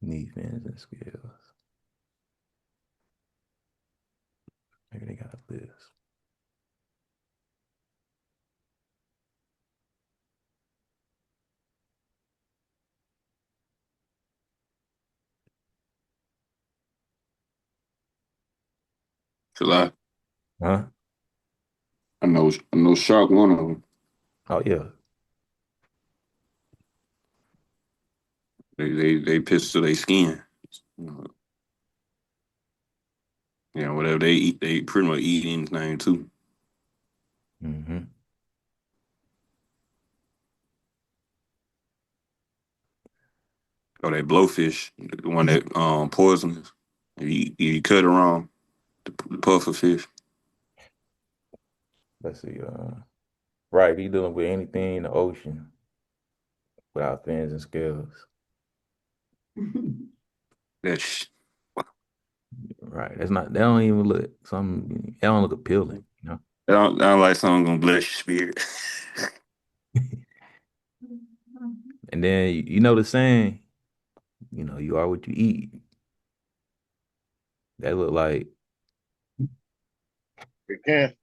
Need fins and scales. Maybe they got a list. July. Huh? I know shark one of them. Oh yeah. They piss to their skin. You know, yeah, whatever they eat, they pretty much eat anything too. Mm-hmm. Or they blowfish, the one that poisonous. If you cut it wrong, the puffer fish. Let's see. Right, if you dealing with anything in the ocean without fins and scales. That's Right. That's not. They don't even look. Some. They don't look appealing. You know. I don't like something gonna bless your spirit. And then you know the saying. You know, you are what you eat. That look like You can.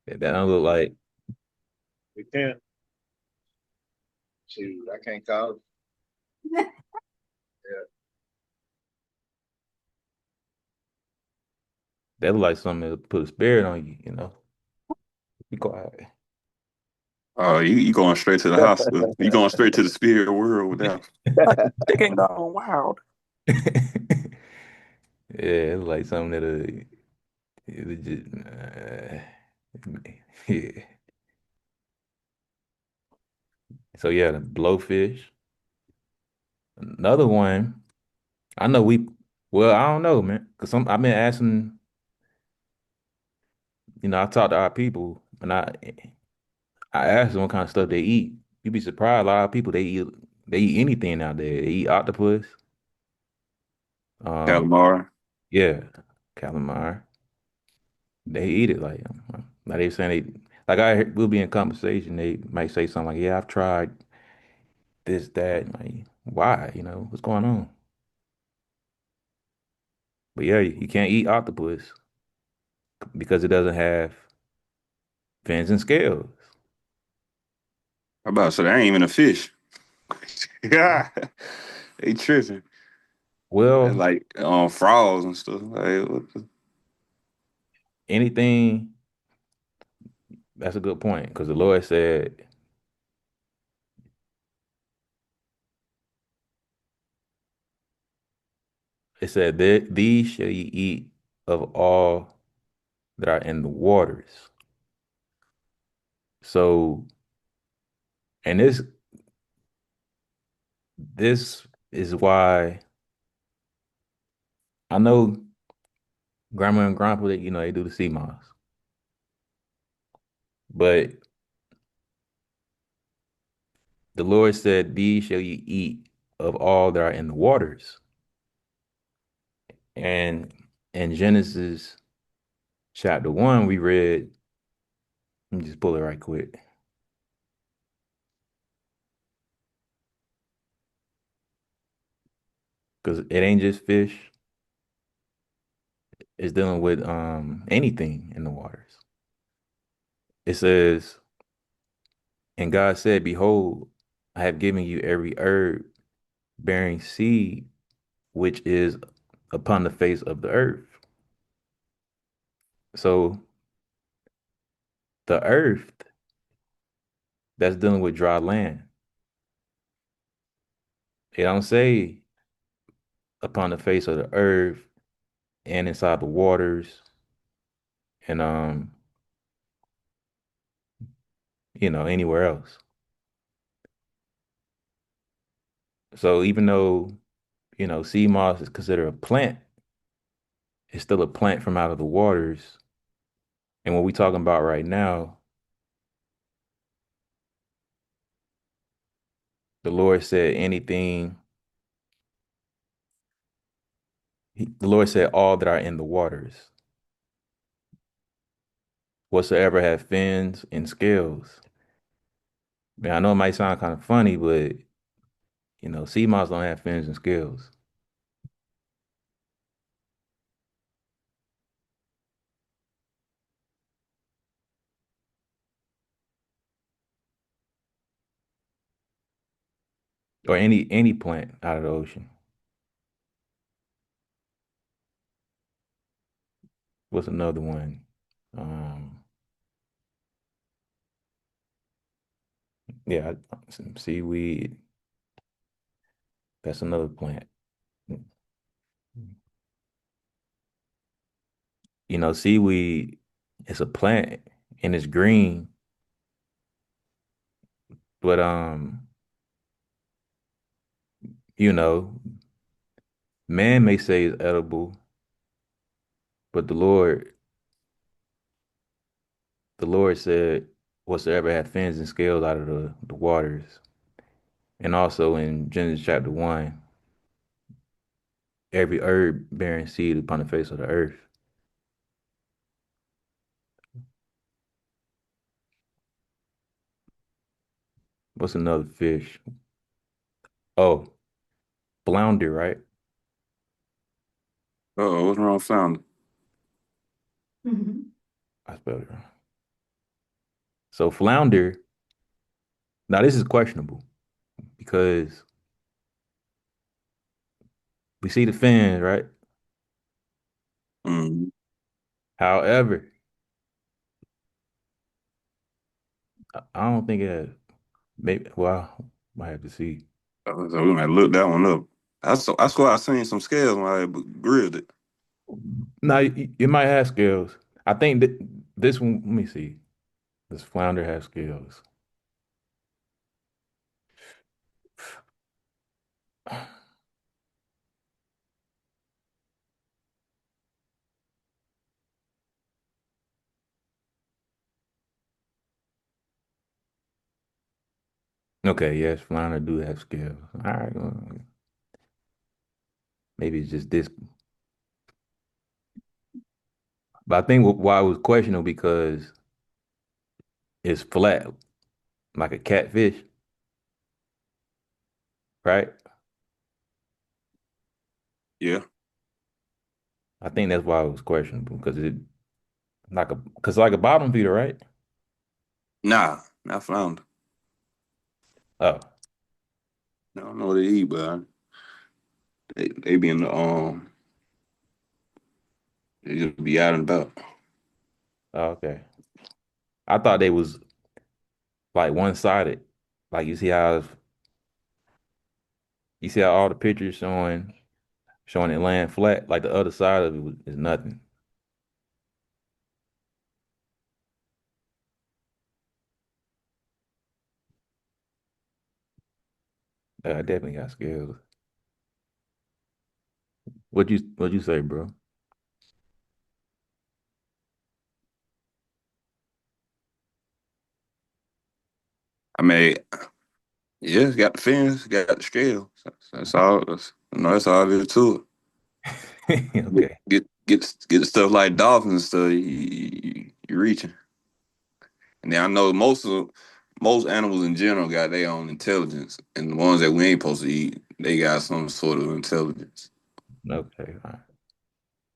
that don't look like You can. Shoot, I can't call it. Yeah. that look like something that put a spirit on you. You know. Be quiet. Oh, you going straight to the hospital. You going straight to the spirit world with that. Like they can go wild. Yeah, it's like something that it just yeah. So yeah, the blowfish. Another one. I know we. Well, I don't know, man. Cause I've been asking. You know, I talk to our people, and I ask them what kind of stuff they eat. You'd be surprised. A lot of people they eat anything out there. They eat octopus. Um, Calamari. yeah, calamari. They eat it like they saying they like we'll be in conversation. They might say something like, "Yeah, I've tried this, that." Like, why? You know, what's going on? But yeah, you can't eat octopus because it doesn't have fins and scales. How about so that ain't even a fish? Yeah, they tripping. That's Well, like frogs and stuff. Like, what the- anything. That's a good point because the Lord said, it said that these shall ye eat of all that are in the waters. So, and this is why I know grandma and grandpa that they do the sea moss, but the Lord said, "These shall ye eat of all that are in the waters." And in Genesis chapter 1, we read. Let me just pull it right quick because it ain't just fish. It's dealing with anything in the waters. It says, "And God said, Behold, I have given you every herb bearing seed which is upon the face of the earth." So the earth that's dealing with dry land. It don't say upon the face of the earth and inside the waters and anywhere else. So even though, sea moss is considered a plant, it's still a plant from out of the waters. And what we talking about right now, the Lord said anything, the Lord said all that are in the waters, whatsoever have fins and scales. Man, I know it might sound kind of funny, but sea moss don't have fins and scales. Or any plant out of the ocean. What's another one? Um, yeah, some seaweed. That's another plant. You know, seaweed is a plant and it's green, but you know, man may say it's edible, but the Lord said, whatsoever hath fins and scales out of the waters. And also in Genesis chapter 1, every herb bearing seed upon the face of the earth. What's another fish? Oh, flounder, right? Oh, what's wrong with flounder? I spelled it wrong. So flounder, now this is questionable because we see the fins, right? Mm. However, I don't think it maybe well, I have to see. So we might look that one up. I swear I seen some scales when I grilled it. No, you might have scales. I think that this one, let me see. This flounder has scales. Okay, yes, flounder do have scales. All right, well, maybe it's just this. But I think why it was questionable because it's flat, like a catfish, right? Yeah. I think that's why it was questionable because like a bottom feeder, right? Nah, not flounder. Oh, I don't know what they eat, but they be in the they just be out and about. okay. I thought they was like one sided. Like you see how all the pictures showing it laying flat, like the other side of it is nothing. I definitely got skills. What'd you say, bro? I mean, yeah, it's got the fins, got the scales. That's all. That's all there is to it. Okay, Get the stuff like dolphins and stuff. You reaching. And then I know most animals in general got their own intelligence, and the ones that we ain't supposed to eat, they got some sort of intelligence. okay, all right.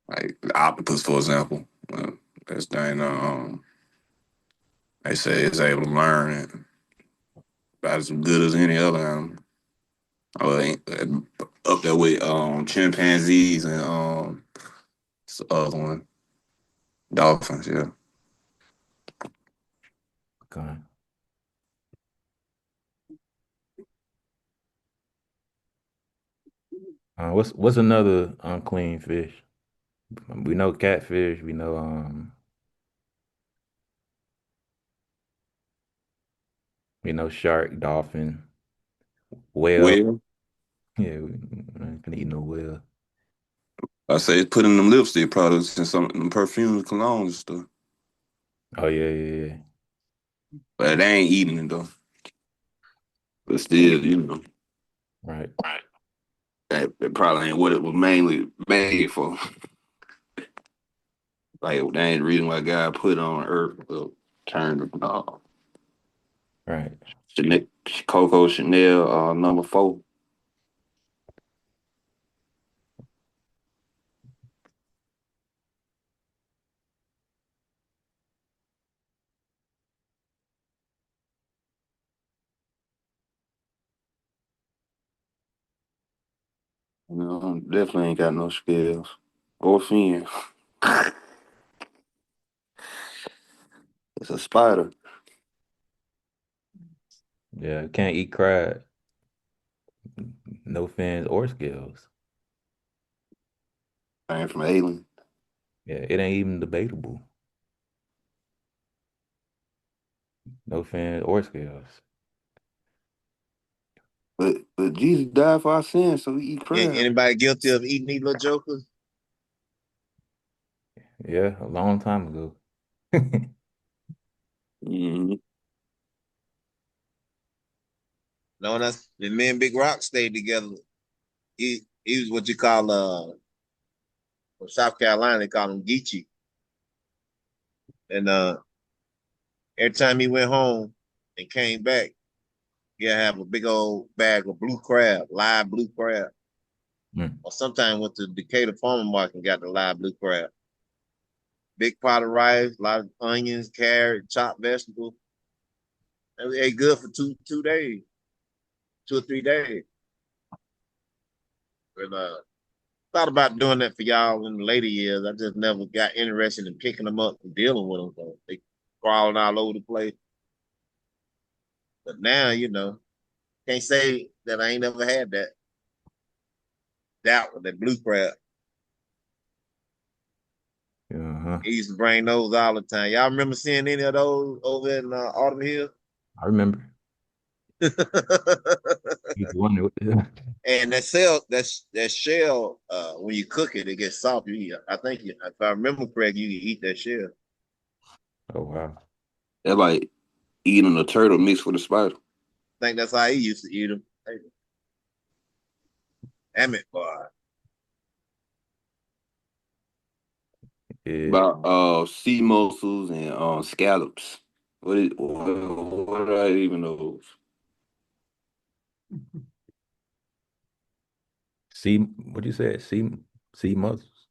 Like the octopus, for example, that's thing. They say it's able to learn it about as good as any other animal. Oh, it ain't up there with chimpanzees and what's the other one, dolphins. Yeah, Okay. What's another unclean fish? We know catfish. We know shark, dolphin, whale. well, Yeah, we can eat no whale. I say it's put in them lipstick products and some them perfumes, colognes and stuff, Oh yeah, yeah, yeah. but they ain't eating it though. But still, Right, that probably ain't what it was mainly made for. Like that ain't the reason why God put it on earth. Turned right. Chanel, Coco Chanel number 4. Definitely ain't got no skills or fins. It's a spider. Yeah, can't eat crab. No fins or scales. Came from alien. Yeah, it ain't even debatable. No fins or scales. But Jesus died for our sins, so we eat crab. Anybody guilty of eating these little jokers? Yeah, a long time ago. Mm-hmm. No, that's the me and Big Rock stayed together. He was what you call from South Carolina, they call him Geechee. And every time he went home and came back, he'd have a big old bag of blue crab, live blue crab. Mm. Or sometimes went to Decatur Farmer Market and got the live blue crab. Big pot of rice, a lot of onions, carrot, chopped vegetables. And we ate good for two days, 2 or 3 days. But thought about doing that for y'all in the later years. I just never got interested in picking them up and dealing with them. So they crawling all over the place. But now, can't say that I ain't never had that with that blue crab. Uh-huh. He used to bring those all the time. Y'all remember seeing any of those over in Autumn Hill? I remember. He's wondering what the And that shell, when you cook it, it gets soft. I think, if I remember correct, you can eat that shell. Oh wow. They're like eating a turtle mixed with a spider. I think that's how he used to eat them. Hey, damn it, boy. Yeah. About sea mussels and scallops. What do I even know? Sea, what you said? Sea mussels.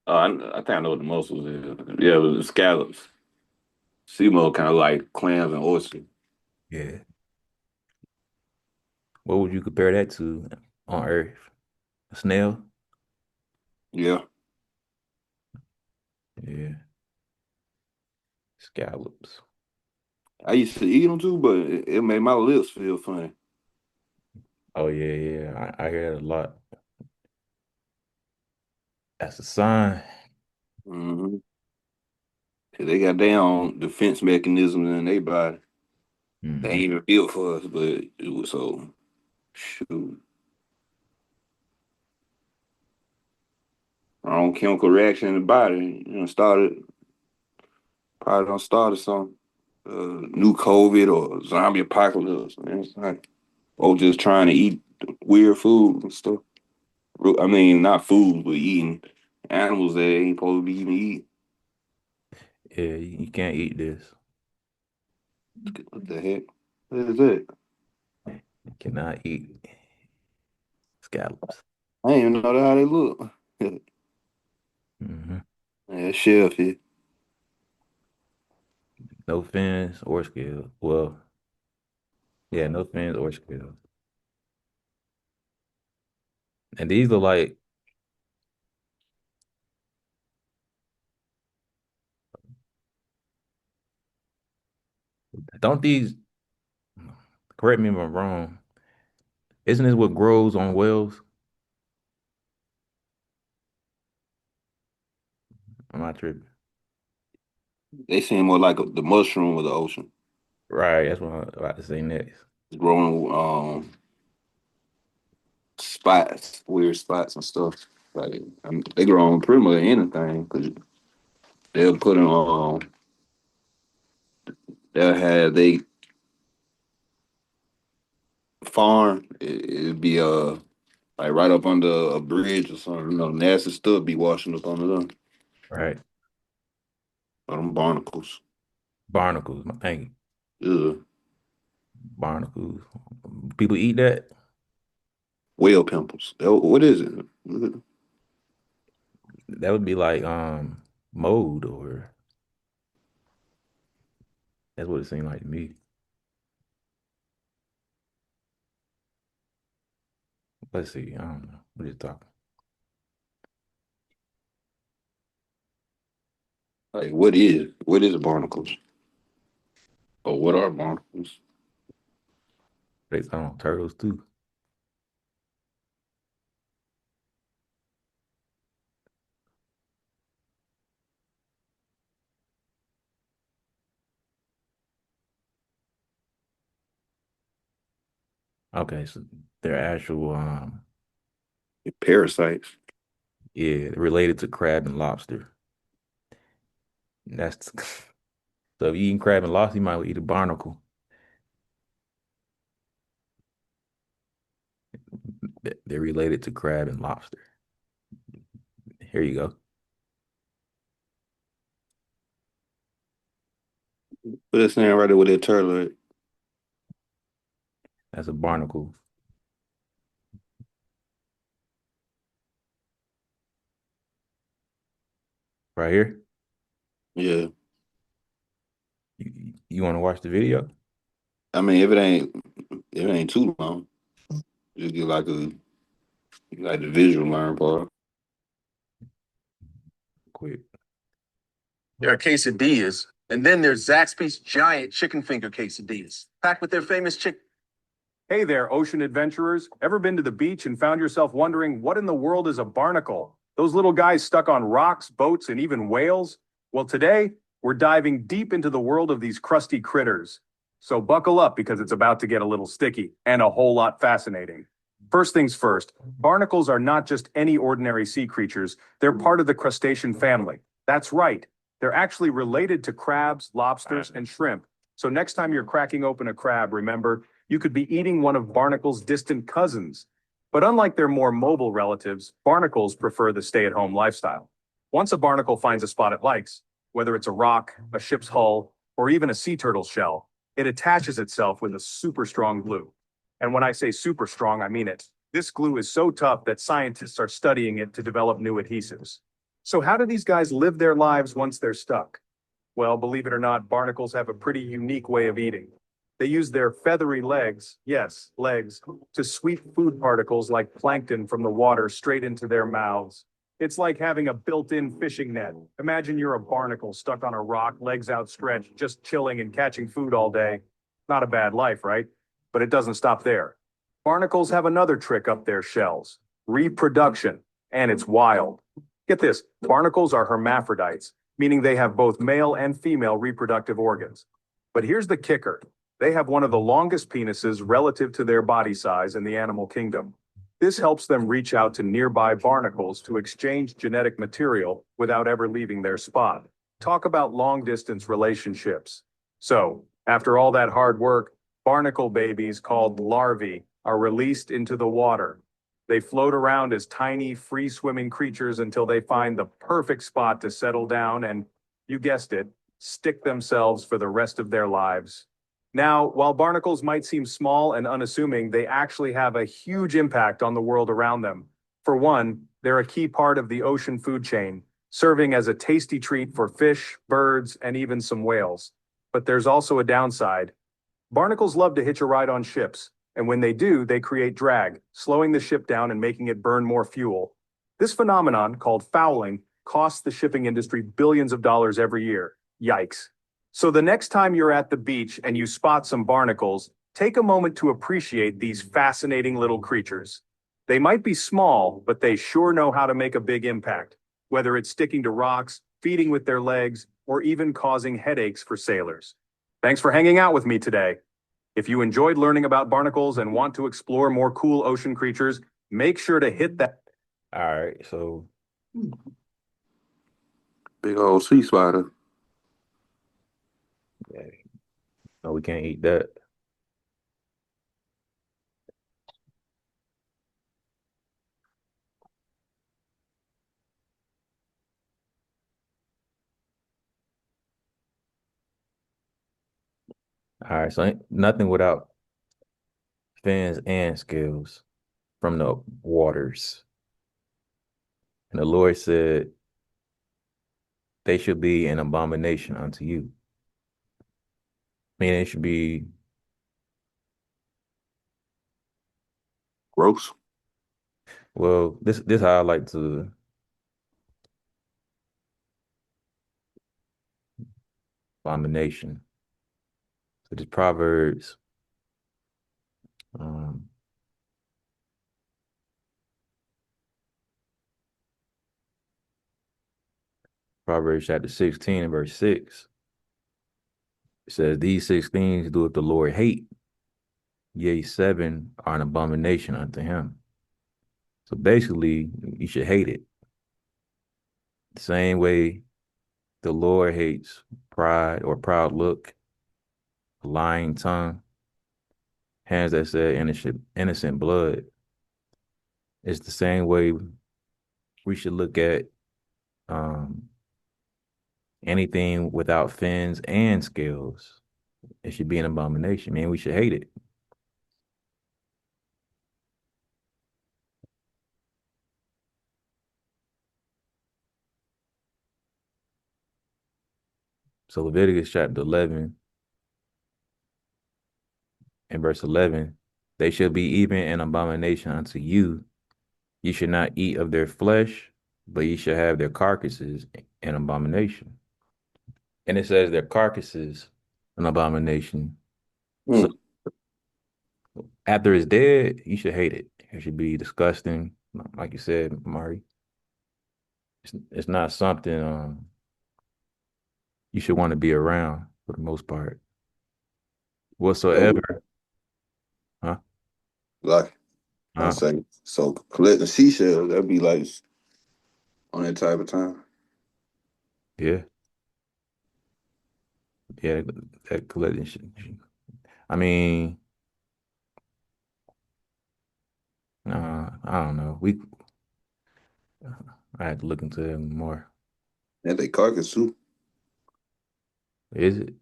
I think I know what the mussels is. Yeah, it was the scallops. Sea mussel kind of like clams and oysters. Yeah. What would you compare that to on Earth? A snail? Yeah. Yeah. Scallops. I used to eat them too, but it made my lips feel funny. Oh yeah, yeah. I hear that a lot. That's a sign. Mm-hmm. They got their own defense mechanisms in their body. They ain't Mm-hmm. even built for us, but it was so shoot. Wrong chemical reaction in the body, probably don't started some new COVID or zombie apocalypse, man. It's like, or just trying to eat weird food and stuff. I mean, not food, but eating animals that ain't supposed to be even eat. Yeah, you can't eat this. What the heck? What is it? You cannot eat scallops. I ain't even know how they look. Mm-hmm. Yeah, shellfish. No fins or scales. Well, yeah, no fins or scales. And these are like, don't these, correct me if I'm wrong, isn't this what grows on wells? I'm not tripping. They seem more like the mushroom of the ocean. Right, that's what I'm about to say next. It's growing spots, weird spots and stuff. Like they grow on pretty much anything because they'll put in they'll have they farm. It'd be like right up under a bridge or something. Nasty stuff be washing up under them. Right. Them barnacles. Barnacles, thank you. Yeah. Barnacles. People eat that? Whale pimples. What is it? That would be like mold or that's what it seemed like to me. Let's see. I don't know. We're just talking. Like what is barnacles? Oh, what are barnacles? They on turtles too. Okay, so they're actual Parasites. yeah, related to crab and lobster. That's so if you eating crab and lobster, you might eat a barnacle. They're related to crab and lobster. Here you go. But it's saying right there with that turtle at. That's a barnacle. Right here. Yeah. You want to watch the video? I mean, if it ain't too long, just get like the visual learn part. Quick. There are quesadillas, and then there's Zaxby's giant chicken finger quesadillas, packed with their famous chicken. Hey there, ocean adventurers. Ever been to the beach and found yourself wondering what in the world is a barnacle? Those little guys stuck on rocks, boats, and even whales? Well, today, we're diving deep into the world of these crusty critters. So buckle up because it's about to get a little sticky and a whole lot fascinating. First things first, barnacles are not just any ordinary sea creatures, they're part of the crustacean family. That's right, they're actually related to crabs, lobsters, and shrimp. So next time you're cracking open a crab, remember, you could be eating one of barnacles' distant cousins. But unlike their more mobile relatives, barnacles prefer the stay-at-home lifestyle. Once a barnacle finds a spot it likes, whether it's a rock, a ship's hull, or even a sea turtle's shell, it attaches itself with a super strong glue. And when I say super strong, I mean it. This glue is so tough that scientists are studying it to develop new adhesives. So how do these guys live their lives once they're stuck? Well, believe it or not, barnacles have a pretty unique way of eating. They use their feathery legs, yes, legs, to sweep food particles like plankton from the water straight into their mouths. It's like having a built-in fishing net. Imagine you're a barnacle stuck on a rock, legs outstretched, just chilling and catching food all day. Not a bad life, right? But it doesn't stop there. Barnacles have another trick up their shells, reproduction, and it's wild. Get this, barnacles are hermaphrodites, meaning they have both male and female reproductive organs. But here's the kicker. They have one of the longest penises relative to their body size in the animal kingdom. This helps them reach out to nearby barnacles to exchange genetic material without ever leaving their spot. Talk about long-distance relationships. So, after all that hard work, barnacle babies called larvae are released into the water. They float around as tiny, free-swimming creatures until they find the perfect spot to settle down and, you guessed it, stick themselves for the rest of their lives. Now, while barnacles might seem small and unassuming, they actually have a huge impact on the world around them. For one, they're a key part of the ocean food chain, serving as a tasty treat for fish, birds, and even some whales. But there's also a downside. Barnacles love to hitch a ride on ships, and when they do, they create drag, slowing the ship down and making it burn more fuel. This phenomenon, called fouling, costs the shipping industry billions of dollars every year. Yikes. So the next time you're at the beach and you spot some barnacles, take a moment to appreciate these fascinating little creatures. They might be small, but they sure know how to make a big impact, whether it's sticking to rocks, feeding with their legs, or even causing headaches for sailors. Thanks for hanging out with me today. If you enjoyed learning about barnacles and want to explore more cool ocean creatures, make sure to hit that. All right, so Big old sea spider. yeah, no, we can't eat that. All right, so ain't nothing without fins and scales from the waters. And the Lord said, they should be an abomination unto you. Meaning it should be Gross. well, this how I like to abomination. So this Proverbs, Proverbs chapter 16 and verse 6. It says, these 6 things doeth the Lord hate, yea, 7 are an abomination unto him. So basically, you should hate it. The same way the Lord hates pride or proud look, lying tongue, hands that shed innocent blood. It's the same way we should look at anything without fins and scales. It should be an abomination, man. We should hate it. So Leviticus chapter 11 and verse 11, they shall be even an abomination unto you. You should not eat of their flesh, but ye shall have their carcasses an abomination. And it says their carcasses an abomination. So after it's dead, you should hate it. It should be disgusting. Like you said, Mari. It's not something you should want to be around for the most part. Whatsoever. Huh? Like I say, so collecting seashells, that'd be like on that type of time. Yeah. Yeah, that collecting shit. I mean, I don't know. I had to look into it more. And they carcass too. Is it?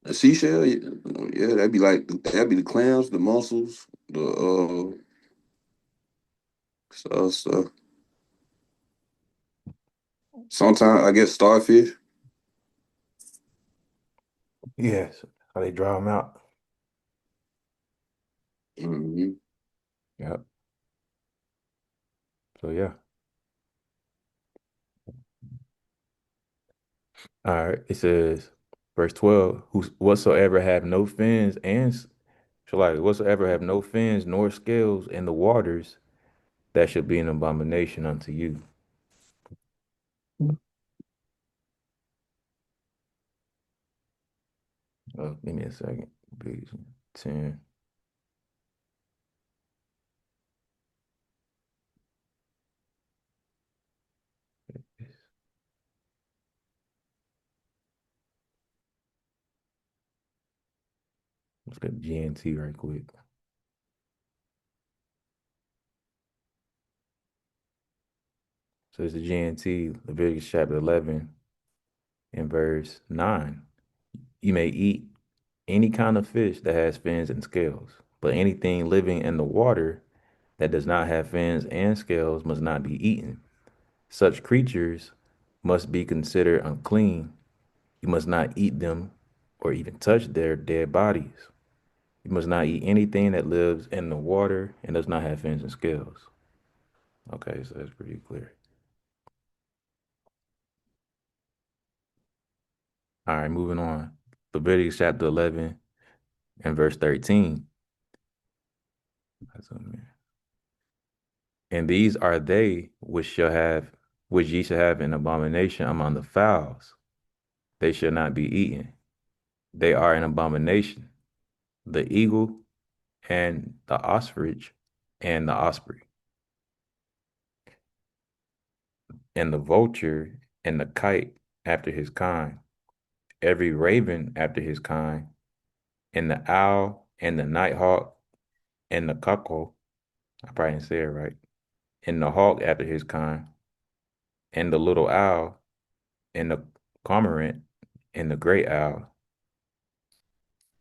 A seashell, yeah, that'd be the clams, the mussels, the stuff. Sometimes I guess starfish. Yes. How they draw them out. Mm-hmm. Yep. So yeah. All right. It says, verse 12, whatsoever have no fins and whatsoever have no fins nor scales in the waters, that should be an abomination unto you. Give me a second. Page 10. Let's get GNT right quick. So it's the GNT, Leviticus chapter 11 and verse 9. You may eat any kind of fish that has fins and scales, but anything living in the water that does not have fins and scales must not be eaten. Such creatures must be considered unclean. You must not eat them or even touch their dead bodies. You must not eat anything that lives in the water and does not have fins and scales. Okay, so that's pretty clear. All right, moving on. Leviticus chapter 11 and verse 13. And these are they which ye shall have an abomination among the fowls. They shall not be eaten. They are an abomination. The eagle and the ostrich and the osprey and the vulture and the kite after his kind, every raven after his kind, and the owl and the nighthawk and the cuckoo. I probably didn't say it right. And the hawk after his kind, and the little owl, and the cormorant, and the great owl,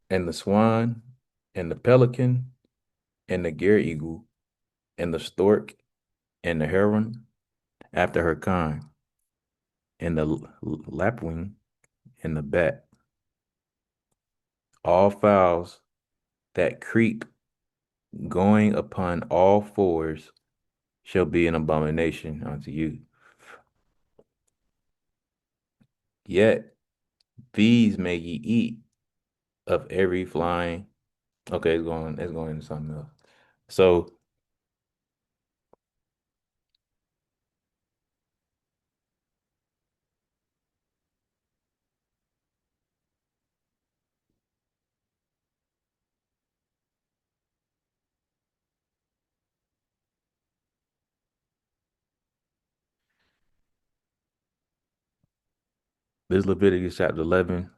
and the swan, and the pelican, and the gyre eagle, and the stork, and the heron after her kind, and the lapwing, and the bat. All fowls that creep going upon all fours shall be an abomination unto you. Yet these may ye eat of every flying. Okay, it's going into something else. So this Leviticus chapter 11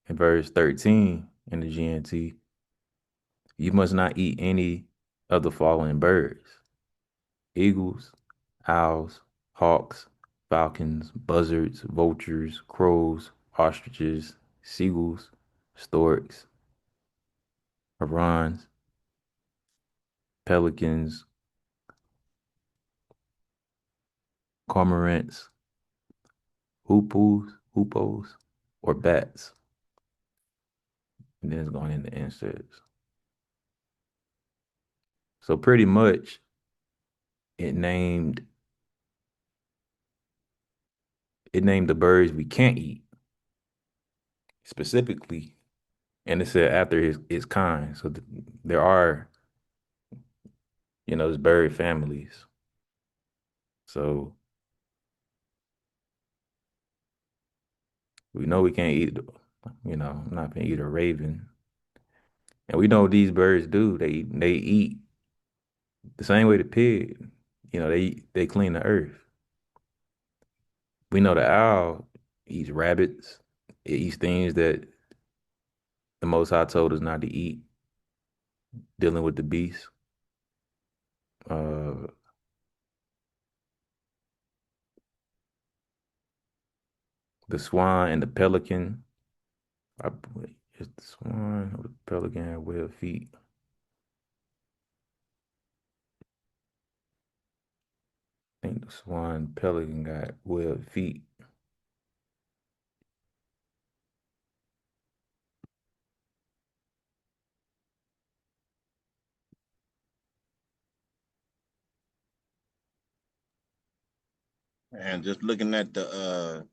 and verse 13 in the GNT. You must not eat any of the following birds: eagles, owls, hawks, falcons, buzzards, vultures, crows, ostriches, seagulls, storks, herons, pelicans, cormorants, hoopos, or bats. And then it's going into insects. So pretty much it named the birds we can't eat specifically, and it said after its kind. So there are, there's bird families. So we know we can't eat, I'm not gonna eat a raven. And we know what these birds do. They eat the same way the pig. They clean the earth. We know the owl eats rabbits. It eats things that the Most High told us not to eat, dealing with the beast. Uh, the swan and the pelican. Is the swan or the pelican have webbed feet? I think the swan pelican got webbed feet. And just looking at the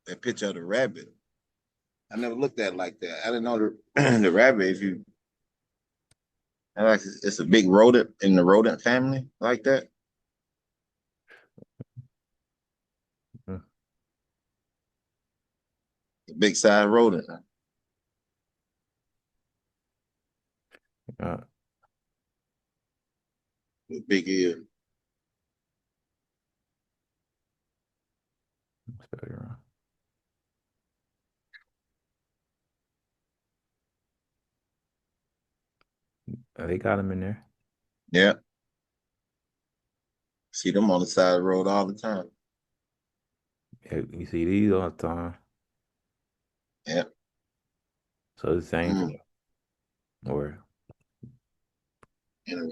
that picture of the rabbit, I never looked at it like that. I didn't know the the rabbit. If you like, it's a big rodent in the rodent family like that. Mm. A big side rodent. Uh, With big ears. spell it wrong. They got them in there. Yeah. See them on the side of the road all the time. Yeah, you see these all the time. Yeah. So it's the same thing. Or Anyway.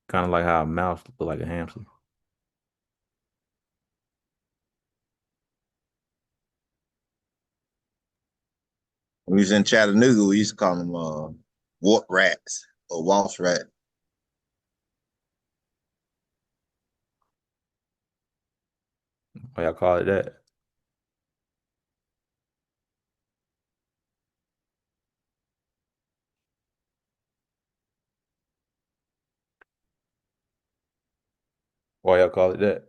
kind of like how a mouse look like a hamster. When we was in Chattanooga, we used to call them wart rats or walsh rat. Why y'all call it that? Why y'all call it that?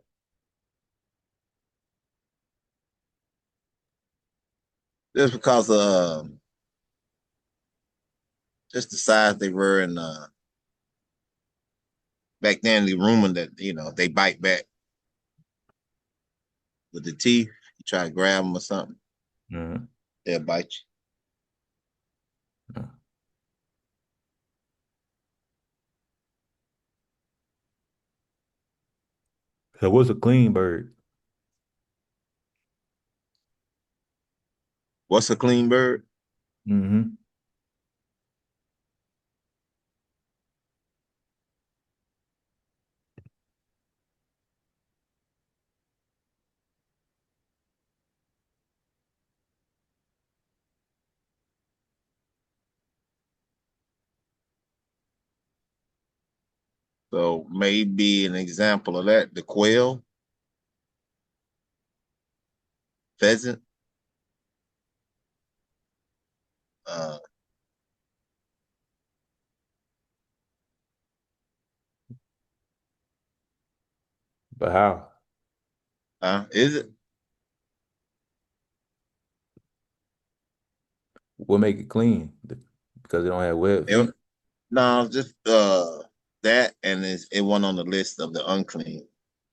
Just because just the size they were, and back then the rumor that they bite back with the teeth. You try to grab them or something, they'll bite you. So what's a clean bird? What's a clean bird? Mm-hmm. So maybe an example of that, the quail. pheasant. Uh, But how? is it? What make it clean? Because it don't have web feet. No, just that, and it went on the list of the unclean.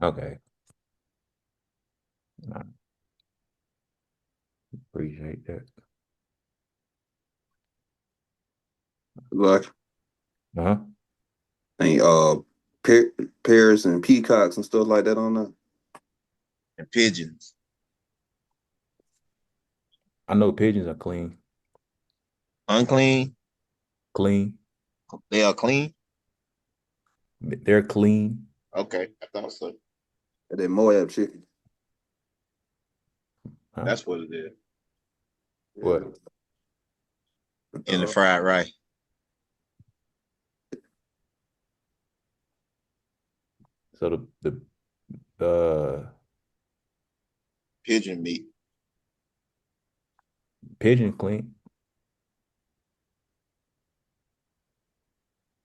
Okay. I appreciate that. Like, Uh-huh. ain't parrots and peacocks and stuff like that on there. And pigeons. I know pigeons are clean. Unclean? Clean. They are clean? They're clean. Okay, I thought so. They Moab chicken. Huh? That's what it is. What? In the fried rice. So the pigeon meat. Pigeon clean.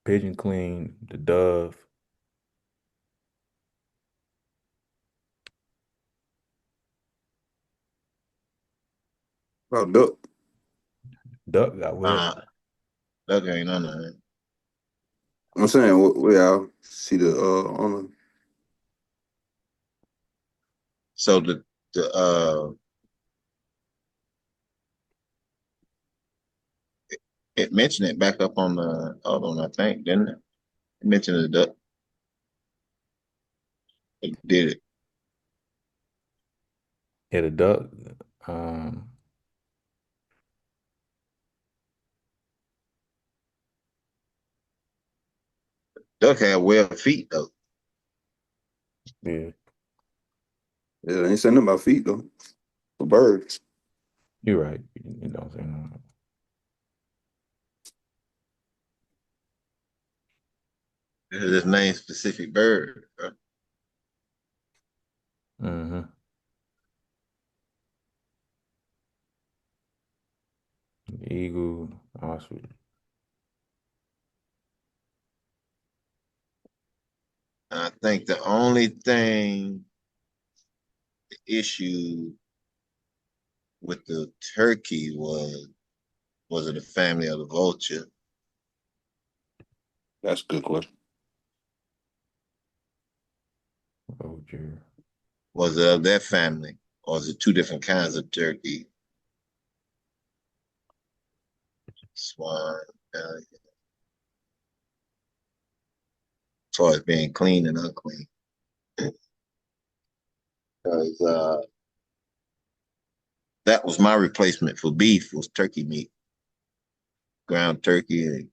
Pigeon clean. The dove. Oh, duck. Duck got wet. Duck ain't on there. I'm saying, we all see the on the. So the it mentioned it back up on the I think, didn't it? It mentioned the duck. It did it. Yeah, the duck. Duck had well feet though. Yeah. Yeah, they ain't saying nothing about feet though. For birds. You're right. You don't say no. This name specific bird. Mm-hmm. Eagle, ostrich. I think the only thing, the issue with the turkey was it a family of the vulture? That's a good question. Vulture. Was it of that family, or is it two different kinds of turkey? Swine. As far as being clean and unclean, because that was my replacement for beef was turkey meat, ground turkey. And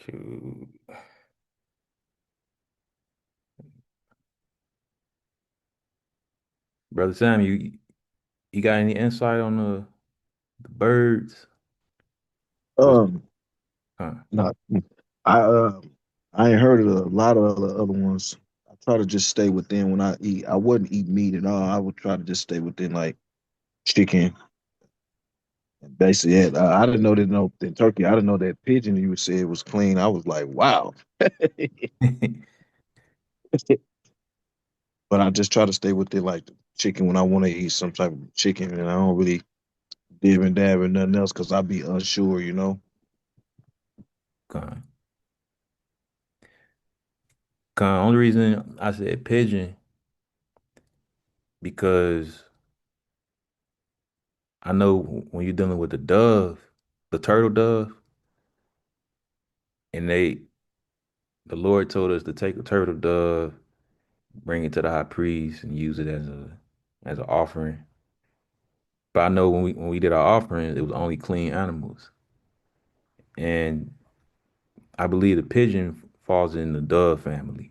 Shoot. Brother Sam, you got any insight on the birds? No, I I ain't heard of a lot of the other ones. I try to just stay within when I eat. I wouldn't eat meat at all. I would try to just stay within like chicken. And basically, it. I didn't know that no in turkey. I didn't know that pigeon you said was clean. I was like, wow. But I just try to stay within like the chicken when I want to eat some type of chicken, and I don't really dib and dab and nothing else because I be unsure, you know. Con. Only reason I said pigeon because I know when you're dealing with the dove, the turtle dove, and the Lord told us to take a turtle dove, bring it to the high priest, and use it as an offering. But I know when we did our offering, it was only clean animals, and I believe the pigeon falls in the dove family.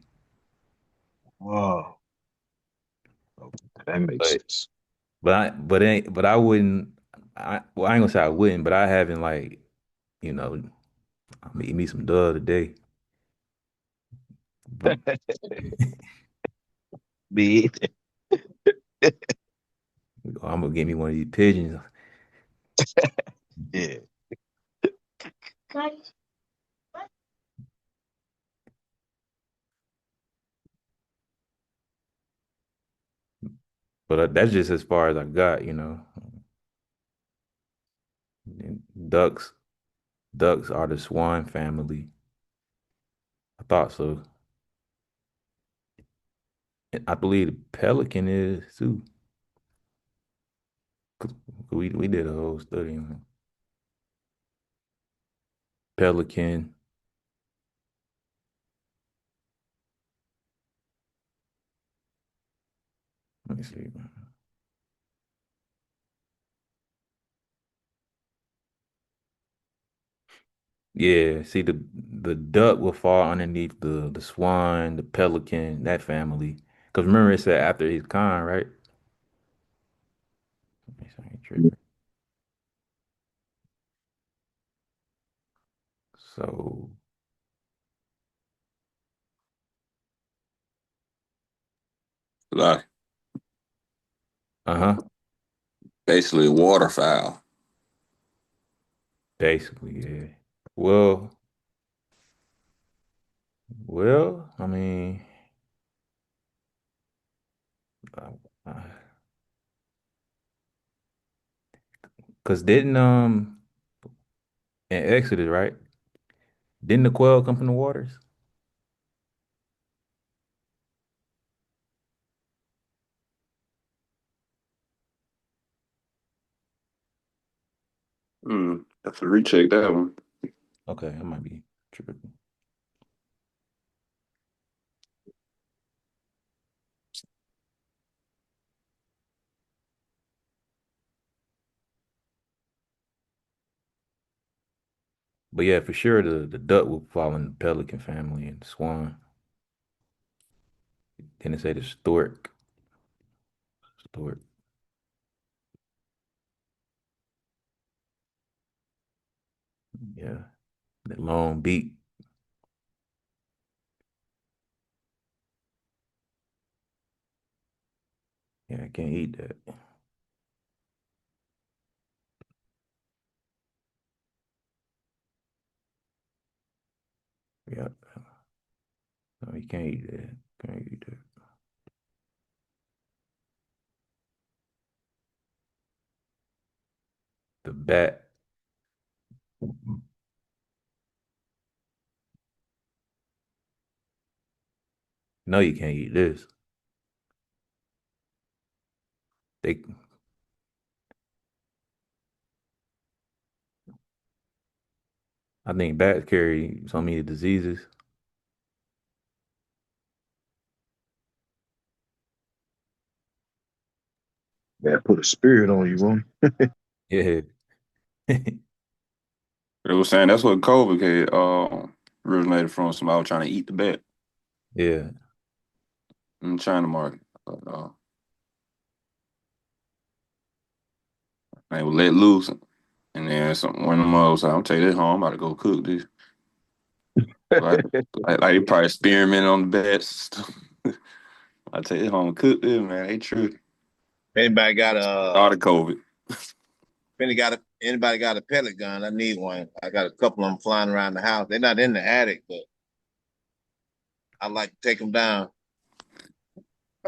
Oh, okay, that makes But sense. I wouldn't. I ain't gonna say I wouldn't, but I haven't like, you know, I'm gonna eat me some dove today. But Me I'm gonna get me one of these pigeons. yeah. But that's just as far as I got, you know. And ducks are the swan family. I thought so. And I believe the pelican is too. 'Cause we did a whole study on it. Pelican. Let me see. Yeah, see the duck will fall underneath the swan, the pelican, that family. Because remember it said after his kind, right? Let me see, I ain't tripping. So, Like uh-huh. basically waterfowl. Basically, yeah. Well, I mean, uh, uh, cause didn't in Exodus, right? Didn't the quail come from the waters? Have to recheck that one. Okay, I might be tripping. But yeah, for sure the duck will fall in the pelican family and the swan. Then it say the stork. Stork. Yeah. That long beak. Yeah, I can't eat that. Yeah. No, you can't eat that. Can't eat that. The bat. No, you can't eat this. They I think bats carry so many diseases. That put a spirit on you, man. Yeah. They were saying that's what COVID came, originated from. Somebody was trying to eat the bat Yeah. in the China market. But, they were let loose. And then one of them was like, I'm taking this home. I'm about to go cook this. Like, like they probably experimenting on the bats. I take it home and cook this, man. They true. Anybody got Started COVID. anybody got a pellet gun? I need one. I got a couple of them flying around the house. They're not in the attic, but I like to take them down.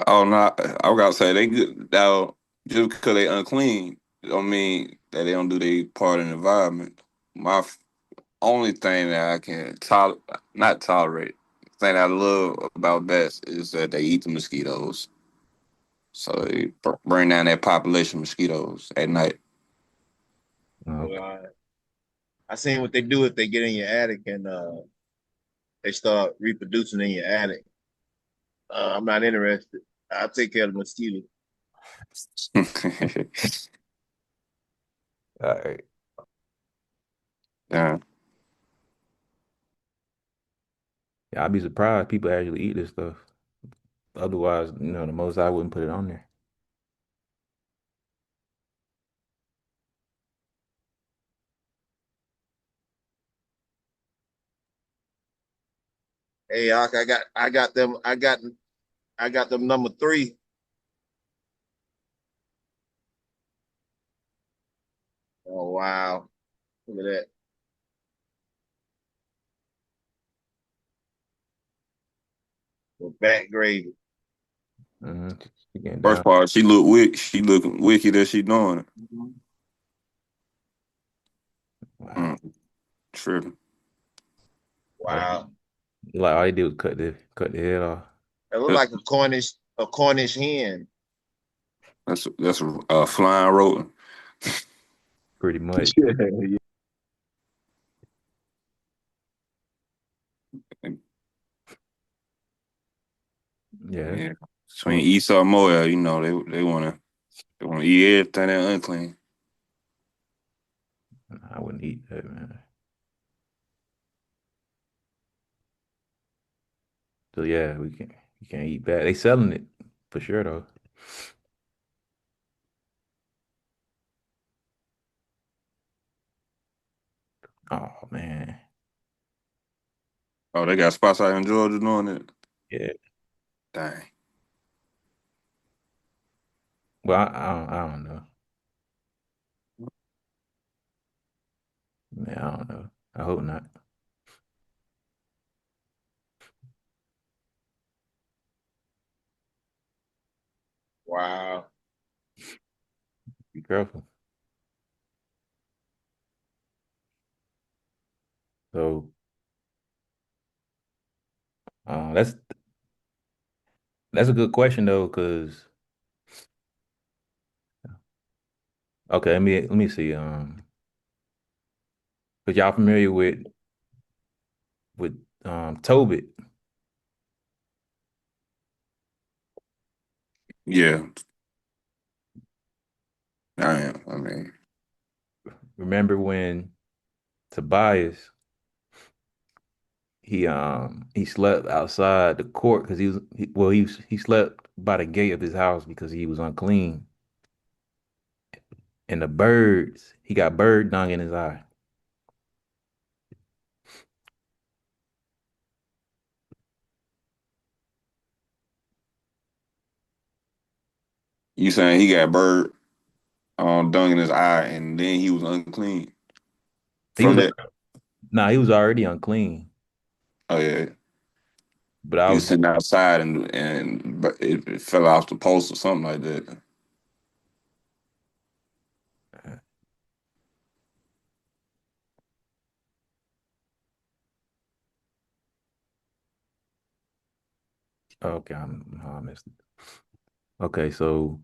Oh no, I was gonna say they good now just because they unclean don't mean that they don't do their part in the environment. My only thing that I can not tolerate, thing I love about bats is that they eat the mosquitoes. So they bring down that population of mosquitoes at night. Okay. I seen what they do if they get in your attic and they start reproducing in your attic. I'm not interested. I'll take care of the mosquitoes. All right. Yeah. Yeah, I'd be surprised people actually eat this stuff. Otherwise, the most I wouldn't put it on there. Hey, Ak, I got them number 3. Oh wow. Look at that. The back gravy. She getting First down. part, she look wicked as she doing it. Wow. Tripping. Wow. Like all they did was cut the head off. It looked like a Cornish hen. That's a flying rodent. Pretty much. Yeah. Yeah. Between Esau and Moab, they wanna eat everything that unclean. I wouldn't eat that, man. So yeah, you can't eat bad. They selling it for sure though. Oh man. Oh, they got spots out in Georgia doing it. Yeah. Dang. Well, I don't know. Man, I don't know. I hope not. Wow. Be careful. So that's a good question though, because okay, let me see. Cause y'all familiar with Tobit. Yeah. I am. I mean, Remember when Tobias he slept outside the court because he slept by the gate of his house because he was unclean. And he got bird dung in his eye. you saying he got bird dung in his eye and then he was unclean He from was that? he was already unclean. Oh yeah. But I He was was sitting outside and but it fell off the post or something like that. okay, I missed it. Okay, so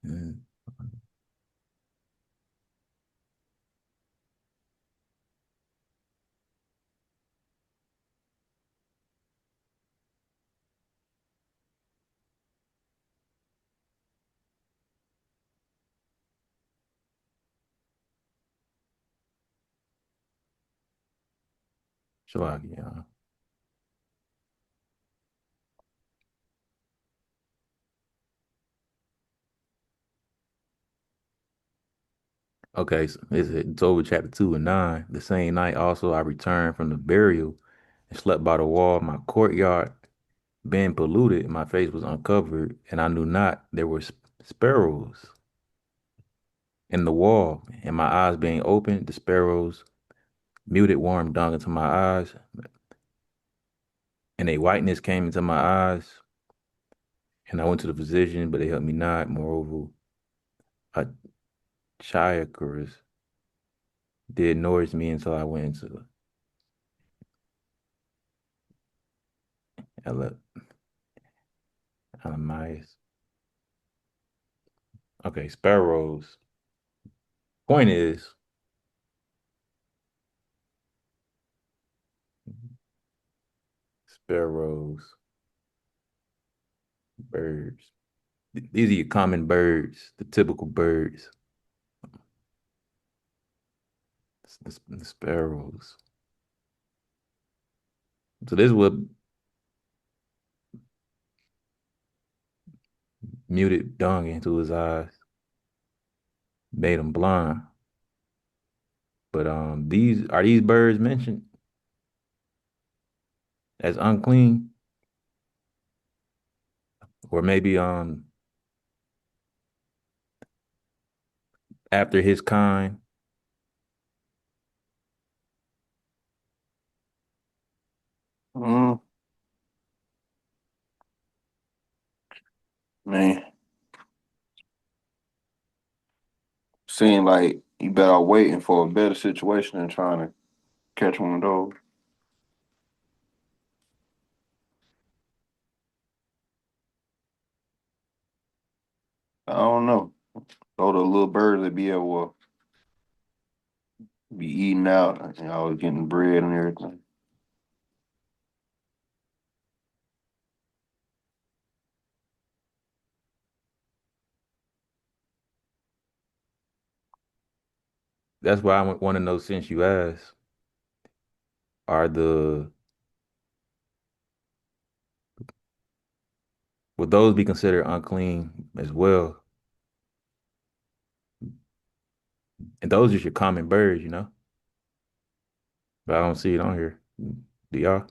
mm, Shalaki, yeah. Okay, so it's over chapter 2 and 9. The same night also I returned from the burial and slept by the wall of my courtyard, being polluted, my face was uncovered, and I knew not there were sparrows in the wall, and my eyes being opened, the sparrows muted warm dung into my eyes, and a whiteness came into my eyes, and I went to the physician, but they helped me not. Moreover, a chiacarus did nourish me until I went into Ela- Elamias. Okay, sparrows. Point is, sparrows, birds. These are your common birds, the typical birds. The sparrows. So this is what muted dung into his eyes, made him blind. But these birds mentioned as unclean, or maybe after his kind. Mm, man, seem like you better off waiting for a better situation than trying to catch one of those. I don't know. Those the little birds that be able to be eating out and always getting bread and everything. That's why I want to know, since you asked, are the would those be considered unclean as well? And those are your common birds, but I don't see it on here. Do y'all?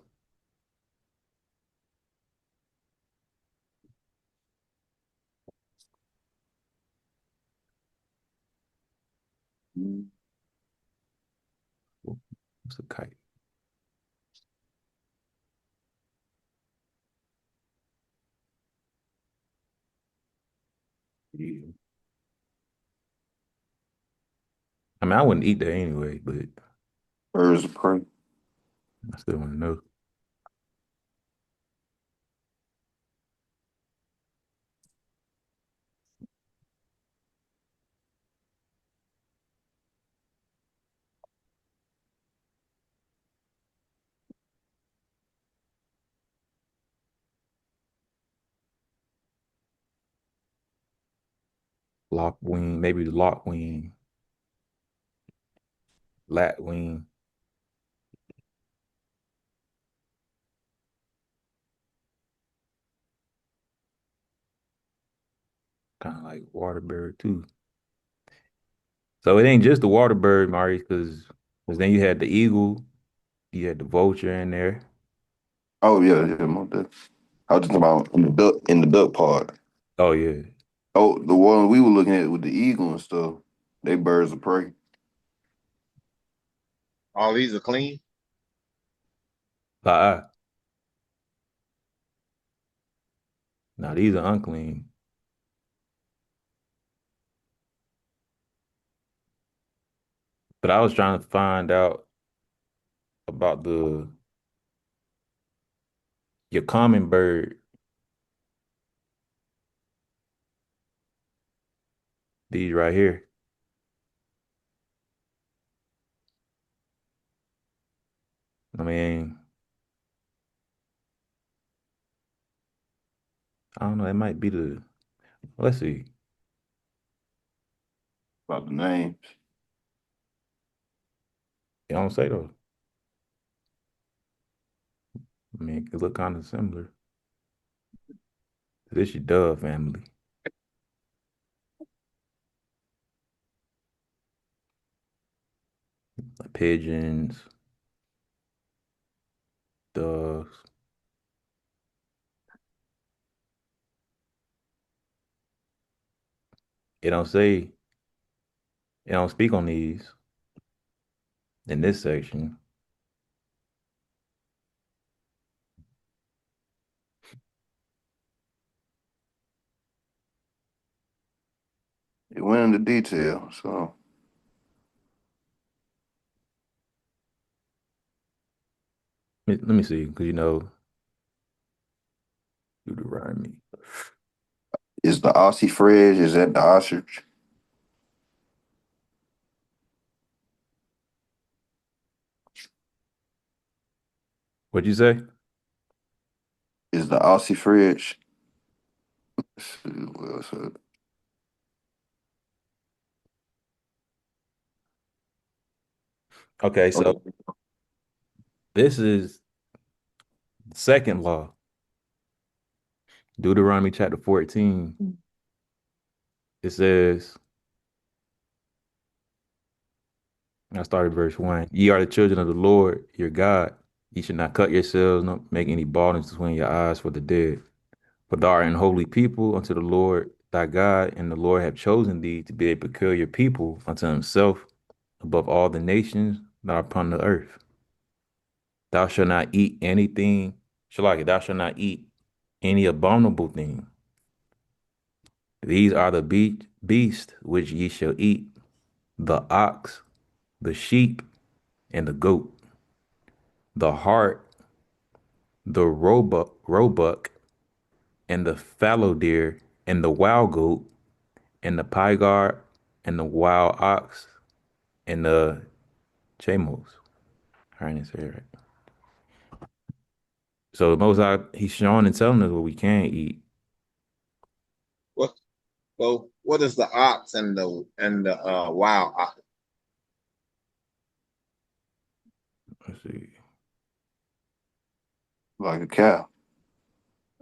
What's a kite? Yeah. I mean, I wouldn't eat that anyway, but Birds of prey. I still want to know. Lock-wing, maybe lock-wing, lat-wing. Kind of like water bird too. So it ain't just the water bird, Maurice, because then you had the eagle, you had the vulture in there. Oh yeah, yeah, more that. I was just talking about in the duck part. Oh yeah. Oh, the one we were looking at with the eagle and stuff. They birds of prey. All these are clean. Ah, now these are unclean. But I was trying to find out about your common bird, these right here. I mean, I don't know, it might be let's see. About the names. You don't say though. I mean, it could look kind of similar. This your dove family. Like pigeons, doves. It don't say, it don't speak on these in this section. It went into detail, so Let me see, because Deuteronomy. is the ossifrage, is that the ostrich? What'd you say? Is the ossifrage Well said. Okay, so this is the second law. Deuteronomy chapter 14. It says, I started verse 1. Ye are the children of the Lord your God. Ye should not cut yourselves, nor make any baldness between your eyes for the dead. For thou art an holy people unto the Lord thy God, and the Lord hath chosen thee to be a peculiar people unto himself above all the nations that are upon the earth. Thou shalt not eat anything, Shalaki, thou shalt not eat any abominable thing. These are the beasts which ye shall eat, the ox, the sheep, and the goat, the hart, the roebuck, and the fallow deer, and the wild goat, and the pygarg, and the wild ox, and the chamos. I didn't say it right. So the Most High, he's showing and telling us what we can eat. What? Well, what is the ox and the wild ox? Let's see. Like a cow.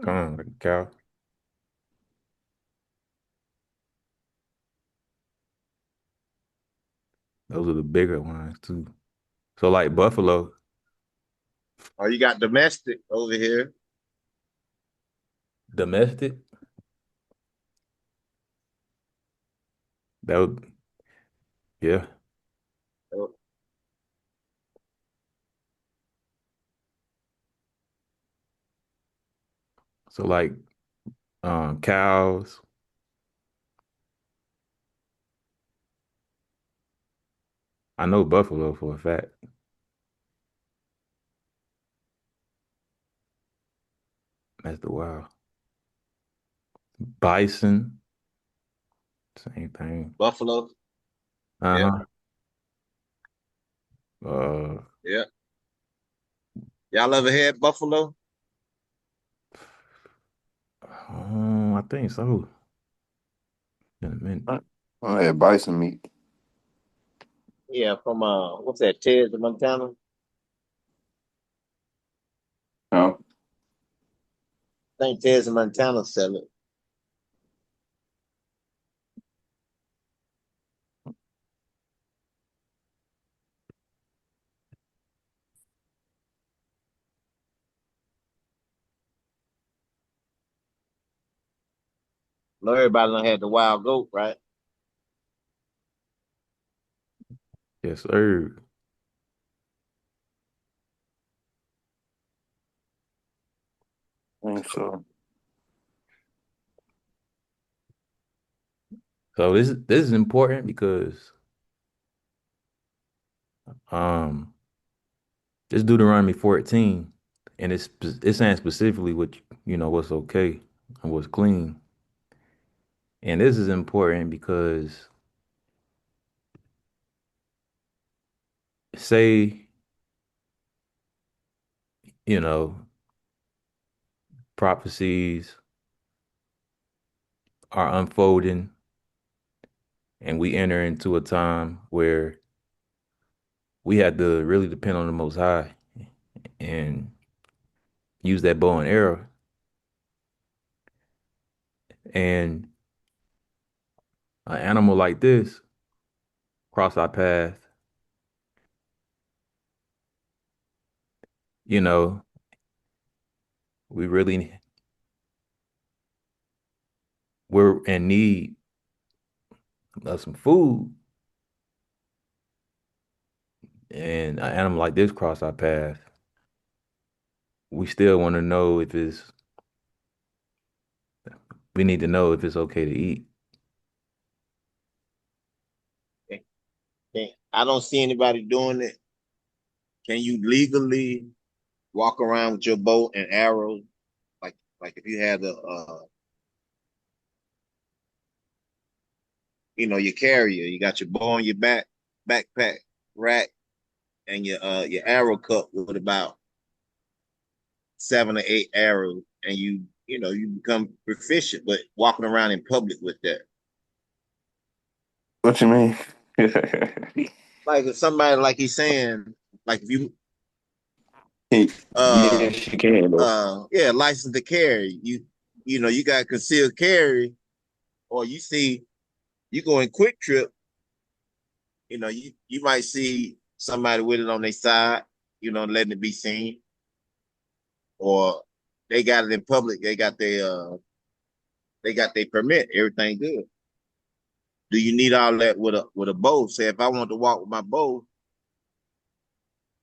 Come on, like a cow. Those are the bigger ones too. So like buffalo. Oh, you got domestic over here. Domestic. That would, yeah. Oh, So like cows. I know buffalo for a fact. That's the wild. Bison. Same thing. buffalo. Yeah, Uh-huh. yeah. Y'all ever had buffalo? I think so. In a minute. I had bison meat. Yeah, from what's that? Ted's in Montana. No. I think Ted's in Montana sell it. No, everybody done had the wild goat, right? Yes, sir. I think so. So this is important because um this Deuteronomy 14, and it's saying specifically what what's okay and what's clean. And this is important because say, you know, prophecies are unfolding and we enter into a time where we had to really depend on the Most High and use that bow and arrow. And an animal like this cross our path, you know, we really we're in need of some food, and an animal like this cross our path. We still want to know if it's we need to know if it's okay to eat. I don't see anybody doing it. Can you legally walk around with your bow and arrows? Like if you had your carrier, you got your bow on your backpack rack, and your arrow cup with about 7 or 8 arrows, and you you become proficient, but walking around in public with that. What you mean? Like if somebody, like he's saying, like if you Yes, you can though. yeah, license to carry, you got concealed carry, or you go in quick trip, you might see somebody with it on their side, letting it be seen, or they got it in public, they got their permit, everything good. Do you need all that with a bow? Say if I want to walk with my bow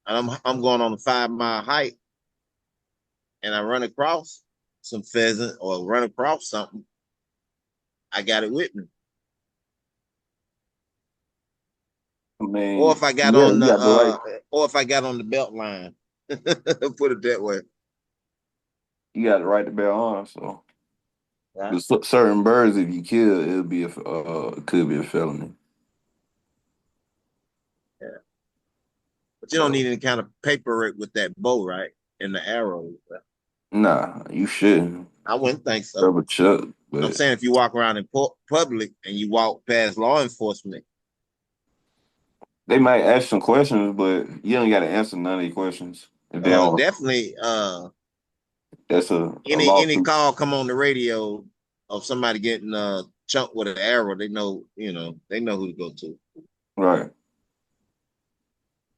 and I'm going on a 5 mile hike and I run across some pheasant or run across something, I got it with me. I Or mean, if I got yeah, on you the got the right. belt line. Put it that way. You got the right to bear arms. So, Right? with certain birds, if you kill, it could be a felony. Yeah. But you don't So, need any kind of paperwork with that bow, right? And the arrow. nah, you shouldn't I wouldn't think so. double check, I'm but saying if you walk around in public and you walk past law enforcement, they might ask some questions, but you don't got to answer none of the questions. If they don't, definitely that's a any lawsuit, call come on the radio of somebody getting chunked with an arrow, they know who to go to. right?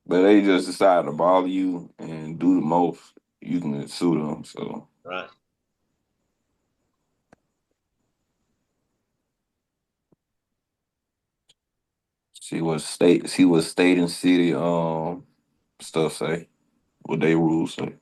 But they just decide to bother you and do the most. You can sue them. So, Right. see what state and city stuff say, what they rules say.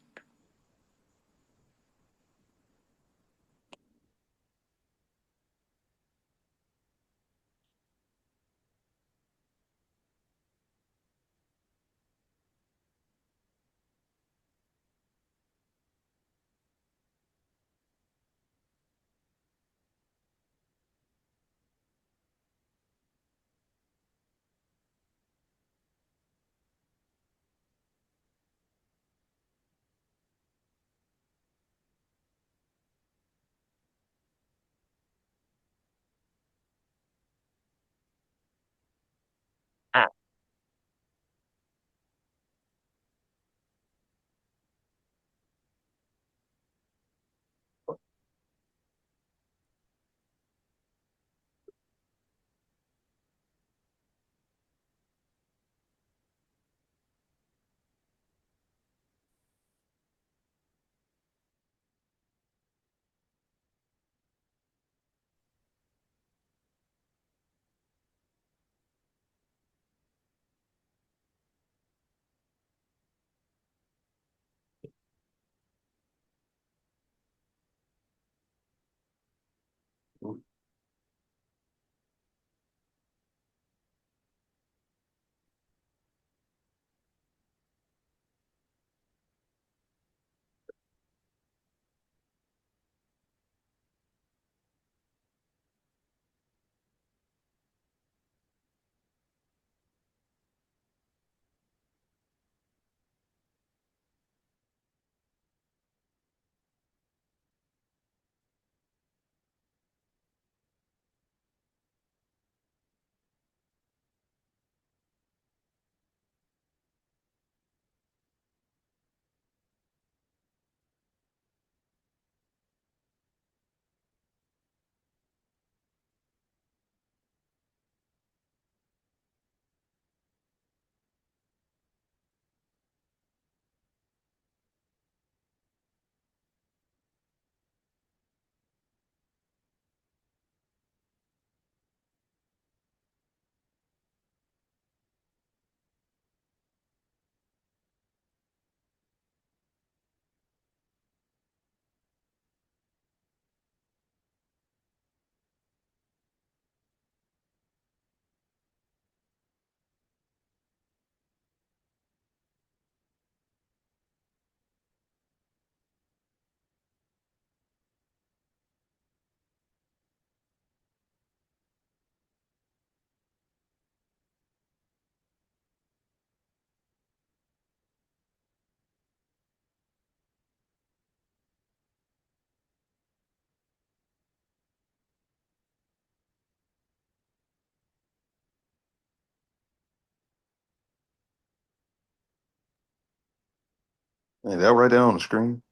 Hey, that right there on the screen.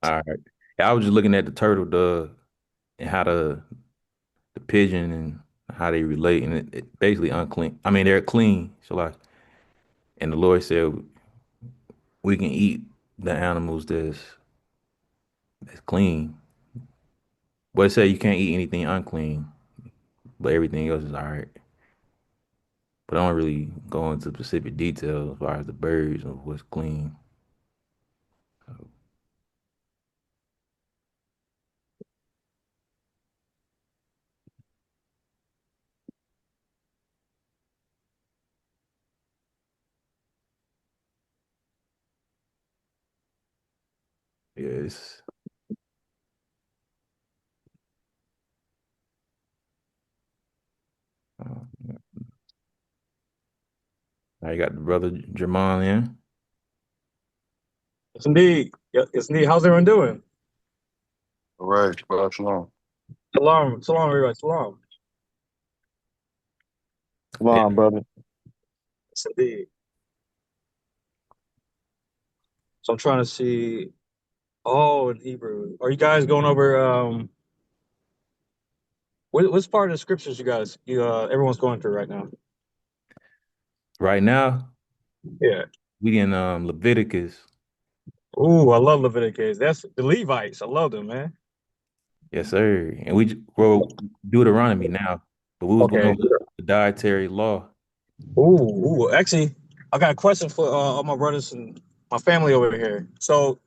All right. I was just looking at the turtle dove and how the pigeon and how they relate, and it basically unclean. I mean, they're clean. So like, and the Lord said we can eat the animals that's clean. But it said you can't eat anything unclean, but everything else is all right. But I don't really go into specific details as far as the birds of what's clean. Yes. Now you got the brother Jermon in. Yes, indeed. Yes, indeed. How's everyone doing? All right, Shabbat Shalom. Shalom, shalom, everybody. Shalom. Come on, brother. Yes, indeed. So I'm trying to see. Oh, in Hebrew. Are you guys going over what's part of the scriptures you everyone's going through right now? Right now, Yeah. we in Leviticus. Ooh, I love Leviticus. That's the Levites. I love them, man. Yes, sir. And well Deuteronomy now, but we was going Okay. over the dietary law. Ooh. Actually, I got a question for all my brothers and my family over here. So,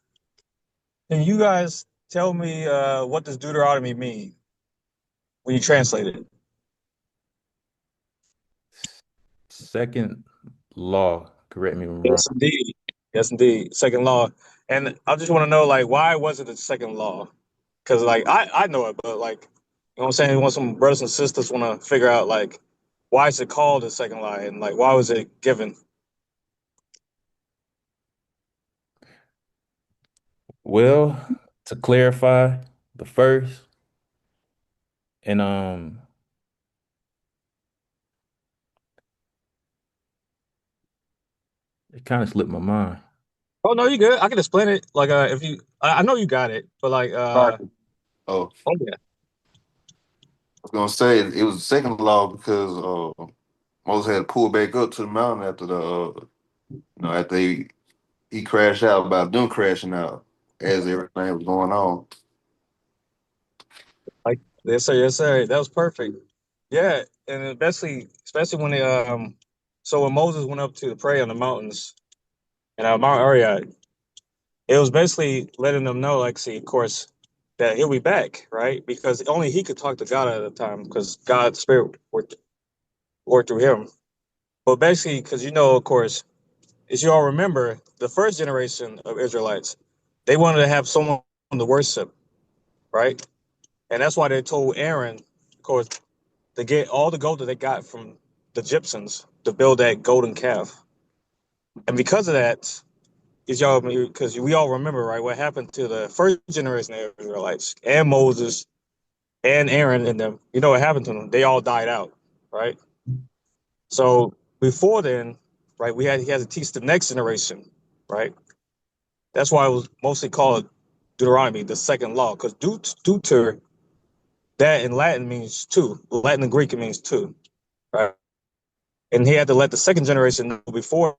can you guys tell me what does Deuteronomy mean when you translate it? Second law. Correct me if I'm wrong. Yes, indeed. Yes, indeed. Second law. And I just want to know, like, why was it the second law? Because, like, I know it, but, like, you know what I'm saying? Want some brothers and sisters want to figure out, like, why is it called the second law? And, like, why was it given? Well, to clarify, the first and it kind of slipped my mind. Oh, no, you good. I can explain it. Like, if you, I know you got it, but, like, Right. Oh, oh, yeah. I was gonna say it was the second law because Moses had to pull back up to the mountain after after he crashed out about them crashing out as everything was going on. Like, yes, sir. Yes, sir. That was perfect. Yeah. And especially when so when Moses went up to pray on the mountains and Mount Ariyah, it was basically letting them know, like, see, of course, that he'll be back, right? Because only he could talk to God at the time, because God's spirit worked through him. But basically, because of course, as you all remember, the first generation of Israelites, they wanted to have someone to worship, right? And that's why they told Aaron, of course, to get all the gold that they got from the Egyptians to build that golden calf. And because of that, because we all remember, right, what happened to the first generation of Israelites and Moses and Aaron and them. You know what happened to them? They all died out, right? So before then, right, he had to teach the next generation, right? That's why it was mostly called Deuteronomy, the second law, because deuter, that in Latin means two. Latin and Greek, it means two, right? And he had to let the second generation know before,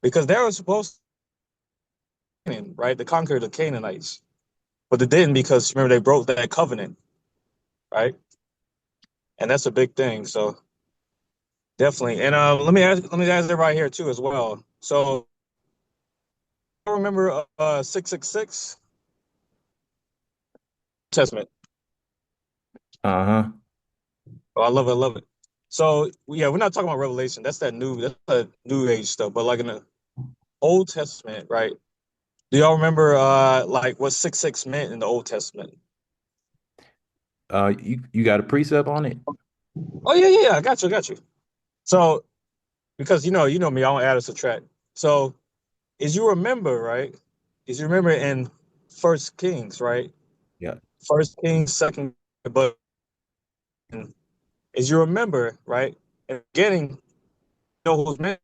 because they were supposed to, right, to conquer the Canaanites, but they didn't because remember they broke that covenant, right? And that's a big thing. So definitely. And let me ask everybody here too as well. So I remember 666 Testament. Uh-huh. Oh, I love it, I love it. So yeah, we're not talking about Revelation. That's the new age stuff. But like in the Old Testament, right? Do y'all remember like what 66 meant in the Old Testament? You got a precept on it? Oh yeah. I got you, I got you. So because you know me, I don't add or subtract. So as you remember, right? As you remember in First Kings, right? Yeah. First Kings, Second, but as you remember, right, in the beginning, you know who was meant,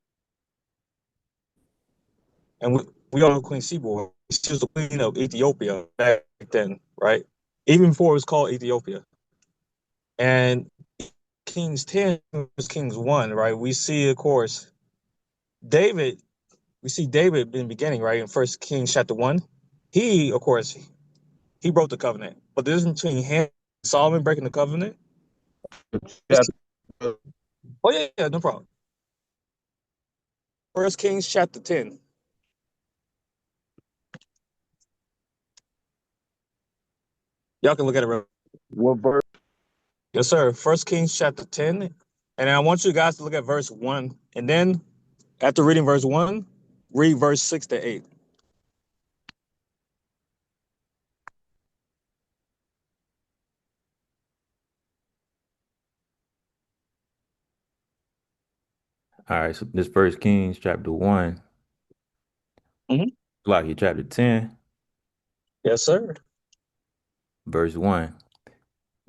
and we all know Queen Sheba. She was the queen of Ethiopia back then, right? Even before it was called Ethiopia. And Kings 10 was Kings 1, right? We see, of course, David, we see David in the beginning, right? In First Kings chapter 1. He, of course, he broke the covenant. But the difference between him and Solomon breaking the covenant. Yeah. Oh, yeah, yeah, no problem. First Kings chapter 10. Y'all can look at it. What verse? Yes, sir. First Kings chapter 10. And I want you guys to look at verse 1. And then after reading verse 1, read verse 6 to 8. All right, so this First Kings chapter 1, Mm-hmm. like chapter 10, Yes, sir. verse 1.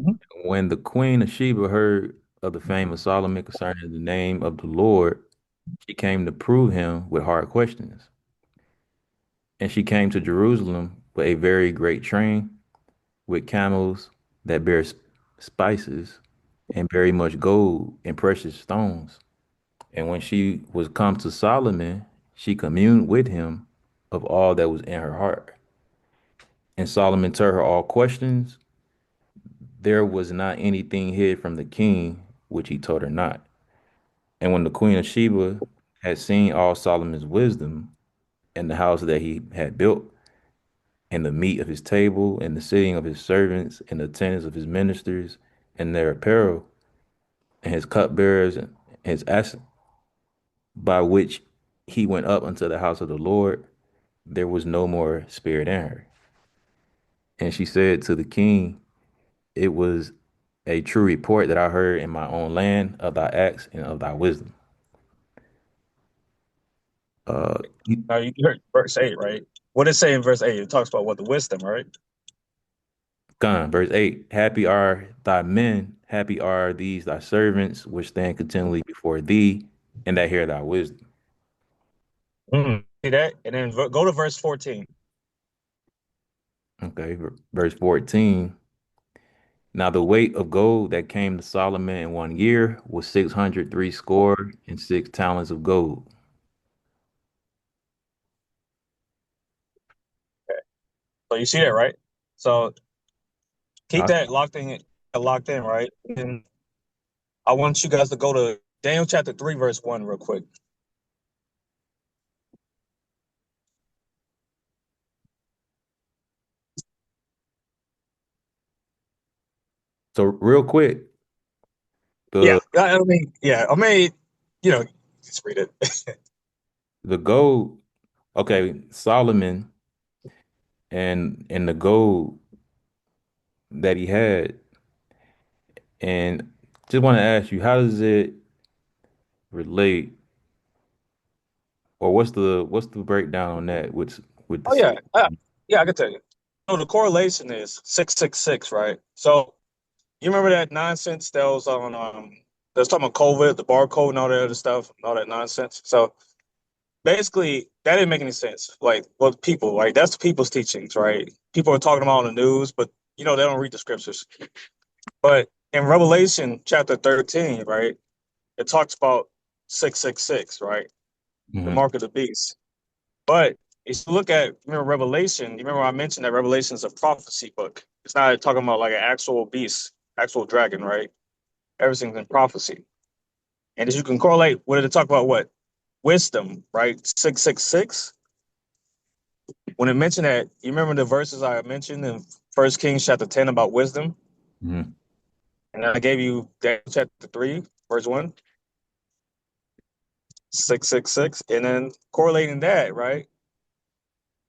Mhm. When the queen of Sheba heard of the fame of Solomon concerning the name of the Lord, she came to prove him with hard questions. And she came to Jerusalem with a very great train, with camels that bear spices, and very much gold and precious stones. And when she was come to Solomon, she communed with him of all that was in her heart. And Solomon told her all questions. There was not anything hid from the king, which he told her not. And when the queen of Sheba had seen all Solomon's wisdom, and the house that he had built, and the meat of his table, and the sitting of his servants, and the attendance of his ministers, and their apparel, and his cupbearers, and his asses, by which he went up unto the house of the Lord, there was no more spirit in her. And she said to the king, it was a true report that I heard in my own land of thy acts and of thy wisdom. Uh, Now you heard verse 8, right? What does it say in verse 8? It talks about what the wisdom, right? Verse 8, happy are thy men, happy are these thy servants, which stand continually before thee, and that hear thy wisdom. See that? And then go to verse 14. Okay, verse 14. Now the weight of gold that came to Solomon in 1 year was 603 score and 6 talents of gold. Okay. So you see that, right? So keep Uh, that locked in, right? And I want you guys to go to Daniel chapter 3, verse 1 real quick. So real quick, Yeah, the I mean, you know, just read it. the gold, okay, Solomon and the gold that he had, and just want to ask you, how does it relate, or what's the breakdown on that with Oh the yeah, yeah, I can tell you. So the correlation is 666, right? So you remember that nonsense that was on that was talking about COVID, the barcode and all that other stuff, all that nonsense. So basically that didn't make any sense. Like, well, people, like that's the people's teachings, right? People are talking about on the news, but they don't read the scriptures. But in Revelation chapter 13, right, it talks about 666, right? The Mhm. mark of the beast. But if you look at Revelation, you remember I mentioned that Revelation is a prophecy book. It's not talking about like an actual beast, actual dragon, right? Everything's in prophecy. And as you can correlate, what did it talk about? What? Wisdom, right? 666. When it mentioned that, you remember the verses I mentioned in First Kings chapter 10 about wisdom? Mhm. And I gave you Daniel chapter 3, verse 1, 666. And then correlating that, right?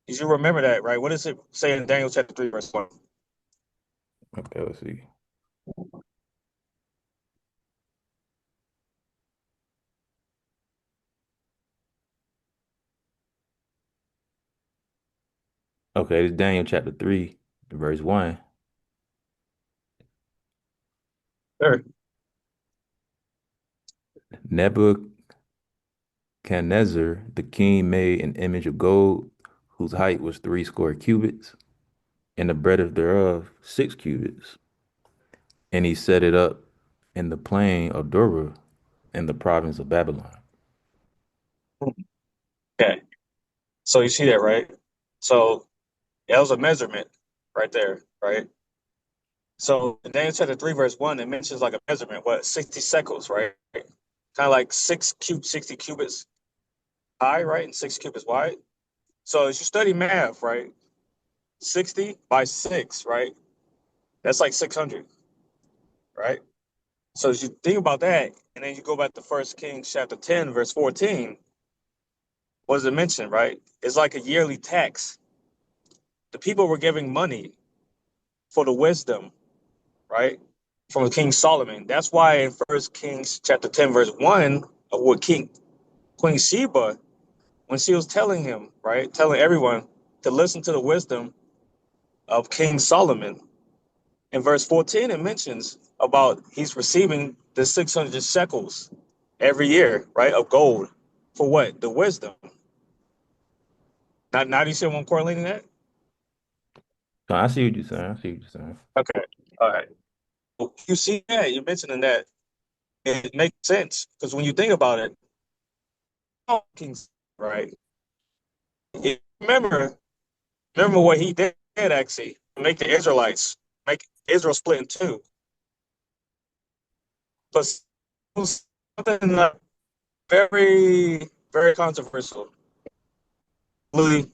Did you remember that, right? What does it say in Daniel chapter 3, verse 1? Okay, let's see. Okay, it's Daniel chapter 3, verse 1. Sure. Nebuchadnezzar, the king, made an image of gold whose height was 60 cubits, and the breadth thereof 6 cubits. And he set it up in the plain of Dura in the province of Babylon. Okay. So you see that, right? So that was a measurement right there, right? So in Daniel chapter 3, verse 1, it mentions like a measurement, what, 60 shekels, right? Kind of like 60 cubits high, right? And 6 cubits wide. So as you study math, right? 60 by 6, right? That's like 600, right? So as you think about that, and then you go back to First Kings chapter 10, verse 14, what does it mention, right? It's like a yearly tax. The people were giving money for the wisdom, right? From King Solomon. That's why in First Kings chapter 10, verse 1, of what Queen Sheba, when she was telling him, right, telling everyone to listen to the wisdom of King Solomon, in verse 14, it mentions about he's receiving the 600 shekels every year, right, of gold. For what? The wisdom. Now do you see what I'm correlating that? So I see what you're saying. I see what you're saying. Okay. All right. You see that? You're mentioning that. It makes sense. Because when you think about it, Kings, right? Remember what he did actually, make the Israelites, make Israel split in two. But it was something very, very controversial. Really,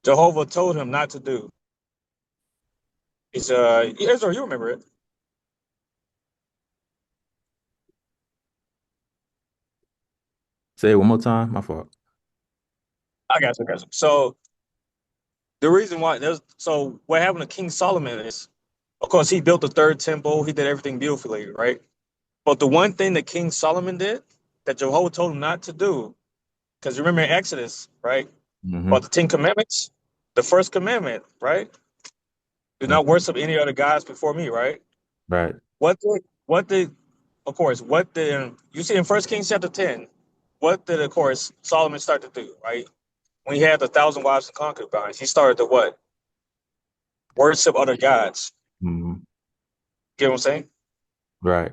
Jehovah told him not to do. It's Israel, you remember it. Say it one more time. My fault. I got you. So the reason why there's so what happened to King Solomon is, of course, he built the third temple, he did everything beautifully, right? But the one thing that King Solomon did that Jehovah told him not to do, because remember in Exodus, right? Mm-hmm. About the Ten Commandments, the first commandment, right? Do not worship any other gods before me, right? Right. What did of course what did you see in First Kings chapter 10? What did of course Solomon start to do, right? When he had 1,000 wives and concubines, he started to what? Worship other gods. Mm-hmm. Get what I'm saying? Right.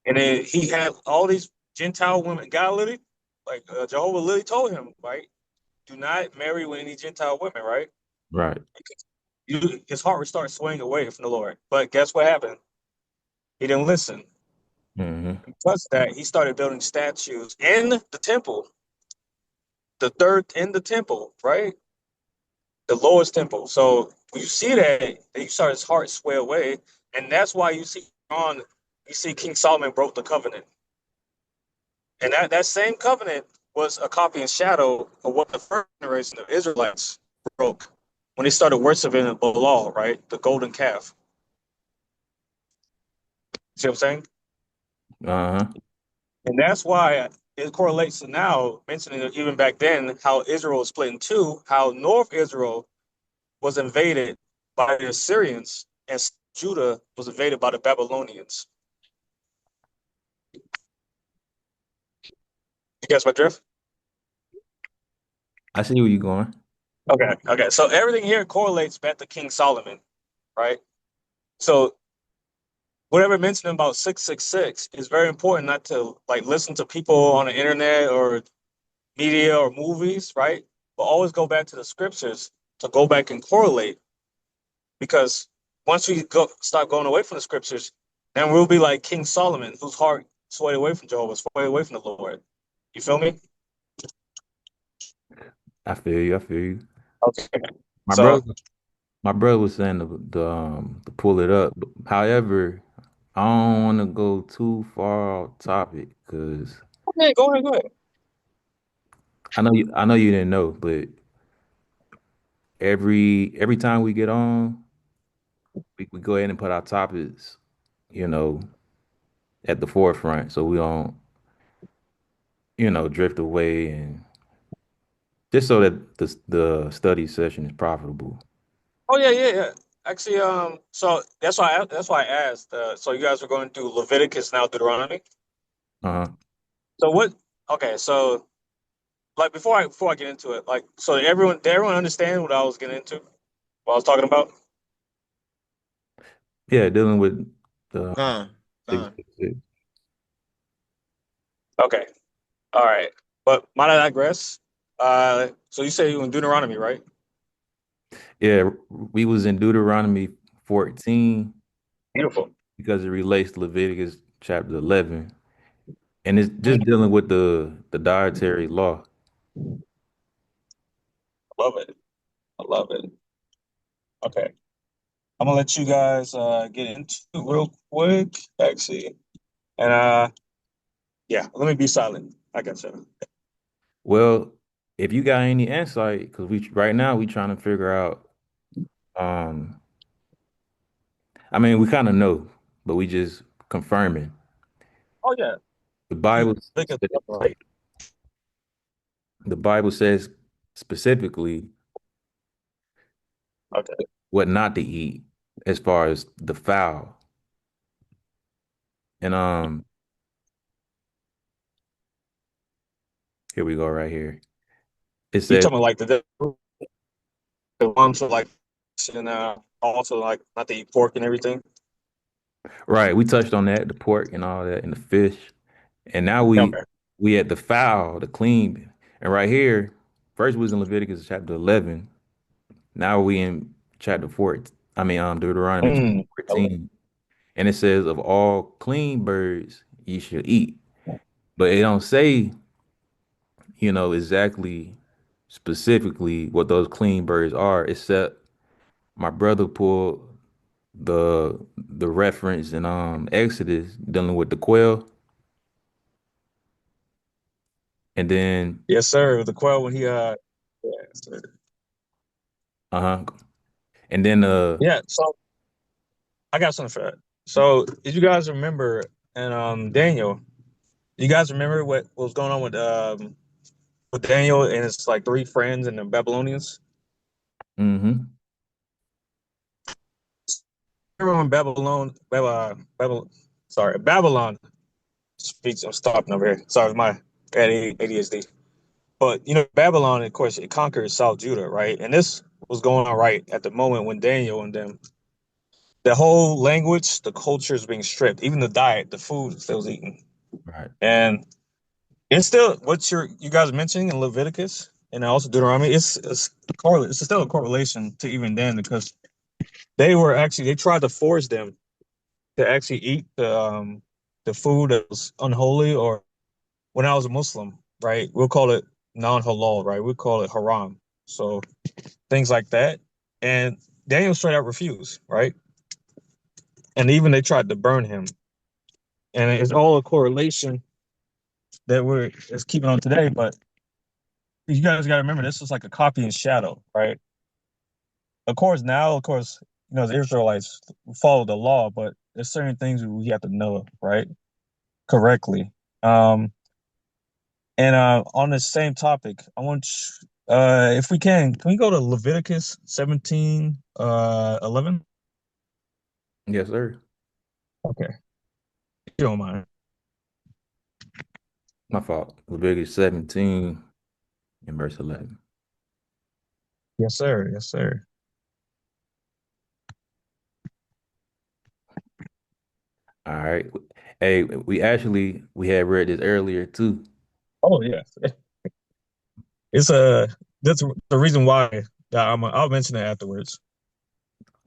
And then he had all these Gentile women. God literally, like Jehovah literally told him, right? Do not marry with any Gentile women, right? Right. His heart would start swaying away from the Lord. But guess what happened? He didn't listen. Mm-hmm. Because of that, he started building statues in the temple, the third in the temple, right? The lowest temple. So when you see that, then you start his heart sway away. And that's why you see King Solomon broke the covenant. And that same covenant was a copy and shadow of what the first generation of Israelites broke when they started worshiping the law, right? The golden calf. See what I'm saying? Uh-huh. And that's why it correlates to now, mentioning it even back then, how Israel was split in two, how North Israel was invaded by the Assyrians and Judah was invaded by the Babylonians. You guys my drift? I see where you're going. Okay. So everything here correlates back to King Solomon, right? So whatever mentioned about 666 is very important not to like listen to people on the internet or media or movies, right? But always go back to the scriptures to go back and correlate because once we start going away from the scriptures, then we'll be like King Solomon, whose heart swayed away from Jehovah, swayed away from the Lord. You feel me? I feel you. I feel you. Okay. My So brother, my brother was saying to pull it up. However, I don't want to go too far off topic because okay, go ahead, go ahead. I know you didn't know, but every time we get on, we go ahead and put our topics, you know, at the forefront so we don't, drift away and just so that the study session is profitable. Oh yeah. Actually, so that's why I asked. So you guys are going through Leviticus now, Deuteronomy. Uh-huh. So what? Okay, so like before I get into it, like so did everyone understand what I was getting into? What I was talking about? Yeah, dealing with the Con, six, con. six, six. Okay, all right. But might I digress? So you say you in Deuteronomy, right? Yeah, we was in Deuteronomy 14 Beautiful. because it relates to Leviticus chapter 11, and it's just dealing with the dietary law. Love it. I love it. Okay, I'm gonna let you guys get into it real quick, actually, and yeah, let me be silent. I got you. Well, if you got any insight, because we right now we trying to figure out, um, I mean, we kind of know, but we just confirming. Oh yeah, The you Bible think says, it's right. the Bible says specifically Okay. what not to eat as far as the fowl. And here we go right here. It You says, talking about like the ones who like and also like not to eat pork and everything? right, we touched on that, the pork and all that, and the fish. And now we Okay. we at the fowl, the clean. And right here, first we was in Leviticus chapter 11. Now we in chapter 4. I mean, Deuteronomy chapter Okay. 14. And it says, of all clean birds ye should eat. But it don't say, exactly specifically what those clean birds are, except my brother pulled the reference in Exodus dealing with the quail. And then Yes, sir. The quail when he yeah, sir. uh-huh. And then Yeah, so I got something for that. So did you guys remember and Daniel, you guys remember what was going on with Daniel and his like three friends and the Babylonians? mm-hmm. Remember when Babylon speaks. I'm stopping over here. Sorry, my ADHD. But Babylon, of course, it conquered South Judah, right? And this was going on right at the moment when Daniel and them, the whole language, the culture is being stripped, even the diet, the food that was eaten, Right. and it's still what you guys mentioning in Leviticus and also Deuteronomy. It's correlate. It's still a correlation to even then because they tried to force them to actually eat the food that was unholy or when I was a Muslim, right? We'll call it non-halal, right? We'll call it haram. So things like that. And Daniel straight out refused, right? And even they tried to burn him. And it's all a correlation that we're is keeping on today. But you guys got to remember, this was like a copy and shadow, right? Of course, now, of course, the Israelites follow the law, but there's certain things we have to know, right? Correctly. And on the same topic, I want if we can we go to Leviticus 17 11? Yes, sir. Okay. If you don't mind. My fault. Leviticus 17 and verse 11. Yes, sir. Yes, sir. All right. Hey, we had read this earlier too. Oh yeah. It's that's the reason why that I'll mention it afterwards.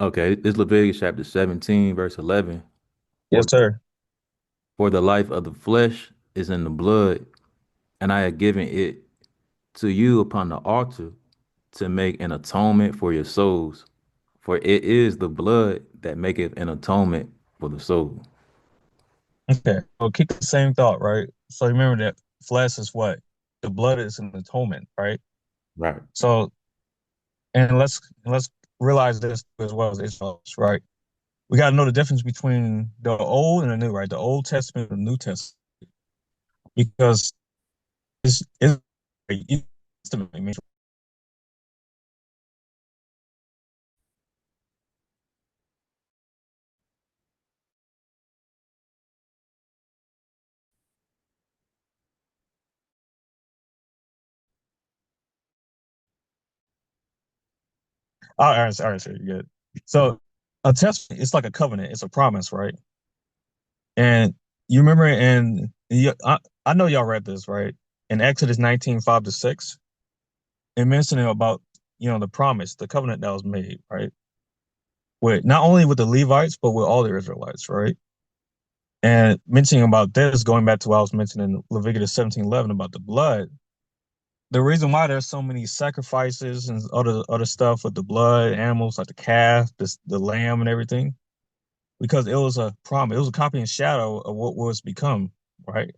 Okay, this Leviticus chapter 17, verse 11. For, Yes, sir. for the life of the flesh is in the blood, and I have given it to you upon the altar to make an atonement for your souls. For it is the blood that maketh an atonement for the soul. Okay. So keep the same thought, right? So remember that flesh is what? The blood is an atonement, right? Right. So and let's realize this as well as Israelites, right? We got to know the difference between the old and the new, right? The Old Testament and the New Testament, because it's I'll answer. You good. So a testament, it's like a covenant. It's a promise, right? And you remember, I know y'all read this, right? In Exodus 19:5-6, it mentioned about the promise, the covenant that was made, right? With not only with the Levites, but with all the Israelites, right? And mentioning about this, going back to what I was mentioning in Leviticus 17:11 about the blood, the reason why there's so many sacrifices and other stuff with the blood, animals like the calf, the lamb, and everything, because it was a promise, it was a copy and shadow of what was become, right?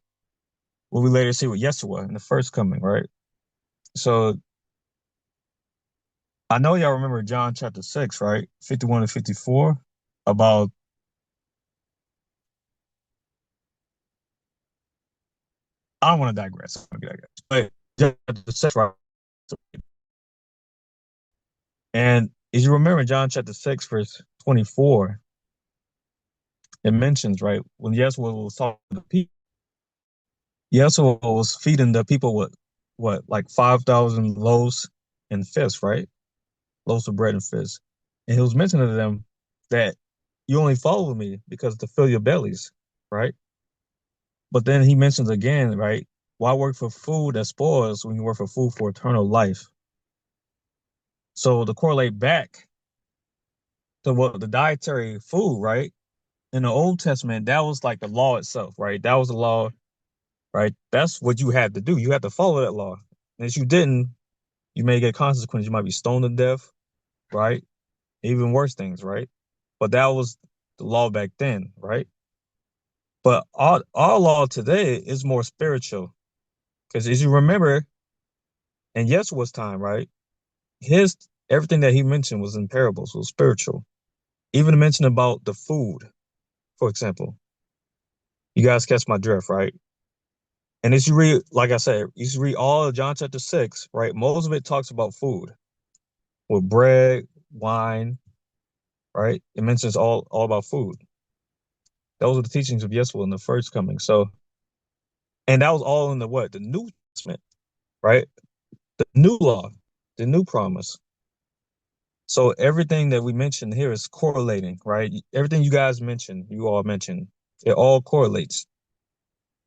What we later see with Yeshua in the first coming, right? So I know y'all remember John chapter 6, right? 51-54, about I don't want to digress. But chapter 6, right? And as you remember John chapter 6, verse 24, it mentions, right, when Yeshua was talking to the people, Yeshua was feeding the people with what, like 5,000 loaves and fish, right? Loaves of bread and fish. And he was mentioning to them that you only follow me because to fill your bellies, right? But then he mentions again, right? Why work for food that spoils when you work for food for eternal life? So to correlate back to what the dietary food, right? In the Old Testament, that was like the law itself, right? That was the law, right? That's what you had to do. You had to follow that law. And if you didn't, you may get consequences. You might be stoned to death, right? Even worse things, right? But that was the law back then, right? But our law today is more spiritual. Because as you remember, in Yeshua's time, right? His everything that he mentioned was in parables, was spiritual. Even mention about the food, for example. You guys catch my drift, right? And as you read, like I said, you read all of John chapter 6, right? Most of it talks about food, with bread, wine, right? It mentions all about food. Those are the teachings of Yeshua in the first coming. So, and that was all in the what? The New Testament, right? The new law, the new promise. So everything that we mentioned here is correlating, right? Everything you guys mentioned, you all mentioned, it all correlates.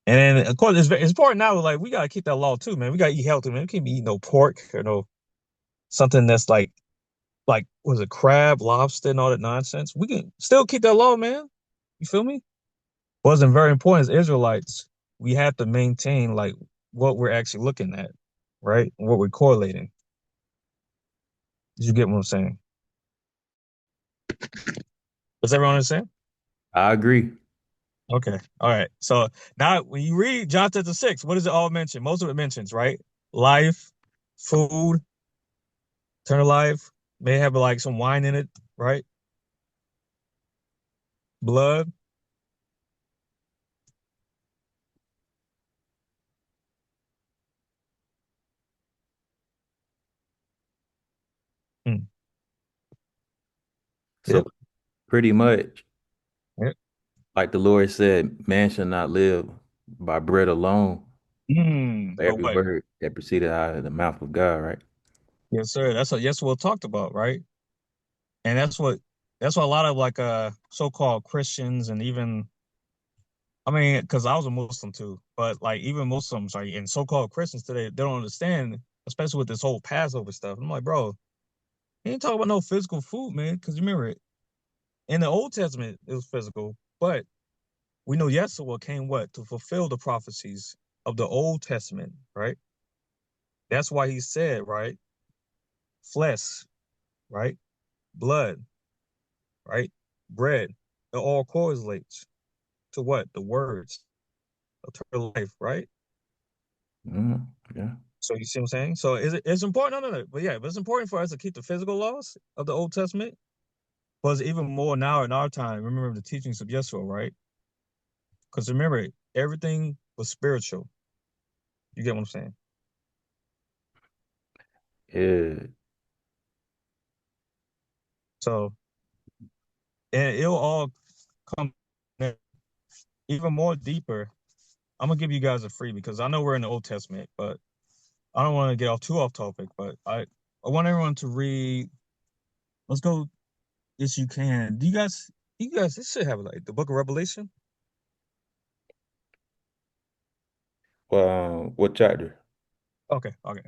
And of course, it's important now. Like we gotta keep that law too, man. We gotta eat healthy, man. We can't be eating no pork or no something that's like was it crab, lobster, and all that nonsense. We can still keep that law, man. You feel me? Wasn't very important as Israelites. We have to maintain like what we're actually looking at, right? What we're correlating. Did you get what I'm saying? Does everyone understand? I agree. Okay. All right. So now when you read John chapter 6, what does it all mention? Most of it mentions, right? Life, food, eternal life, may have like some wine in it, right? Blood. Mm. So Yep. pretty much, Yep. like the Lord said, man shall not live by bread alone, but But every what? word that proceeded out of the mouth of God, right? Yes, sir. That's what Yeshua talked about, right? And that's what a lot of like so-called Christians and even I mean, because I was a Muslim too, but like even Muslims like and so-called Christians today, they don't understand, especially with this whole Passover stuff. I'm like, bro, he ain't talking about no physical food, man. Because remember, in the Old Testament, it was physical, but we know Yeshua came what? To fulfill the prophecies of the Old Testament, right? That's why he said, right? Flesh, right? Blood, right? Bread. It all correlates to what? The words of eternal life, right? Yeah. So you see what I'm saying? So it's important, no, but yeah, but it's important for us to keep the physical laws of the Old Testament, but it's even more now in our time. Remember the teachings of Yeshua, right? Because remember, everything was spiritual. You get what I'm saying? Yeah. So, and it'll all come even more deeper. I'm gonna give you guys a free because I know we're in the Old Testament, but I don't want to get off too off topic. But I want everyone to read Let's go. Yes, you can. Do you guys, this should have like the book of Revelation. What chapter? Okay, okay.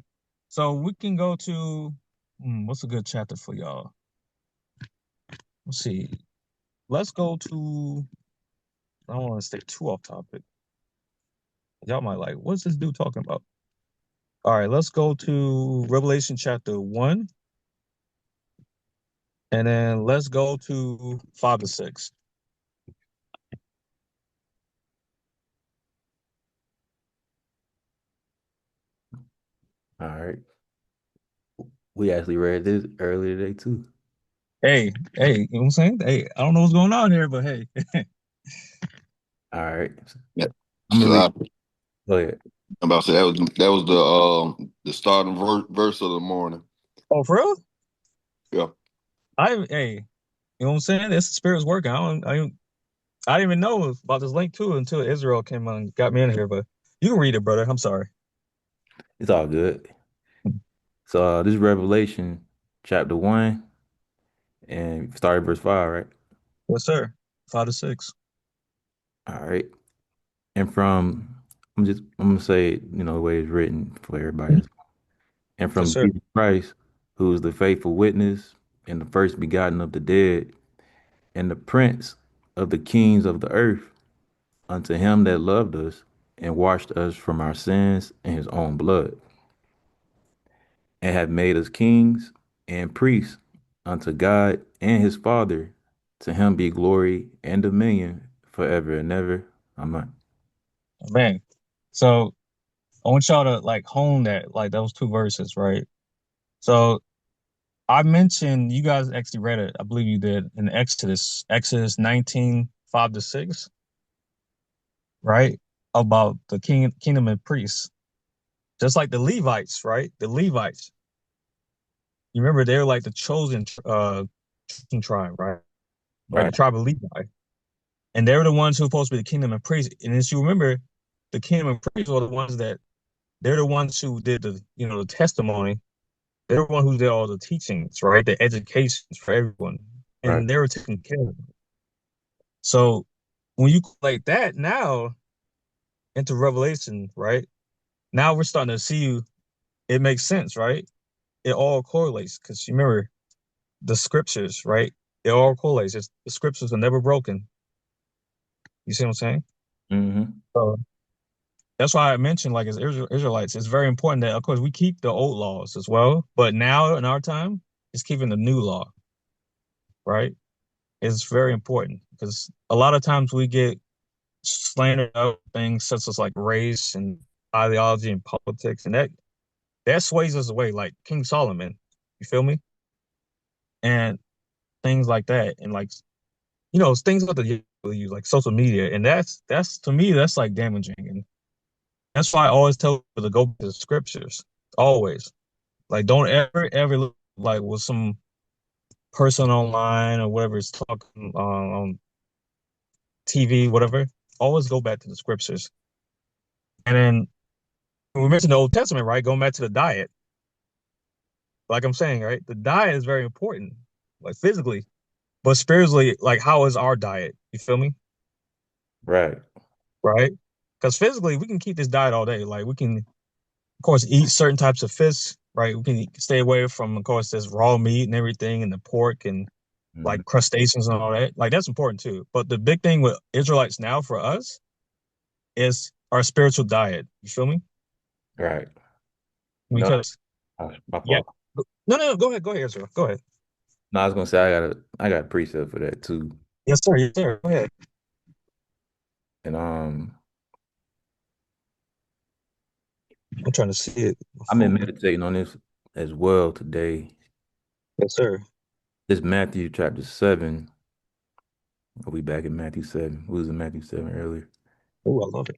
So we can go to what's a good chapter for y'all? Let's see. Let's go to I don't want to stay too off topic. Y'all might like, what's this dude talking about? All right, let's go to Revelation chapter 1, and then let's go to 5 to 6. All right. We actually read this earlier today too. Hey, you know what I'm saying? Hey, I don't know what's going on here, but hey. All right. Yeah. I'm gonna read. So Go ahead. I'm about to say that was the starting verse of the morning. Oh, for real? Yeah. Hey, you know what I'm saying? It's the Spirit's working. I didn't even know about this link too until Israel came on and got me in here, but you can read it, brother. I'm sorry. It's all good. So this is Revelation chapter 1 and start verse 5, right? Yes, sir. 5 to 6. All right. And I'm gonna say, the way it's written for everybody else. And Yes, from sir. Jesus Christ, who is the faithful witness and the first begotten of the dead, and the prince of the kings of the earth, unto him that loved us and washed us from our sins in his own blood, and have made us kings and priests unto God and his Father. To him be glory and dominion forever and ever. Amen. Man. So I want y'all to like hone that, like those two verses, right? So I mentioned you guys actually read it, I believe you did, in Exodus 19, 5 to 6, right? About the kingdom and priests. Just like the Levites, right? The Levites. You remember they're like the chosen tribe, right? Right, the Right. tribe of Levi. And they're the ones who are supposed to be the kingdom and priests. And as you remember, the kingdom and priests are the ones that they're the ones who did the testimony. They're the one who did all the teachings, right? The educations for everyone. Right. And they were taking care of them. So when you like that now into Revelation, right? Now we're starting to see it makes sense, right? It all correlates because you remember the scriptures, right? It all correlates. The scriptures are never broken. You see what I'm saying? Mm-hmm. So that's why I mentioned, like, as Israelites, it's very important that, of course, we keep the old laws as well. But now in our time, it's keeping the new law, right? It's very important because a lot of times we get slandered out things such as like race and ideology and politics, and that sways us away, like King Solomon. You feel me? And things like that, and like things that the use like social media, and that's to me that's like damaging, and that's why I always tell people to go to the scriptures. Always. Like, don't ever look like with some person online or whatever is talking on TV, whatever. Always go back to the scriptures. And then we mentioned the Old Testament, right? Going back to the diet. Like I'm saying, right? The diet is very important, like physically, but spiritually, like how is our diet? You feel me? Right. Right? Because physically, we can keep this diet all day. Like we can, of course, eat certain types of fish, right? We can stay away from, of course, this raw meat and everything, and the pork and Mm-hmm. like crustaceans and all that. Like that's important too. But the big thing with Israelites now for us is our spiritual diet. You feel me? Right. No, Because my yeah. fault. No, go ahead, Israel. Go ahead. No, I was gonna say I got a precept for that too. Yes, sir. Yes, sir. Go ahead. And I'm trying to see it. My I've been phone. meditating on this as well today. Yes, sir. This Matthew chapter 7. Are we back in Matthew 7? We was in Matthew 7 earlier. Oh, I love it.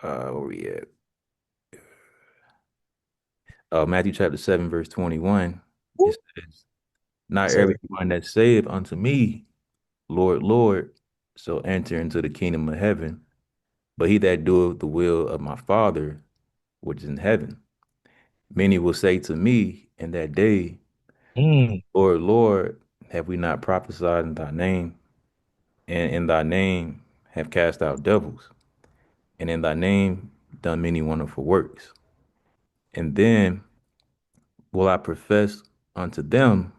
Where we at? Matthew chapter 7, verse 21. It says, Not Yes, sir. everyone that saith unto me, Lord, Lord, shall enter into the kingdom of heaven, but he that doeth the will of my Father which is in heaven. Many will say to me in that day, Lord, Lord, have we not prophesied in thy name, and in thy name have cast out devils, and in thy name done many wonderful works? And then will I profess unto them,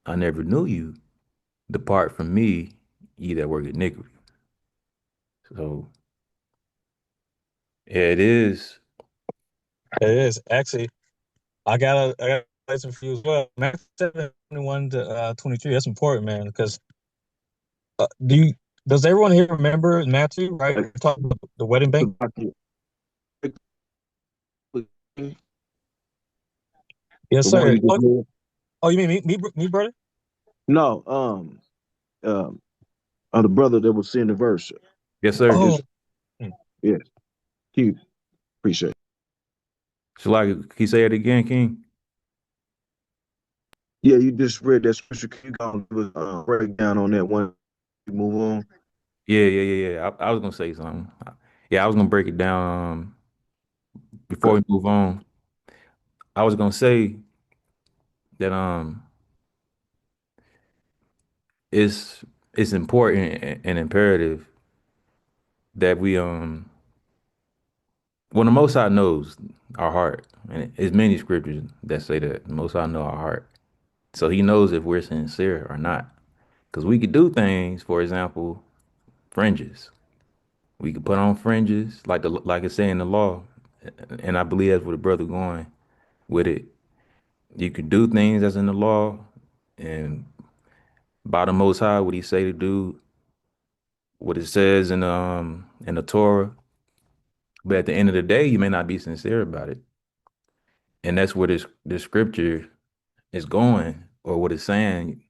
I never knew you. Depart from me, ye that work iniquity. So it is. It is actually. I got a lesson for you as well. Matthew 7:21 to 23. That's important, man. Because does everyone here remember Matthew? Right, we're talking about the wedding bank. Yes, The one sir. you just read? Oh, you mean me, brother? No, the brother that was seeing the verse. Yes, sir. Just yes, Keith, appreciate it. So like, can you say it again, King? Yeah, you just read that scripture. Can you go give us a breakdown on that one? Move on. Yeah. I was gonna say something. Yeah, I was gonna break it down. Before we move on, I was gonna say that it's important and imperative that we well, the Most High knows our heart, and there's many scriptures that say that the Most High know our heart, so He knows if we're sincere or not. Because we could do things, for example, fringes. We could put on fringes, like it's saying in the law, and I believe that's where the brother going with it. You could do things that's in the law, and by the Most High, what He say to do, what it says in the Torah. But at the end of the day, you may not be sincere about it, and that's where this scripture is going, or what it's saying.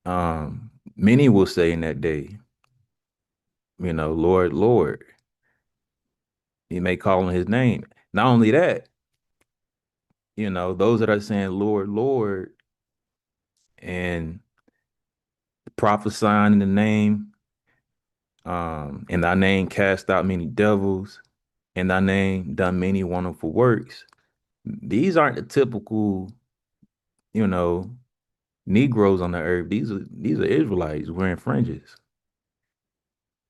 Many will say in that day, Lord, Lord. You may call on His name. Not only that, those that are saying Lord, Lord, and prophesying in the name, in thy name cast out many devils, in thy name done many wonderful works. These aren't the typical, you know, Negroes on the earth. These are Israelites wearing fringes.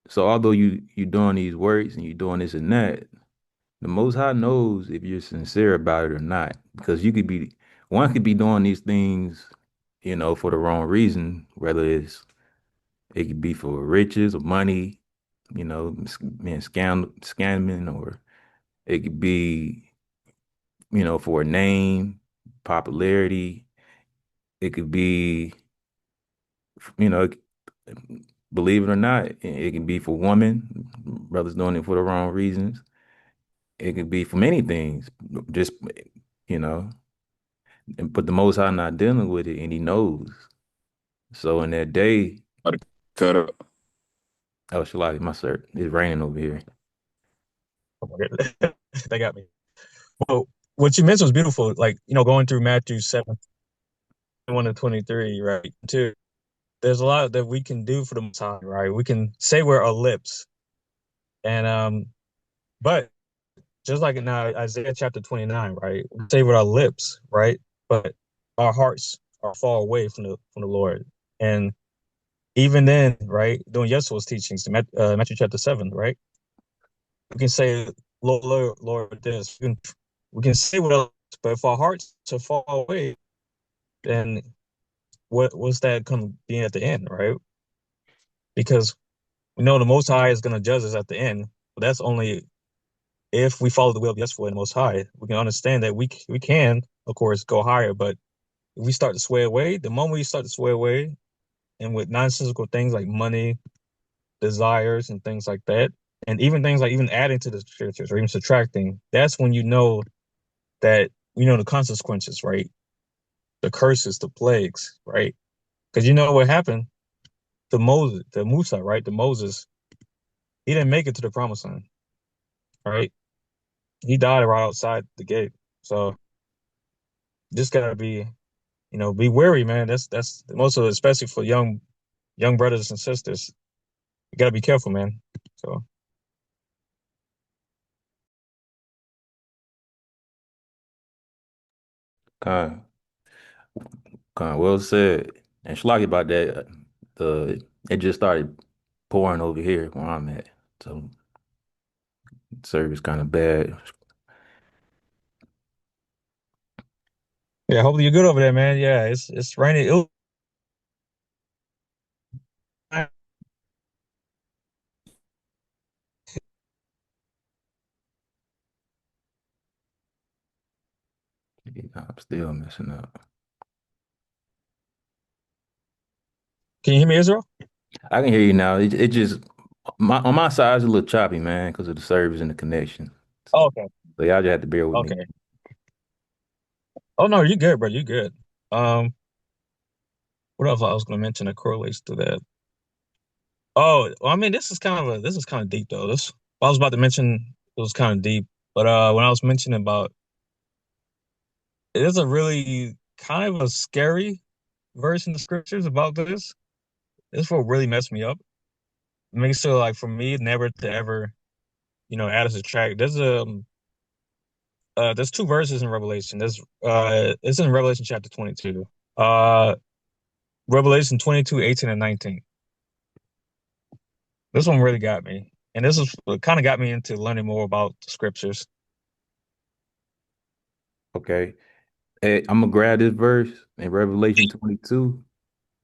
So although you doing these works and you doing this and that, the Most High knows if you're sincere about it or not. Because one could be doing these things, for the wrong reason, whether it could be for riches or money, being scamming, or it could be, for a name, popularity. It could be, you know, believe it or not, it can be for women, brothers doing it for the wrong reasons. It could be for many things, just, you know, but the Most High not dealing with it, and He knows. So in that day, Cut up. oh, Shalai, my sir, it's raining over here. Oh my goodness. They got me. Well, what you mentioned was beautiful. Like, going through Matthew 7:1 to 23, right? Too. There's a lot that we can do for the Most High, right? We can say we're our lips. And but just like in Isaiah chapter 29, right? We say with our lips, right? But our hearts are far away from the Lord. And even then, right, during Yeshua's teachings, Matthew chapter 7, right? We can say, Lord, Lord, Lord, this. We can say what else, but if our hearts are far away, then what's that going to be at the end, right? Because we know the Most High is going to judge us at the end, but that's only if we follow the will of Yeshua and the Most High. We can understand that we can, of course, go higher, but if we start to sway away, the moment we start to sway away, and with nonsensical things like money, desires, and things like that, and even things like even adding to the scriptures or even subtracting, that's when you know that the consequences, right? The curses, the plagues, right? Because you know what happened to Moses, to Musa, right? To Moses, he didn't make it to the promised land, right? He died right outside the gate. So just gotta be wary, man. That's most of it, especially for young brothers and sisters. You gotta be careful, man. So Kind, well said. And Shlaki about that. The it just started pouring over here where I'm at, so service kind of bad. Yeah, hopefully you're good over there, man. Yeah, it's raining. I'm still messing up. Can you hear me, Israel? I can hear you now. It just on my side it's a little choppy, man, because of the service and the connection. Oh, okay. So y'all just have to bear with me. Okay. Oh no, you're good, bro. You're good. What else I was going to mention that correlates to that? Oh, well, I mean, this is kind of deep though. This I was about to mention it was kind of deep, but when I was mentioning about it is a really kind of a scary verse in the scriptures about this. This will really mess me up. It makes it like for me never to ever, add as a track. There's two verses in Revelation. It's in Revelation chapter 22. Revelation 22, 18 and 19. This one really got me. And this is what kind of got me into learning more about the scriptures. Okay. Hey, I'm gonna grab this verse in Revelation 22,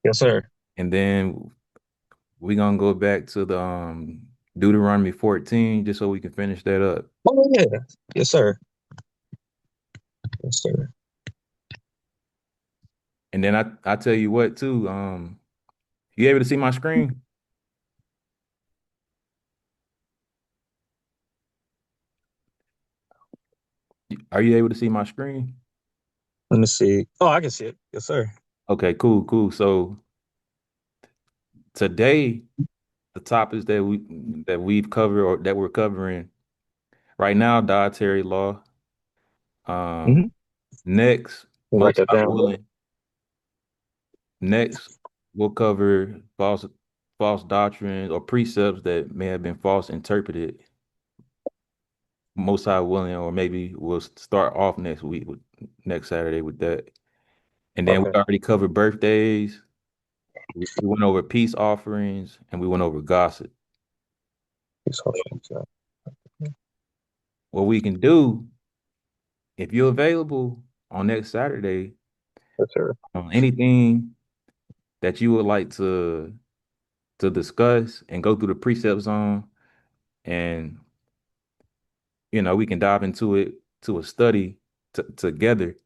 Yes, sir. and then we're gonna go back to the Deuteronomy 14 just so we can finish that up. Oh yeah. Yes, sir. Yes, sir. And then I tell you what too, you able to see my screen? Are you able to see my screen? Let me see. Oh, I can see it. Yes, sir. Okay, cool. So today, the topics that we've covered or that we're covering right now, dietary law. Mm-hmm. Next, Write most that high down. willing. Next, we'll cover false doctrines or precepts that may have been false interpreted. Most high willing, or maybe we'll start off next Saturday with that. And then we Okay. already covered birthdays. We went over peace offerings and we went over gossip. What we can do, if you're available on next Saturday, Yes, sir. anything that you would like to discuss and go through the precepts on, and we can dive into it to a study together.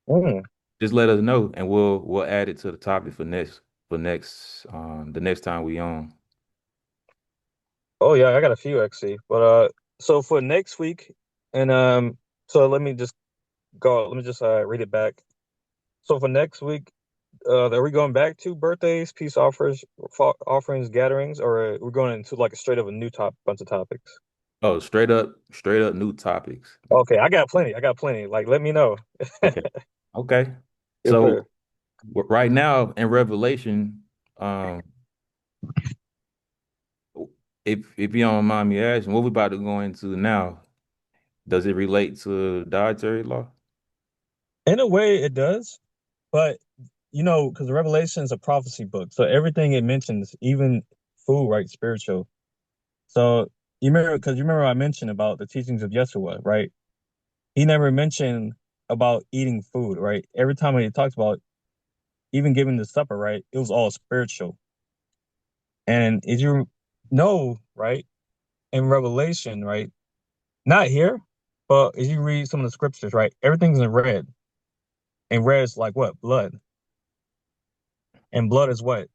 Mm. Just let us know, and we'll add it to the topic for next the next time we on. Oh yeah, I got a few actually. But so for next week, and so let me just go. Let me just read it back. So for next week, are we going back to birthdays, peace offerings, gatherings, or we're going into like a straight up a new bunch of topics? Oh, straight up new topics. Okay, I got plenty. I got plenty. Like, let me know. Okay. Okay. Yes, So sir. right now in Revelation, um, if you don't mind me asking, what we about to go into now, does it relate to dietary law? In a way, it does, but because Revelation is a prophecy book, so everything it mentions, even food, right, spiritual. So you remember I mentioned about the teachings of Yeshua, right? He never mentioned about eating food, right? Every time he talks about even giving the supper, right, it was all spiritual. And as you know, right, in Revelation, right, not here, but as you read some of the scriptures, right, everything's in red. And red is like what? Blood. And blood is what?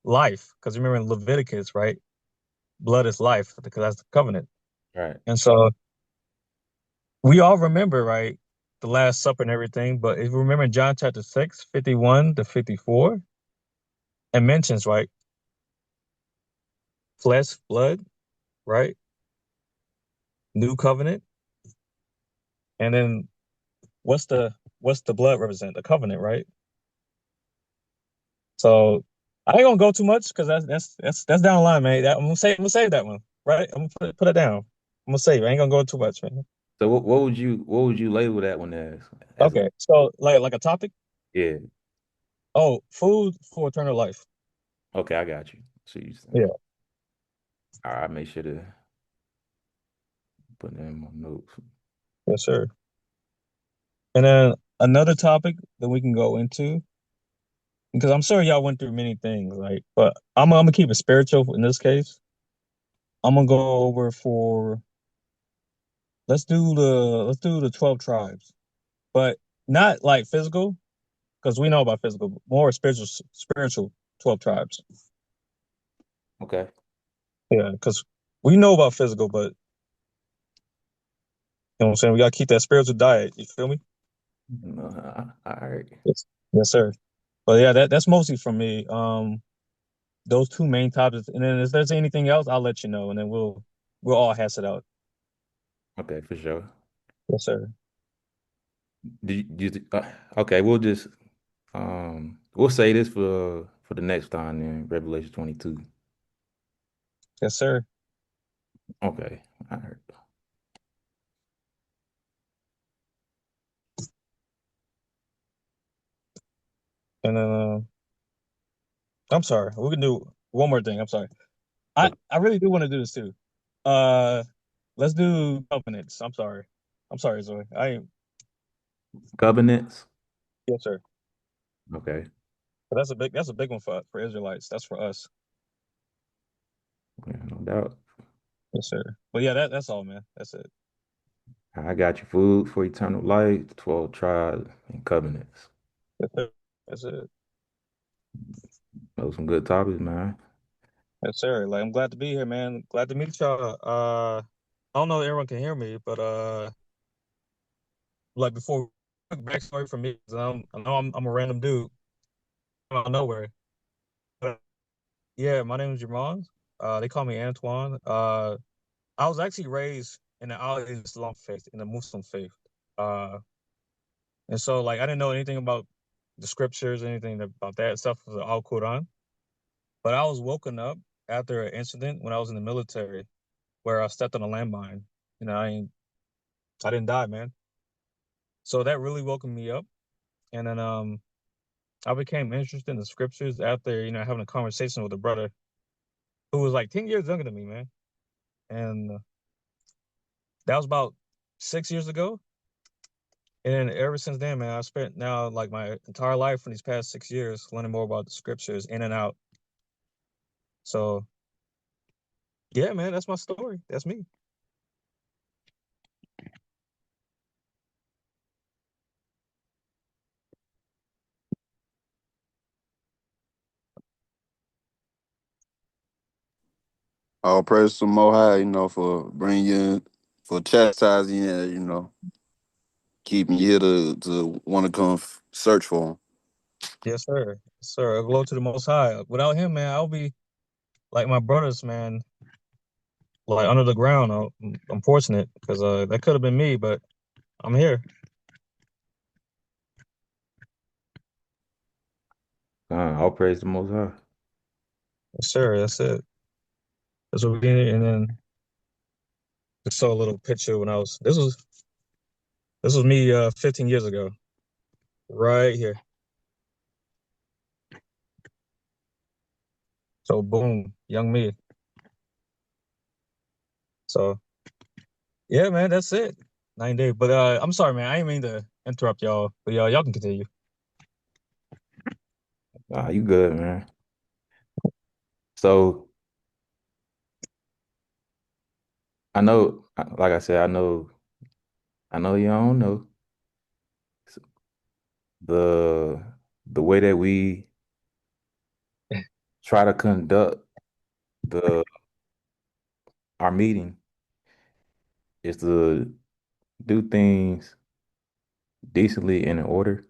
Life. Because remember in Leviticus, right? Blood is life because that's the covenant. Right. And so we all remember, right, the Last Supper and everything. But if you remember in John chapter 6, 51 to 54, it mentions, right, flesh, blood, right? New covenant. And then what's the blood represent? The covenant, right? So I ain't gonna go too much because that's down the line, man. I'm gonna save that one, right? I'm gonna put it down. I'm gonna save. I ain't gonna go too much, man. So what would you label that one as a Okay, so like a topic. yeah. Oh, food for eternal life. Okay, I got you. So you Yeah, all right, make sure to put that in my notes. yes, sir. And then another topic that we can go into, because I'm sure y'all went through many things, like, but I'm gonna keep it spiritual in this case. I'm gonna go over for let's do the 12 tribes, but not like physical, because we know about physical, but more spiritual 12 tribes. Okay. Yeah, because we know about physical, but you know what I'm saying? We gotta keep that spiritual diet. You feel me? All right. Yes, yes, sir. But yeah, that's mostly from me. Those two main topics, and then if there's anything else, I'll let you know, and then we'll all hash it out. Okay, for sure. Yes, sir. Okay, we'll say this for the next time in Revelation 22. Yes, sir. Okay. All right. And then I'm sorry. We can do one more thing. I'm sorry. I really do want to do this too. Uh, let's do covenants. I'm sorry. I'm sorry, Zoe. I ain't. Covenants. Yes, sir. Okay. But that's a big one for Israelites. That's for us. Yeah, no doubt. Yes, sir. But yeah, that's all, man. That's it. I got you food for eternal life, 12 tribes, and covenants. Yes, sir. That's it. Those some good topics, man. Yes, sir. Like I'm glad to be here, man. Glad to meet y'all. I don't know if everyone can hear me, but like before, quick backstory for me. 'Cause I know I'm a random dude out of nowhere. But yeah, my name is Jamon. They call me Antoine. I was actually raised in the Al Islam faith, in the Muslim faith. Uh, and so like I didn't know anything about the scriptures, anything about that stuff was Al Quran. But I was woken up after an incident when I was in the military where I stepped on a landmine. You know, I didn't die, man. So that really woke me up. And then I became interested in the scriptures after, having a conversation with a brother who was like 10 years younger than me, man. And that was about 6 years ago. And then ever since then, man, I spent now like my entire life in these past 6 years learning more about the scriptures in and out. So yeah, man, that's my story. That's me. All praise to the Most High, for bringing you in, for chastising you, keeping you here to want to come search for him. Yes, sir. Yes, sir. Glory to the Most High. Without him, man, I'll be like my brothers, man, like under the ground. I'm fortunate because that could have been me, but I'm here. All praise the Most High. Yes, sir. That's it. That's what we did. And then just saw a little picture when this was me 15 years ago, right here. So boom, young me. So yeah, man, that's it. 9 days. But I'm sorry, man. I didn't mean to interrupt y'all. But y'all can continue. You good, man. So I know, like I said, I know you don't know the the way that we try to conduct the our meeting is to do things decently and in order.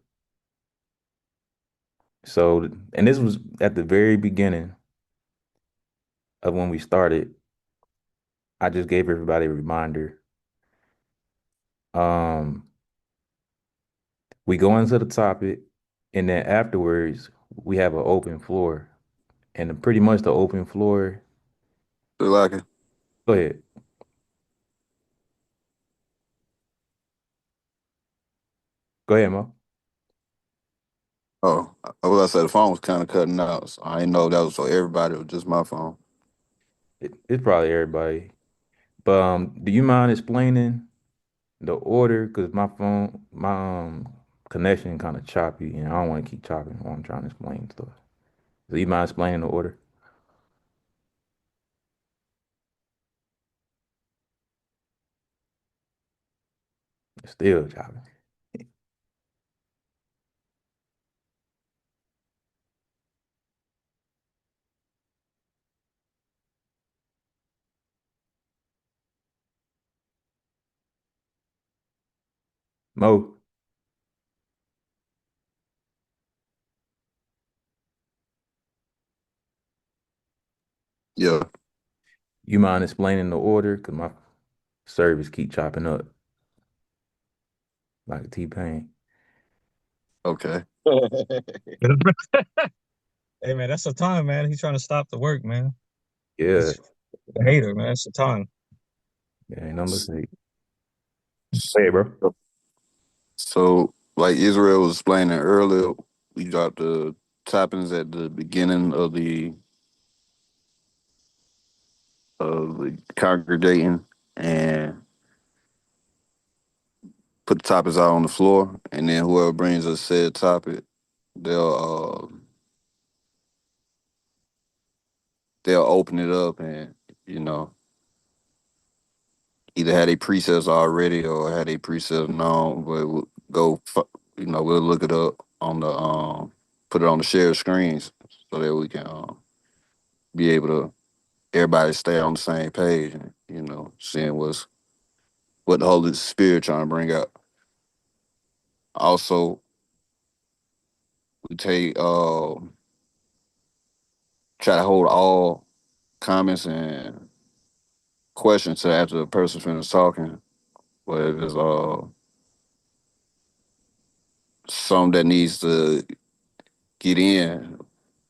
So, and this was at the very beginning of when we started. I just gave everybody a reminder. Um, we go into the topic, and then afterwards we have an open floor, and pretty much the open floor. Feel like it. Go ahead. Go ahead, Mo. Oh, I was I said the phone was kind of cutting out, so I didn't know if that was for everybody or just my phone. It's probably everybody. But do you mind explaining the order? Because my connection kind of choppy, and I don't want to keep chopping while I'm trying to explain stuff. Do you mind explaining the order? It's still chopping. Mo, Yeah. you mind explaining the order? Because my service keep chopping up like a T-Pain. Okay. Hey man, that's the time, man. He's trying to stop the work, man. Yeah, He's a hater, man. That's the time. yeah, ain't no mistake. Hey, bro. So, like Israel was explaining earlier, we dropped the toppings at the beginning of the congregating and put the topics out on the floor, and then whoever brings us said topic, they'll they'll open it up and you know either had a precepts already or had a precept known, but we'll we'll look it up on the put it on the shared screens so that we can be able to everybody stay on the same page and seeing what the Holy Spirit trying to bring out. Also, we try to hold all comments and questions to after the person finishes talking, whether it's some that needs to get in,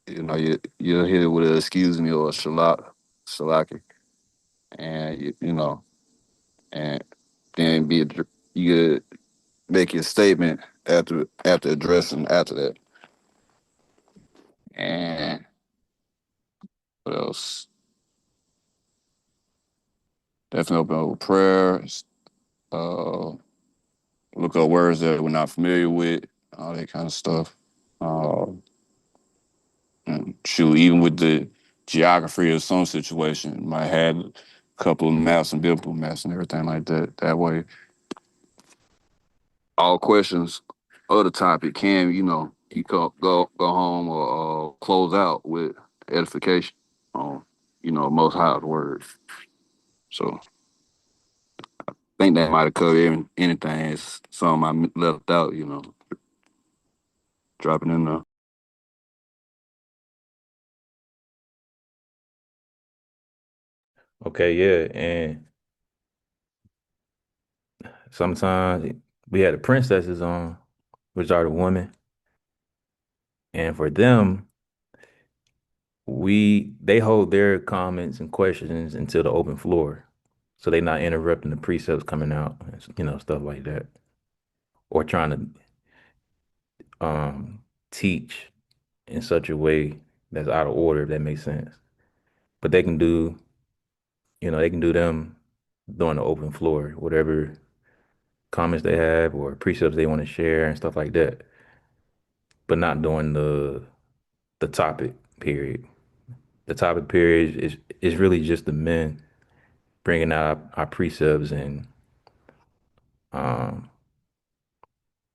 you'll hit it with a excuse me or a shalaki, and and then you could make your statement after addressing after that. And what else? Definitely open up with prayers. Uh, look up words that we're not familiar with, all that kind of stuff. Uh, and shoot, even with the geography of some situation, might have a couple of maps and biblical maps and everything like that. That way, all questions of the topic can, you go home or close out with edification on, most high word. So I think that might have covered anything. It's something I left out, dropping in there. Okay, yeah, and sometimes we had the princesses on, which are the women, and for them, they hold their comments and questions until the open floor, so they not interrupting the precepts coming out, stuff like that, or trying to teach in such a way that's out of order, if that makes sense. But they can do them during the open floor, whatever comments they have or precepts they want to share and stuff like that, but not during the topic period. The topic period is really just the men bringing out our precepts and um,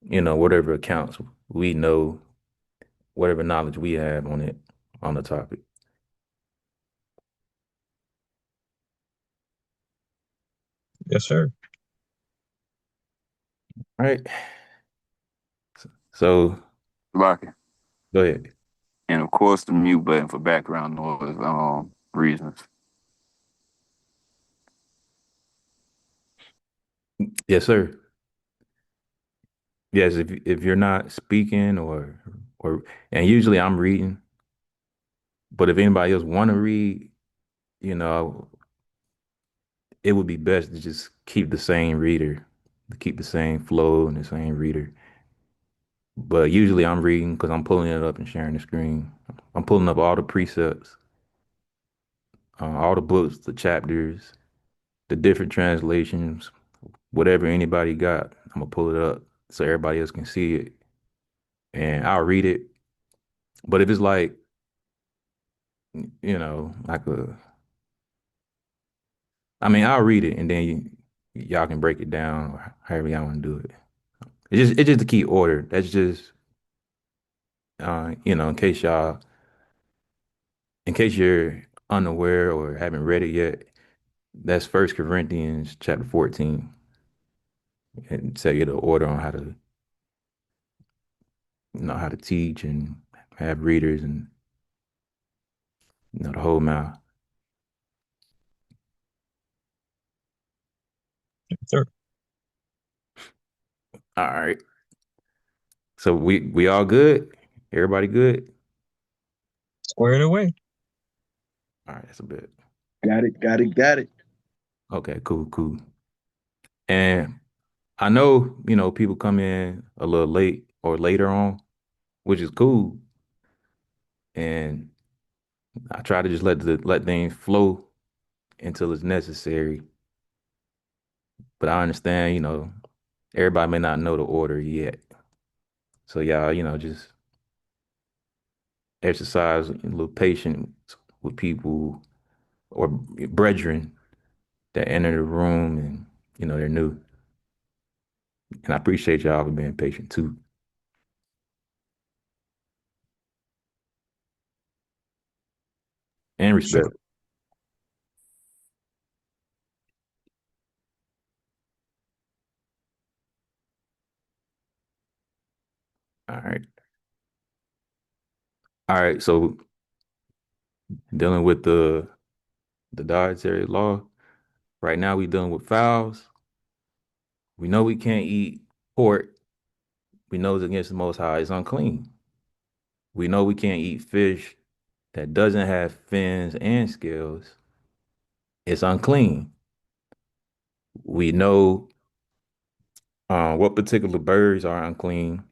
whatever accounts we know, whatever knowledge we have on the topic. Yes, sir. All right. So Rocky. go ahead. And of course, the mute button for background noise reasons. Yes, sir. Yes, if you're not speaking or and usually I'm reading, but if anybody else want to read, you know, it would be best to just keep the same reader, to keep the same flow and the same reader. But usually I'm reading because I'm pulling it up and sharing the screen. I'm pulling up all the precepts, all the books, the chapters, the different translations, whatever anybody got. I'm gonna pull it up so everybody else can see it, and I'll read it. But if it's like, like I'll read it and then y'all can break it down or however y'all want to do it. It's just to keep order. That's just in case you're unaware or haven't read it yet. That's First Corinthians chapter 14, and tell you the order on how to teach and have readers and the whole mouth. Sure. All right. So we all good? Everybody good? Squared away. All right, that's a bit. Got it. Okay, cool. And I know, people come in a little late or later on, which is cool. And I try to just let things flow until it's necessary. But I understand, everybody may not know the order yet. So y'all, just exercise a little patience with people or brethren that enter the room and, they're new. And I appreciate y'all for being patient too. And respect. Sure. All right. All right. So dealing with the dietary law, right now we dealing with fowls. We know we can't eat pork. We know it's against the Most High. It's unclean. We know we can't eat fish that doesn't have fins and scales. It's unclean. We know what particular birds are unclean.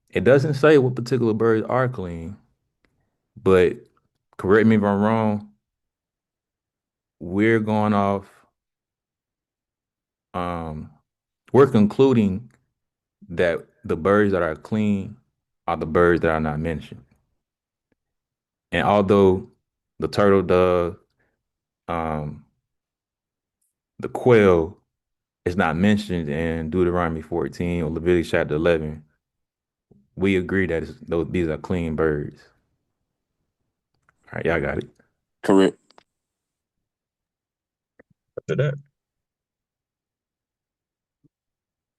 It doesn't say what particular birds are clean, but correct me if I'm wrong. We're going off. Um, we're concluding that the birds that are clean are the birds that are not mentioned. And although the turtle dove, um, the quail is not mentioned in Deuteronomy 14 or Leviticus chapter 11, we agree that these are clean birds. All right, y'all got it. Correct. After that.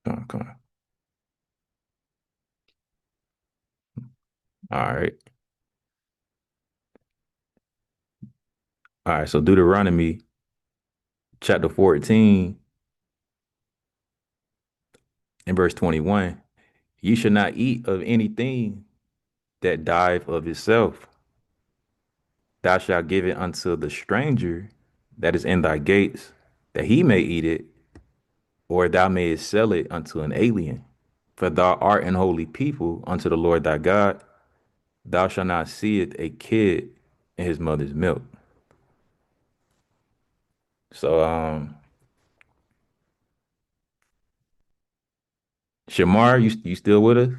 Come on. All right. All right, so Deuteronomy chapter 14 and verse 21. You should not eat of anything that dieth of itself. Thou shalt give it unto the stranger that is in thy gates, that he may eat it, or thou mayest sell it unto an alien. For thou art an holy people unto the Lord thy God. Thou shalt not seeth a kid in his mother's milk. So, Shamar, you still with us?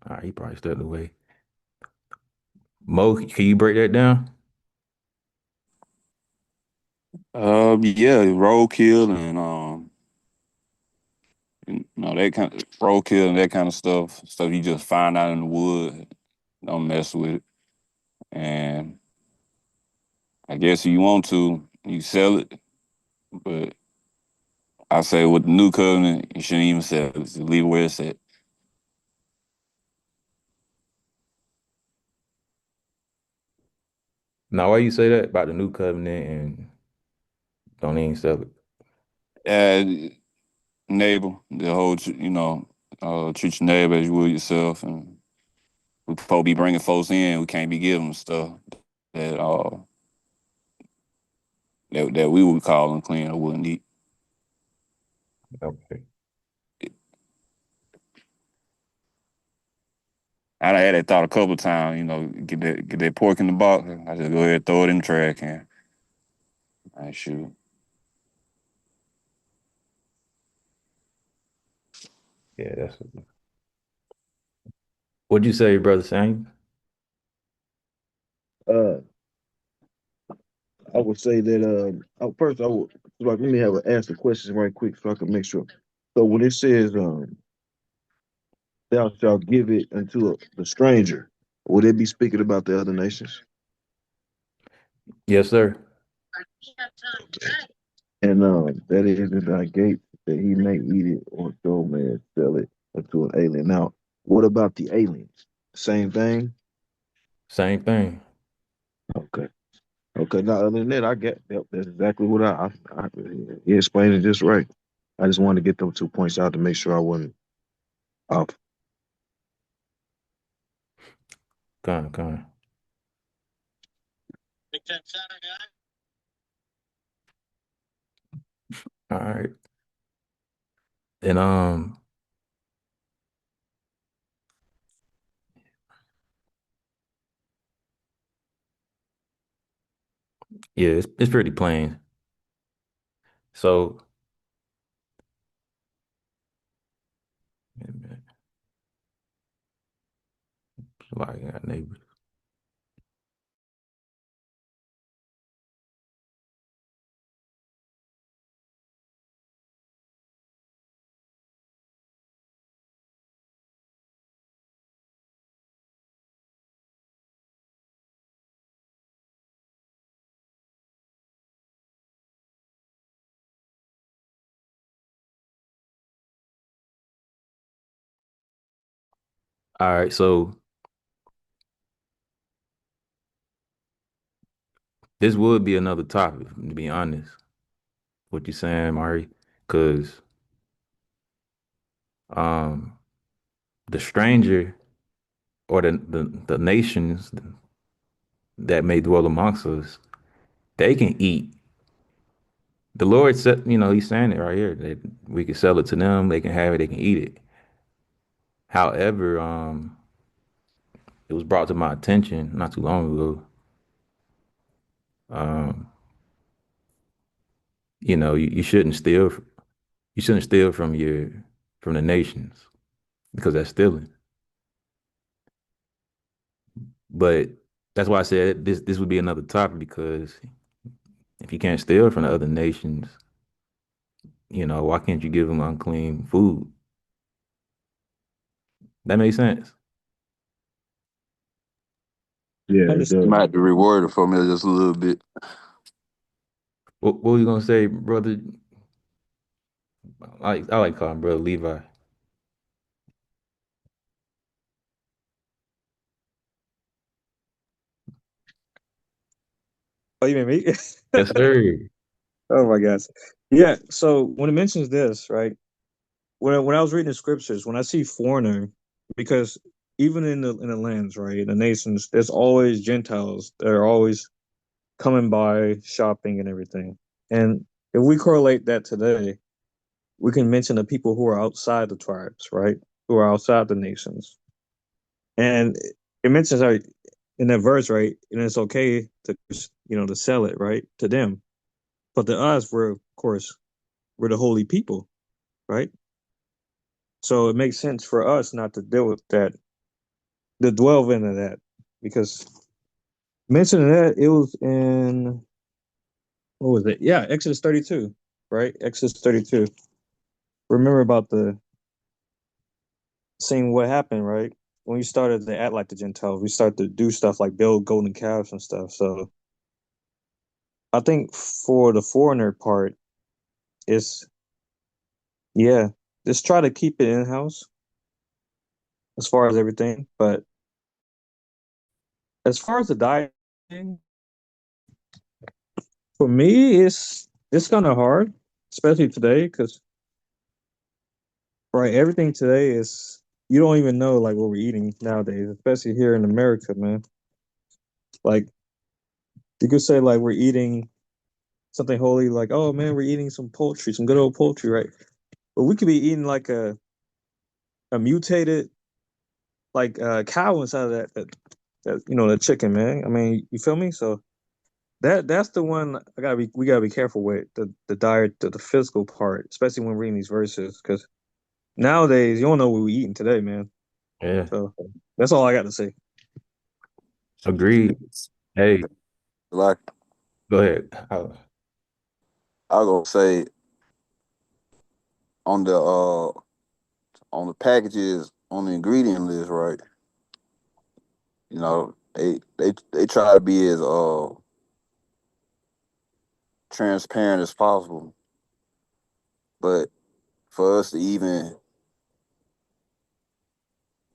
All right, he probably stepped away. Mo, can you break that down? Yeah, roadkill and that kind of roadkill and that kind of stuff you just find out in the wood. Don't mess with it. And I guess if you want to, you sell it. But I say with the new covenant, you shouldn't even sell it. Just leave it where it's at. Now, why you say that about the new covenant and don't even sell it? Neighbor, the whole, treat your neighbor as you will yourself, and we supposed to be bringing folks in. We can't be giving them stuff that that we would call unclean or wouldn't eat. Okay. I done had that thought a couple of times. You know, get that pork in the box. I just go ahead and throw it in the trash can. I shoot. Yeah, that's what'd you say, brother Sam? Uh, I would say that first I would like let me have a ask the question right quick so I can make sure. So when it says thou shalt give it unto the stranger, would it be speaking about the other nations? Yes, sir. And that is in thy gate that he may eat it or so may sell it unto an alien. Now, what about the aliens? Same thing? Same thing. Okay. Okay. Now, other than that, I get yep, that's exactly what I he explained it just right. I just wanted to get those 2 points out to make sure I wasn't off. Kind. All right. And yeah, it's pretty plain. So wait a minute. Somebody got neighbors. All right, so this would be another topic, to be honest. What you saying, Mari? Because um the stranger or the nations that may dwell amongst us, they can eat. The Lord said, He's saying it right here that we can sell it to them, they can have it, they can eat it. However, it was brought to my attention not too long ago. Um, you shouldn't steal. You shouldn't steal from the nations because that's stealing. But that's why I said this would be another topic because if you can't steal from the other nations, why can't you give them unclean food? That makes sense. Yeah, it Understand. You does. might have to reword it for me just a little bit. What were you gonna say, brother? I like calling brother Levi. Oh, you mean me? Yes, sir. Oh my gosh. Yeah. So when it mentions this, right? When I was reading the scriptures, when I see foreigner, because even in the lands, right, in the nations, there's always Gentiles that are always coming by, shopping and everything. And if we correlate that today, we can mention the people who are outside the tribes, right? Who are outside the nations. And it mentions in that verse, right? And it's okay to to sell it, right, to them. But to us, of course, we're the holy people, right? So it makes sense for us not to deal with that, to dwell into that, because mentioning that it was in what was it? Yeah, Exodus 32, right? Exodus 32. Remember about the seeing what happened, right? When we started to act like the Gentiles, we started to do stuff like build golden calves and stuff. So I think for the foreigner part, it's yeah, just try to keep it in house as far as everything. But as far as the diet thing, for me, it's kind of hard, especially today, because right, everything today is. you don't even know like what we're eating nowadays, especially here in America, man. Like you could say like we're eating something holy, like, oh man, we're eating some poultry, some good old poultry, right? But we could be eating like a mutated like cow inside of that the chicken, man. I mean, you feel me? So that's the one we gotta be careful with the diet, the physical part, especially when reading these verses, because nowadays you don't know what we eating today, man. Yeah, So that's all I got to say. agreed. Hey, Like go ahead. I was gonna say on the packages on the ingredient list, right? You know, they try to be as transparent as possible. But for us to even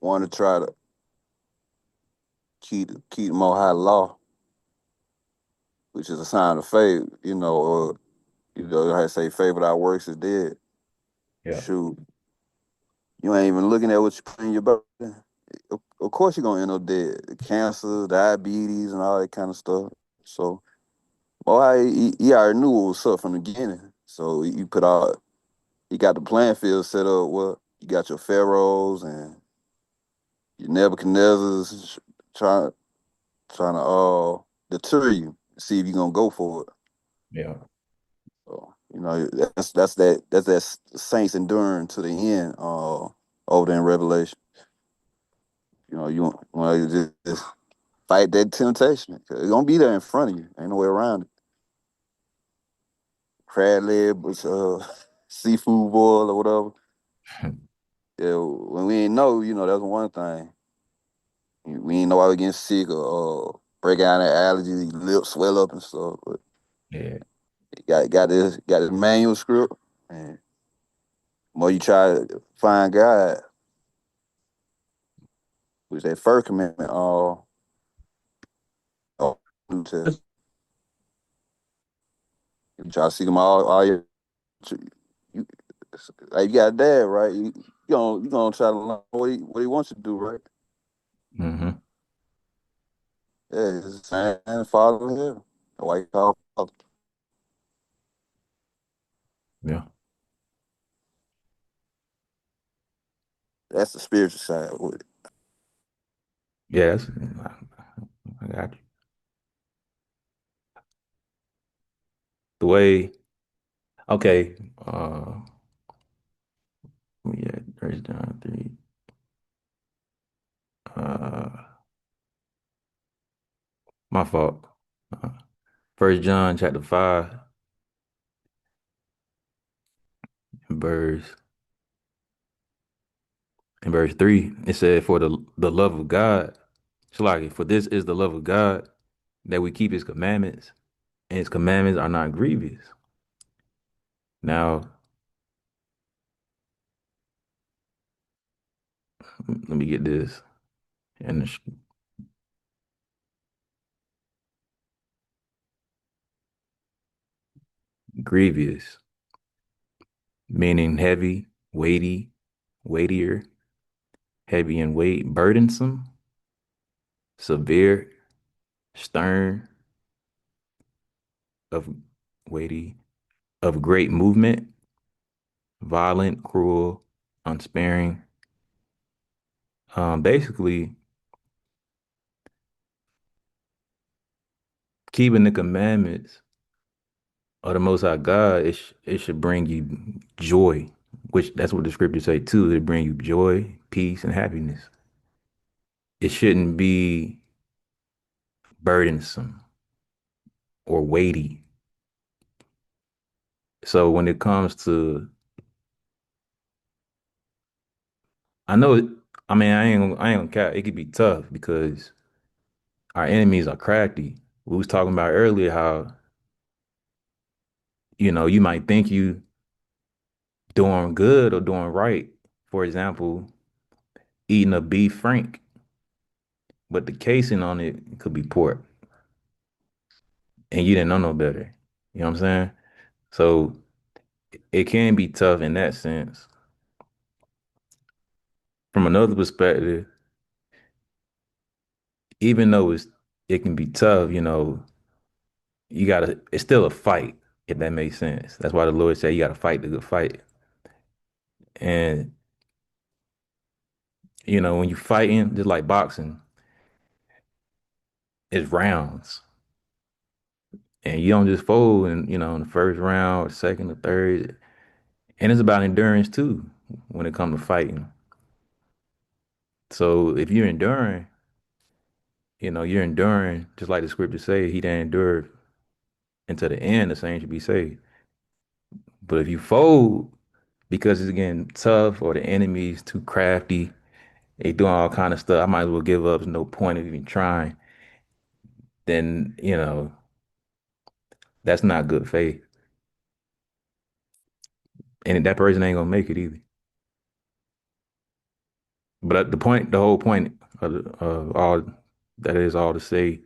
want to try to keep the more high law, which is a sign of faith, or I say faith without works is dead. Yeah, Shoot, you ain't even looking at what you put in your body. Of course, you're gonna end up dead. Cancer, diabetes, and all that kind of stuff. So, well, he already knew what was up from the beginning. So you put all, you got the playing field set up. Well, you got your pharaohs and your Nebuchadnezzar's trying to deter you, see if you're gonna go for it. yeah, So, that's that saints enduring to the end. Over there in Revelation, you want to just fight that temptation. It's gonna be there in front of you. Ain't no way around it. Crab leg, seafood boil or whatever. Yeah, when we ain't know, that's one thing. We ain't know I was getting sick or break out of allergies, lips swell up and stuff. But yeah, got this manual script, and the more you try to find God, which that first commandment, New Testament, you try to seek him all your, you, like you got a dad, right? You gonna try to learn what he wants you to do, right? mm-hmm. Yeah, it's the same father in heaven. The white call father. Yeah, That's the spiritual side with it. yeah. I got you. The way, okay. Yeah, First John 3. Uh, my fault. Uh, First John chapter 5, verse in verse 3, it said, "For the love of God, Shalaki, for this is the love of God, that we keep His commandments, and His commandments are not grievous." Now, let me get this. And it's grievous, meaning heavy, weighty, weightier, heavy in weight, burdensome, severe, stern, of weighty, of great movement, violent, cruel, unsparing. Basically, keeping the commandments of the Most High God, it should bring you joy, which that's what the scriptures say too. It bring you joy, peace, and happiness. It shouldn't be burdensome or weighty. So when it comes to, I know, I mean, I ain't gonna cap. It could be tough because our enemies are crafty. We was talking about earlier how, you might think you doing good or doing right. For example, eating a beef frank, but the casing on it could be pork, and you didn't know no better. You know what I'm saying? So it can be tough in that sense. From another perspective, even though it can be tough, it's still a fight, if that makes sense. That's why the Lord said you gotta fight the good fight. And when you fighting, just like boxing, it's rounds. And you don't just fold in the first round or second or third. And it's about endurance too when it comes to fighting. So if you're enduring, just like the scripture say, he that endured until the end, the same should be saved. But if you fold because it's getting tough or the enemy's too crafty, they doing all kind of stuff, I might as well give up. There's no point of even trying. Then, that's not good faith. And that person ain't gonna make it either. But the whole point of all that is all to say,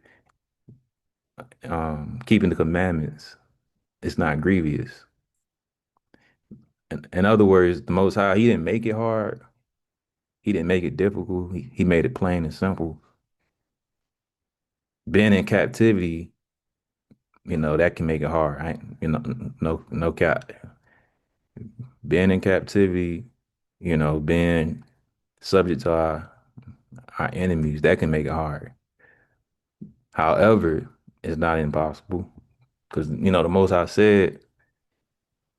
keeping the commandments, it's not grievous. In other words, the Most High, He didn't make it hard. He didn't make it difficult. He made it plain and simple. Being in captivity, that can make it hard. No cap. Being in captivity, being subject to our enemies, that can make it hard. However, it's not impossible because the Most High said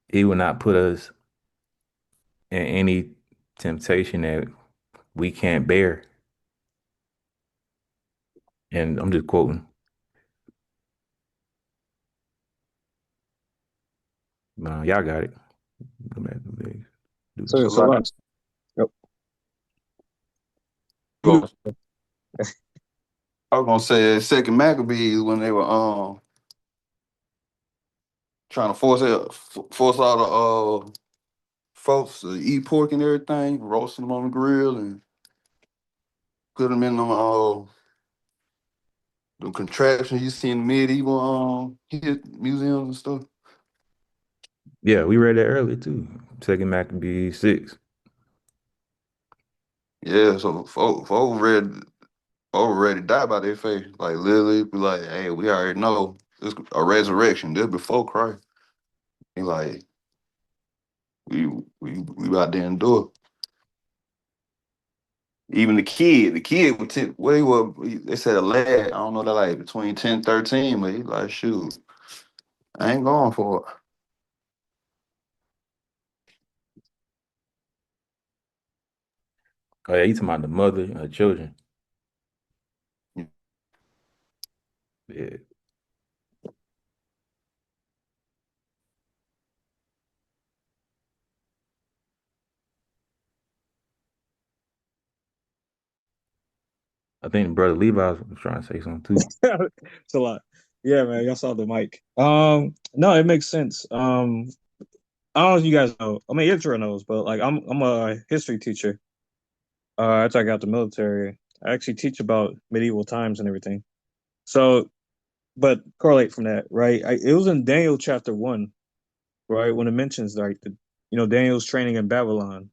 He will not put us in any temptation that we can't bear. And I'm just quoting. Y'all got it. Go back to the So, So like, last. Yep. I was gonna say second Maccabees when they were trying to force all the folks to eat pork and everything, roasting them on the grill and put them in the contraptions you see in medieval museums and stuff. Yeah, we read that earlier too. Second Maccabees 6. Yeah, so folks already died by their faith. Like literally be like, hey, we already know this a resurrection. This before Christ. He like we about to endure. Even the kid was what he was. They said a lad. I don't know that like between 10, 13, but he like shoot, I ain't going for it. Oh yeah, you talking about the mother and the children. Yeah. I think Brother Levi was trying to say something too. It's a lot. Yeah, man. Y'all saw the mic. No, it makes sense. I don't know if you guys know. I mean, Israel knows, but like, I'm a history teacher. After I got the military, I actually teach about medieval times and everything. So, but correlate from that, right? It was in Daniel chapter 1, right, when it mentions like Daniel's training in Babylon,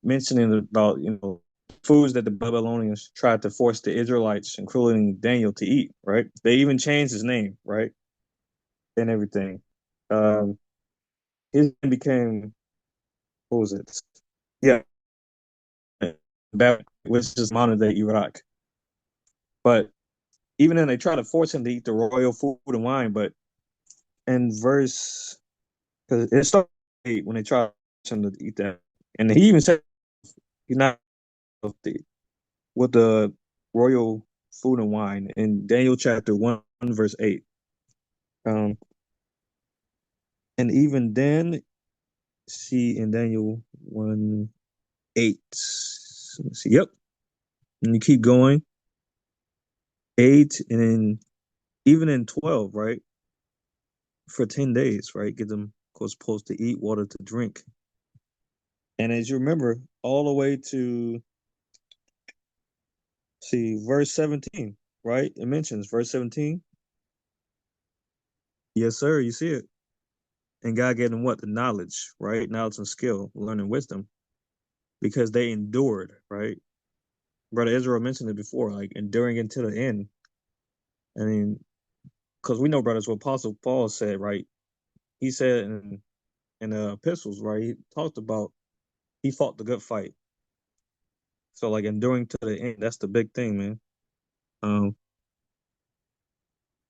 mentioning about foods that the Babylonians tried to force the Israelites, including Daniel, to eat. Right? They even changed his name, right, and everything. His name became, what was it? Yeah, which is modern day Iraq. But even then, they try to force him to eat the royal food and wine. But in verse, because it started when they tried to force him to eat that, and he even said he's not with the royal food and wine in Daniel chapter 1, verse 8. And even then, see in Daniel 1, 8. Let's see, yep. And you keep going. 8, and then even in 12, right? For 10 days, right? Get them, of course, supposed to eat, water to drink. And as you remember, all the way to see verse 17, right? It mentions verse 17. Yes, sir. You see it. And God gave them what? The knowledge, right? Knowledge and skill, learning wisdom. because they endured, right? Brother Israel mentioned it before, like enduring until the end. I mean, because we know, brothers, what Apostle Paul said, right? He said in the epistles, right? He talked about he fought the good fight. So like enduring to the end, that's the big thing, man. Um,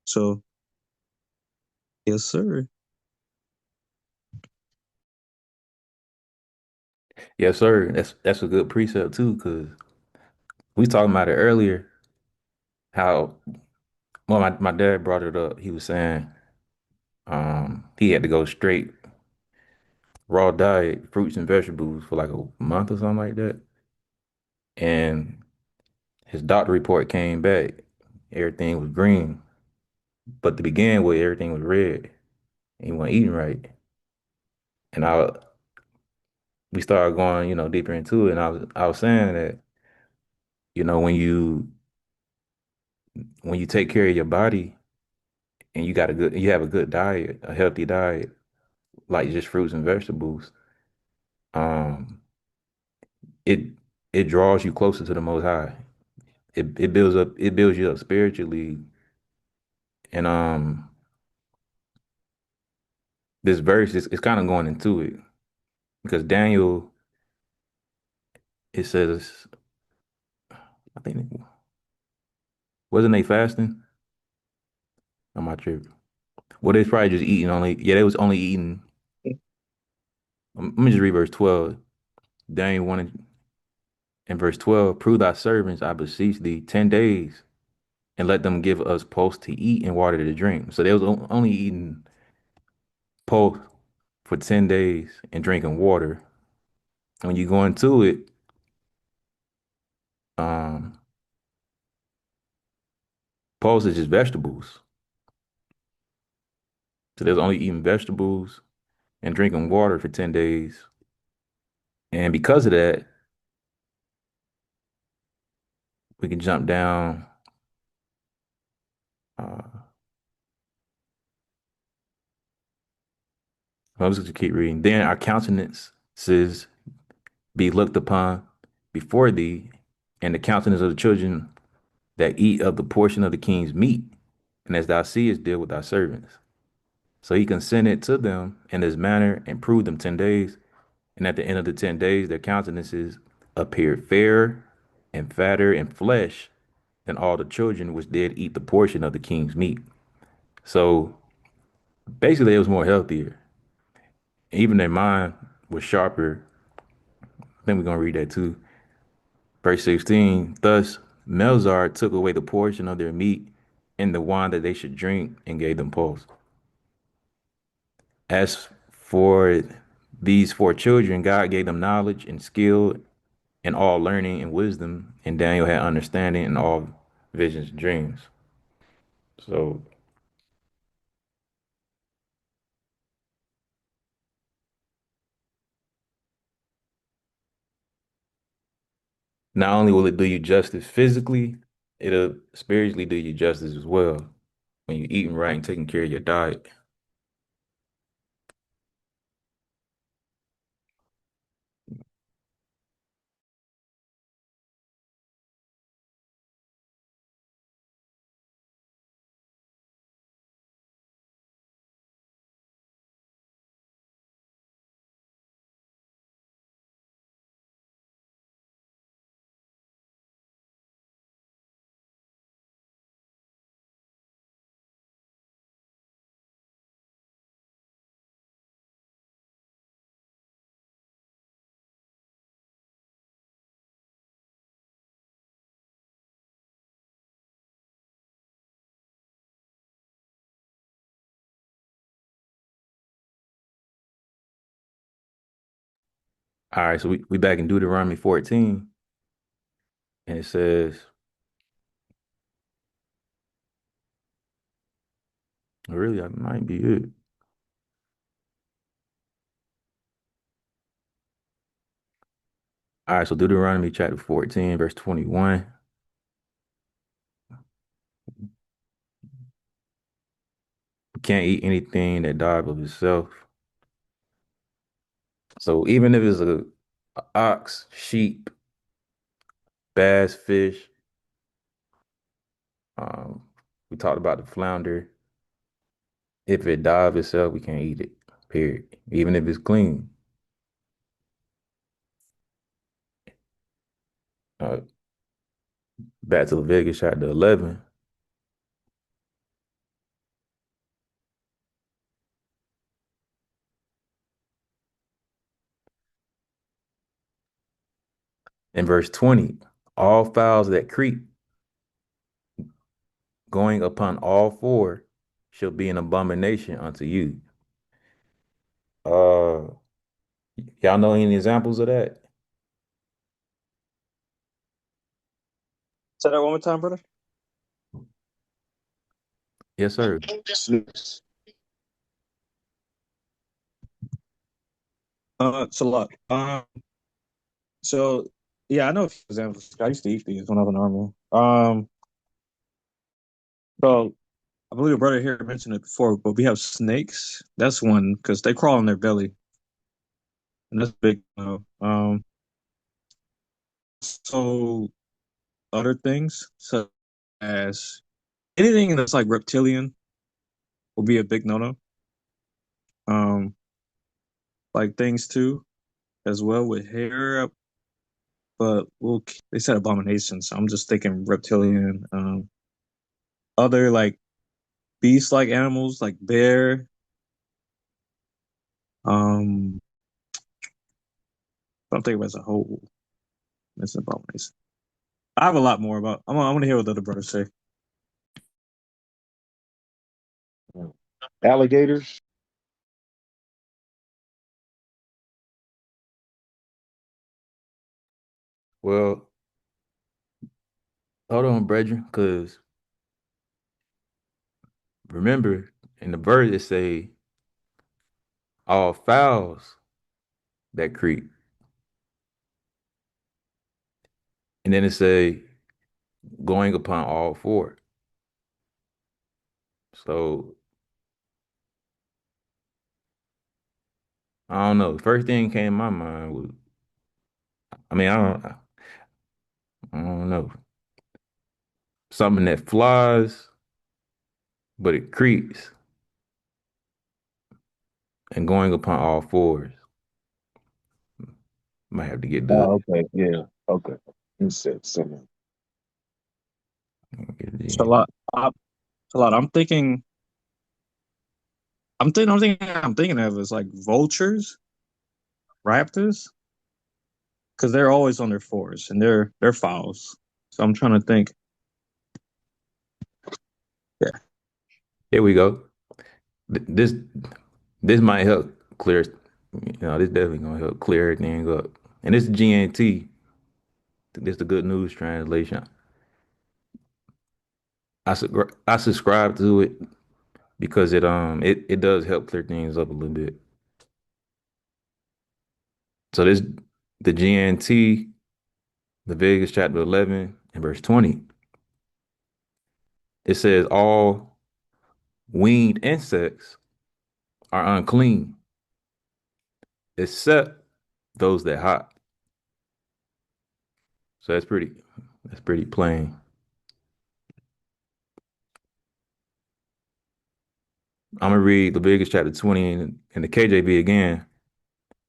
so yes, sir. Yes, sir. That's a good precept too, because we talking about it earlier. How well my dad brought it up. He was saying he had to go straight raw diet, fruits and vegetables for like a month or something like that. And his doctor report came back. Everything was green. But to begin with, everything was red. And he wasn't eating right. And we started going, deeper into it. And I was saying that, when you take care of your body and you have a good diet, a healthy diet, like just fruits and vegetables, um, it it draws you closer to the Most High. It builds you up spiritually. And this verse is kind of going into it because Daniel, it says, I think, wasn't they fasting? I'm not sure. Well, they probably just eating only. Yeah, they was only eating. Let me just read verse 12. Daniel 1 and verse 12. Prove thy servants, I beseech thee, 10 days, and let them give us pulse to eat and water to drink. So they was only eating pulse for 10 days and drinking water. When you go into it, um, pulse is just vegetables. So they was only eating vegetables and drinking water for 10 days. And because of that, we can jump down. I'm just gonna keep reading. Then our countenances be looked upon before thee, and the countenance of the children that eat of the portion of the king's meat, and as thou seest, deal with thy servants. So he consented to them in this manner and proved them 10 days. And at the end of the 10 days, their countenances appeared fairer and fatter in flesh than all the children which did eat the portion of the king's meat. So basically, it was more healthier. Even their mind was sharper. I think we're going to read that too. Verse 16, thus Melzar took away the portion of their meat and the wine that they should drink and gave them pulse. As for these four children, God gave them knowledge and skill and all learning and wisdom, and Daniel had understanding in all visions and dreams. So not only will it do you justice physically, it'll spiritually do you justice as well when you're eating right and taking care of your diet. All right, so we back in Deuteronomy 14, and it says, really, that might be it. All right, so Deuteronomy chapter 14, verse 21. You can't eat anything that died of itself. So even if it's Ox, sheep, bass, fish. Um, we talked about the flounder. If it die of itself, we can't eat it. Period. Even if it's clean. Uh, Back to Leviticus chapter 11. In verse 20, all fowls that creep, going upon all four, shall be an abomination unto you. Uh, y'all know any examples of that? Say that one more time, brother. Yes, sir. It's a lot. So yeah, I know a few examples. I used to eat these when I was normal. So I believe a brother here mentioned it before, but we have snakes. That's one because they crawl on their belly, and that's big. So other things such as anything that's like reptilian will be a big no-no. Um, like things too, as well with hair, but they said abominations. So I'm just thinking reptilian. Other like beast-like animals like bear. I'm thinking as a whole. It's an abomination. I have a lot more about. I'm gonna hear what the other brothers say. Alligators. Well, hold on, brethren, because remember in the verse it say all fowls that creep. And then it say going upon all four. So I don't know. The first thing came to my mind was, I mean, I don't know. Something that flies, but it creeps and going upon all fours. Might have to get the, Oh, okay. Yeah. Okay. You said something. It's a lot. It's a lot. I'm thinking of is like vultures, raptors, because they're always on their fours and they're fowls. So I'm trying to think. Yeah. Here we go. This might help clear, this definitely gonna help clear everything up. And this is GNT. This is the Good News translation. I subscribe to it because it does help clear things up a little bit. So this the GNT, Leviticus chapter 11 and verse 20. It says all winged insects are unclean, except those that hop. So that's pretty plain. I'm gonna read Leviticus chapter 20 in the KJV again.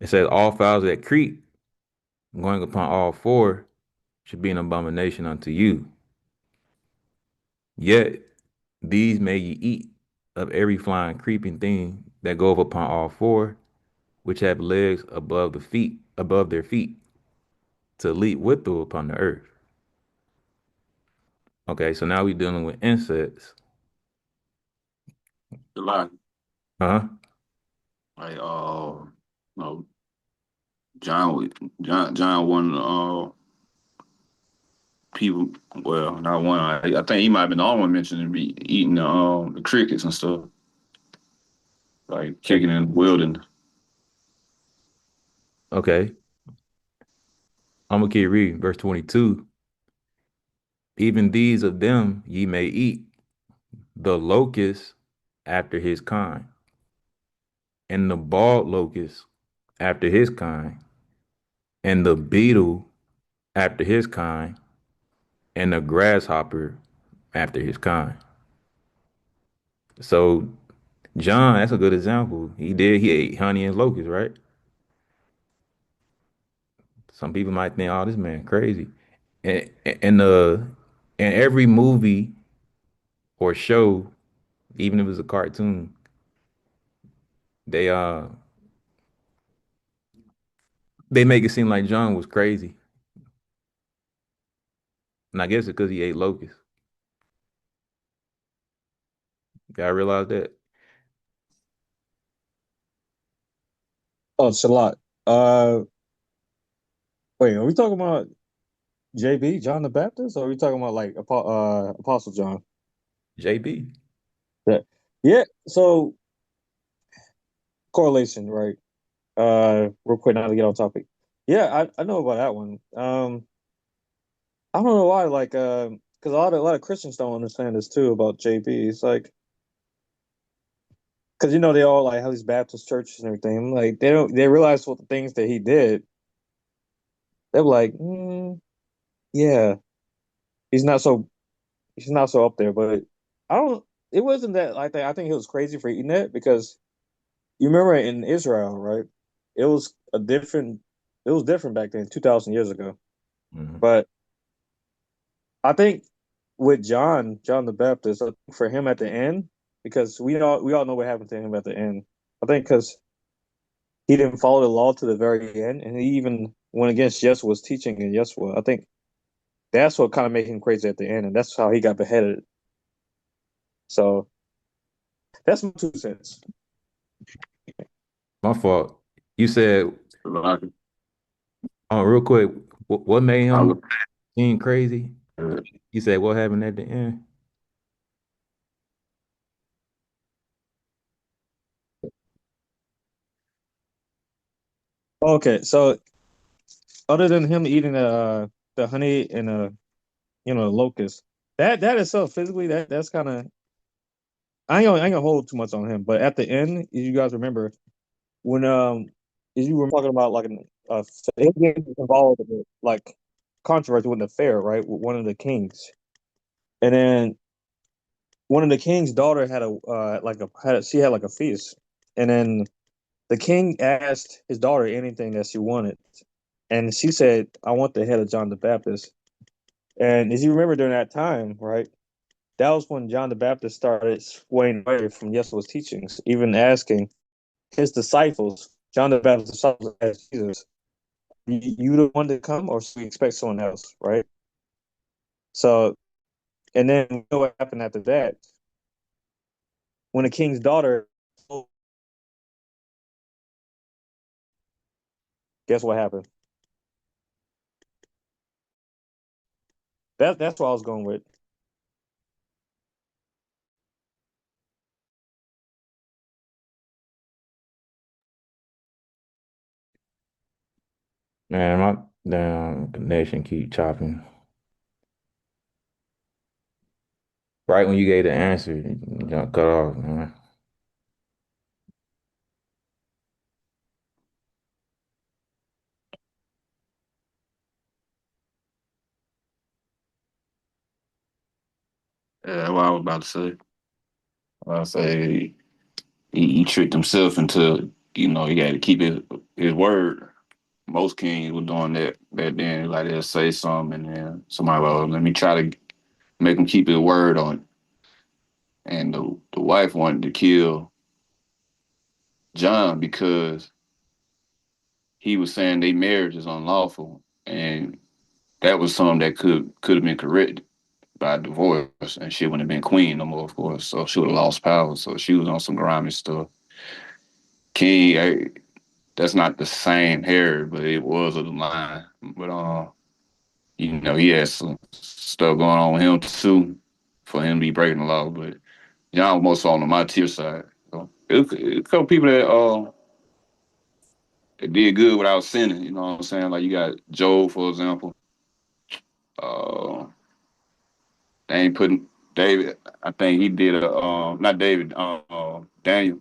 It says all fowls that creep, going upon all four, should be an abomination unto you. Yet these may ye eat of every flying creeping thing that goeth upon all four, which have legs above their feet, to leap withal upon the earth. Okay, so now we're dealing with insects. July. Huh? Like no, John one people. Well, not one. I think he might have been the only one mentioning be eating the crickets and stuff, like kicking in the wilderness. Okay. I'm gonna keep reading. Verse 22. Even these of them ye may eat, the locust after his kind, and the bald locust after his kind, and the beetle after his kind, and the grasshopper after his kind. So John, that's a good example. He ate honey and locusts, right? Some people might think, oh, this man crazy. And and the in every movie or show, even if it's a cartoon, they they make it seem like John was crazy. And I guess it's because he ate locusts. Gotta realize that. Oh, it's a lot. Wait, are we talking about JB, John the Baptist, or are we talking about like Apostle John? JB. Yeah. Yeah. So correlation, right? Real quick now to get on topic. Yeah, I know about that one. I don't know why, like, because a lot of Christians don't understand this too about JB. It's like, because they all like have these Baptist churches and everything. Like, they realize what the things that he did. They're like, yeah, he's not so he's not so up there. But I don't. It wasn't that like that. I think he was crazy for eating it because you remember in Israel, right? It was a different. It was different back then, 2,000 years ago. Mhm. But I think with John the Baptist, I think for him at the end, because we all know what happened to him at the end. I think because he didn't follow the law to the very end, and he even went against Yeshua's teaching in Yeshua. I think that's what kind of made him crazy at the end, and that's how he got beheaded. So that's my 2 cents. My fault. You said, Like, oh, real quick, what made I him look, seem crazy? You said what happened at the end? Okay, so other than him eating the honey and locust, that itself physically that's kind of I ain't gonna hold too much on him, but at the end, you guys remember when as you were talking about like him getting involved in like controversy with an affair, right, with one of the kings, and then one of the king's daughter had she had like a feast, and then the king asked his daughter anything that she wanted, and she said, "I want the head of John the Baptist." And as you remember during that time, right, that was when John the Baptist started swaying away from Yeshua's teachings, even asking his disciples, John the Baptist's disciples, asked Jesus, "You the one to come, or should we expect someone else?" Right. So, and then we know what happened after that. When the king's daughter, guess what happened? That's what I was going with. Man, my damn connection keep chopping. Right when you gave the answer, you got cut off, man. yeah, that's what I was about to say. I say he tricked himself into, he got to keep his word. Most kings were doing that back then. Like they'll say something, and then somebody, well, let me try to make him keep his word on it. And the wife wanted to kill John because he was saying their marriage is unlawful, and that was something that could have been corrected by divorce, and she wouldn't have been queen no more, of course. So she would have lost power. So she was on some grimy stuff. King, that's not the same hair, but it was a line. But he had some stuff going on with him too, for him to be breaking the law. But John was most on my tier side. So it a couple people that did good without sinning. You know what I'm saying? Like you got Job, for example. Uh, they ain't putting David. I think he did not David. Daniel.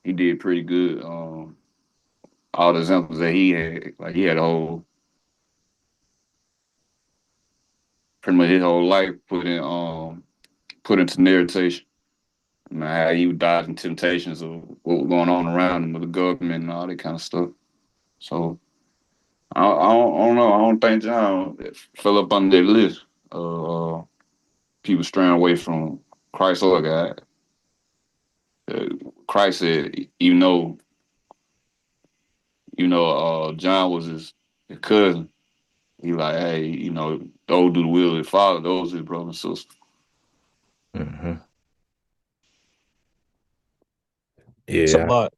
He did pretty good. all the examples that he had. Like he had a whole, pretty much his whole life put into narration. Man, how he would dodge in temptations of what was going on around him with the government and all that kind of stuff. So I don't know. I don't think John fell up under that list of people straying away from Christ or God. Christ said, John was his cousin. He like, hey, those do the will of his father, those are his brothers and sisters. Mm-hmm. It's a Yeah. lot.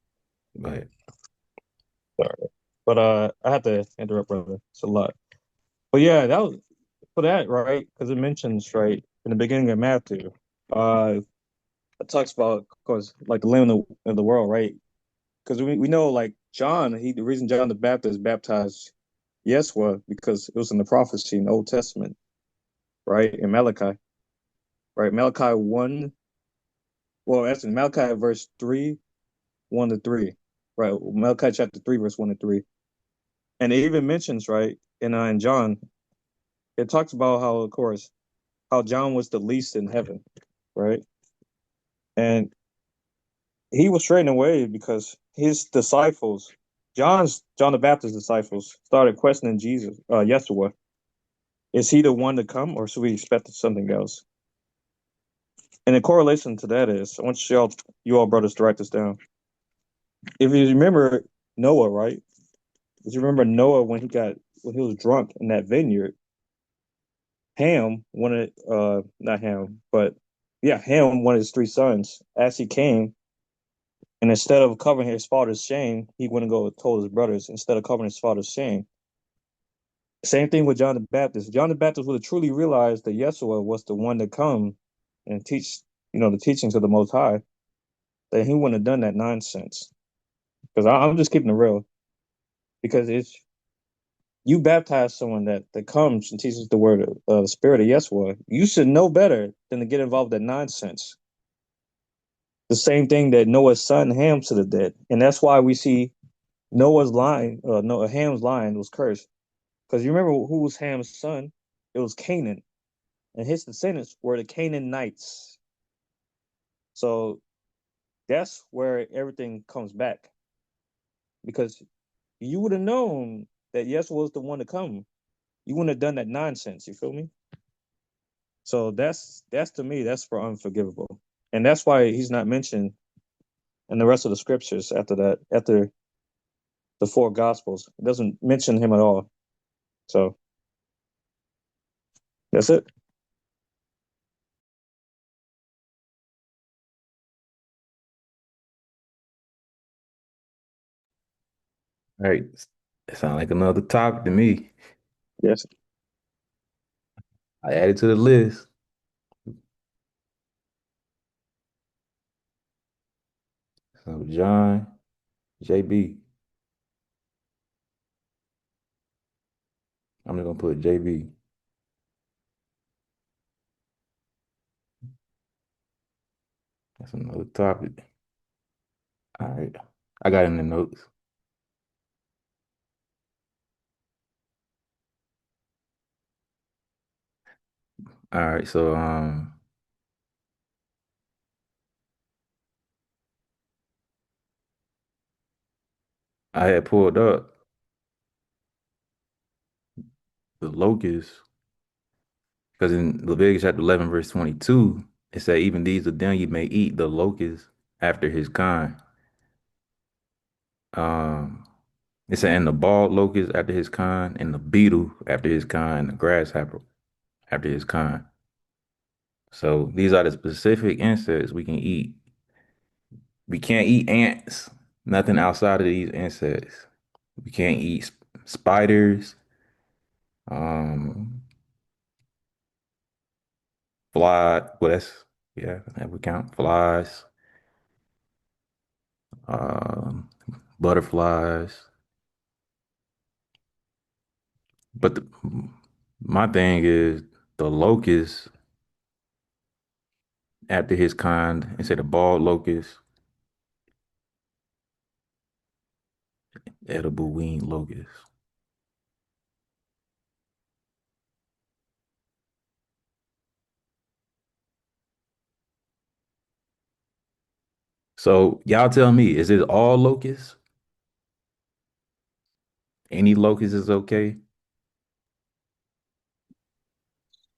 But Sorry. But I have to interrupt, brother. It's a lot. But yeah, that was for that, right? Because it mentions right in the beginning of Matthew. It talks about, of course, like the lamb of the world, right? Because we know like John, the reason John the Baptist baptized Yeshua because it was in the prophecy in the Old Testament, right? In Malachi, right? Malachi 1, well, that's in Malachi verse 3, 1 to 3, right? Malachi chapter 3, verse 1 to 3. And it even mentions, right, in John, it talks about how, of course, how John was the least in heaven, right? And he was straightened away because his disciples, John the Baptist's disciples, started questioning Jesus, Yeshua. Is he the one to come, or should we expect something else? And the correlation to that is, I want you all brothers to write this down. If you remember Noah, right? If you remember Noah when he was drunk in that vineyard, Ham wanted not Ham, but yeah, Ham wanted his three sons. As he came, and instead of covering his father's shame, he went and go told his brothers instead of covering his father's shame. Same thing with John the Baptist. John the Baptist would have truly realized that Yeshua was the one to come and teach, the teachings of the Most High, that he wouldn't have done that nonsense. Because I'm just keeping it real. Because it's you baptize someone that comes and teaches the word of the spirit of Yeshua, you should know better than to get involved in that nonsense. The same thing that Noah's son Ham should have did, and that's why we see Ham's line was cursed. Because you remember who was Ham's son? It was Canaan, and his descendants were the Canaanites. So that's where everything comes back. Because you would have known that Yeshua was the one to come. You wouldn't have done that nonsense. You feel me? So that's to me, that's for unforgivable. And that's why he's not mentioned in the rest of the scriptures after that, after the four gospels. It doesn't mention him at all. So that's it. all right. It sounds like another topic to me. Yes. I added to the list. So John, JB. I'm just gonna put JB. That's another topic. All right. I got it in the notes. All right, so I had pulled up the locusts because in Leviticus chapter 11, verse 22, it said, even these of them you may eat the locust after his kind. Um, it said, and the bald locust after his kind, and the beetle after his kind, and the grasshopper after his kind. So these are the specific insects we can eat. We can't eat ants, nothing outside of these insects. We can't eat spiders, um, fly. Well, that would count. Flies, um, butterflies. But my thing is the locust after his kind, instead of bald locust. edible winged locust. So y'all tell me, is it all locusts? Any locust is okay?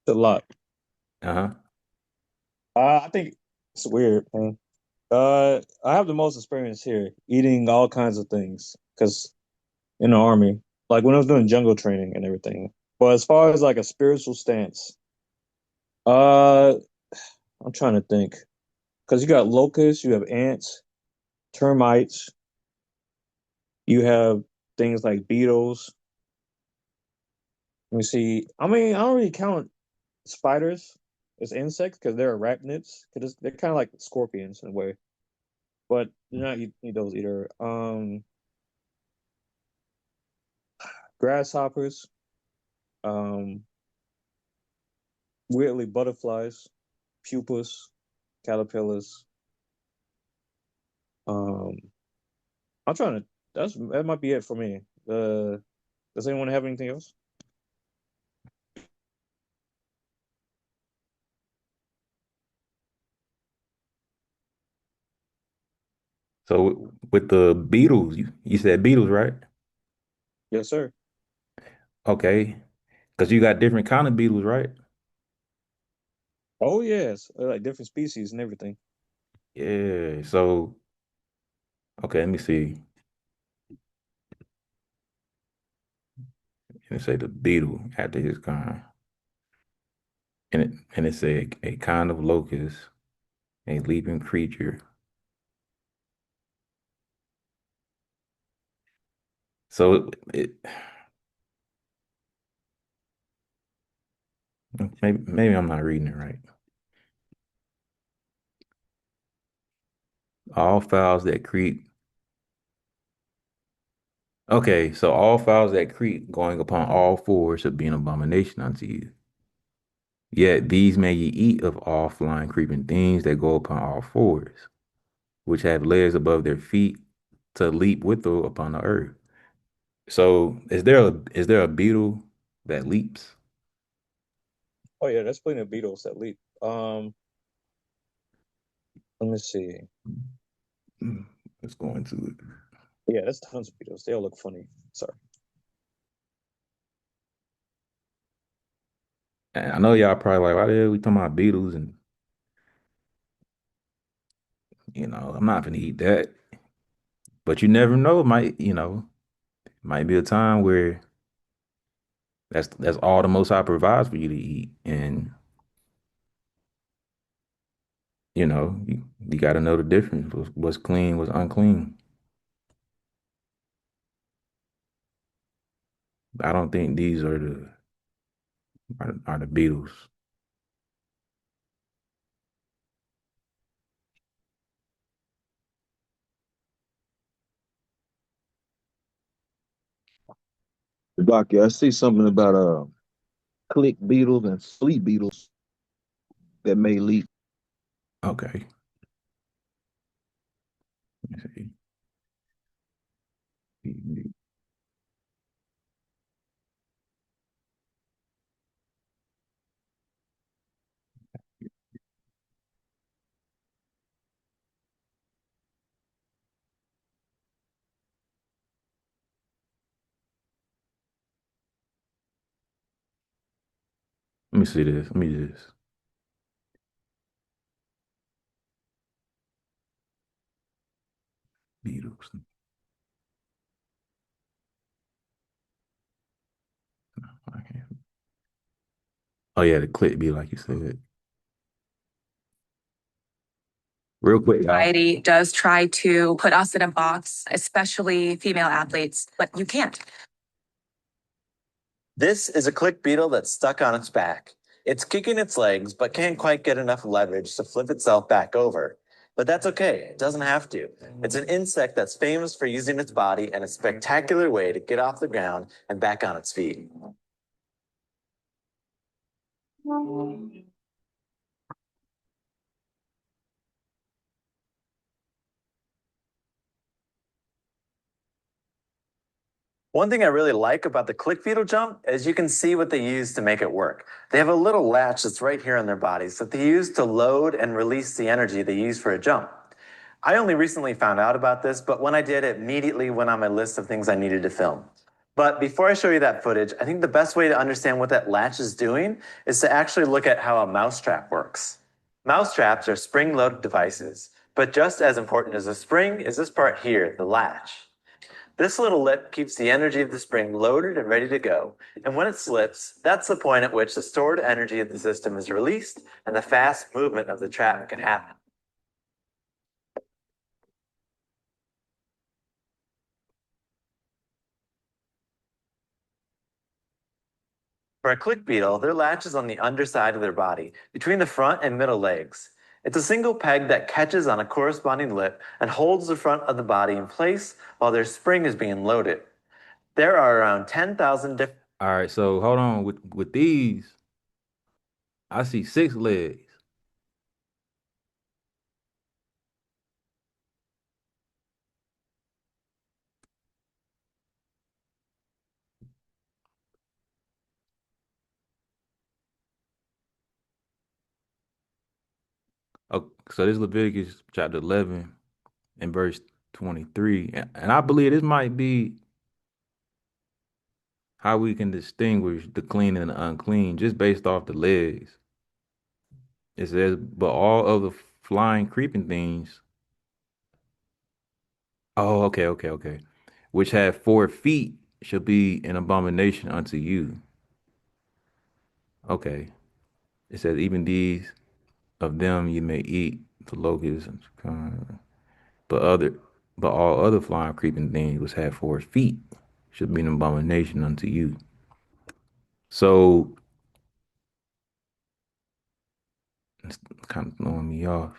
A lot. Uh-huh. I think it's weird, man. I have the most experience here eating all kinds of things because in the army, like when I was doing jungle training and everything. But as far as like a spiritual stance, uh, I'm trying to think because you got locusts, you have ants, termites, you have things like beetles. Let me see. I mean, I don't really count spiders as insects because they're arachnids because they're kind of like scorpions in a way, but you're not eat those either. Grasshoppers, um, weirdly butterflies, pupas, caterpillars. Um, I'm trying to. That might be it for me. Does anyone have anything else? So with the beetles, you said beetles, right? Yes, sir. Okay. Because you got different kind of beetles, right? Oh yes, like different species and everything. Yeah. So okay, let me see. And say the beetle after his kind. And it said a kind of locust, a leaping creature. So maybe I'm not reading it right. All fowls that creep. Okay, so all fowls that creep going upon all fours shall be an abomination unto you. Yet these may ye eat of all flying creeping things that go upon all fours, which have legs above their feet to leap withal upon the earth. So is there a beetle that leaps? Oh yeah, there's plenty of beetles that leap. Let me see. Let's go into it. Yeah, there's tons of beetles. They all look funny. Sorry. And I know y'all probably like, why the hell we talking about beetles? And I'm not gonna eat that. But you never know, might be a time where that's all the Most High provides for you to eat. And you got to know the difference. What's clean, what's unclean. I don't think these are the beetles. Doctor, I see something about click beetles and flea beetles that may leap. Okay. Let me see. Let me see this. Let me do this. Beetles. Okay. Oh yeah, the click be like you said. Real quick, y'all. Society does try to put us in a box, especially female athletes, but you can't. This is a click beetle that's stuck on its back. It's kicking its legs, but can't quite get enough leverage to flip itself back over. But that's okay, it doesn't have to. It's an insect that's famous for using its body in a spectacular way to get off the ground and back on its feet. One thing I really like about the click beetle jump is you can see what they use to make it work. They have a little latch that's right here on their bodies that they use to load and release the energy they use for a jump. I only recently found out about this, but when I did, it immediately went on my list of things I needed to film. But before I show you that footage, I think the best way to understand what that latch is doing is to actually look at how a mousetrap works. Mousetraps are spring-loaded devices, but just as important as a spring is this part here, the latch. This little lip keeps the energy of the spring loaded and ready to go, and when it slips, that's the point at which the stored energy of the system is released and the fast movement of the trap can happen. For a click beetle, their latch is on the underside of their body, between the front and middle legs. It's a single peg that catches on a corresponding lip and holds the front of the body in place while their spring is being loaded. There are around 10,000 different... All right, so hold on. With these, I see 6 legs. Oh, so this Leviticus chapter 11 and verse 23. And I believe this might be how we can distinguish the clean and the unclean just based off the legs. It says, but all of the flying, creeping things. Oh, okay. Which have 4 feet shall be an abomination unto you. Okay. It says, even these of them you may eat the locusts, but all other flying, creeping things which have 4 feet should be an abomination unto you. So it's kind of throwing me off.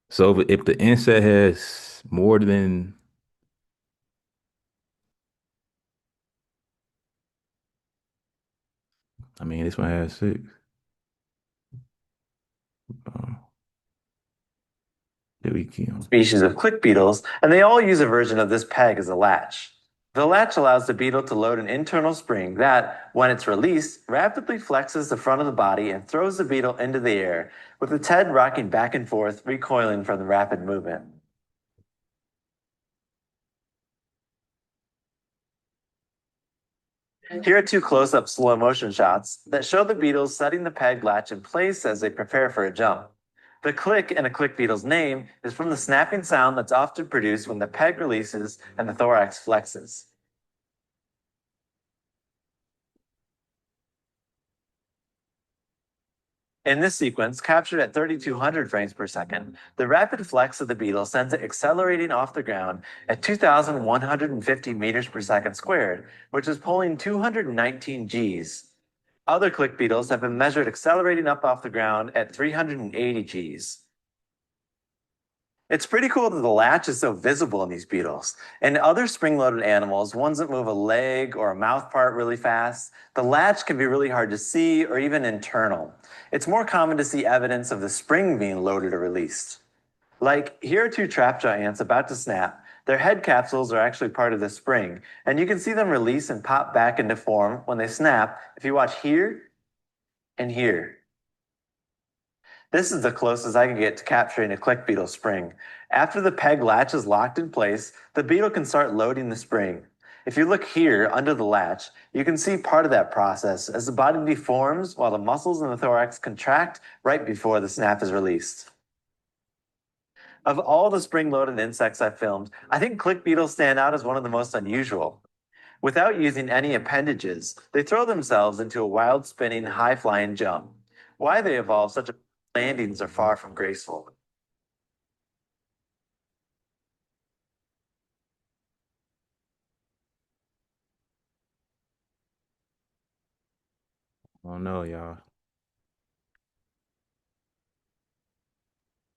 So if the insect has more than, I mean, this one has 6. There we go. Species of click beetles, and they all use a version of this peg as a latch. The latch allows the beetle to load an internal spring that, when it's released, rapidly flexes the front of the body and throws the beetle into the air, with its head rocking back and forth, recoiling from the rapid movement. Here are 2 close-up slow motion shots that show the beetles setting the peg latch in place as they prepare for a jump. The click in a click beetle's name is from the snapping sound that's often produced when the peg releases and the thorax flexes. In this sequence, captured at 3,200 frames per second, the rapid flex of the beetle sends it accelerating off the ground at 2,150 meters per second squared, which is pulling 219 Gs. Other click beetles have been measured accelerating up off the ground at 380 Gs. It's pretty cool that the latch is so visible in these beetles. In other spring-loaded animals, ones that move a leg or a mouth part really fast, the latch can be really hard to see or even internal. It's more common to see evidence of the spring being loaded or released. Like, here are 2 trapjaw ants about to snap. Their head capsules are actually part of the spring, and you can see them release and pop back into form when they snap if you watch here and here. This is the closest I can get to capturing a click beetle spring. After the peg latch is locked in place, the beetle can start loading the spring. If you look here under the latch, you can see part of that process as the body deforms while the muscles in the thorax contract right before the snap is released. Of all the spring-loaded insects I've filmed, I think click beetles stand out as one of the most unusual. Without using any appendages, they throw themselves into a wild spinning, high-flying jump. Why they evolved such landings are far from graceful. I don't know, y'all.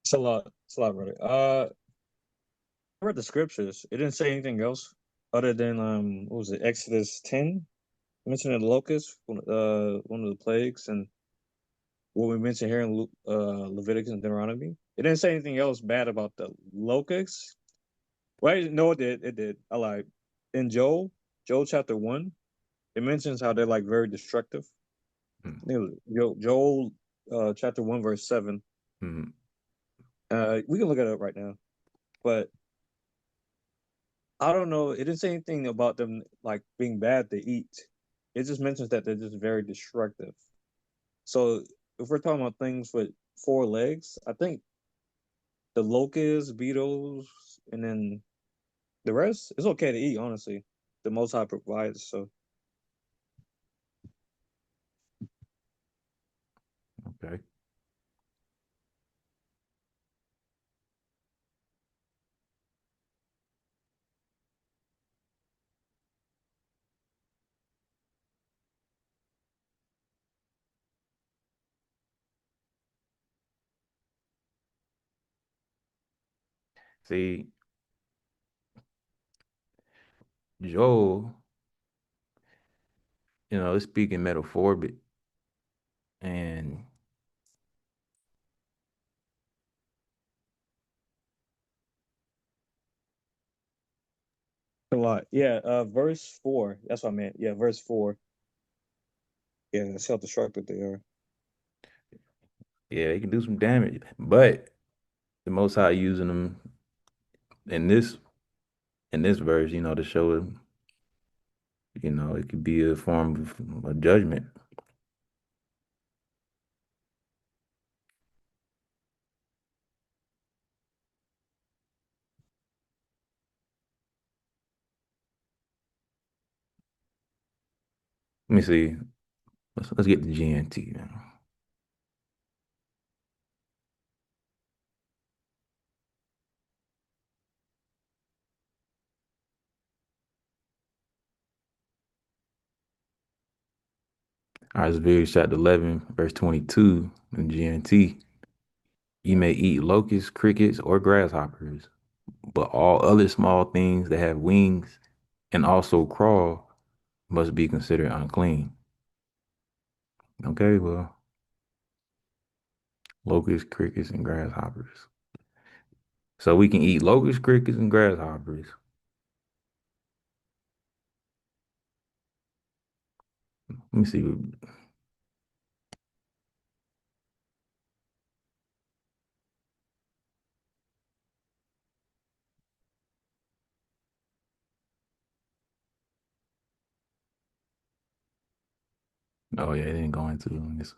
It's a lot. It's a lot, brother. I read the scriptures. It didn't say anything else other than what was it, Exodus 10? Mentioning the locusts, one of the plagues, and what we mentioned here in Leviticus and Deuteronomy. It didn't say anything else bad about the locusts. Well, no, it did. It did. I lied. in Joel chapter 1, it mentions how they're like very destructive. I think it was Joel chapter 1 verse 7. Mm-hmm. We can look it up right now, but I don't know. It didn't say anything about them like being bad to eat. It just mentions that they're just very destructive. So if we're talking about things with four legs, I think the locusts, beetles, and then the rest is okay to eat. Honestly, the Most High provides. So Okay. See, Joel, it's speaking metaphoric, and a lot. Yeah. Verse 4. That's what I meant. Yeah, verse 4. Yeah, self-destructive they are. yeah, they can do some damage. But the Most High using them in this verse, to show them, it could be a form of a judgment. Let me see. Let's get the GNT now. Isaiah chapter 11, verse 22 in GNT. You may eat locusts, crickets, or grasshoppers, but all other small things that have wings and also crawl must be considered unclean. Okay, well, locusts, crickets, and grasshoppers. So we can eat locusts, crickets, and grasshoppers. Let me see. Oh yeah, it didn't go into this.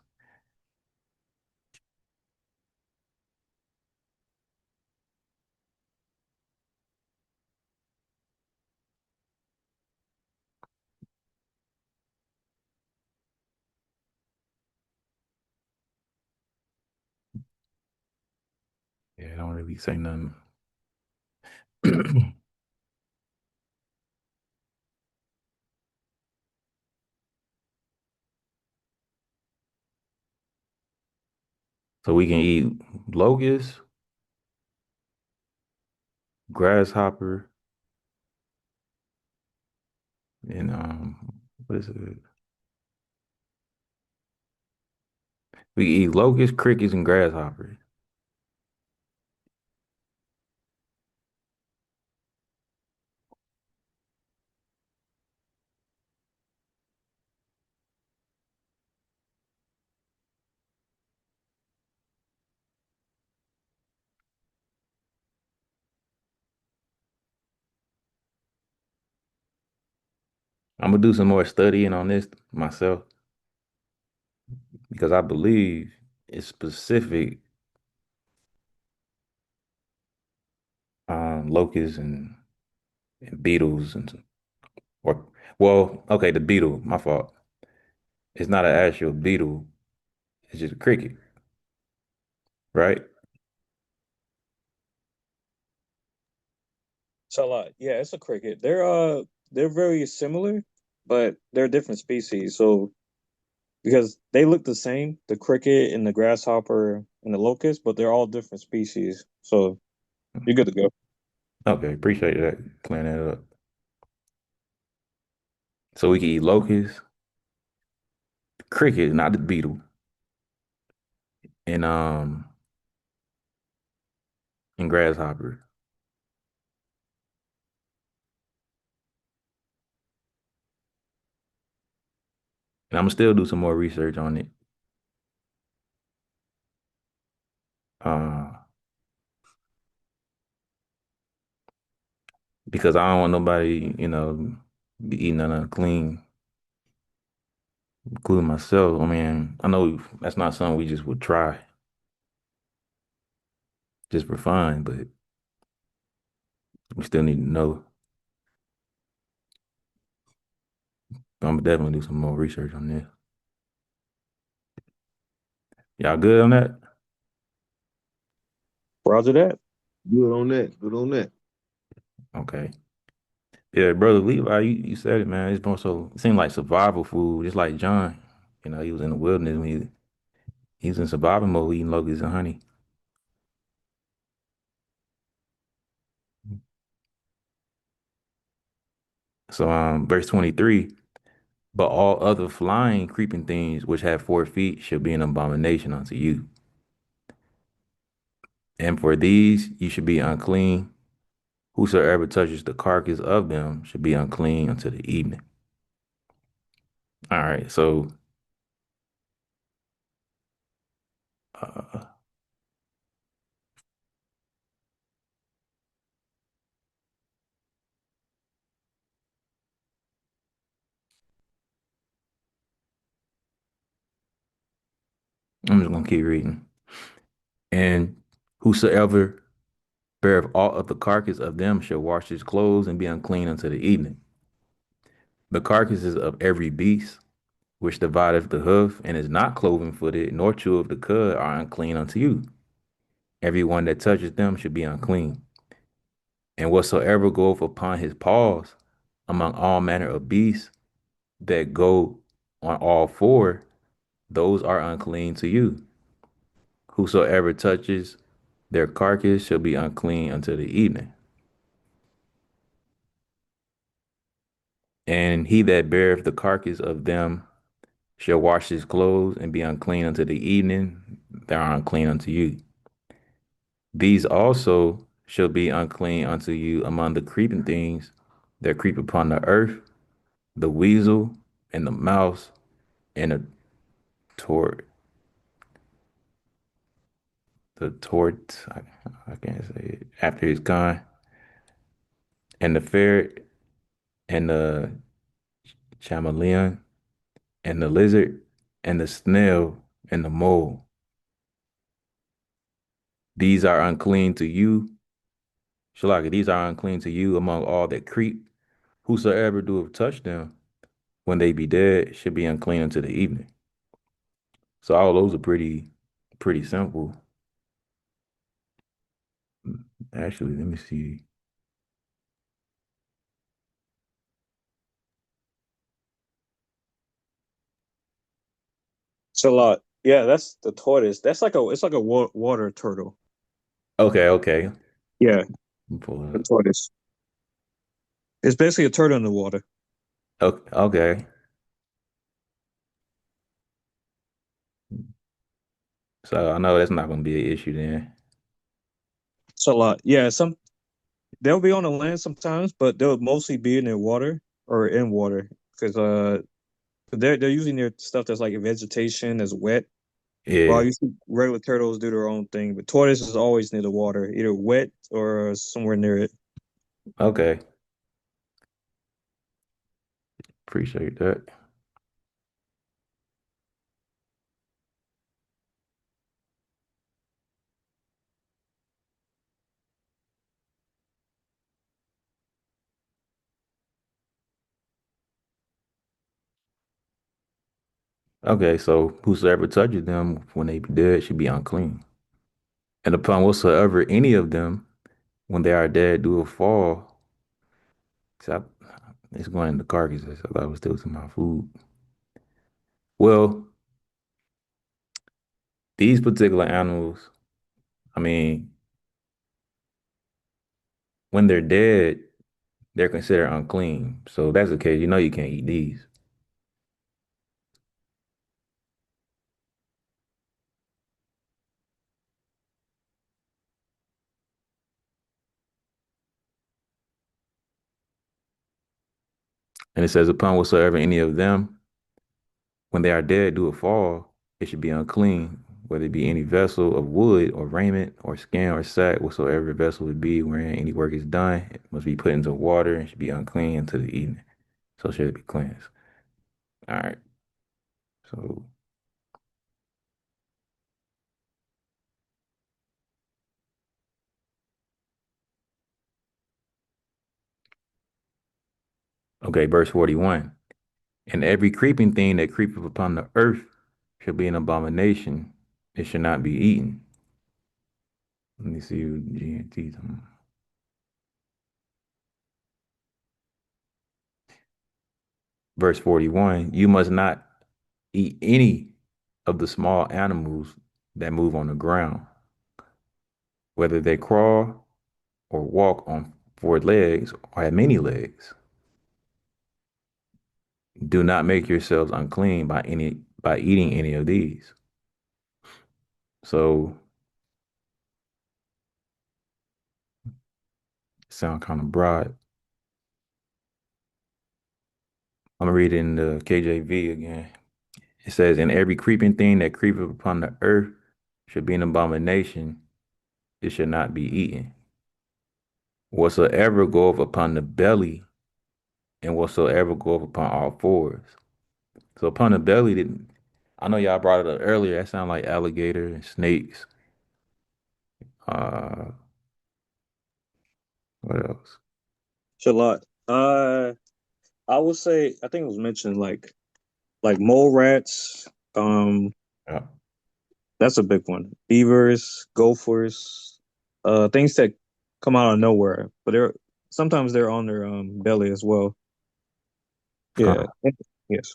Yeah, I don't really say nothing. So we can eat locust, grasshopper, and what is it? We can eat locusts, crickets, and grasshoppers. I'm gonna do some more studying on this myself because I believe it's specific locusts and beetles or well, okay, the beetle, my fault. It's not an actual beetle, it's just a cricket, right? So yeah, it's a cricket. They're very similar, but they're different species. So because they look the same, the cricket and the grasshopper and the locust, but they're all different species. So you're good to go. Okay, appreciate that. Clearing that up. So we can eat locusts, cricket, not the beetle, and and grasshopper. And I'm gonna still do some more research on it. Uh, because I don't want nobody, be eating nothing unclean, including myself. I mean, I know that's not something we just would try just for fun, but we still need to know. I'm gonna definitely do some more research on this. Y'all good on that? Roger that. Good on that. Good on that. Okay. Yeah, brother Levi, you said it, man. It's more so it seemed like survival food, just like John. He was in the wilderness when he was in survival mode, eating locusts and honey. So verse 23, but all other flying creeping things which have 4 feet shall be an abomination unto you. And for these you should be unclean. Whosoever touches the carcass of them should be unclean until the evening. All right, so uh, I'm just gonna keep reading. And whosoever beareth aught of the carcass of them shall wash his clothes and be unclean until the evening. The carcasses of every beast which divideth the hoof and is not cloven footed, nor cheweth the cud, are unclean unto you. Every one that touches them should be unclean. And whatsoever goeth upon his paws among all manner of beasts that go on all four, those are unclean to you. Whosoever touches their carcass shall be unclean until the evening. And he that beareth the carcass of them shall wash his clothes and be unclean until the evening. They are unclean unto you. These also shall be unclean unto you among the creeping things that creep upon the earth, the weasel and the mouse and tort, the tort, I can't say it, after his kind, and the ferret and the chameleon and the lizard and the snail and the mole. These are unclean to you. Shalaka, these are unclean to you among all that creep. Whosoever doeth touch them, when they be dead, should be unclean until the evening. So all those are pretty simple. Actually, let me see. So yeah, that's the tortoise. That's like it's like a water turtle. Okay. Yeah, Pull it the up. tortoise. It's basically a turtle in the water. Okay. So I know that's not going to be an issue then. So yeah, they'll be on the land sometimes, but they'll mostly be in the water or in water because they're using their stuff that's like vegetation that's wet. While Yeah. you see regular turtles do their own thing, but tortoise is always near the water, either wet or somewhere near it. Okay. Appreciate that. Okay, so whosoever touches them when they be dead should be unclean. And upon whatsoever any of them, when they are dead, do a fall. So it's going in the carcasses. I thought it was still to my food. Well, these particular animals, I mean, when they're dead, they're considered unclean. So if that's the case, you can't eat these. And it says, upon whatsoever any of them, when they are dead due to fall, it should be unclean, whether it be any vessel of wood or raiment or skin or sack, whatsoever vessel it be wherein any work is done, it must be put into water and should be unclean until the evening. So should it be cleansed. All right. So okay, verse 41. And every creeping thing that creepeth upon the earth shall be an abomination. It should not be eaten. Let me see what GNT. Verse 41. You must not eat any of the small animals that move on the ground, whether they crawl or walk on four legs or have many legs. Do not make yourselves unclean by eating any of these. So sound kind of broad. I'm gonna read it in the KJV again. It says, "And every creeping thing that creepeth upon the earth should be an abomination; it should not be eaten. Whatsoever goeth upon the belly, and whatsoever goeth upon all fours." So upon the belly, didn't I know y'all brought it up earlier? That sound like alligator and snakes. Uh, what else? Shalot. I would say I think it was mentioned like mole rats. Yeah. That's a big one. Beavers, gophers, things that come out of nowhere, but sometimes they're on their belly as well. Yeah. Yes.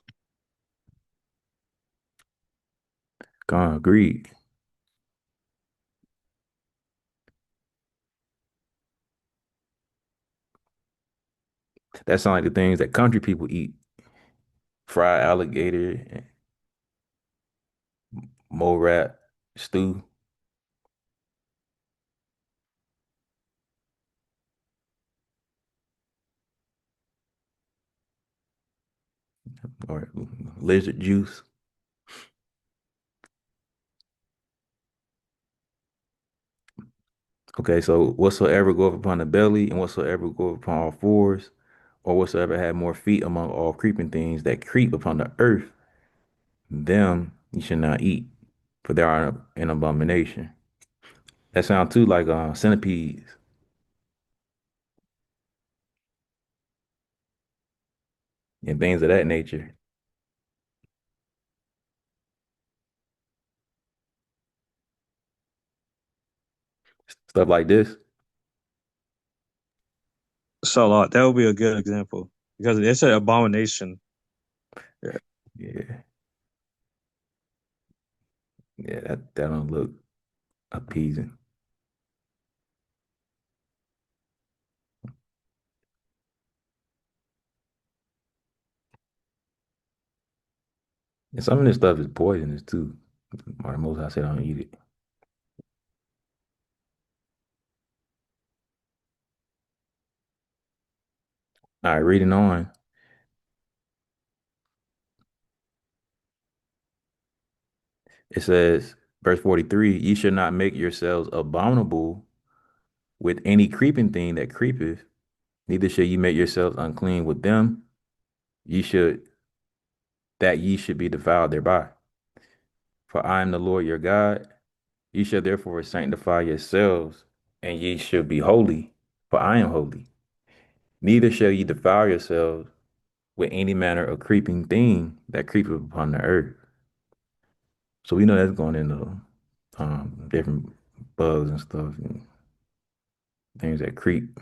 Agreed. That sound like the things that country people eat. Fried alligator, mole rat, stew. Or lizard juice. Okay, so whatsoever goeth upon the belly, and whatsoever goeth upon all fours, or whatsoever had more feet among all creeping things that creep upon the earth, them you should not eat, for they are an abomination. That sounds too like centipedes and things of that nature. Stuff like this. So that would be a good example because it's an abomination. Yeah. Yeah. Yeah, that don't look appeasing. And some of this stuff is poisonous too. Or most I said I don't eat it. All right, reading on. It says, verse 43, ye should not make yourselves abominable with any creeping thing that creepeth, neither shall ye make yourselves unclean with them. Ye should that ye should be defiled thereby. For I am the Lord your God. Ye shall therefore sanctify yourselves, and ye shall be holy, for I am holy. Neither shall ye defile yourselves with any manner of creeping thing that creepeth upon the earth. So we know that's going into different bugs and stuff and things that creep,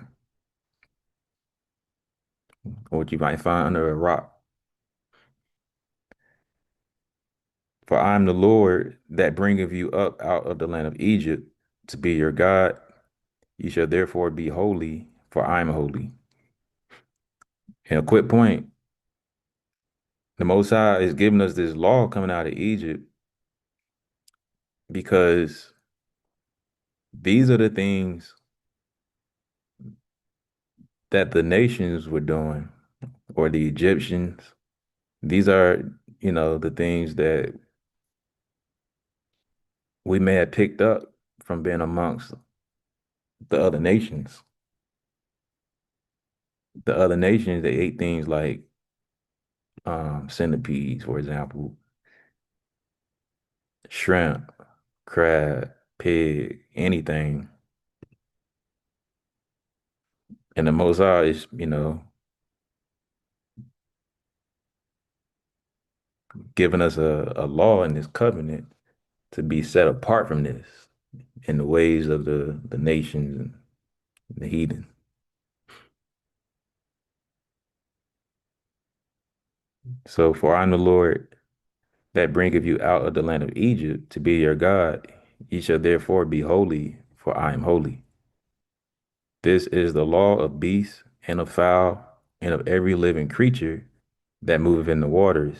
or what you might find under a rock. For I am the Lord that bringeth you up out of the land of Egypt to be your God. You shall therefore be holy, for I am holy. And a quick point, the Most High is giving us this law coming out of Egypt because these are the things that the nations were doing, or the Egyptians. These are the things that we may have picked up from being amongst the other nations. The other nations, they ate things like centipedes, for example, shrimp, crab, pig, anything. And the Most High is, giving us a law in this covenant to be set apart from this in the ways of the nations and the heathen. So, for I am the Lord that bringeth you out of the land of Egypt to be your God. Ye shall therefore be holy, for I am holy. This is the law of beasts and of fowl and of every living creature that moveth in the waters,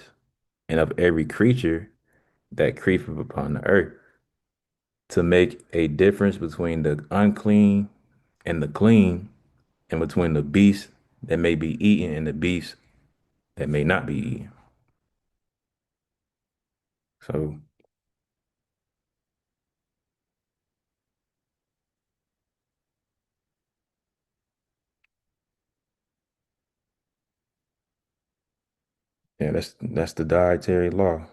and of every creature that creepeth upon the earth, to make a difference between the unclean and the clean, and between the beast that may be eaten and the beast that may not be eaten. So yeah, that's the dietary law.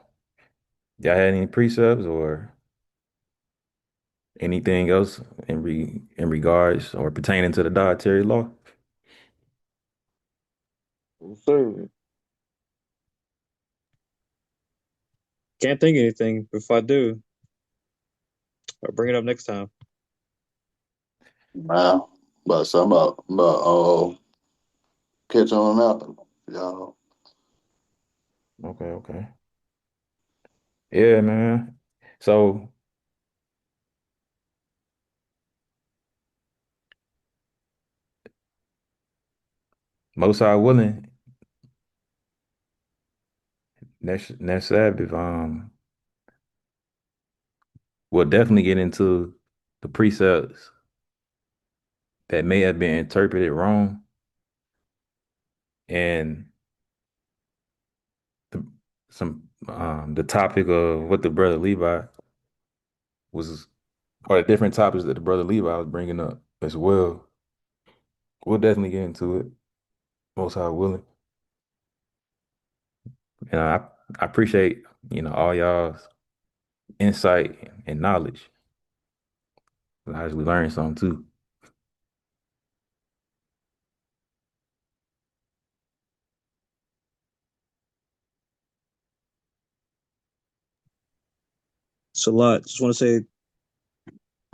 Y'all had any precepts or anything else in regards or pertaining to the dietary law? Sir, can't think of anything. If I do, I'll bring it up next time. Wow. But some about catch on up, y'all. Okay. Yeah, man. So most are willing next Sabbath, we'll definitely get into the precepts that may have been interpreted wrong and the, the topic of what the brother Levi was, or the different topics that the brother Levi was bringing up as well. We'll definitely get into it, most high willing. And I appreciate, all y'all's insight and knowledge. As we learn something too. It's a lot. Just want to say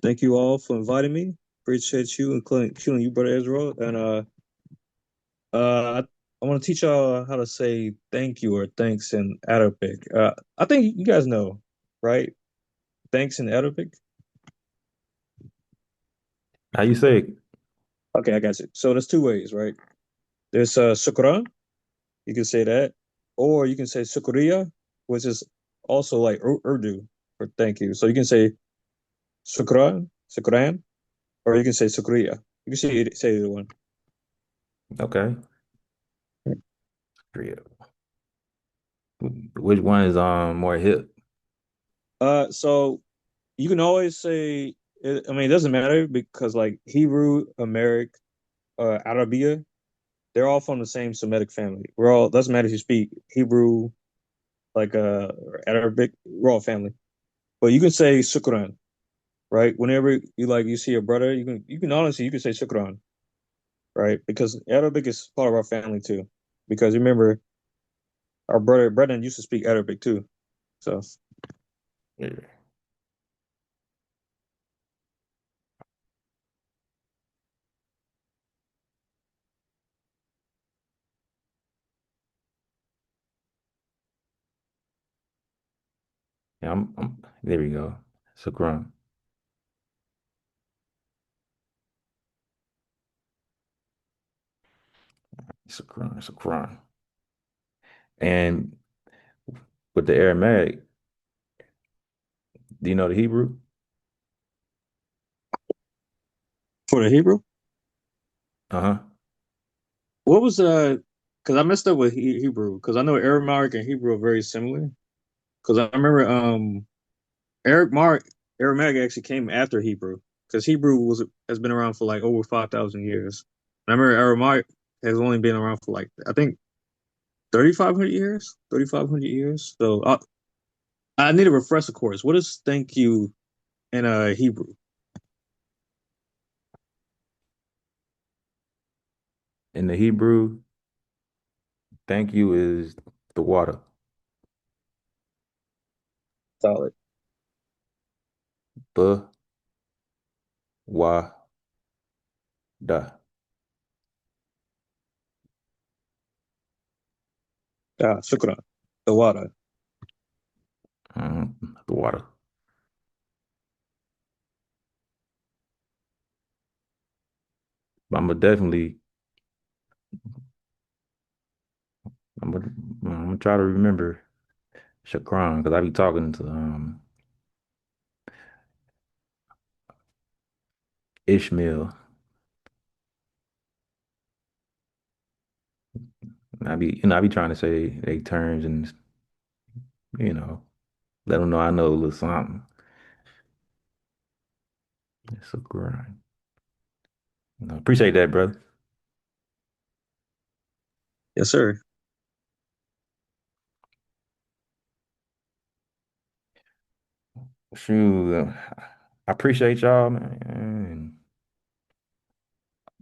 thank you all for inviting me. Appreciate you, including you, brother Israel. And I want to teach y'all how to say thank you or thanks in Arabic. I think you guys know, right? Thanks in Arabic. How you say it? Okay, I got you. So there's two ways, right? There's shukran. You can say that, or you can say shukriya, which is also like Urdu for thank you. So you can say shukran, or you can say shukriya. You can say either one. Okay. Which one is more hip? So you can always say. I mean, it doesn't matter because like Hebrew, Amharic, Arabia, they're all from the same Semitic family. We're all doesn't matter if you speak Hebrew, like or Arabic, we're all family. But you can say shukran, right? Whenever you see a brother, you can honestly you can say shukran, right? Because Arabic is part of our family too. Because remember, our brother Brendan used to speak Arabic too. So Yeah. Yeah, there we go. Shukran. Shukran. And with the Aramaic, do you know the Hebrew? for the Hebrew, Uh-huh. what was because I messed up with Hebrew because I know Aramaic and Hebrew are very similar. Because I remember Aramaic Aramaic actually came after Hebrew because Hebrew has been around for like over 5,000 years. And I remember Aramaic has only been around for like I think 3,500 years, 3,500 years. So I need a refresher course. What is thank you in Hebrew? In the Hebrew, thank you is the water. Solid. The wa da. Shukran. The water. The water. But I'm gonna, I'm gonna try to remember Shakran because I be talking to Ishmael. And I be trying to say they terms and you know, let them know I know a little something. It's a grind. No, appreciate that, brother. Yes, sir. Shoot, I appreciate y'all, man. And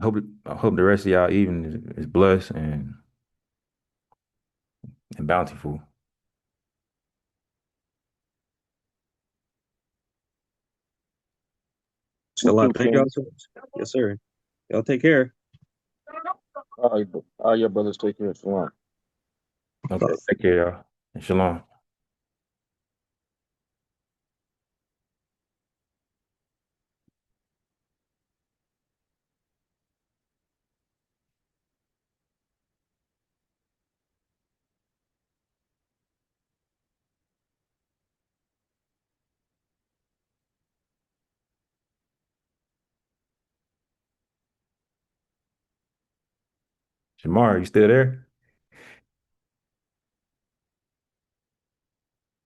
I hope the rest of y'all evening is blessed and bountiful. So thank y'all so much. Yes, sir. Y'all take care. All your brothers take care. Shalom. Okay, take care, y'all. And shalom. Shamar, you still there?